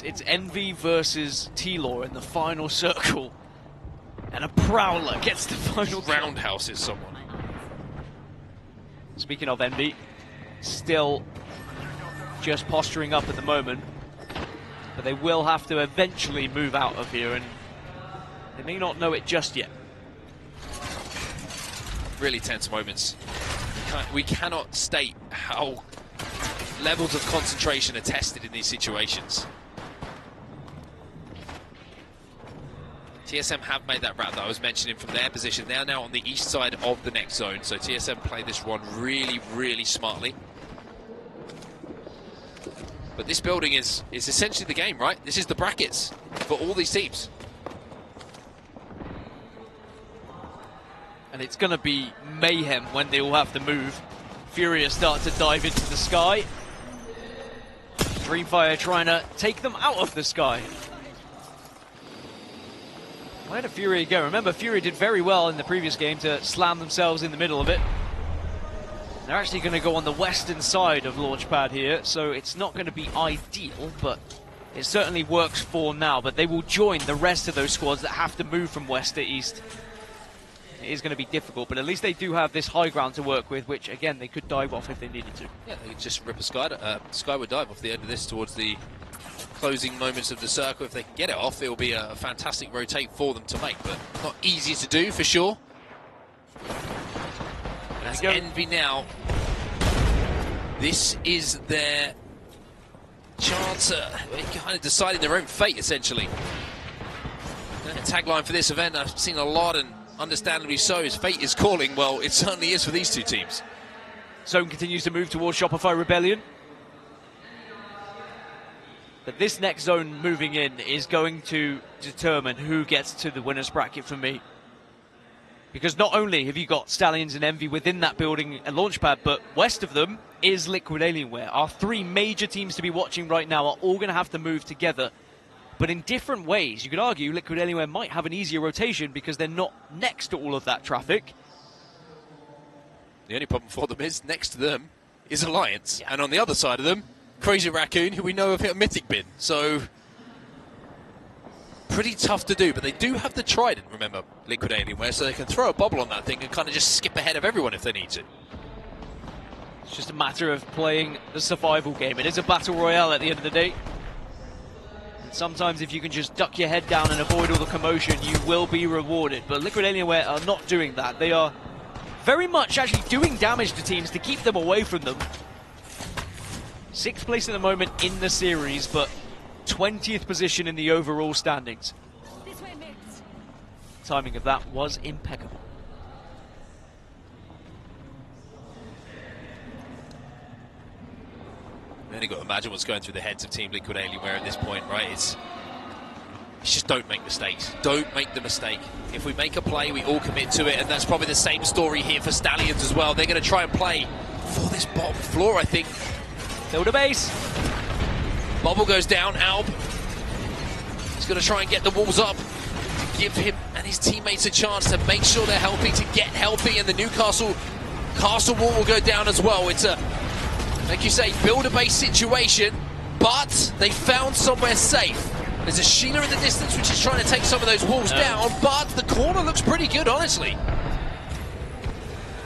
It's Envy versus T-Law in the final circle, and a Prowler gets the final
roundhouse is someone.
Speaking of Envy, still just posturing up at the moment, but they will have to eventually move out of here, and they may not know it just yet.
Really tense moments. We cannot state how levels of concentration are tested in these situations. TSM have made that route that I was mentioning from their position. They're now on the east side of the next zone, so TSM play this one really, really smartly. But this building is essentially the game, right? This is the brackets for all these teams.
And it's going to be mayhem when they all have to move. Furious start to dive into the sky. Dreamfire trying to take them out of the sky. Where did Fury go? Remember, Fury did very well in the previous game to slam themselves in the middle of it. They're actually going to go on the western side of Launchpad here, so it's not going to be ideal, but it certainly works for now. But they will join the rest of those squads that have to move from west to east. It is going to be difficult, but at least they do have this high ground to work with, which, again, they could dive off if they needed to.
Yeah, they could just rip a skyward dive off the end of this towards the closing moments of the circle. If they can get it off, it will be a fantastic rotate for them to make, but not easy to do for sure. As Envy now, this is their chance at kind of deciding their own fate, essentially. And a tagline for this event I've seen a lot, and understandably so, is fate is calling. Well, it certainly is for these two teams.
Zone continues to move towards Shopify Rebellion. But this next zone moving in is going to determine who gets to the winner's bracket for me. Because not only have you got Stallions and Envy within that building and launchpad, but west of them is Liquid Alienware. Our three major teams to be watching right now are all going to have to move together, but in different ways. You could argue Liquid Alienware might have an easier rotation because they're not next to all of that traffic.
The only problem for them is next to them is Alliance, and on the other side of them, Crazy Raccoon, who we know have hit a Mythic bin. So pretty tough to do, but they do have the Trident, remember, Liquid Alienware, so they can throw a bubble on that thing and kind of just skip ahead of everyone if they need to.
It's just a matter of playing the survival game. It is a battle royale at the end of the day. And sometimes if you can just duck your head down and avoid all the commotion, you will be rewarded. But Liquid Alienware are not doing that. They are very much actually doing damage to teams to keep them away from them. 6th place at the moment in the series, but 20th position in the overall standings. Timing of that was impeccable.
You only got to imagine what's going through the heads of Team Liquid Alienware at this point, right? It's just don't make mistakes. Don't make the mistake. If we make a play, we all commit to it, and that's probably the same story here for Stallions as well. They're going to try and play for this bottom floor, I think.
Build a base.
Bubble goes down. Alb. He's going to try and get the walls up to give him and his teammates a chance to make sure they're healthy, to get healthy, and the Newcastle castle wall will go down as well. It's a, like you say, build a base situation, but they found somewhere safe. There's a Sheila in the distance which is trying to take some of those walls down, but the corner looks pretty good, honestly.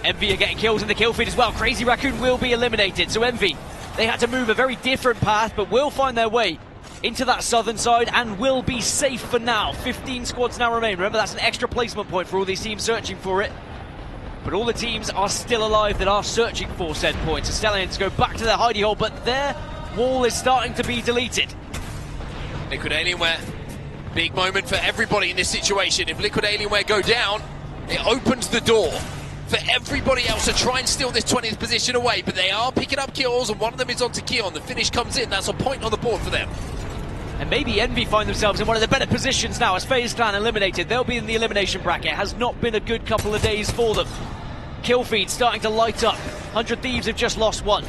Envy are getting kills in the kill feed as well. Crazy Raccoon will be eliminated, so Envy, they had to move a very different path, but will find their way into that southern side and will be safe for now. 15 squads now remain. Remember, that's an extra placement point for all these teams searching for it. But all the teams are still alive that are searching for said points. The Stallions go back to their hidey hole, but their wall is starting to be deleted.
Liquid Alienware, big moment for everybody in this situation. If Liquid Alienware go down, it opens the door for everybody else to try and steal this 20th position away, but they are picking up kills, and one of them is onto Keon. The finish comes in. That's a point on the board for them.
And maybe Envy find themselves in one of the better positions now as FaZe Clan eliminated. They'll be in the elimination bracket. Has not been a good couple of days for them. Kill feed starting to light up. 100 Thieves have just lost one.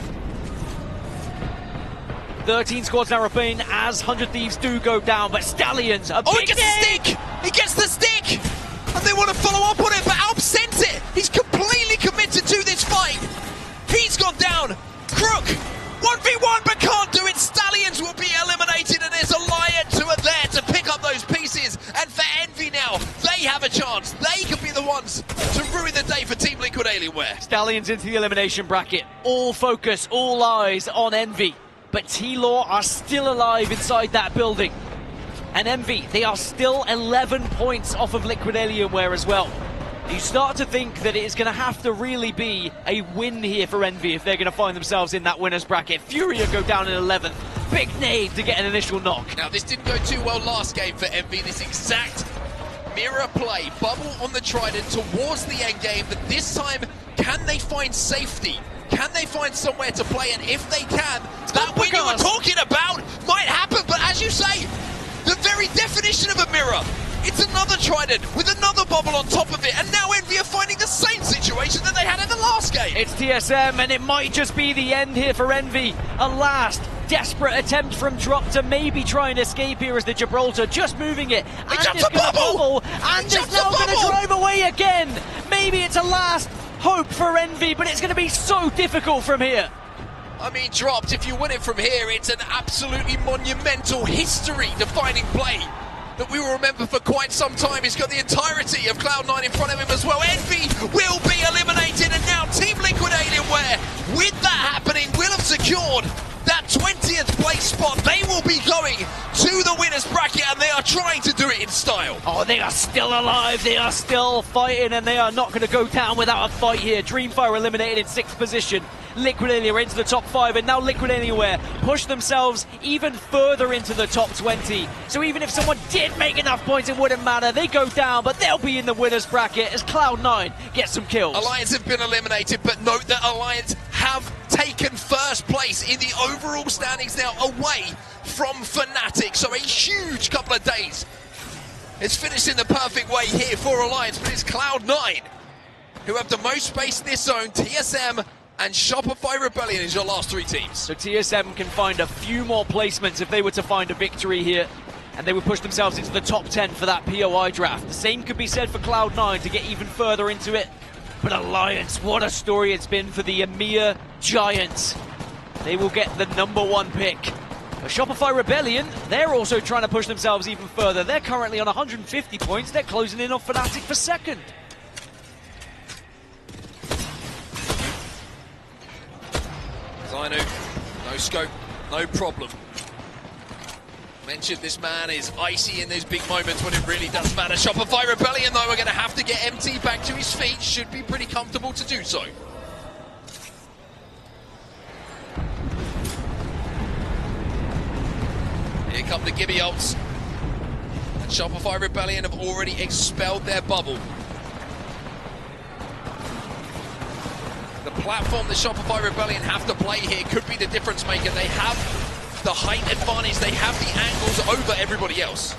13 squads now remain as 100 Thieves do go down, but Stallions are
he gets the stick! He gets the stick! And they want to follow up on it, but Alp sent it! He's completely committed to this fight! He's gone down! Crook! 1v1, but can't do it! Stallions will be eliminated, and there's Alliance who are there to pick up those pieces. And for Envy now, they have a chance. They could be the ones to ruin the day for Team Liquid Alienware.
Stallions into the elimination bracket. All focus, all eyes on Envy. But T-Law are still alive inside that building. And Envy, they are still 11 points off of Liquid Alienware as well. You start to think that it is going to have to really be a win here for Envy if they're going to find themselves in that winner's bracket. Furia go down in 11th. Big nade to get an initial knock.
Now, this didn't go too well last game for Envy. This exact mirror play. Bubble on the Trident towards the end game. But this time, can they find safety? Can they find somewhere to play? And if they can, that win you were talking about might happen. But as you say, the very definition of a mirror, it's another Trident with another bubble on top of it. And now Envy are finding the same situation that they had in the last game.
It's TSM, and it might just be the end here for Envy. A last desperate attempt from Drop to maybe try and escape here as the Gibraltar just moving it. And
jumps a bubble!
And it's now going to drive away again. Maybe it's a last hope for Envy, but it's going to be so difficult from here.
I mean, Dropped, if you win it from here, it's an absolutely monumental history-defining play that we will remember for quite some time. He's got the entirety of Cloud9 in front of him as well. Envy will be eliminated, and now Team Liquid Alienware, with that happening, will have secured that 20th place spot. They will be going to the winner's bracket, and they are trying to do it in style.
Oh, they are still alive, they are still fighting, and they are not going to go down without a fight here. Dreamfire eliminated in 6th position. Liquid Alienware into the top 5, and now Liquid Alienware push themselves even further into the top 20. So even if someone did make enough points, it wouldn't matter. They go down, but they'll be in the winner's bracket as Cloud9 gets some kills.
Alliance have been eliminated, but note that Alliance have taken first place in the overall standings now, away from Fnatic. So a huge couple of days It's finished in the perfect way here for Alliance, but it's Cloud9 who have the most space in this zone. TSM and Shopify Rebellion is your last 3 teams.
So TSM can find a few more placements if they were to find a victory here, and they would push themselves into the top 10 for that POI draft. The same could be said for Cloud9 to get even further into it. But Alliance, what a story it's been for the EMEA Giants. They will get the #1 pick. But Shopify Rebellion, they're also trying to push themselves even further. They're currently on 150 points. They're closing in on Fnatic for second.
Zainu, no scope, no problem. Mentioned this man is icy in those big moments when it really does matter. Shopify Rebellion, though, are going to have to get MT back to his feet. Should be pretty comfortable to do so. Here come the Gibby ults. And Shopify Rebellion have already expelled their bubble. The platform that Shopify Rebellion have to play here could be the difference maker. They have the height advantage, they have the angles over everybody else.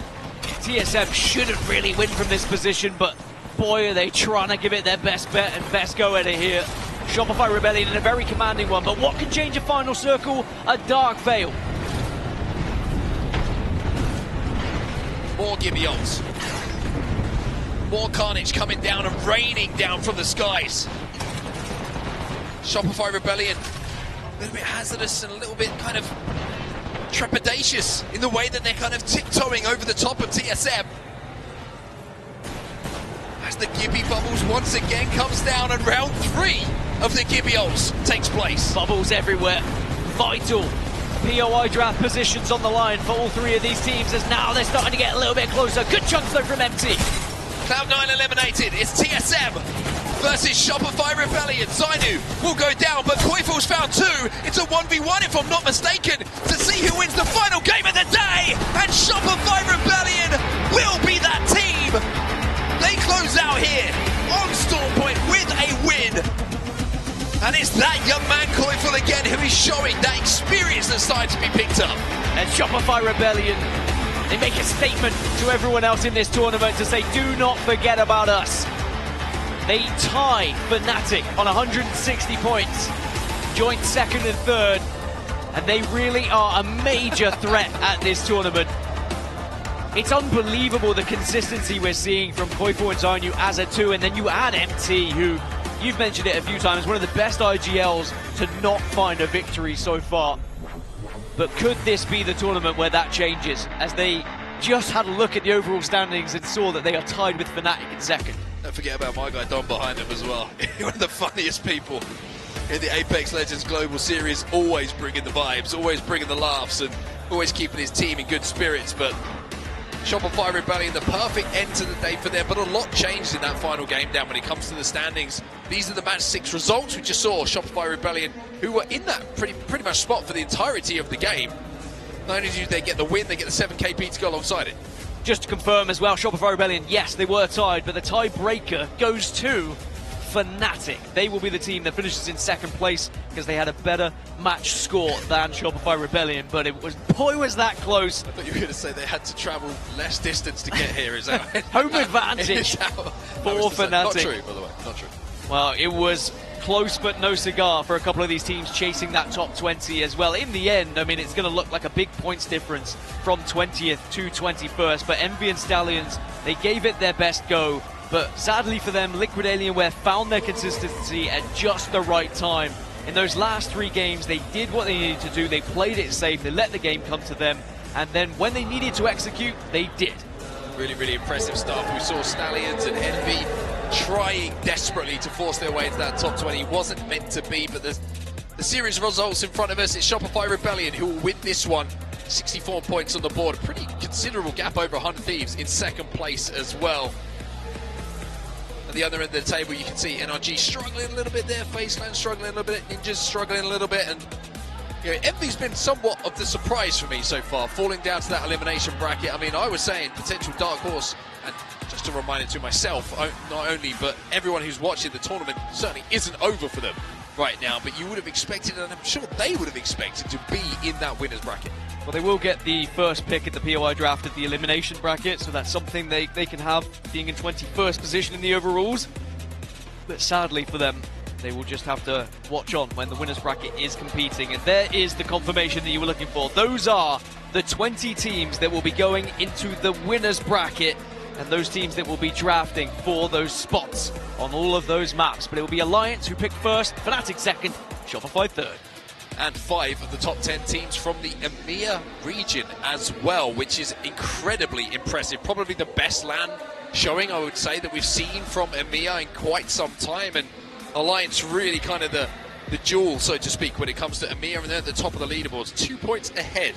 TSM shouldn't really win from this position, but boy, are they trying to give it their best bet and best go at it here. Shopify Rebellion in a very commanding one, but what can change a final circle? A Dark Veil.
More Gibby ults. More carnage coming down and raining down from the skies. Shopify Rebellion, a little bit hazardous and a little bit kind of trepidatious in the way that they're kind of tiptoeing over the top of TSM. As the Gibby bubbles once again comes down and round 3 of the Gibby ults takes place.
Bubbles everywhere. Vital. POI draft positions on the line for all 3 of these teams as now they're starting to get a little bit closer. Good chunks though from MT.
Cloud9 eliminated. It's TSM versus Shopify Rebellion. Zainu will go down, but Koifel's found 2. It's a 1v1 if I'm not mistaken, to see who wins the final game of the day. And Shopify Rebellion will be that team. They close out here on Storm Point with a win. And it's that young man Koifel again who is showing that experience that's starting to be picked up.
And Shopify Rebellion, they make a statement to everyone else in this tournament to say, do not forget about us. They tie Fnatic on 160 points, joint 2nd and 3rd, and they really are a major threat at this tournament. It's unbelievable the consistency we're seeing from Koifel and Zainu as a 2, and then you add MT, who, you've mentioned it a few times, one of the best IGLs to not find a victory so far. But could this be the tournament where that changes, as they just had a look at the overall standings and saw that they are tied with Fnatic in 2nd?
Don't forget about my guy Don behind him as well. One of the funniest people in the Apex Legends Global Series, always bringing the vibes, always bringing the laughs, and always keeping his team in good spirits. But Shopify Rebellion, the perfect end to the day for them, but a lot changed in that final game down when it comes to the standings. These are the match 6 results. We just saw Shopify Rebellion, who were in that pretty much spot for the entirety of the game. Not only do they get the win, they get the 7 KP to go alongside it.
Just to confirm as well, Shopify Rebellion, yes, they were tied, but the tiebreaker goes to Fnatic. They will be the team that finishes in 2nd place because they had a better match score than Shopify Rebellion, but it was, boy, was that close.
I thought you were going to say they had to travel less distance to get here. Is that
home advantage for Fnatic?
Not true, by the way, not true.
Well, it was close but no cigar for a couple of these teams chasing that top 20 as well. In the end, I mean, it's going to look like a big points difference from 20th to 21st, but Envy and Stallions, they gave it their best go, but sadly for them, Liquid Alienware found their consistency at just the right time. In those last 3 games, they did what they needed to do, they played it safe, they let the game come to them, and then when they needed to execute, they did.
Really, really impressive stuff. We saw Stallions and Envy trying desperately to force their way into that top 20. Wasn't meant to be, but the series of results in front of us, it's Shopify Rebellion who will win this one. 64 points on the board, a pretty considerable gap over 100 Thieves in 2nd place as well. At the other end of the table, you can see NRG struggling a little bit there, Faceland struggling a little bit, Ninjas struggling a little bit, and you know, Envy's been somewhat of the surprise for me so far, falling down to that elimination bracket. I mean, I was saying potential dark horse, and just a reminder to myself, not only, but everyone who's watching the tournament, certainly isn't over for them right now, but you would have expected, and I'm sure they would have expected, to be in that winner's bracket.
Well, they will get the first pick at the POI draft of the elimination bracket, so that's something they can have, being in 21st position in the overalls. But sadly for them, they will just have to watch on when the winners bracket is competing. And there is the confirmation that you were looking for. Those are the 20 teams that will be going into the winners bracket, and those teams that will be drafting for those spots on all of those maps. But it will be Alliance who picked first, Fnatic second, Shopify third.
And 5 of the top 10 teams from the EMEA region as well, which is incredibly impressive. Probably the best LAN showing, I would say, that we've seen from EMEA in quite some time. And Alliance really kind of the jewel, so to speak, when it comes to EMEA, and they're at the top of the leaderboards, 2 points ahead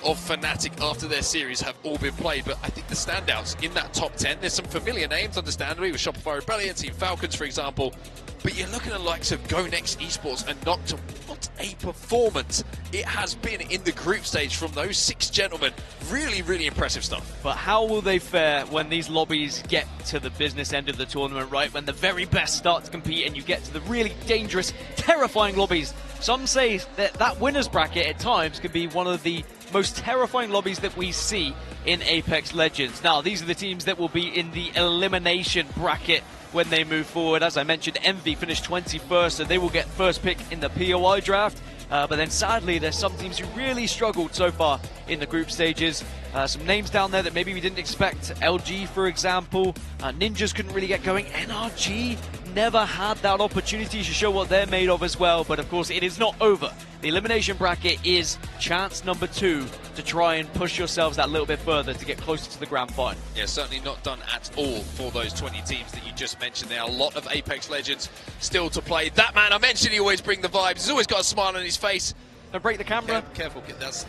of Fnatic after their series have all been played. But I think the standouts in that top 10, there's some familiar names, understandably, with Shopify Rebellion, Team Falcons, for example. But you're looking at the likes of Go Next Esports and Noctum. What a performance it has been in the group stage from those 6 gentlemen. Really, really impressive stuff.
But how will they fare when these lobbies get to the business end of the tournament, right? When the very best start to compete and you get to the really dangerous, terrifying lobbies. Some say that that winners bracket at times could be one of the most terrifying lobbies that we see in Apex Legends. Now, these are the teams that will be in the elimination bracket when they move forward. As I mentioned, Envy finished 21st, so they will get first pick in the POI draft. But then sadly, there's some teams who really struggled so far in the group stages. Some names down there that maybe we didn't expect. LG, for example. Ninjas couldn't really get going. NRG never had that opportunity to show what they're made of as well. But of course, it is not over. The elimination bracket is chance number 2 to try and push yourselves that little bit further to get closer to the grand final.
Yeah, certainly not done at all for those 20 teams that you just mentioned. There are a lot of Apex Legends still to play. That man I mentioned, he always brings the vibes. He's always got a smile on his face.
Don't break the camera.
Careful, that's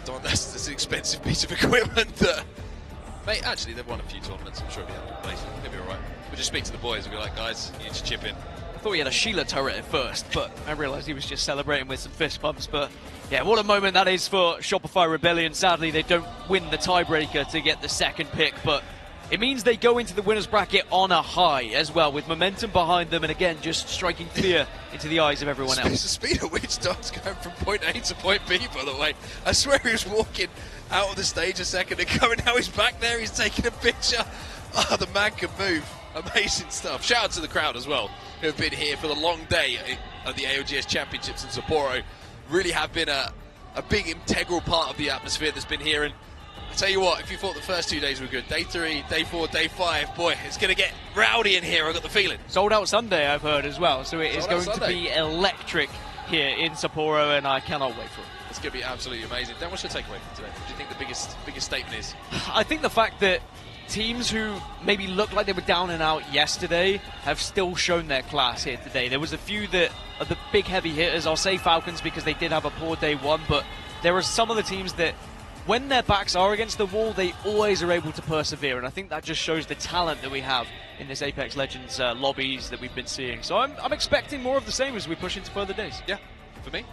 an expensive piece of equipment. Mate, actually, they've won a few tournaments. I'm sure he'll be able to play. He'll be all right. We'll just speak to the boys and be like, guys, you need to chip in.
I thought he had a Sheila turret at first, but I realised he was just celebrating with some fist bumps. But yeah, what a moment that is for Shopify Rebellion. Sadly, they don't win the tiebreaker to get the second pick, but it means they go into the winners bracket on a high as well, with momentum behind them, and again, just striking fear into the eyes of everyone else.
It's the speed at which Doc's going from point A to point B, by the way. I swear he was walking out of the stage a second ago, and now he's back there, he's taking a picture. Oh, the man can move. Amazing stuff. Shout out to the crowd as well, who have been here for the long day of the ALGS Championships in Sapporo. Really have been a big integral part of the atmosphere that's been here. And I tell you what, if you thought the first 2 days were good, day 3, day 4, day 5, boy, it's going to get rowdy in here, I've got the feeling.
Sold out Sunday, I've heard as well, so it is going to be electric here in Sapporo, and I cannot wait for it.
It's going to be absolutely amazing. Dan, what's your takeaway from today? What do you think the biggest statement is?
I think the fact that teams who maybe looked like they were down and out yesterday have still shown their class here today. There was a few that are the big heavy hitters. I'll say Falcons because they did have a poor day 1, but there are some of the teams that when their backs are against the wall, they always are able to persevere, and I think that just shows the talent that we have in this Apex Legends lobbies that we've been seeing. So I'm expecting more of the same as we push into further days.
Yeah, for me.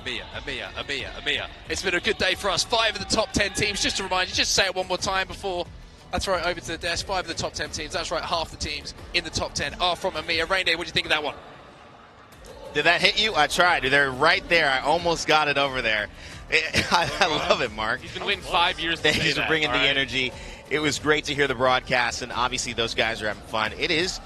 EMEA. It's been a good day for us. 5 of the top 10 teams. Just to remind you, just say it one more time before I throw it over to the desk. 5 of the top 10 teams. That's right, half the teams in the top 10 are from EMEA. Rain Day, what do you think of that one?
Did that hit you? I tried. They're right there. I almost got it over there. I love it, Mark.
He's been waiting 5 years to
Thanks
say
for
that,
bringing the energy. It was great to hear the broadcast, and obviously those guys are having fun. It is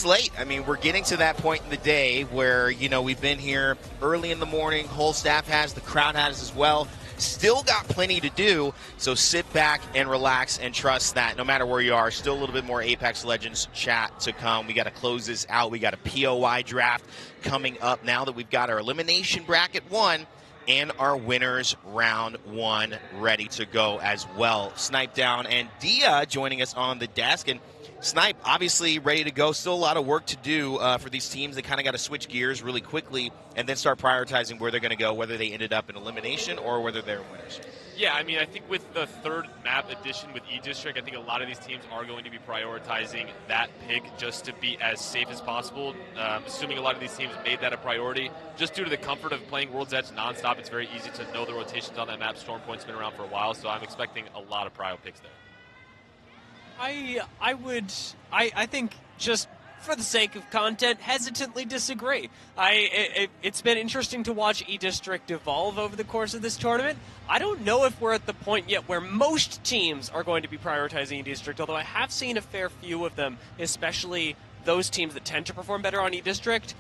late. I mean, we're getting to that point in the day where, we've been here early in the morning. Whole staff has, the crowd has as well. Still got plenty to do, so sit back and relax and trust that no matter where you are, still a little bit more Apex Legends chat to come. We got to close this out. We got a POI draft coming up now that we've got our elimination bracket 1 and our winners round 1 ready to go as well. Snipe Down and Dia joining us on the desk. And Snipe, obviously ready to go. Still a lot of work to do for these teams. They kind of got to switch gears really quickly and then start prioritizing where they're going to go, whether they ended up in elimination or whether they're winners.
Yeah, I mean, I think with the third map addition with E-District, I think a lot of these teams are going to be prioritizing that pick just to be as safe as possible. Assuming a lot of these teams made that a priority, just due to the comfort of playing World's Edge nonstop, it's very easy to know the rotations on that map. Storm Point's been around for a while, so I'm expecting a lot of prio picks there.
I think just for the sake of content, hesitantly disagree. It's been interesting to watch E-District evolve over the course of this tournament. I don't know if we're at the point yet where most teams are going to be prioritizing E-District, although I have seen a fair few of them, especially those teams that tend to perform better on E-District,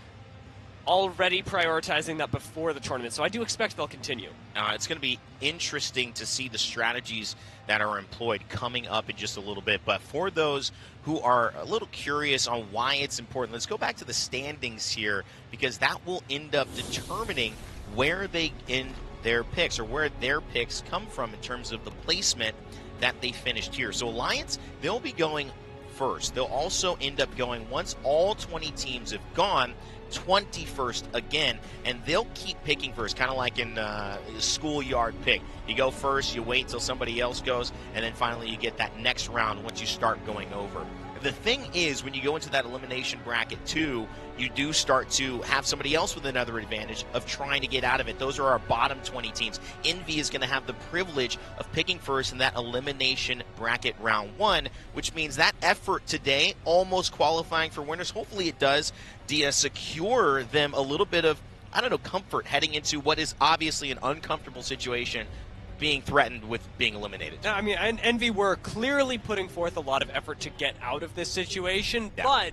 already prioritizing that before the tournament. So I do expect they'll continue.
It's going to be interesting to see the strategies that are employed coming up in just a little bit. But for those who are a little curious on why it's important, let's go back to the standings here, because that will end up determining where they end their picks, or where their picks come from in terms of the placement that they finished here. So Alliance, they'll be going first. They'll also end up going, once all 20 teams have gone, 21st again, and they'll keep picking first, kind of like in schoolyard pick. You go first, you wait until somebody else goes, and then finally you get that next round once you start going over. The thing is, when you go into that elimination bracket too, you do start to have somebody else with another advantage of trying to get out of it. Those are our bottom 20 teams. Envy is going to have the privilege of picking first in that elimination bracket round 1, which means that effort today, almost qualifying for winners, hopefully it does secure them a little bit of, I don't know, comfort heading into what is obviously an uncomfortable situation, being threatened with being eliminated.
I mean, Envy were clearly putting forth a lot of effort to get out of this situation, but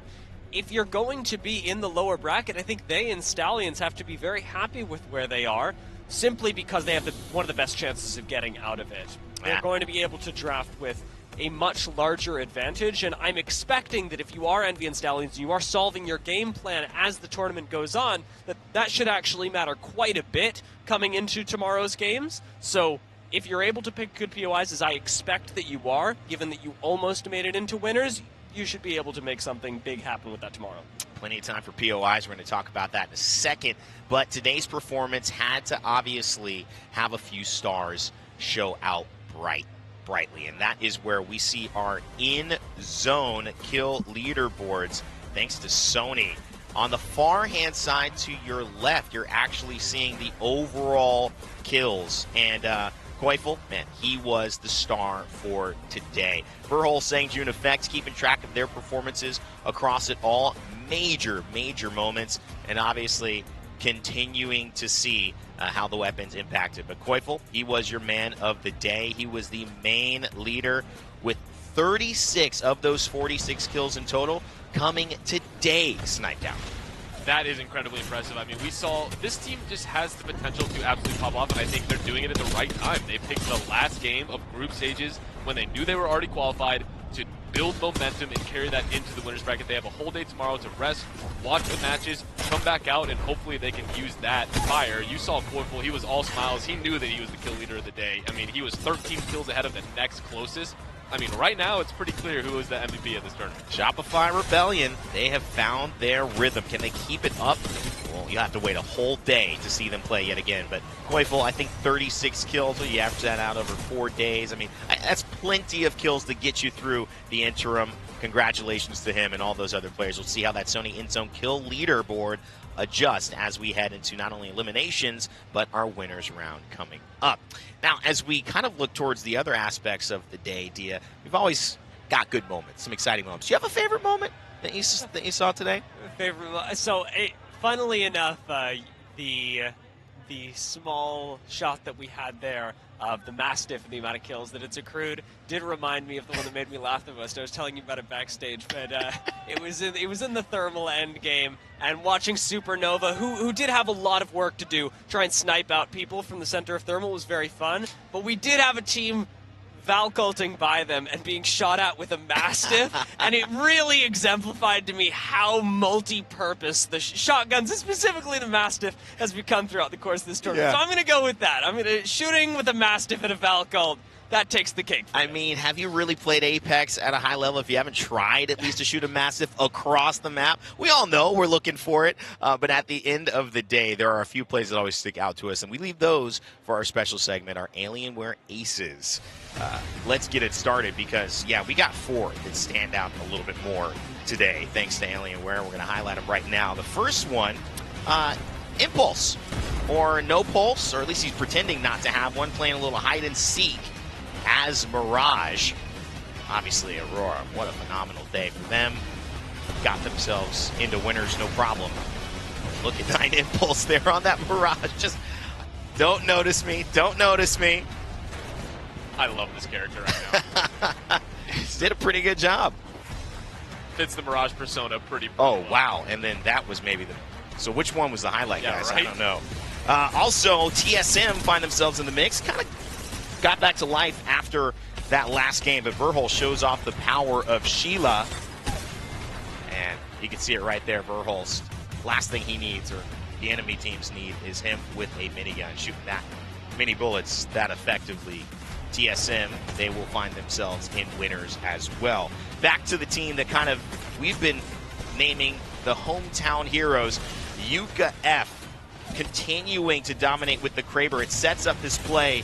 if you're going to be in the lower bracket, I think they and Stallions have to be very happy with where they are, simply because they have one of the best chances of getting out of it. They're going to be able to draft with a much larger advantage, and I'm expecting that if you are Envy and Stallions, you are solving your game plan as the tournament goes on, that should actually matter quite a bit coming into tomorrow's games. So if you're able to pick good POIs, as I expect that you are, given that you almost made it into winners, you should be able to make something big happen with that tomorrow.
Plenty of time for POIs. We're going to talk about that in a second. But today's performance had to obviously have a few stars show out brightly. And that is where we see our in-zone kill leaderboards, thanks to Sony. On the far-hand side to your left, you're actually seeing the overall kills. And Koifel, man, he was the star for today. Burhole saying June Effects, keeping track of their performances across it all. Major moments, and obviously continuing to see how the weapons impacted. But Koifel, he was your man of the day. He was the main leader with 36 of those 46 kills in total coming today sniped out.
That is incredibly impressive. I mean, we saw this team just has the potential to absolutely pop off, and I think they're doing it at the right time. They picked the last game of group stages when they knew they were already qualified to build momentum and carry that into the winners bracket. They have a whole day tomorrow to rest, watch the matches, come back out, and hopefully they can use that fire. You saw Koifel, he was all smiles. He knew that he was the kill leader of the day. I mean, he was 13 kills ahead of the next closest. I mean, right now, it's pretty clear who is the MVP of this tournament.
Shopify Rebellion, they have found their rhythm. Can they keep it up? Well, you have to wait a whole day to see them play yet again. But Koifel, I think 36 kills, so you average that out over 4 days. I mean, that's plenty of kills to get you through the interim. Congratulations to him and all those other players. We'll see how that Sony in-zone kill leaderboard adjust as we head into not only eliminations, but our winners round coming up. Now, as we kind of look towards the other aspects of the day, Dia, we've always got good moments, some exciting moments. Do you have a favorite moment that you saw today?
So, funnily enough, the small shot that we had there of the Mastiff and the amount of kills that it's accrued did remind me of the one that made me laugh the most. I was telling you about it backstage, but it was in the thermal end game, and watching Supernova, who did have a lot of work to do, try and snipe out people from the center of thermal was very fun, but we did have a team Valculting by them and being shot at with a Mastiff, and it really exemplified to me how multi-purpose the shotguns, and specifically the Mastiff, has become throughout the course of this tournament. So I'm going to go with that. I'm going to shooting with a Mastiff and a Valcult. That takes the cake.
I mean, have you really played Apex at a high level if you haven't tried at least to shoot a Mastiff across the map? We all know we're looking for it, but at the end of the day, there are a few plays that always stick out to us, and we leave those for our special segment, our Alienware Aces. Let's get it started because, yeah, we got 4 that stand out a little bit more today, thanks to Alienware. We're going to highlight them right now. The first one, Impulse, or No Pulse, or at least he's pretending not to have one, playing a little hide and seek as Mirage. Obviously, Aurora, what a phenomenal day for them. got themselves into winners no problem. Look at 9 Impulse there on that Mirage. Just don't notice me. Don't notice me.
I love this character right now.
Did a pretty good job.
Fits the Mirage persona pretty
Oh,
well.
wow. And then that was maybe the... So which one was the highlight,
Yeah,
guys?
right?
I don't know. Also, TSM find themselves in the mix. Kind of got back to life after that last game, but Verhul shows off the power of Sheila. And you can see it right there. Verhul's last thing he needs, or the enemy teams need, is him with a minigun shooting that many bullets that effectively. TSM, they will find themselves in winners as well. Back to the team that kind of we've been naming the hometown heroes. Yuka F continuing to dominate with the Kraber. It sets up this play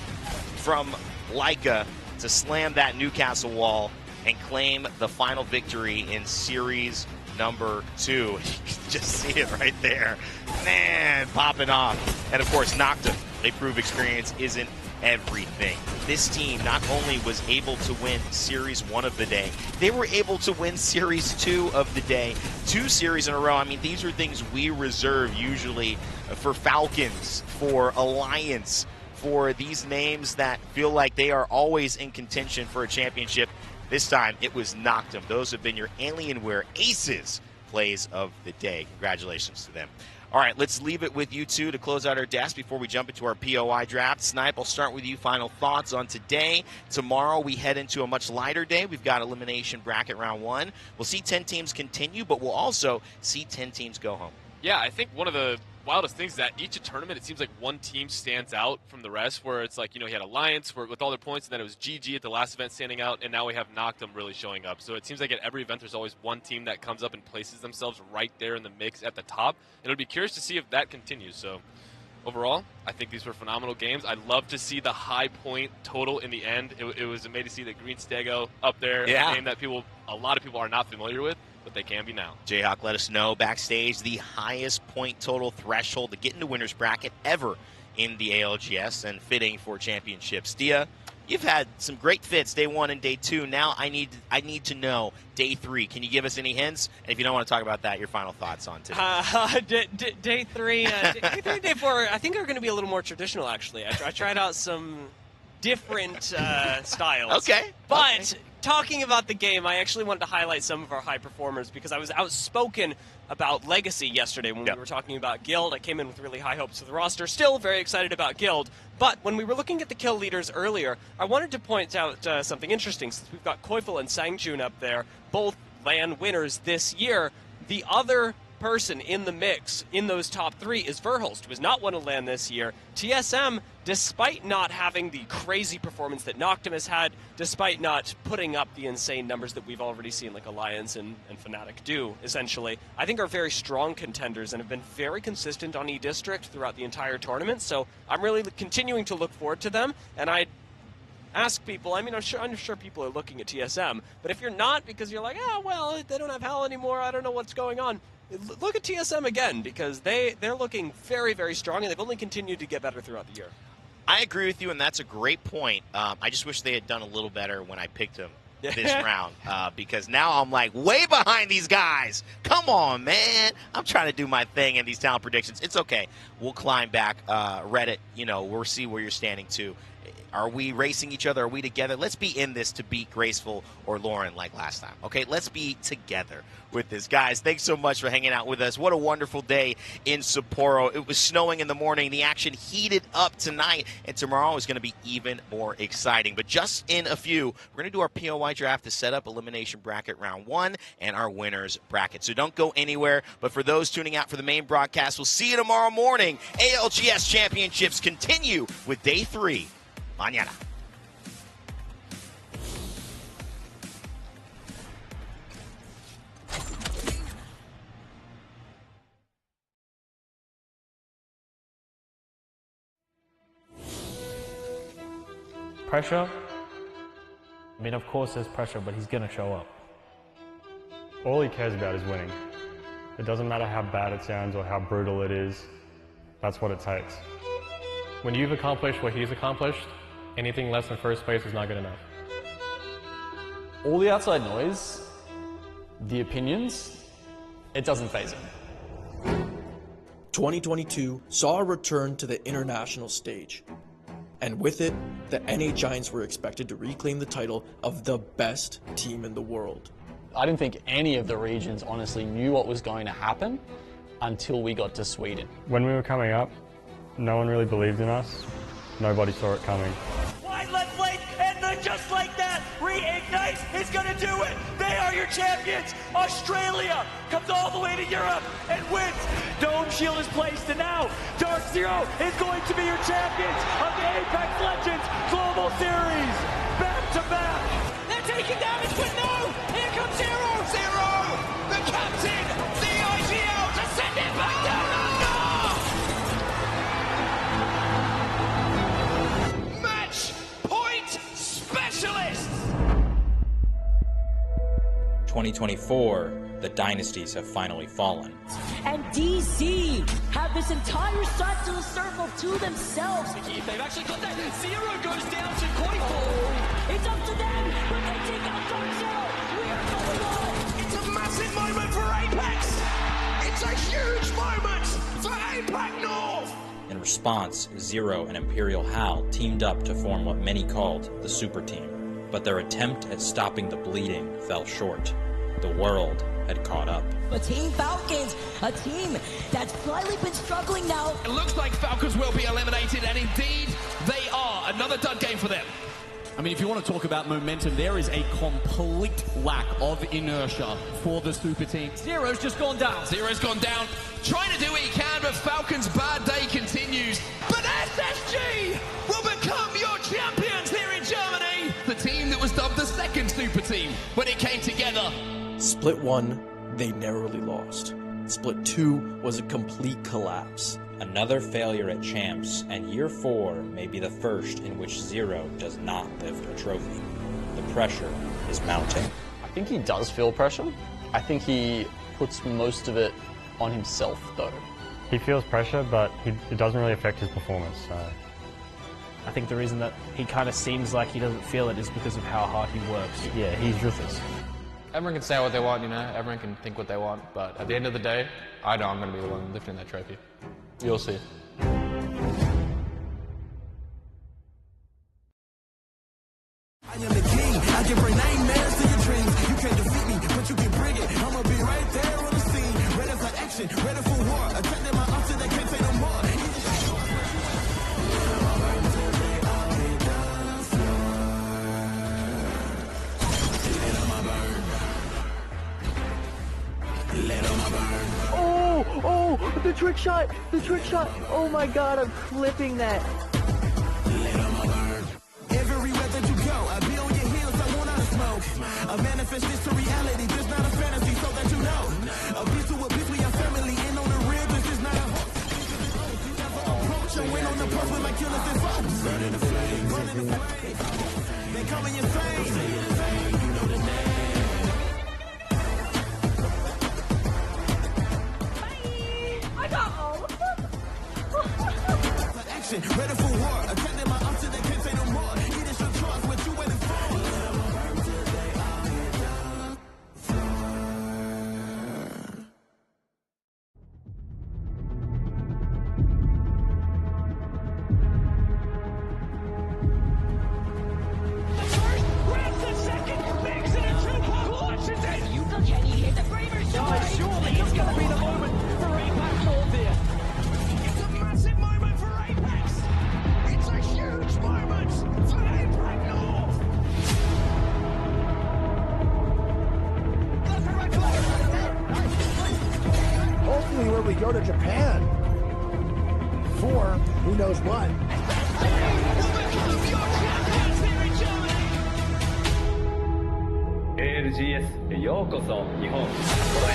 from Leica to slam that Newcastle wall and claim the final victory in series number 2. You can just see it right there. Man, popping off. And of course, Nocta. They prove experience isn't everything. This team not only was able to win Series 1 of the day, they were able to win Series 2 of the day. 2 series in a row. I mean, these are things we reserve usually for Falcons, for Alliance, for these names that feel like they are always in contention for a championship. This time, it was Noctum. Those have been your Alienware aces plays of the day. Congratulations to them. All right, let's leave it with you two to close out our desk before we jump into our POI draft. Snipe, I'll start with you. Final thoughts on today. Tomorrow, we head into a much lighter day. We've got elimination bracket round 1. We'll see 10 teams continue, but we'll also see 10 teams go home.
Yeah, I think one of the wildest things is that each tournament, it seems like one team stands out from the rest, where it's like, you had Alliance with all their points, and then it was GG at the last event standing out, and now we have Noctum really showing up. So it seems like at every event there's always one team that comes up and places themselves right there in the mix at the top. And it'll be curious to see if that continues. So overall, I think these were phenomenal games. I'd love to see the high point total in the end. It was amazing to see the Green Stego up there, a name that a lot of people are not familiar with, but they can be now.
Jayhawk let us know backstage the highest point total threshold to get into winner's bracket ever in the ALGS, and fitting for championships. Dia, you've had some great fits day 1 and day 2. Now I need to know day 3. Can you give us any hints? And if you don't want to talk about that, your final thoughts on today.
Day 3, day 3, day 4, I think are going to be a little more traditional, actually. I tried out some different styles.
Okay.
But talking about the game, I actually wanted to highlight some of our high performers because I was outspoken about Legacy yesterday when we were talking about Guild. I came in with really high hopes for the roster. Still very excited about Guild. But when we were looking at the kill leaders earlier, I wanted to point out something interesting. Since we've got Koifel and Sangjun up there, both LAN winners this year, the other person in the mix in those top 3 is Verhulst, who has not won a LAN this year. TSM, despite not having the crazy performance that Noctum has had, despite not putting up the insane numbers that we've already seen like Alliance and Fnatic do, essentially, I think are very strong contenders and have been very consistent on E-District throughout the entire tournament. So I'm really continuing to look forward to them, and I ask people, I mean, I'm sure people are looking at TSM, but if you're not because you're like, well, they don't have Hal anymore, I don't know what's going on, look at TSM again, because they're looking very, very strong, and they've only continued to get better throughout the year.
I agree with you, and that's a great point. I just wish they had done a little better when I picked them this round, because now I'm like way behind these guys. Come on, man. I'm trying to do my thing in these talent predictions. It's okay. We'll climb back. Reddit, we'll see where you're standing too. Are we racing each other? Are we together? Let's be in this to beat Graceful or Lauren like last time. Okay, let's be together with this. Guys, thanks so much for hanging out with us. What a wonderful day in Sapporo. It was snowing in the morning. The action heated up tonight, and tomorrow is going to be even more exciting. But just in a few, we're going to do our POI draft to set up elimination bracket round 1 and our winners bracket. So don't go anywhere. But for those tuning out for the main broadcast, we'll see you tomorrow morning. ALGS Championships continue with day 3. Mañana.
Pressure? I mean, of course there's pressure, but he's going to show up. All he cares about is winning. It doesn't matter how bad it sounds or how brutal it is. That's what it takes. When you've accomplished what he's accomplished, anything less than first place is not good enough.
All the outside noise, the opinions,
it doesn't faze him.
2022 saw a return to the international stage. And with it, the NA Giants were expected to reclaim the title of the best team in the world.
I didn't think any of the regions honestly knew what was going to happen until we got to Sweden.
When we were coming up, no one really believed in us. Nobody saw it coming.
Wide left flank, and then just like that, Reignite is gonna do it. They are your champions. Australia comes all the way to Europe and wins. Dome Shield is placed, and now Dark Zero is going to be your champions of the Apex Legends Global Series. Back to back.
They're taking damage, but no! Here comes Zero! Zero! The captain! The IGL to send it back down under! Match point specialists!
2024, the dynasties have finally fallen.
And DC have this entire side to the circle to themselves.
If they've actually got that, Zero goes down to Coinfall.
It's up to them, but they take out Dark Zero. We are going on.
It's a massive moment for Apex. It's a huge moment for Apex North.
In response, Zero and Imperial Hal teamed up to form what many called the Super Team. But their attempt at stopping the bleeding fell short. The world had caught up.
A Team Falcons, a team that's slightly been struggling now.
It looks like Falcons will be eliminated, and indeed they are. Another dud game for them.
I mean, if you want to talk about momentum, there is a complete lack of inertia for the Super Team.
Zero's just gone down. Zero's gone down. Trying to do what he can, but Falcons' bad day continues. But SSG will become your champions here in Germany. The team that was dubbed the second Super Team when it came together.
Split 1, they narrowly lost. Split 2 was a complete collapse.
Another failure at Champs, and year 4 may be the first in which Zero does not lift a trophy. The pressure is mounting.
I think he does feel pressure. I think he puts most of it on himself, though.
He feels pressure, but it doesn't really affect his performance. So.
I think the reason that he kind of seems like he doesn't feel it is because of how hard he works.
Yeah, he's ruthless.
Everyone can say what they want, you know, everyone can think what they want, but at the end of the day, I know I'm going to be the one lifting that trophy. You'll see.
I am the king. I can bring nightmares to your dreams. You can't defeat me, but you can bring it. I'ma be right there on the scene. Ready for action, ready for war. Attacking my option, they can't say no more.
Oh, the trick shot, oh my god, I'm clipping that.
Everywhere that you go, I be on your heels, I want out of smoke. A manifest this to reality, this not a fantasy, so that you know. A piece to a piece, we are family, and on the real, this is not a approach. I went on the post with my killers and foes. Burning the flame, they call me insane. You know the name.
I got all of them.
Action, ready for war. Attacking my option, they can't say no more. It is your choice, what you waiting for?
Can you hear the Bravers? Surely it's going to be the moment for Apex North here. It's a massive moment for Apex. It's a huge moment for Apex North.
Hopefully when we go to Japan for who knows what.
ALGS へようこそ日本札幌へ。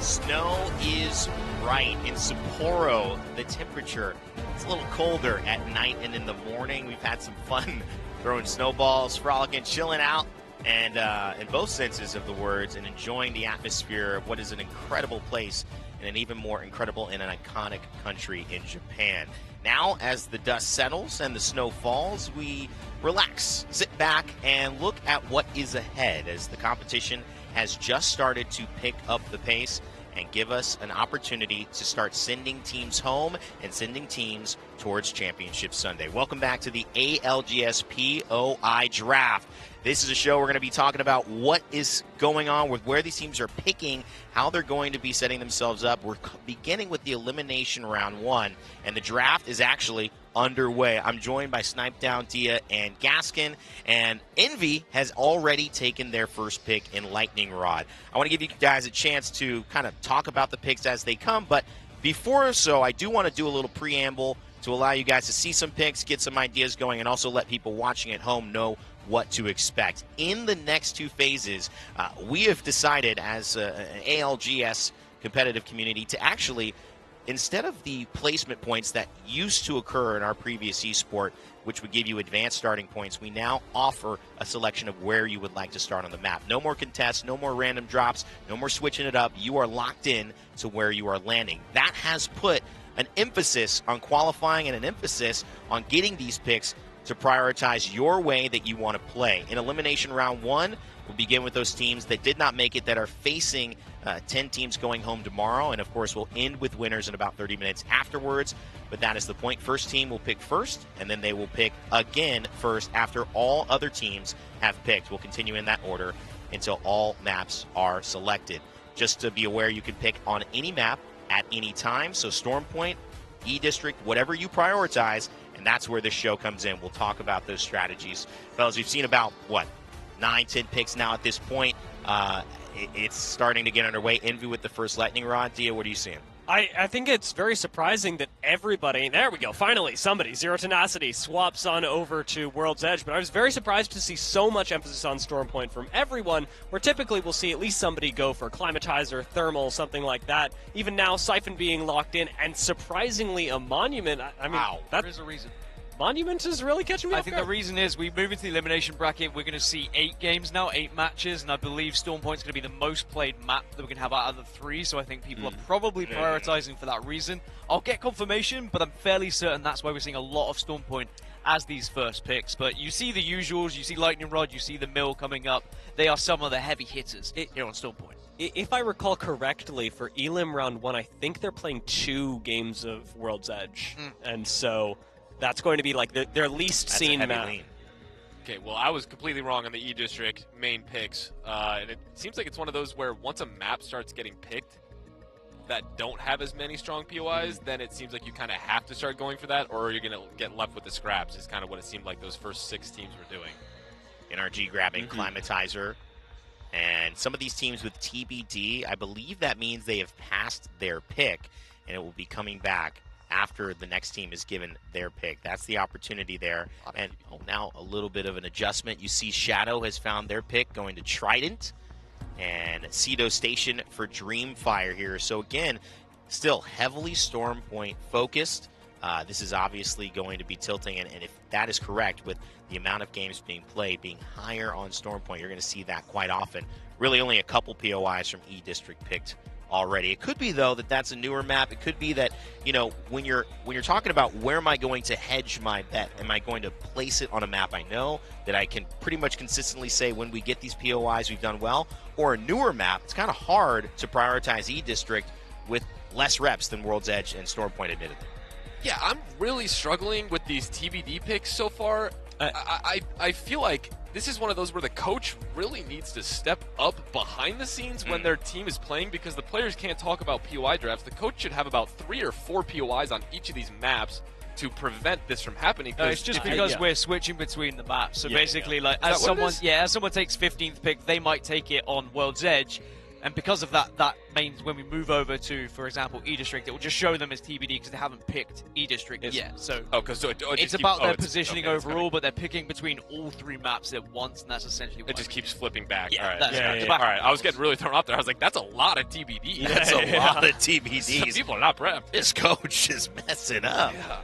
Snow is right. In Sapporo, the temperature is a little colder at night and in the morning. We've had some fun throwing snowballs, frolicking, chilling out, and in both senses of the words, and enjoying the atmosphere of what is an incredible place and an even more incredible and an iconic country in Japan. Now, as the dust settles and the snow falls, we relax, sit back, and look at what is ahead as the competition has just started to pick up the pace and give us an opportunity to start sending teams home and sending teams towards Championship Sunday. Welcome back to the ALGS POI Draft. This is a show we're going to be talking about what is going on with where these teams are picking, how they're going to be setting themselves up. We're beginning with the elimination round 1, and the draft is actually underway. I'm joined by Snipe Down, Dia, and Gaskin, and Envy has already taken their first pick in Lightning Rod. I want to give you guys a chance to kind of talk about the picks as they come, but before so, I do want to do a little preamble to allow you guys to see some picks, get some ideas going, and also let people watching at home know what to expect. In the next 2 phases, we have decided as an ALGS competitive community to actually, instead of the placement points that used to occur in our previous esport, which would give you advanced starting points, we now offer a selection of where you would like to start on the map. No more contests, no more random drops, no more switching it up. You are locked in to where you are landing. That has put an emphasis on qualifying and an emphasis on getting these picks to prioritize your way that you want to play. In elimination round 1, we'll begin with those teams that did not make it that are facing 10 teams going home tomorrow, and of course we'll end with winners in about 30 minutes afterwards, but that is the point. First team will pick first, and then they will pick again first after all other teams have picked. We'll continue in that order until all maps are selected. Just to be aware, you can pick on any map at any time, so Storm Point, E-District, whatever you prioritize, and that's where this show comes in. We'll talk about those strategies. Fellas, we've seen about, 9-10 picks now at this point. It's starting to get underway. Envy with the first Lightning Rod. Dia, what are you seeing?
I think it's very surprising that everybody, there we go, finally, somebody, Zero Tenacity, swaps on over to World's Edge, but I was very surprised to see so much emphasis on Storm Point from everyone, where typically we'll see at least somebody go for Climatizer, Thermal, something like that. Even now, Siphon being locked in, and surprisingly a Monument. I mean,
wow, there is a reason.
Monument is really catching me off
think
guard.
the reason is we move into the elimination bracket. We're going to see 8 games now, 8 matches, and I believe Storm Point's going to be the most played map that we can have out of the 3. So I think people are probably prioritizing for that reason. I'll get confirmation, but I'm fairly certain that's why we're seeing a lot of Storm Point as these first picks. But you see the usuals, you see Lightning Rod, you see the Mill coming up. They are some of the heavy hitters here on Storm Point.
If I recall correctly, for Elim round 1, I think they're playing 2 games of World's Edge, and so that's going to be like their least seen map.
Okay, well, I was completely wrong on the E-District main picks. And it seems like it's one of those where once a map starts getting picked that don't have as many strong POIs, then it seems like you kind of have to start going for that, or you're going to get left with the scraps, is kind of what it seemed like those first 6 teams were doing.
NRG grabbing Climatizer. And some of these teams with TBD, I believe that means they have passed their pick, and it will be coming back after the next team is given their pick. That's the opportunity there. And now a little bit of an adjustment. You see Shadow has found their pick, going to Trident, and Cedo Station for Dreamfire here. So again, still heavily Storm Point focused. This is obviously going to be tilting, and if that is correct, with the amount of games being played being higher on Storm Point, you're going to see that quite often. Really only a couple POIs from E-District picked already. It could be, though, that that's a newer map. It could be that, when you're talking about where am I going to hedge my bet, am I going to place it on a map I know that I can pretty much consistently say when we get these POIs we've done well, or a newer map, it's kind of hard to prioritize E-District with less reps than World's Edge and Storm Point, admittedly.
Yeah, I'm really struggling with these TBD picks so far. I feel like this is one of those where the coach really needs to step up behind the scenes when their team is playing, because the players can't talk about POI drafts. The coach should have about 3 or 4 POIs on each of these maps to prevent this from happening.
No, it's just because we're switching between the maps. So basically, like as someone takes 15th pick, they might take it on World's Edge. And because of that, that means when we move over to, for example, E-District, it will just show them as TBD because they haven't picked E-District yet. So it's about their positioning overall, but they're picking between all 3 maps at once, and that's essentially what
it just keeps flipping back.
Yeah,
all right.
that's
All right. I was getting really thrown off there. I was like, that's a lot of TBDs.
That's a lot of TBDs.
Some people are not prepped.
This coach is messing up.
Yeah.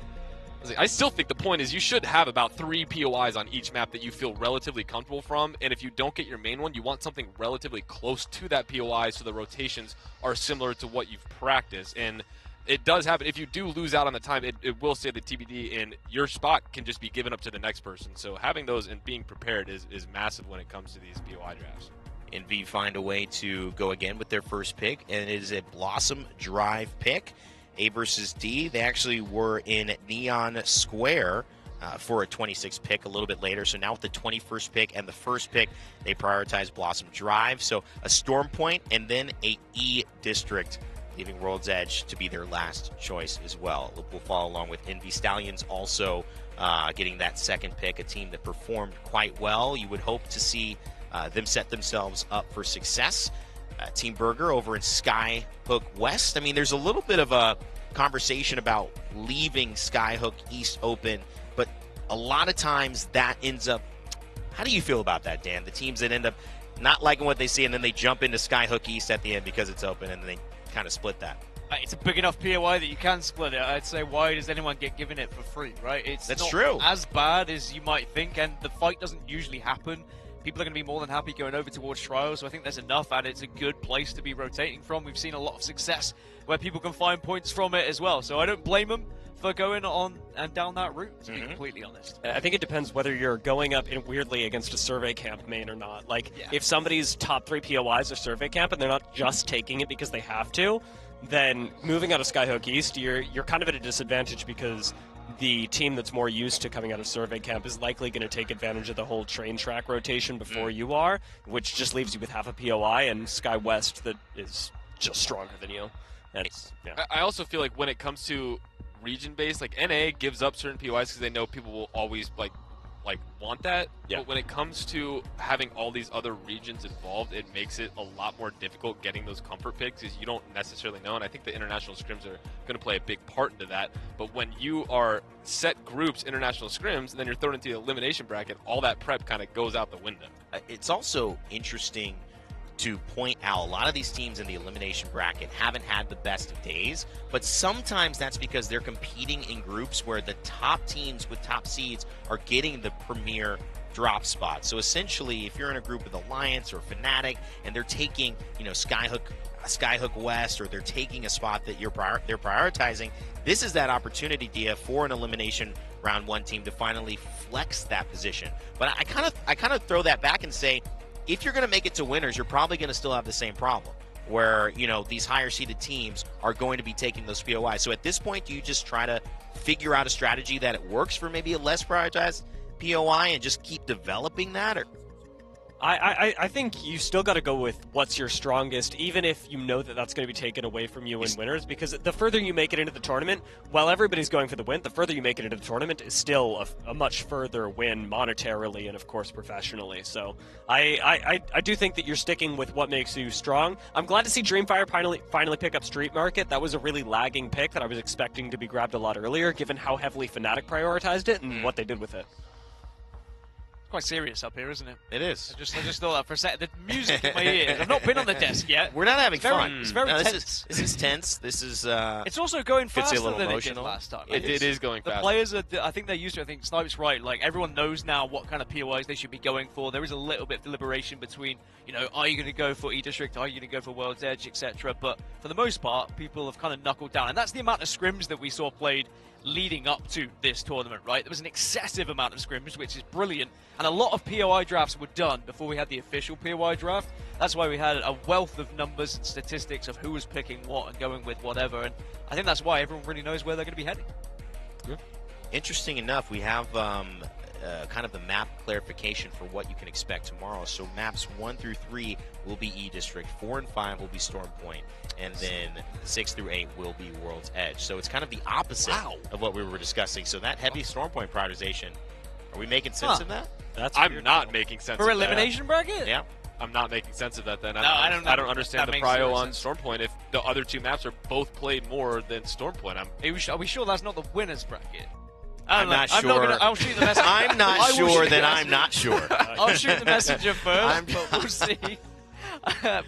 I still think the point is you should have about 3 POIs on each map that you feel relatively comfortable from, and if you don't get your main one, you want something relatively close to that POI so the rotations are similar to what you've practiced. And it does happen. If you do lose out on the time, it will say the TBD, and your spot can just be given up to the next person. So having those and being prepared is massive when it comes to these POI drafts.
And V find a way to go again with their first pick, and it is a Blossom Drive pick. A versus D. They actually were in Neon Square for a 26th pick a little bit later. So now with the 21st pick and the first pick, they prioritize Blossom Drive. So a Storm Point and then a E District, leaving World's Edge to be their last choice as well. We'll follow along with Envy Stallions also getting that second pick, a team that performed quite well. You would hope to see them set themselves up for success. Team Burger over in Skyhook West. I mean, there's a little bit of a conversation about leaving Skyhook East open, but a lot of times that ends up, how do you feel about that, Dan? The teams that end up not liking what they see and then they jump into Skyhook East at the end because it's open and they kind of split that.
It's a big enough POI that you can split it. I'd say, why does anyone get given it for free, right? That's not
true.
As bad as you might think, and the fight doesn't usually happen. People are going to be more than happy going over towards Trials, so I think there's enough, and it's a good place to be rotating from. We've seen a lot of success where people can find points from it as well, so I don't blame them for going on and down that route, to be completely honest.
I think it depends whether you're going up in weirdly against a survey camp main or not. Like, if somebody's top 3 POIs are survey camp and they're not just taking it because they have to, then moving out of Skyhook East, you're kind of at a disadvantage because the team that's more used to coming out of survey camp is likely going to take advantage of the whole train track rotation before you are, which just leaves you with half a POI, and Sky West that is just stronger than you.
I also feel like when it comes to region-based, like NA gives up certain POIs because they know people will always like want that. But when it comes to having all these other regions involved, it makes it a lot more difficult getting those comfort picks because you don't necessarily know. And I think the international scrims are going to play a big part into that. But when you are set groups, international scrims, and then you're thrown into the elimination bracket, all that prep kind of goes out the window.
It's also interesting to point out a lot of these teams in the elimination bracket haven't had the best of days, but sometimes that's because they're competing in groups where the top teams with top seeds are getting the premier drop spot. So essentially, if you're in a group with Alliance or Fnatic and they're taking, Skyhook West, or they're taking a spot that they're prioritizing, this is that opportunity, Dia, for an elimination round 1 team to finally flex that position. But I kind of throw that back and say, if you're going to make it to winners, you're probably going to still have the same problem where, these higher seeded teams are going to be taking those POIs. So at this point, do you just try to figure out a strategy that it works for maybe a less prioritized POI and just keep developing that? Or
I think you still got to go with what's your strongest, even if you know that that's going to be taken away from you in winners, because the further you make it into the tournament, while everybody's going for the win, the further you make it into the tournament is still a much further win monetarily and, of course, professionally. So I do think that you're sticking with what makes you strong. I'm glad to see Dreamfire finally pick up Street Market. That was a really lagging pick that I was expecting to be grabbed a lot earlier, given how heavily Fnatic prioritized it and what they did with it.
Quite serious up here, isn't it?
It is.
I just thought that for a second. The music in my ears. I've not been on the desk yet.
We're not having fun.
It's very tense.
This is tense. This is.
It's also going faster
a little
than
emotional.
it did last time.
It is going
the
fast.
The players are. I think they're used to it. I think Snipe's right. Like, everyone knows now what kind of POIs they should be going for. There is a little bit of deliberation between, are you going to go for E-District? Are you going to go for World's Edge, etc. But for the most part, people have kind of knuckled down, and that's the amount of scrims that we saw played leading up to this tournament, right? There was an excessive amount of scrims, which is brilliant, and a lot of POI drafts were done before we had the official POI draft. That's why we had a wealth of numbers and statistics of who was picking what and going with whatever, and I think that's why everyone really knows where they're going to be heading.
Interesting enough, we have kind of the map clarification for what you can expect tomorrow. So maps 1 through 3 will be E-District, 4 and 5 will be Storm Point, and then 6 through 8 will be World's Edge. So it's kind of the opposite of what we were discussing. So that heavy Storm Point prioritization, are we making sense of that?
I'm not making sense
for
of
elimination
that.
bracket.
Yeah.
I'm not making sense of that then.
No,
I
don't
don't understand
that
the
makes
prio
zero
on
sense.
Stormpoint if the other two maps are both played more than Stormpoint.
Are we sure that's not the winner's bracket?
I'm not sure.
I'll shoot the message.
I'm not
I will
sure
shoot
that
the
I'm not sure.
I'll shoot the messenger first, but we'll see.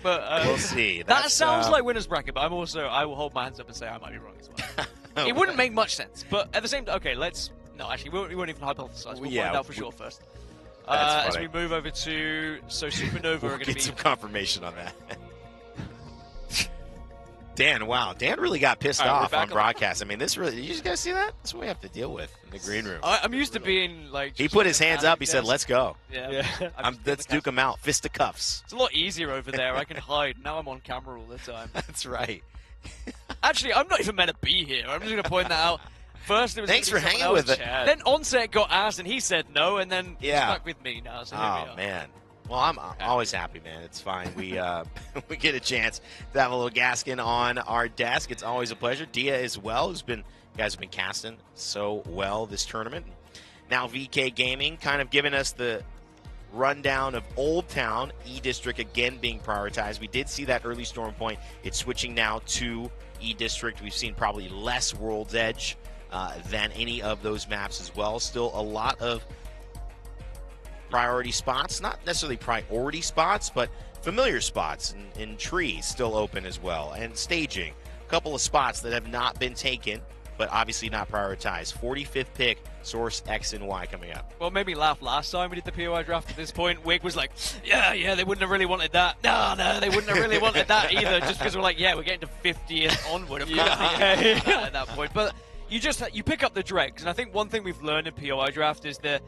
We'll see.
That sounds like winner's bracket, but I will hold my hands up and say I might be wrong as well. It wouldn't make much sense, but at the same time, okay, no, actually, we won't even hypothesize. We'll find out for sure first. As we move over to Supernova,
we'll
are going to
get
be
some confirmation on that. Dan, wow, Dan really got pissed off on broadcast. I mean, did you guys see that? That's what we have to deal with in the green room.
I'm used to being like.
He put his hands up. He said, "Let's go."
Yeah.
Let's duke him out. Fisticuffs.
It's a lot easier over there. I can hide. Now I'm on camera all the time.
That's right.
Actually, I'm not even meant to be here. I'm just going to point that out. First, it was
thanks for hanging
else.
with it.
Then Onset got asked, and he said no, and then he's stuck with me now. So here we are.
Man. Well, I'm always happy, man. It's fine. We we get a chance to have a little Gaskin on our desk. It's always a pleasure. Dia as well, you guys have been casting so well this tournament. Now VK Gaming kind of giving us the rundown of Old Town, E-District again being prioritized. We did see that early Storm Point. It's switching now to E-District. We've seen probably less World's Edge than any of those maps as well. Still a lot of priority spots, not necessarily priority spots, but familiar spots and trees still open as well, and staging. A couple of spots that have not been taken, but obviously not prioritized. 45th pick, Source X and Y coming up.
Well, made me laugh last time we did the POI draft at this point. Wig was like, yeah, they wouldn't have really wanted that. No, they wouldn't have really wanted that either, just because we're like, we're getting to 50th onward. Of course at that point. But you pick up the dregs, and I think one thing we've learned in POI draft is the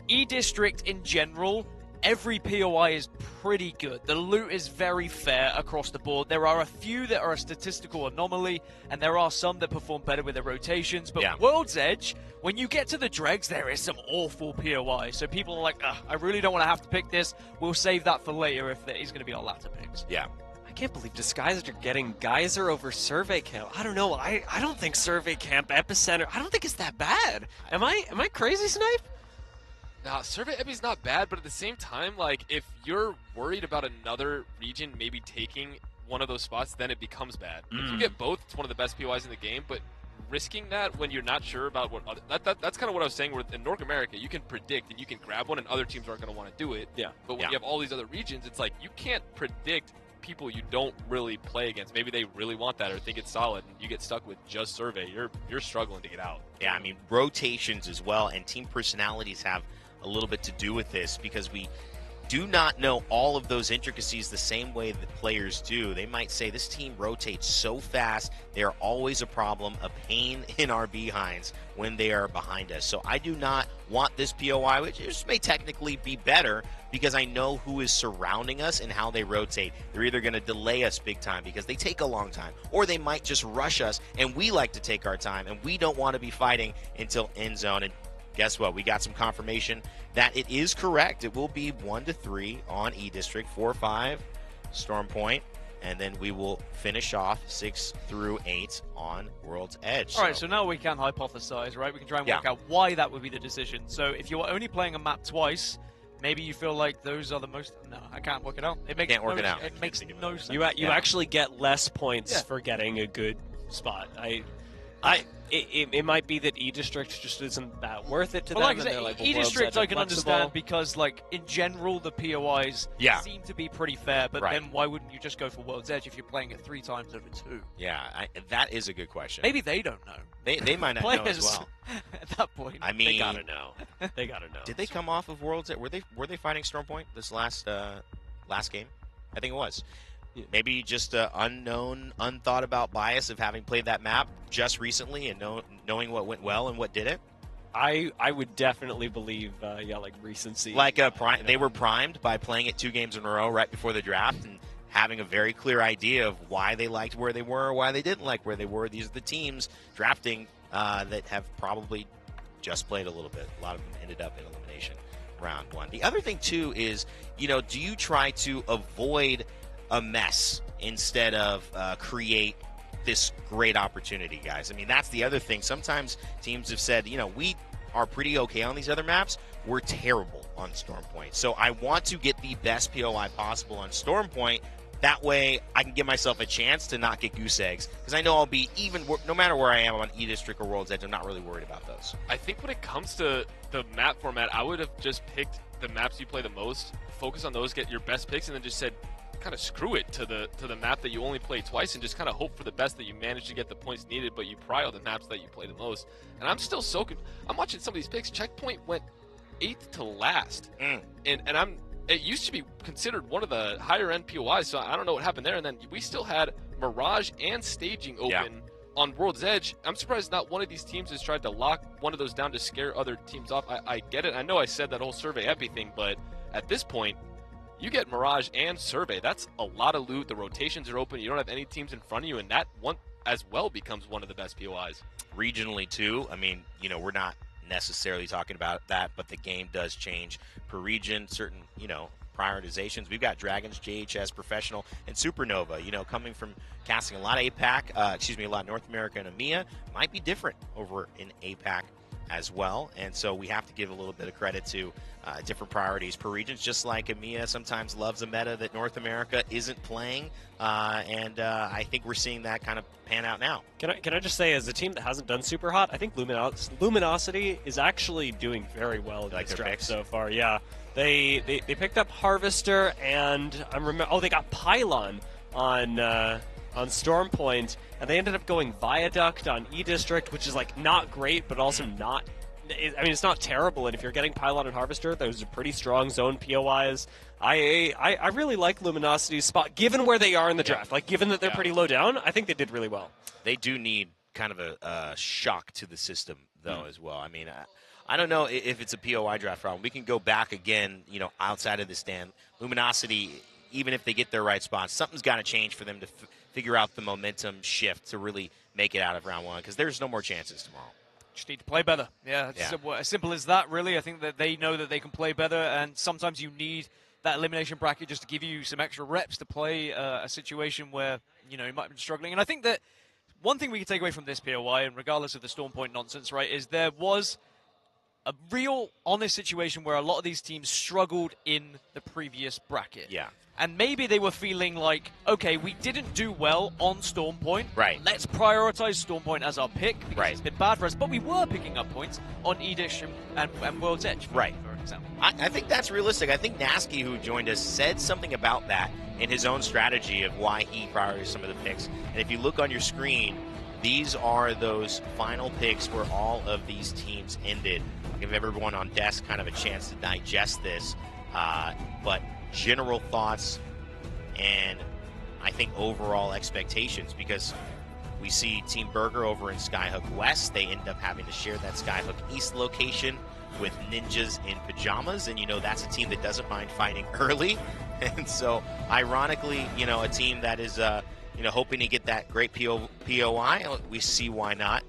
E-District in general, every POI is pretty good. The loot is very fair across the board. There are a few that are a statistical anomaly, and there are some that perform better with their rotations. But World's Edge, when you get to the dregs, there is some awful POI. So people are like, I really don't want to have to pick this. We'll save that for later if it is going to be our latter picks.
Yeah.
I can't believe Disguised are getting Geyser over Survey Camp. I don't know. I don't think Survey Camp, Epicenter, I don't think it's that bad. Am I crazy, Snipe?
Nah, Survey Epi's not bad, but at the same time, like, if you're worried about another region maybe taking one of those spots, then it becomes bad. If you get both, it's one of the best POIs in the game, but risking that when you're not sure about what other... That's kind of what I was saying, where in North America, you can predict and you can grab one, and other teams aren't going to want to do it.
Yeah.
But when you have all these other regions, it's like, you can't predict people you don't really play against. Maybe they really want that or think it's solid, and you get stuck with just Survey. You're struggling to get out.
Yeah, I mean, rotations as well, and team personalities have a little bit to do with this, because we do not know all of those intricacies the same way that players do. They might say this team rotates so fast, they are always a problem, a pain in our behinds when they are behind us. So I do not want this POI, which just may technically be better, because I know who is surrounding us and how they rotate. They're either going to delay us big time because they take a long time, or they might just rush us, and we like to take our time, and we don't want to be fighting until end zone. And guess what? We got some confirmation that it is correct. It will be 1 to 3 on E-District, 4-5 Storm Point, and then we will finish off 6 through 8 on World's Edge.
All right, so now we can hypothesize, right? We can try and work out why that would be the decision. So if you're only playing a map twice, maybe you feel like those are the most... No, I can't work it out. It makes
Can't work it out.
It makes no sense.
You actually get less points for getting a good spot. It might be that E-District just isn't that worth it to them.
Like I
and
say,
like,
E-District I can
flexible.
understand because, like, in general, the POIs seem to be pretty fair, but then why wouldn't you just go for World's Edge if you're playing it 3 times over 2?
Yeah, that is a good question.
Maybe they don't know.
They might not know as well.
At that point,
I mean,
they gotta know. They gotta know.
Did they come off of World's Edge? Were they fighting Storm Point this last game? I think it was. Maybe just an unknown, unthought about bias of having played that map just recently and knowing what went well and what didn't.
I would definitely believe, like recency.
Like they were primed by playing it 2 games in a row right before the draft and having a very clear idea of why they liked where they were or why they didn't like where they were. These are the teams drafting that have probably just played a little bit. A lot of them ended up in elimination round 1. The other thing, too, is, do you try to avoid a mess instead of create this great opportunity, guys? I mean, that's the other thing. Sometimes teams have said, we are pretty okay on these other maps. we're terrible on Storm Point. So I want to get the best POI possible on Storm Point. That way I can give myself a chance to not get goose eggs, because I know I'll be no matter where I am on E-District or World's Edge, I'm not really worried about those.
I think when it comes to the map format, I would have just picked the maps you play the most, focus on those, get your best picks, and then just said kind of screw it to the map that you only play twice, and just kind of hope for the best that you manage to get the points needed, but you pry on the maps that you play the most. And I'm still I'm watching some of these picks. Checkpoint went 8th to last, and it used to be considered one of the higher end POIs, so I don't know what happened there. And then we still had Mirage and Staging open on World's Edge. I'm surprised not one of these teams has tried to lock one of those down to scare other teams off. I get it. I know I said that whole Survey Epi thing, but at this point, you get Mirage and Survey. That's a lot of loot. The rotations are open. You don't have any teams in front of you, and that one as well becomes one of the best POIs.
Regionally, too. I mean, we're not necessarily talking about that, but the game does change per region, certain, prioritizations. We've got Dragons, JHS, Professional, and Supernova, coming from casting a lot of APAC, a lot of North America and EMEA, might be different over in APAC as well. And so we have to give a little bit of credit to different priorities per regions, just like EMEA sometimes loves a meta that North America isn't playing. And I think we're seeing that kind of pan out now.
Can I just say, as a team that hasn't done super hot, I think Luminosity is actually doing very well in this draft so far. Yeah, they picked up Harvester, and they got Pylon on Storm Point, and they ended up going Viaduct on E-District, which is not great, but also not. I mean, it's not terrible, and if you're getting Pylon and Harvester, those are pretty strong zone POIs. I really like Luminosity's spot, given where they are in the draft. Given that they're pretty low down, I think they did really well.
They do need kind of a shock to the system, though, as well. I mean, I don't know if it's a POI draft problem. We can go back again, outside of the stand. Luminosity, even if they get their right spots, something's got to change for them to figure out the momentum shift to really make it out of round one, because there's no more chances tomorrow.
Just need to play better. Yeah, as simple as that, really. I think that they know that they can play better, and sometimes you need that elimination bracket just to give you some extra reps to play a situation where, you might have been struggling. And I think that one thing we can take away from this POI, and regardless of the Storm Point nonsense, right, is there was a real honest situation where a lot of these teams struggled in the previous bracket.
Yeah.
And maybe they were feeling like, okay, we didn't do well on Storm Point.
Right.
Let's prioritize Storm Point as our pick, because it's been bad for us. But we were picking up points on Edish and World's Edge, for example.
I think that's realistic. I think Nasky, who joined us, said something about that in his own strategy of why he prioritized some of the picks. And if you look on your screen, these are those final picks where all of these teams ended. I'll give everyone on desk kind of a chance to digest this. But general thoughts and I think overall expectations, because we see Team Burger over in Skyhook West. They end up having to share that Skyhook East location with Ninjas in Pajamas, and that's a team that doesn't mind fighting early. And so ironically, a team that is hoping to get that great POI, we see why not.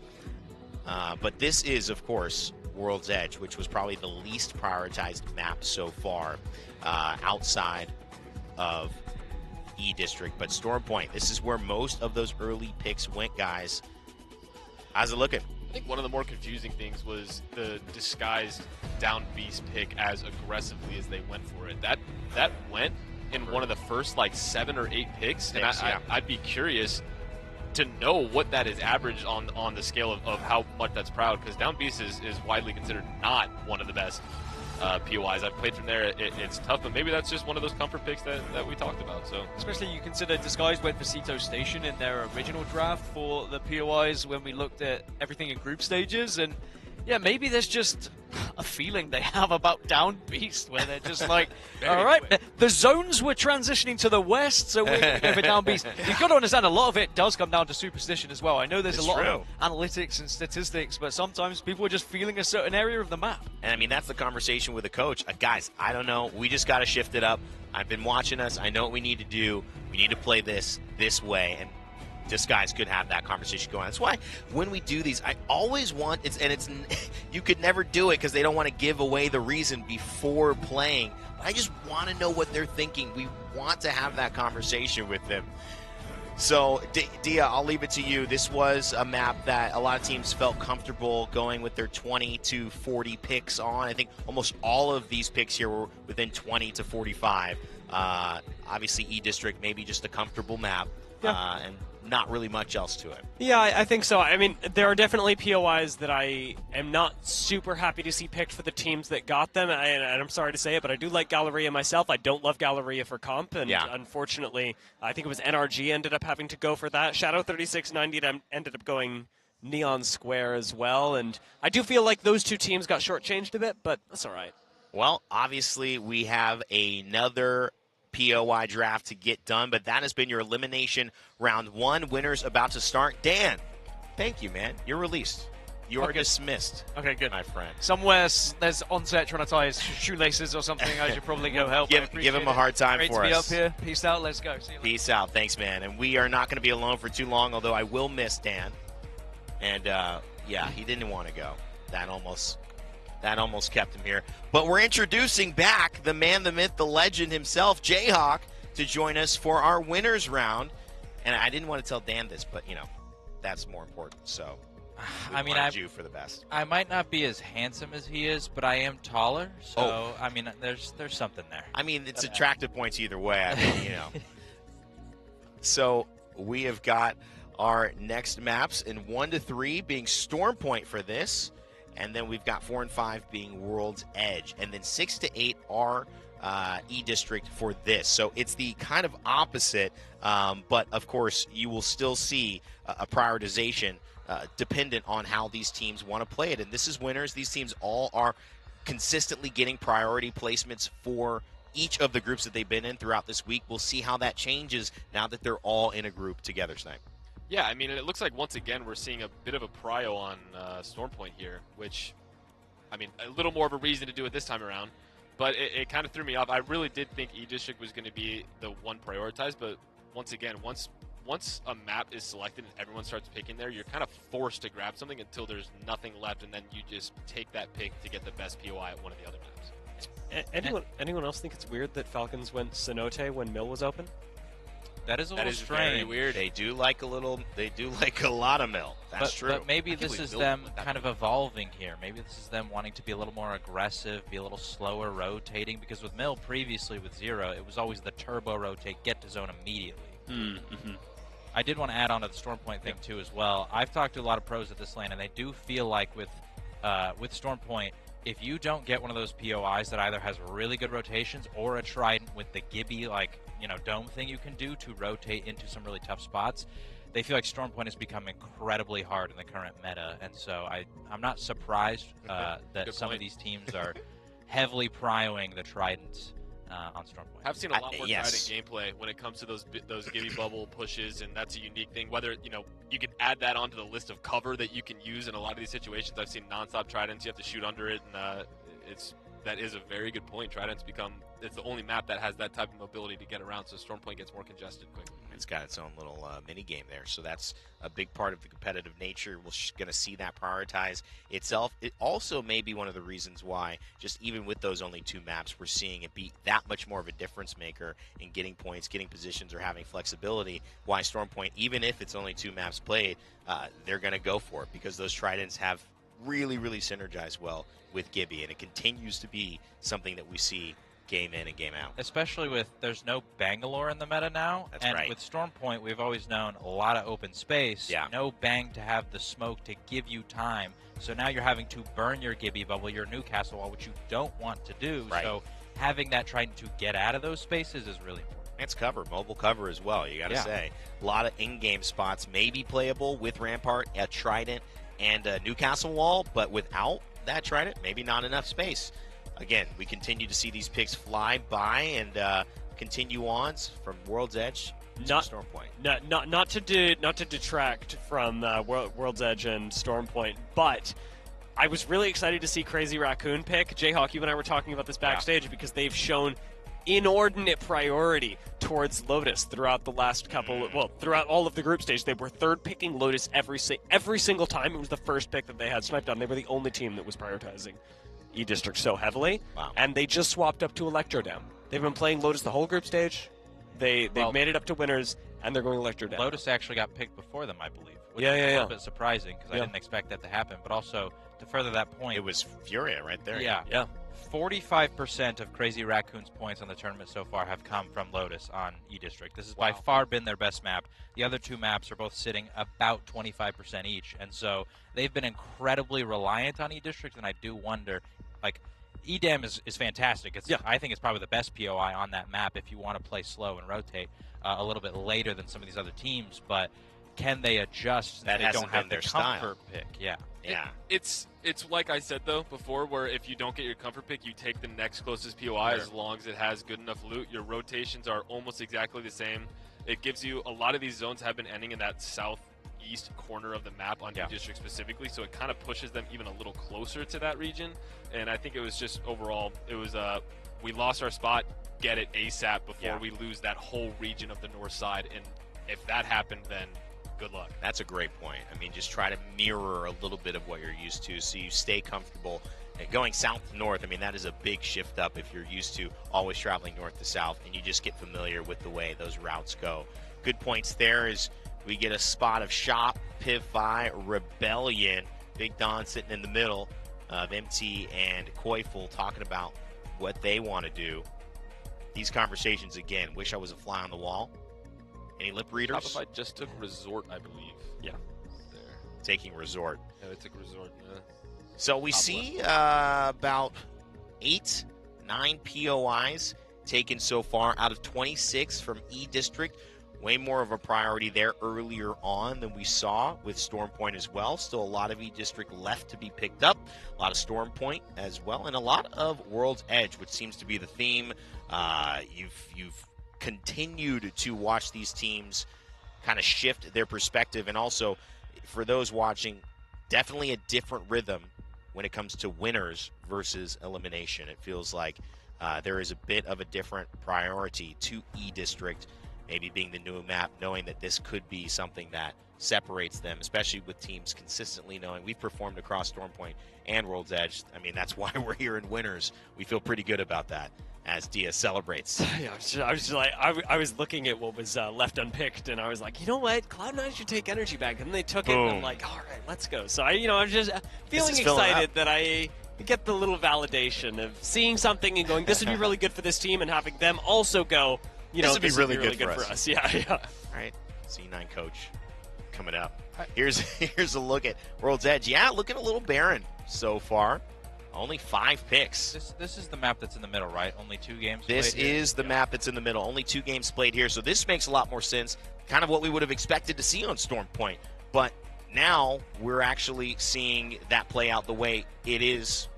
But this is, of course, World's Edge, which was probably the least prioritized map so far outside of E-District. But Storm Point, this is where most of those early picks went, guys. How's it looking?
I think one of the more confusing things was the disguised down beast pick as aggressively as they went for it. That went in one of the first 7 or 8 picks, and I'd be curious to know what that is averaged on the scale of how much that's proud, because down beast is widely considered not one of the best POIs. I've played from there. It's tough, but maybe that's just one of those comfort picks that we talked about. So,
especially you consider Disguise went for Sito Station in their original draft for the POIs when we looked at everything in group stages, and yeah, maybe there's just a feeling they have about Down Beast where they're just like, all right, the zones were transitioning to the west, so we're going to go for Down Beast. You've got to understand a lot of it does come down to superstition as well. I know there's a lot of analytics and statistics, but sometimes people are just feeling a certain area of the map.
And I mean, that's the conversation with the coach. Guys, I don't know. We just got to shift it up. I've been watching us. I know what we need to do. We need to play this way. And Disguise could have that conversation going on. That's why when we do these, I always want you could never do it because they don't want to give away the reason before playing. But I just want to know what they're thinking. We want to have that conversation with them. So, Dia, I'll leave it to you. This was a map that a lot of teams felt comfortable going with their 20 to 40 picks on. I think almost all of these picks here were within 20 to 45. Obviously, E-District, maybe just a comfortable map, and not really much else to it.
Yeah, I think so. I mean, there are definitely POIs that I am not super happy to see picked for the teams that got them, and I'm sorry to say it, but I do like Galleria myself. I don't love Galleria for comp, and unfortunately, I think it was NRG ended up having to go for that. Shadow 3690 ended up going Neon Square as well, and I do feel like those two teams got shortchanged a bit, but that's all right.
Well, obviously, we have another POI draft to get done, but that has been your elimination round 1. Winners about to start. Dan, thank you, man. You're released. You are dismissed.
Okay, good.
My friend.
Somewhere there's Onset trying to tie his shoelaces or something. I should probably go help.
Give him a hard time
Great
for
to be
us.
up here. Peace out. Let's go. See you later.
Peace out. Thanks, man. And we are not going to be alone for too long, although I will miss Dan. And, yeah, he didn't want to go. That almost kept him here. But we're introducing back the man, the myth, the legend himself, Jayhawk, to join us for our winners round. And I didn't want to tell Dan this, but, that's more important. So,
I mean,
you for the best.
I might not be as handsome as he is, but I am taller. So, I mean, there's something there.
I mean, it's attractive points either way. I mean, So, we have got our next maps in 1 to 3 being Storm Point for this. And then we've got 4 and 5 being World's Edge. And then 6 to 8 are E-District for this. So it's the kind of opposite, but of course you will still see a prioritization dependent on how these teams want to play it. And this is winners. These teams all are consistently getting priority placements for each of the groups that they've been in throughout this week. We'll see how that changes now that they're all in a group together, Snipe.
Yeah, I mean, it looks like once again we're seeing a bit of a prio on Stormpoint here, which, I mean, a little more of a reason to do it this time around. But it kind of threw me off. I really did think E-District was going to be the one prioritized, but once again, once a map is selected and everyone starts picking there, you're kind of forced to grab something until there's nothing left, and then you just take that pick to get the best POI at one of the other maps.
Anyone else think it's weird that Falcons went Cenote when Mill was open?
That is a little strange.
Very weird. They do like a lot of Mill. That's true.
But maybe this is them kind of evolving here. Maybe this is them wanting to be a little more aggressive, be a little slower rotating. Because with Mill previously with Zero, it was always the turbo rotate, get to zone immediately.
Mm-hmm.
I did want to add on to the Stormpoint thing too as well. I've talked to a lot of pros at this lane, and they do feel like with Stormpoint, if you don't get one of those POIs that either has really good rotations or a Trident with the Gibby dome thing you can do to rotate into some really tough spots, they feel like Stormpoint has become incredibly hard in the current meta, and so I'm not surprised that some of these teams are heavily prioing the Tridents on Stormpoint.
I've seen a lot more Trident gameplay when it comes to those Gibby bubble pushes, and that's a unique thing. Whether you can add that onto the list of cover that you can use in a lot of these situations. I've seen nonstop Tridents. You have to shoot under it, and that is a very good point. Tridents it's the only map that has that type of mobility to get around, so Stormpoint gets more congested quickly.
It's got its own little mini game there, so that's a big part of the competitive nature. We're going to see that prioritize itself. It also may be one of the reasons why, just even with those only 2 maps, we're seeing it be that much more of a difference maker in getting points, getting positions, or having flexibility. Why Stormpoint, even if it's only 2 maps played, they're going to go for it because those Tridents have really, really synergized well with Gibby, and it continues to be something that we see game in and game out.
Especially with there's no Bangalore in the meta now.
That's
and
right.
With Stormpoint, we've always known a lot of open space.
Yeah.
No bang to have the smoke to give you time. So now you're having to burn your Gibby bubble, your Newcastle wall, which you don't want to do.
Right.
So having that trying to get out of those spaces is really important.
It's cover, mobile cover as well, you got to say. A lot of in-game spots may be playable with Rampart, a Trident, and a Newcastle wall, but without that Trident, maybe not enough space. Again, we continue to see these picks fly by and continue on from World's Edge to Stormpoint.
Not to detract from World's Edge and Stormpoint, but I was really excited to see Crazy Raccoon pick. Jayhawk, you and I were talking about this backstage because they've shown inordinate priority towards Lotus throughout the last couple, throughout all of the group stage. They were third picking Lotus every single time. It was the first pick that they had sniped on. They were the only team that was prioritizing E-District so heavily, and they just swapped up to Electrodam. They've been playing Lotus the whole group stage. They've made it up to winners, and they're going Lecter down.
Lotus actually got picked before them, I believe. Which
Yeah,
is
yeah,
a
yeah.
little bit surprising because I didn't expect that to happen. But also, to further that point,
It was Furia right there.
yeah,
Yeah.
45% of Crazy Raccoon's points on the tournament so far have come from Lotus on E-District. This has by far been their best map. The other two maps are both sitting about 25% each, and so they've been incredibly reliant on E-District, and I do wonder, like, EDAM is fantastic. I think it's probably the best POI on that map if you want to play slow and rotate a little bit later than some of these other teams, but can they adjust?
That
they
hasn't
don't have
been their
the
style.
comfort pick. Yeah.
Yeah.
It's like I said though before, where if you don't get your comfort pick, you take the next closest POI as long as it has good enough loot. Your rotations are almost exactly the same. It gives you a lot of these zones have been ending in that southeast corner of the map on E-District specifically, so it kind of pushes them even a little closer to that region. And I think it was just overall, it was we lost our spot, get it ASAP before we lose that whole region of the north side. And if that happened, then good luck.
That's a great point. I mean, just try to mirror a little bit of what you're used to so you stay comfortable. And going south to north, I mean, that is a big shift up if you're used to always traveling north to south, and you just get familiar with the way those routes go. Good points there is we get a spot of Shop, Piv-Fi, Rebellion, Big Don sitting in the middle of MT and Koiful talking about what they want to do. These conversations, again, wish I was a fly on the wall. Any lip readers?
Shopify just took Resort, I believe.
Yeah.
There.
Taking Resort.
Yeah, they took Resort. Yeah.
So we see about 8, 9 POIs taken so far out of 26 from E-District. Way more of a priority there earlier on than we saw with Storm Point as well. Still a lot of E-District left to be picked up. A lot of Storm Point as well. And a lot of World's Edge, which seems to be the theme. You've continued to watch these teams kind of shift their perspective. And also, for those watching, definitely a different rhythm when it comes to winners versus elimination. It feels like there is a bit of a different priority to E-District, maybe being the new map, knowing that this could be something that separates them, especially with teams consistently knowing we've performed across Storm Point and World's Edge. I mean, that's why we're here in winners. We feel pretty good about that as Dia celebrates.
Yeah, I was looking at what was left unpicked, and I was like, you know what, Cloud9 should take energy back, and they took it, and I'm like, all right, let's go. So I'm just feeling excited that I get the little validation of seeing something and going, this would be really good for this team, and having them also go,
this would be really good
for us. Yeah.
All right, C9 coach coming up. Here's a look at World's Edge. Yeah, looking a little barren so far. Only 5 picks.
This is the map that's in the middle, right? Only 2 games played.
This is the map that's in the middle. Only 2 games played here, so this makes a lot more sense. Kind of what we would have expected to see on Storm Point. But now we're actually seeing that play out the way it is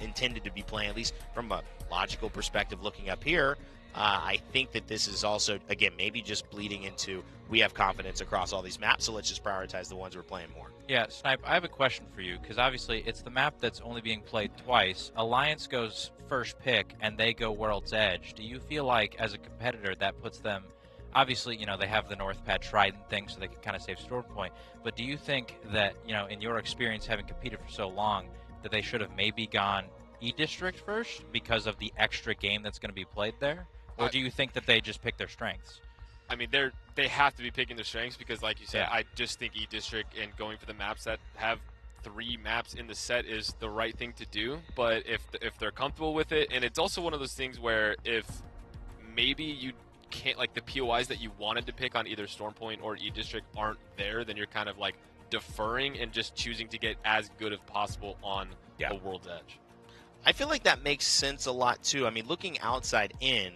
intended to be playing, at least from a logical perspective looking up here. I think that this is also, again, maybe just bleeding into we have confidence across all these maps, so let's just prioritize the ones we're playing more.
Yeah, Snipe, I have a question for you, because obviously it's the map that's only being played twice. Alliance goes first pick, and they go World's Edge. Do you feel like, as a competitor, that puts them... Obviously, they have the North Pad Trident thing, so they can kind of save Storm Point. But do you think that, in your experience, having competed for so long, that they should have maybe gone E-District first because of the extra game that's going to be played there? Or do you think that they just pick their strengths?
I mean, they have to be picking their strengths because, like you said, I just think E-District and going for the maps that have 3 maps in the set is the right thing to do. But if they're comfortable with it, and it's also one of those things where if maybe you can't, like the POIs that you wanted to pick on either Storm Point or E-District aren't there, then you're kind of like deferring and just choosing to get as good as possible on the World's Edge.
I feel like that makes sense a lot too. I mean, looking outside in,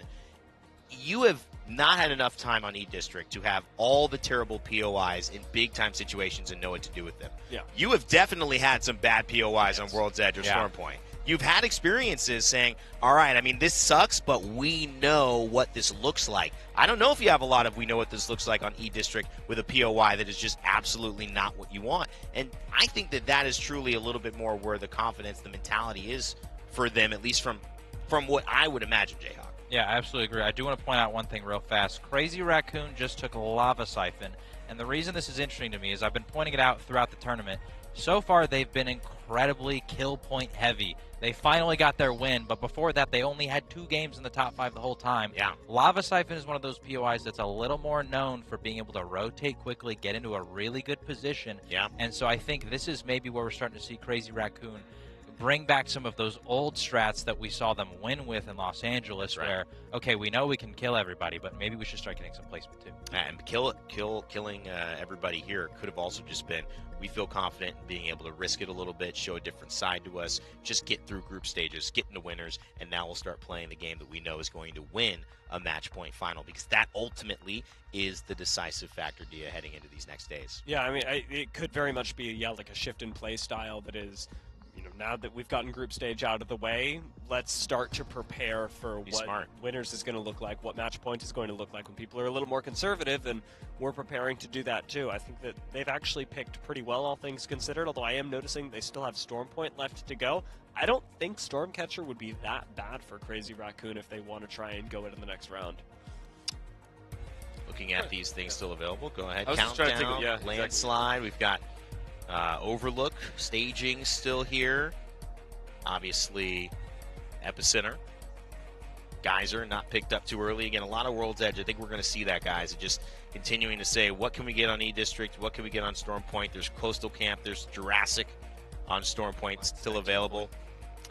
you have not had enough time on E-District to have all the terrible POIs in big-time situations and know what to do with them.
Yeah.
You have definitely had some bad POIs on World's Edge or Storm Point. You've had experiences saying, all right, I mean, this sucks, but we know what this looks like. I don't know if you have a lot of we know what this looks like on E-District with a POI that is just absolutely not what you want. And I think that that is truly a little bit more where the confidence, the mentality is for them, at least from what I would imagine, Jayhawk.
Yeah, I absolutely agree. I do want to point out one thing real fast. Crazy Raccoon just took Lava Siphon, and the reason this is interesting to me is I've been pointing it out throughout the tournament. So far, they've been incredibly kill point heavy. They finally got their win, but before that, they only had 2 games in the top 5 the whole time.
Yeah.
Lava Siphon is one of those POIs that's a little more known for being able to rotate quickly, get into a really good position.
Yeah.
And so I think this is maybe where we're starting to see Crazy Raccoon bring back some of those old strats that we saw them win with in Los Angeles, where, okay, we know we can kill everybody, but maybe we should start getting some placement too.
And killing everybody here could have also just been, we feel confident in being able to risk it a little bit, show a different side to us, just get through group stages, get into winners, and now we'll start playing the game that we know is going to win a match point final, because that ultimately is the decisive factor, Dia, heading into these next days.
Yeah, I mean, it could very much be, like a shift in play style that is, now that we've gotten group stage out of the way, let's start to prepare for what winners is going to look like, what match point is going to look like when people are a little more conservative, and we're preparing to do that too. I think that they've actually picked pretty well, all things considered, although I am noticing they still have Storm Point left to go. I don't think Stormcatcher would be that bad for Crazy Raccoon if they want to try and go into the next round.
Looking at these things still available, go ahead,
I was just trying to
Countdown,
take
Landslide, we've got Overlook, staging still here. Obviously, Epicenter. Geyser not picked up too early. Again, a lot of World's Edge. I think we're going to see that, guys. Just continuing to say, what can we get on E-District? What can we get on Storm Point? There's Coastal Camp. There's Jurassic on Storm Point still available.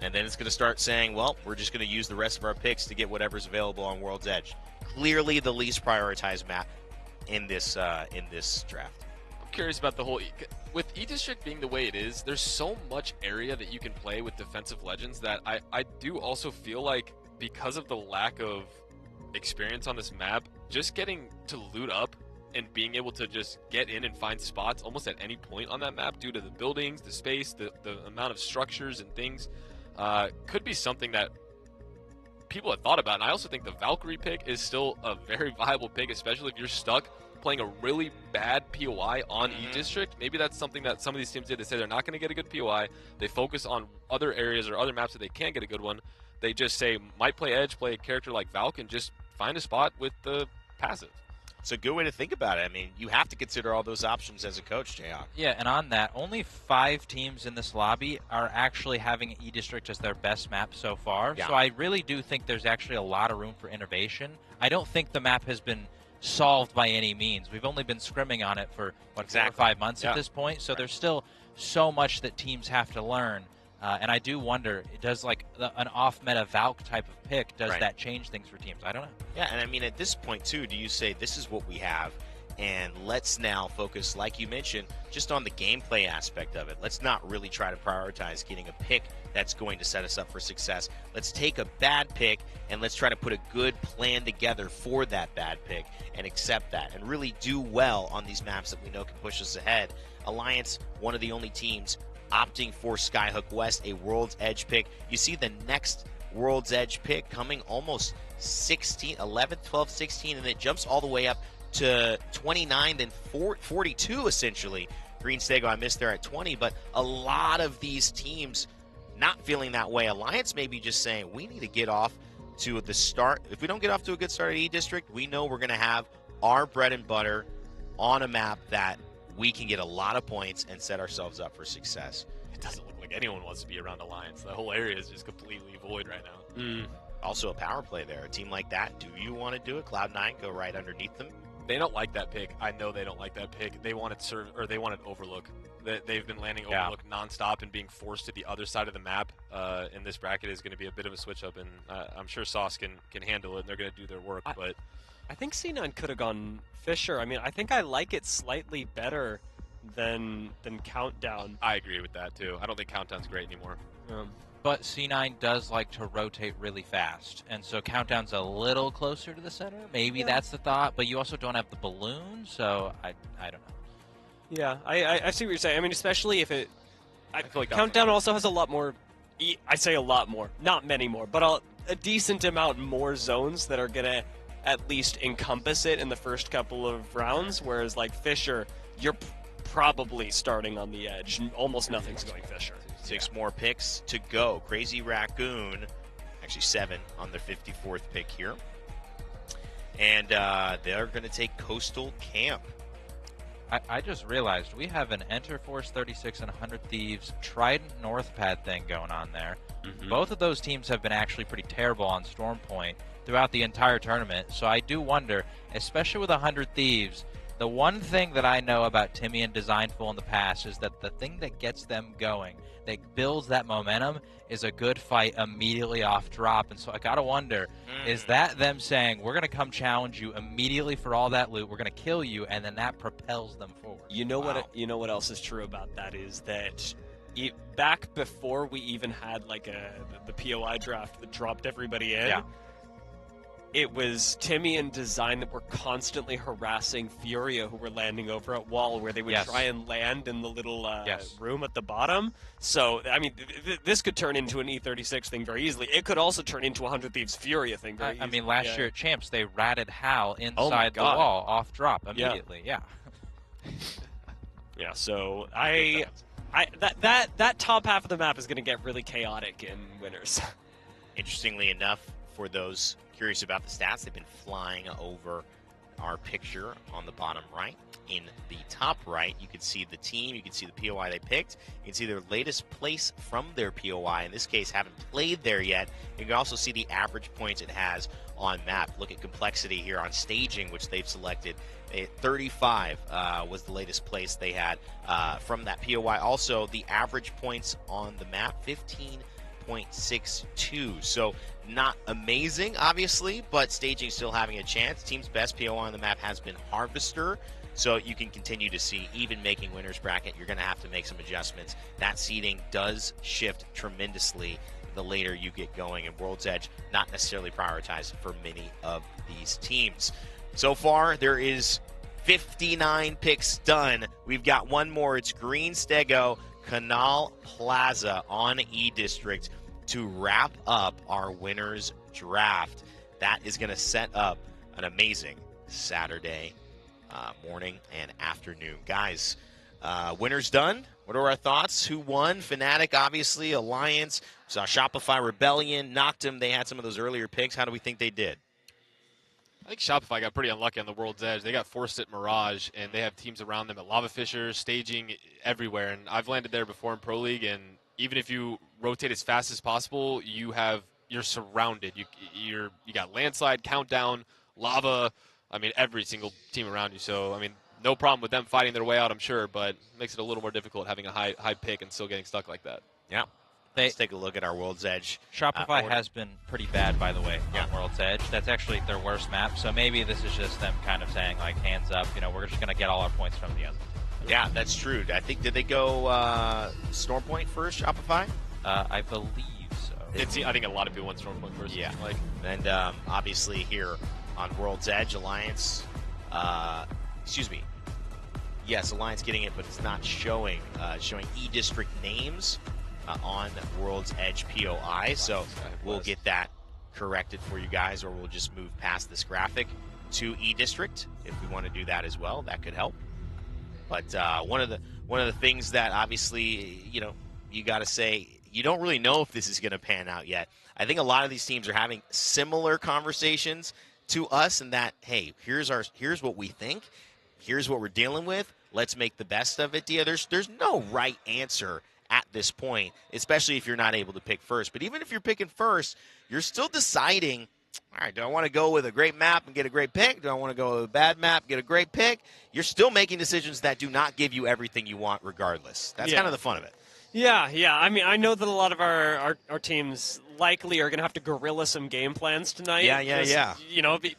And then it's going to start saying, well, we're just going to use the rest of our picks to get whatever's available on World's Edge. Clearly the least prioritized map in this draft.
Curious about the whole with E-District being the way it is, there's so much area that you can play with defensive legends that I do also feel like, because of the lack of experience on this map, just getting to loot up and being able to just get in and find spots almost at any point on that map due to the buildings, the space, the amount of structures and things, could be something that people have thought about. And I also think the Valkyrie pick is still a very viable pick, especially if you're stuck playing a really bad POI on E-District. Maybe that's something that some of these teams did. They say they're not going to get a good POI. They focus on other areas or other maps that they can get a good one. They just say, might play Edge, play a character like Valk, and just find a spot with the passive.
It's a good way to think about it. I mean, you have to consider all those options as a coach, Jayhawk.
Yeah, and on that, only 5 teams in this lobby are actually having E-District as their best map so far.
Yeah.
So I really do think there's actually a lot of room for innovation. I don't think the map has been solved by any means. We've only been scrimming on it for, 4 or 5 months at this point, so there's still so much that teams have to learn. And I do wonder, does like an off-meta Valk type of pick, does that change things for teams? I don't know.
Yeah, and I mean, at this point, too, do you say this is what we have, and let's now focus, like you mentioned, just on the gameplay aspect of it. Let's not really try to prioritize getting a pick that's going to set us up for success. Let's take a bad pick, and let's try to put a good plan together for that bad pick and accept that and really do well on these maps that we know can push us ahead. Alliance, one of the only teams opting for Skyhook West, a World's Edge pick. You see the next World's Edge pick coming almost 16, 11, 12, 16, and it jumps all the way up to 29, then 42 essentially. Green Stego, I missed there at 20, but a lot of these teams not feeling that way. Alliance may be just saying, we need to get off to the start. If we don't get off to a good start at E-District, we know we're going to have our bread and butter on a map that we can get a lot of points and set ourselves up for success.
It doesn't look like anyone wants to be around Alliance. The whole area is just completely void right now.
Also a power play there. A team like that, do you want to do it? Cloud9 go right underneath them?
They don't like that pick. I know they don't like that pick. They wanted they wanted Overlook. They've been landing Overlook nonstop and being forced to the other side of the map. In this bracket is going to be a bit of a switch up, and I'm sure Sauce can handle it, and they're going to do their work. But
I think C9 could have gone Fisher. I mean, I think I like it slightly better than Countdown.
I agree with that too. I don't think Countdown's great anymore.
But C9 does like to rotate really fast, and so Countdown's a little closer to the center. Maybe that's the thought, but you also don't have the balloon, so I don't know.
Yeah, I see what you're saying. I mean, especially if it... I feel like
that's
Countdown also has a lot more... I say a lot more. Not many more, but a decent amount more zones that are going to at least encompass it in the first couple of rounds, whereas like Fisher, you're probably starting on the edge. Almost nothing's going Fisher.
6 more picks to go. Crazy Raccoon, actually 7 on their 54th pick here. And they're going to take Coastal Camp.
I just realized we have an Enter Force 36 and 100 Thieves Trident Northpad thing going on there. Both of those teams have been actually pretty terrible on Stormpoint throughout the entire tournament, so I do wonder, especially with 100 Thieves, the one thing that I know about Timmy and Designful in the past is that the thing that gets them going, that builds that momentum, is a good fight immediately off drop. And so I gotta wonder, is that them saying, we're gonna come challenge you immediately for all that loot, we're gonna kill you, and then that propels them forward?
You know what else is true about that is that back before we even had like the POI draft that dropped everybody in, it was Timmy and Design that were constantly harassing Furia, who were landing over at wall, where they would try and land in the little room at the bottom. So, I mean, this could turn into an E36 thing very easily. It could also turn into a 100 Thieves Furia thing very easily.
I mean, last year at Champs, they ratted Hal inside the wall, off drop immediately. Yeah.
So that top half of the map is going to get really chaotic in winners.
Interestingly enough, for those curious about the stats, they've been flying over our picture on the bottom right. In the top right, you can see the team, you can see the POI they picked, you can see their latest place from their POI. In this case, haven't played there yet. You can also see the average points it has on map. Look at complexity here on staging, which they've selected. 35 was the latest place they had from that POI. Also, the average points on the map, 15.62. So not amazing, obviously, but staging still having a chance. Team's best POI on the map has been Harvester. So you can continue to see, even making winners bracket, you're going to have to make some adjustments. That seeding does shift tremendously the later you get going, and World's Edge not necessarily prioritized for many of these teams. So far, there is 59 picks done. We've got one more. It's Green Stego, Canal Plaza on E-District to wrap up our winners draft. That is going to set up an amazing Saturday morning and afternoon. Guys, winners done. What are our thoughts? Who won? Fnatic, obviously. Alliance. Saw Shopify Rebellion. Knocked them. They had some of those earlier picks. How do we think they did?
I think Shopify got pretty unlucky on the World's Edge. They got forced at Mirage, and they have teams around them at Lava Fissure, staging everywhere. And I've landed there before in Pro League, and even if you rotate as fast as possible, you're surrounded. You got landslide, countdown, lava. I mean, every single team around you. So, I mean, no problem with them fighting their way out, I'm sure, but it makes it a little more difficult having a high pick and still getting stuck like that.
Yeah. Let's take a look at our World's Edge.
Shopify has been pretty bad, by the way, on World's Edge. That's actually their worst map, so maybe this is just them kind of saying, like, hands up, we're just going to get all our points from the other.
Yeah, that's true. I think, did they go Stormpoint first, Shopify?
I believe so.
I think a lot of people went Stormpoint first.
Yeah. And obviously here on World's Edge, Alliance, yes, Alliance getting it, but it's not showing E-District names on World's Edge POI, so we'll get that corrected for you guys, or we'll just move past this graphic to E-District if we want to do that as well. That could help. But one of the things that obviously you got to say, you don't really know if this is going to pan out yet. I think a lot of these teams are having similar conversations to us, in that, hey, here's what we think, here's what we're dealing with. Let's make the best of it. Dia, there's no right answer at this point, especially if you're not able to pick first. But even if you're picking first, you're still deciding, all right, do I want to go with a great map and get a great pick? Do I want to go with a bad map, get a great pick? You're still making decisions that do not give you everything you want regardless. That's kind of the fun of it.
Yeah. I mean, I know that a lot of our teams likely are going to have to guerrilla some game plans tonight.
Yeah.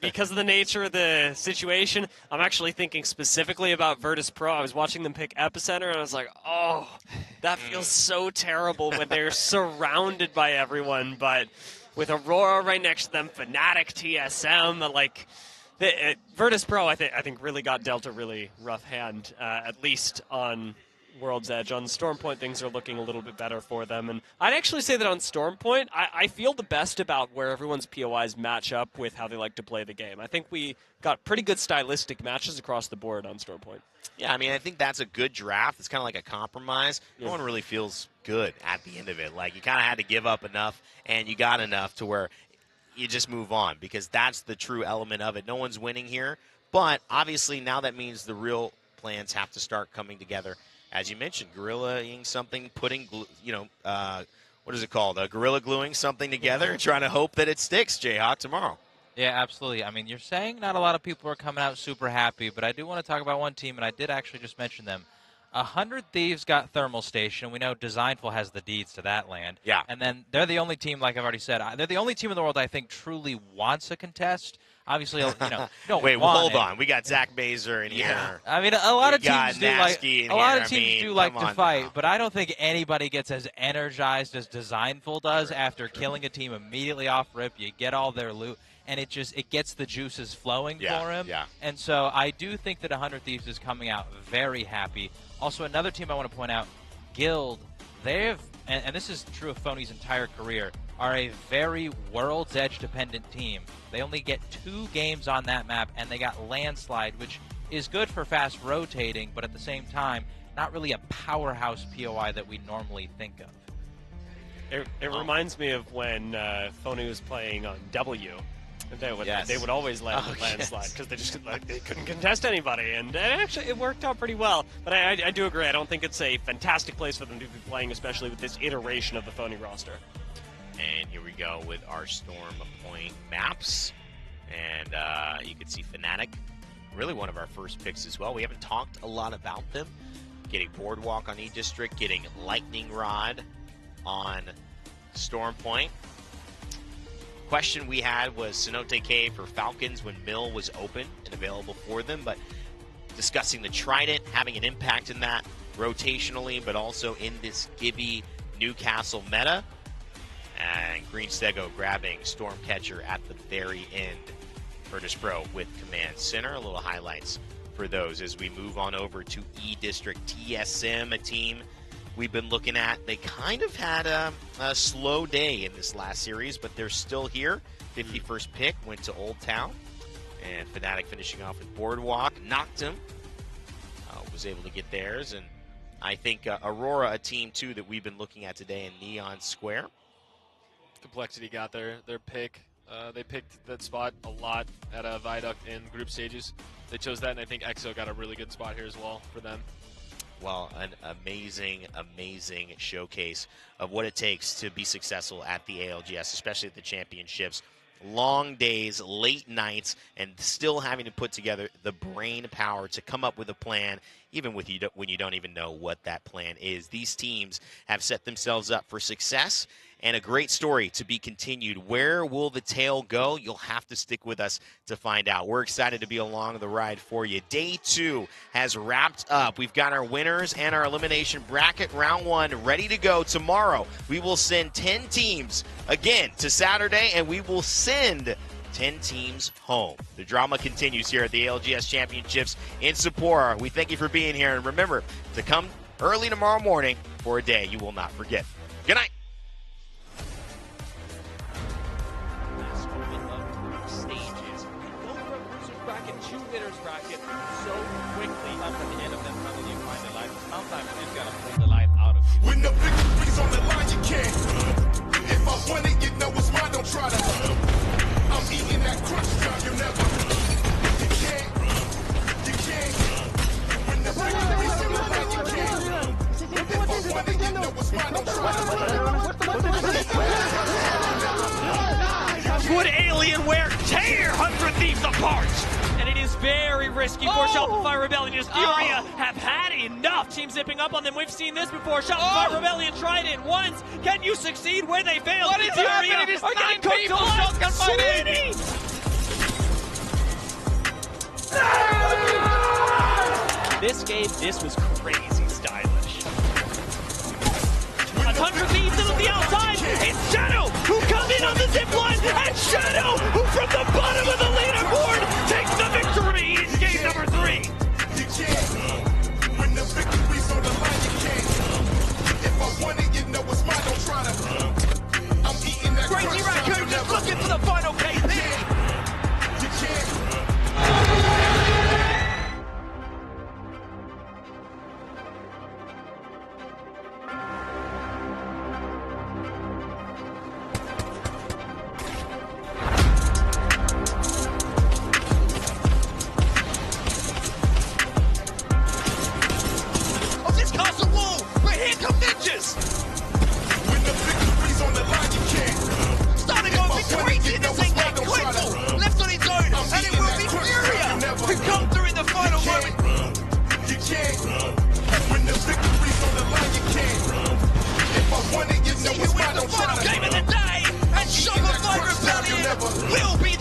Because of the nature of the situation. I'm actually thinking specifically about Virtus Pro. I was watching them pick Epicenter, and I was like, oh, that feels so terrible when they're surrounded by everyone. But with Aurora right next to them, Fnatic, TSM, Virtus Pro, I think really got dealt a really rough hand, at least on World's Edge. On Stormpoint, things are looking a little bit better for them, and I'd actually say that on Stormpoint, I feel the best about where everyone's POIs match up with how they like to play the game. I think we got pretty good stylistic matches across the board on Stormpoint.
Yeah, I mean, I think that's a good draft. It's kind of like a compromise. No one really feels good at the end of it. Like, you kind of had to give up enough, and you got enough to where you just move on, because that's the true element of it. No one's winning here, but obviously now that means the real plans have to start coming together. As you mentioned, guerrillaing something, putting, what is it called? Gorilla gluing something together and trying to hope that it sticks, Jayhawk, tomorrow.
Yeah, absolutely. I mean, you're saying not a lot of people are coming out super happy, but I do want to talk about one team, and I did actually just mention them. 100 Thieves got Thermal Station. We know Designful has the deeds to that land.
Yeah.
And then they're the only team, like I've already said, they're the only team in the world I think truly wants a contest. Obviously, you don't
Wait,
want
hold
it.
on. We got Zach Baser in here.
I mean, a lot of teams do like
come
to
on
fight,
now.
but I don't think anybody gets as energized as Designful does after killing a team immediately off rip. You get all their loot, and it gets the juices flowing for him.
Yeah.
And so I do think that 100 Thieves is coming out very happy. Also, another team I want to point out, Guild, they've, and this is true of Phony's entire career, are a very World's Edge dependent team. They only get 2 games on that map, and they got Landslide, which is good for fast rotating, but at the same time, not really a powerhouse POI that we normally think of.
It reminds me of when Phony was playing on W. They would always land the landslide because they couldn't contest anybody, and actually it worked out pretty well. But I do agree. I don't think it's a fantastic place for them to be playing, especially with this iteration of the Phony roster.
And here we go with our Storm Point maps. And you can see Fnatic, really one of our first picks as well. We haven't talked a lot about them. Getting Boardwalk on E-District, getting Lightning Rod on Storm Point. Question we had was Cenote Cave for Falcons when Mill was open and available for them, but discussing the Trident, having an impact in that rotationally, but also in this Gibby Newcastle meta. And Green Stego grabbing Stormcatcher at the very end. Virtus Pro with Command Center. A little highlights for those as we move on over to E-District. TSM, a team we've been looking at. They kind of had a slow day in this last series, but they're still here. 51st pick went to Old Town. And Fnatic finishing off with Boardwalk. Knocked him. Was able to get theirs. And I think Aurora, a team, too, that we've been looking at today in Neon Square.
Complexity got their pick. They picked that spot a lot at Viaduct in group stages. They chose that, and I think EXO got a really good spot here as well for them.
Well, an amazing, amazing showcase of what it takes to be successful at the ALGS, especially at the championships. Long days, late nights, and still having to put together the brain power to come up with a plan, even when you don't even know what that plan is. These teams have set themselves up for success, and a great story to be continued. Where will the tale go? You'll have to stick with us to find out. We're excited to be along the ride for you. Day 2 has wrapped up. We've got our winners and our elimination bracket round 1 ready to go. Tomorrow, we will send 10 teams again to Saturday, and we will send 10 teams home. The drama continues here at the ALGS Championships in Sapporo. We thank you for being here, and remember to come early tomorrow morning for a day you will not forget. Good night.
Winners bracket so quickly. Sometimes at the end of them, how do you find the light? Sometimes you just gotta pull the light out of you.
When the victory's on the line, you can't. If I want it, you know it's mine. Don't try to. I'm eating that crunch time. You never. You can't. You can't. When the victory's on the line, you can't. If I want it, you know it's mine. Don't try to.
Would Alienware tear 100 Thieves apart? And it is very risky for Shopify Rebellion. As Furia have had enough. Team zipping up on them. We've seen this before. Shopify Rebellion tried it once. Can you succeed where they failed?
What is happening? It's 9 people. Shotgun fighting.
This game, this was crazy stylish. 100 Thieves in at the outside. It's Shadow who come in on the zip line. And Shadow who from the bottom of the leaderboard takes the victory in game number 3.
You can't. When the victory's on the line, you can't. If I want it, you know it's mine. Don't try to. I'm eating that
Crazy
crunch
Raccoon
time.
just looking for the final KP.
You can't.
will be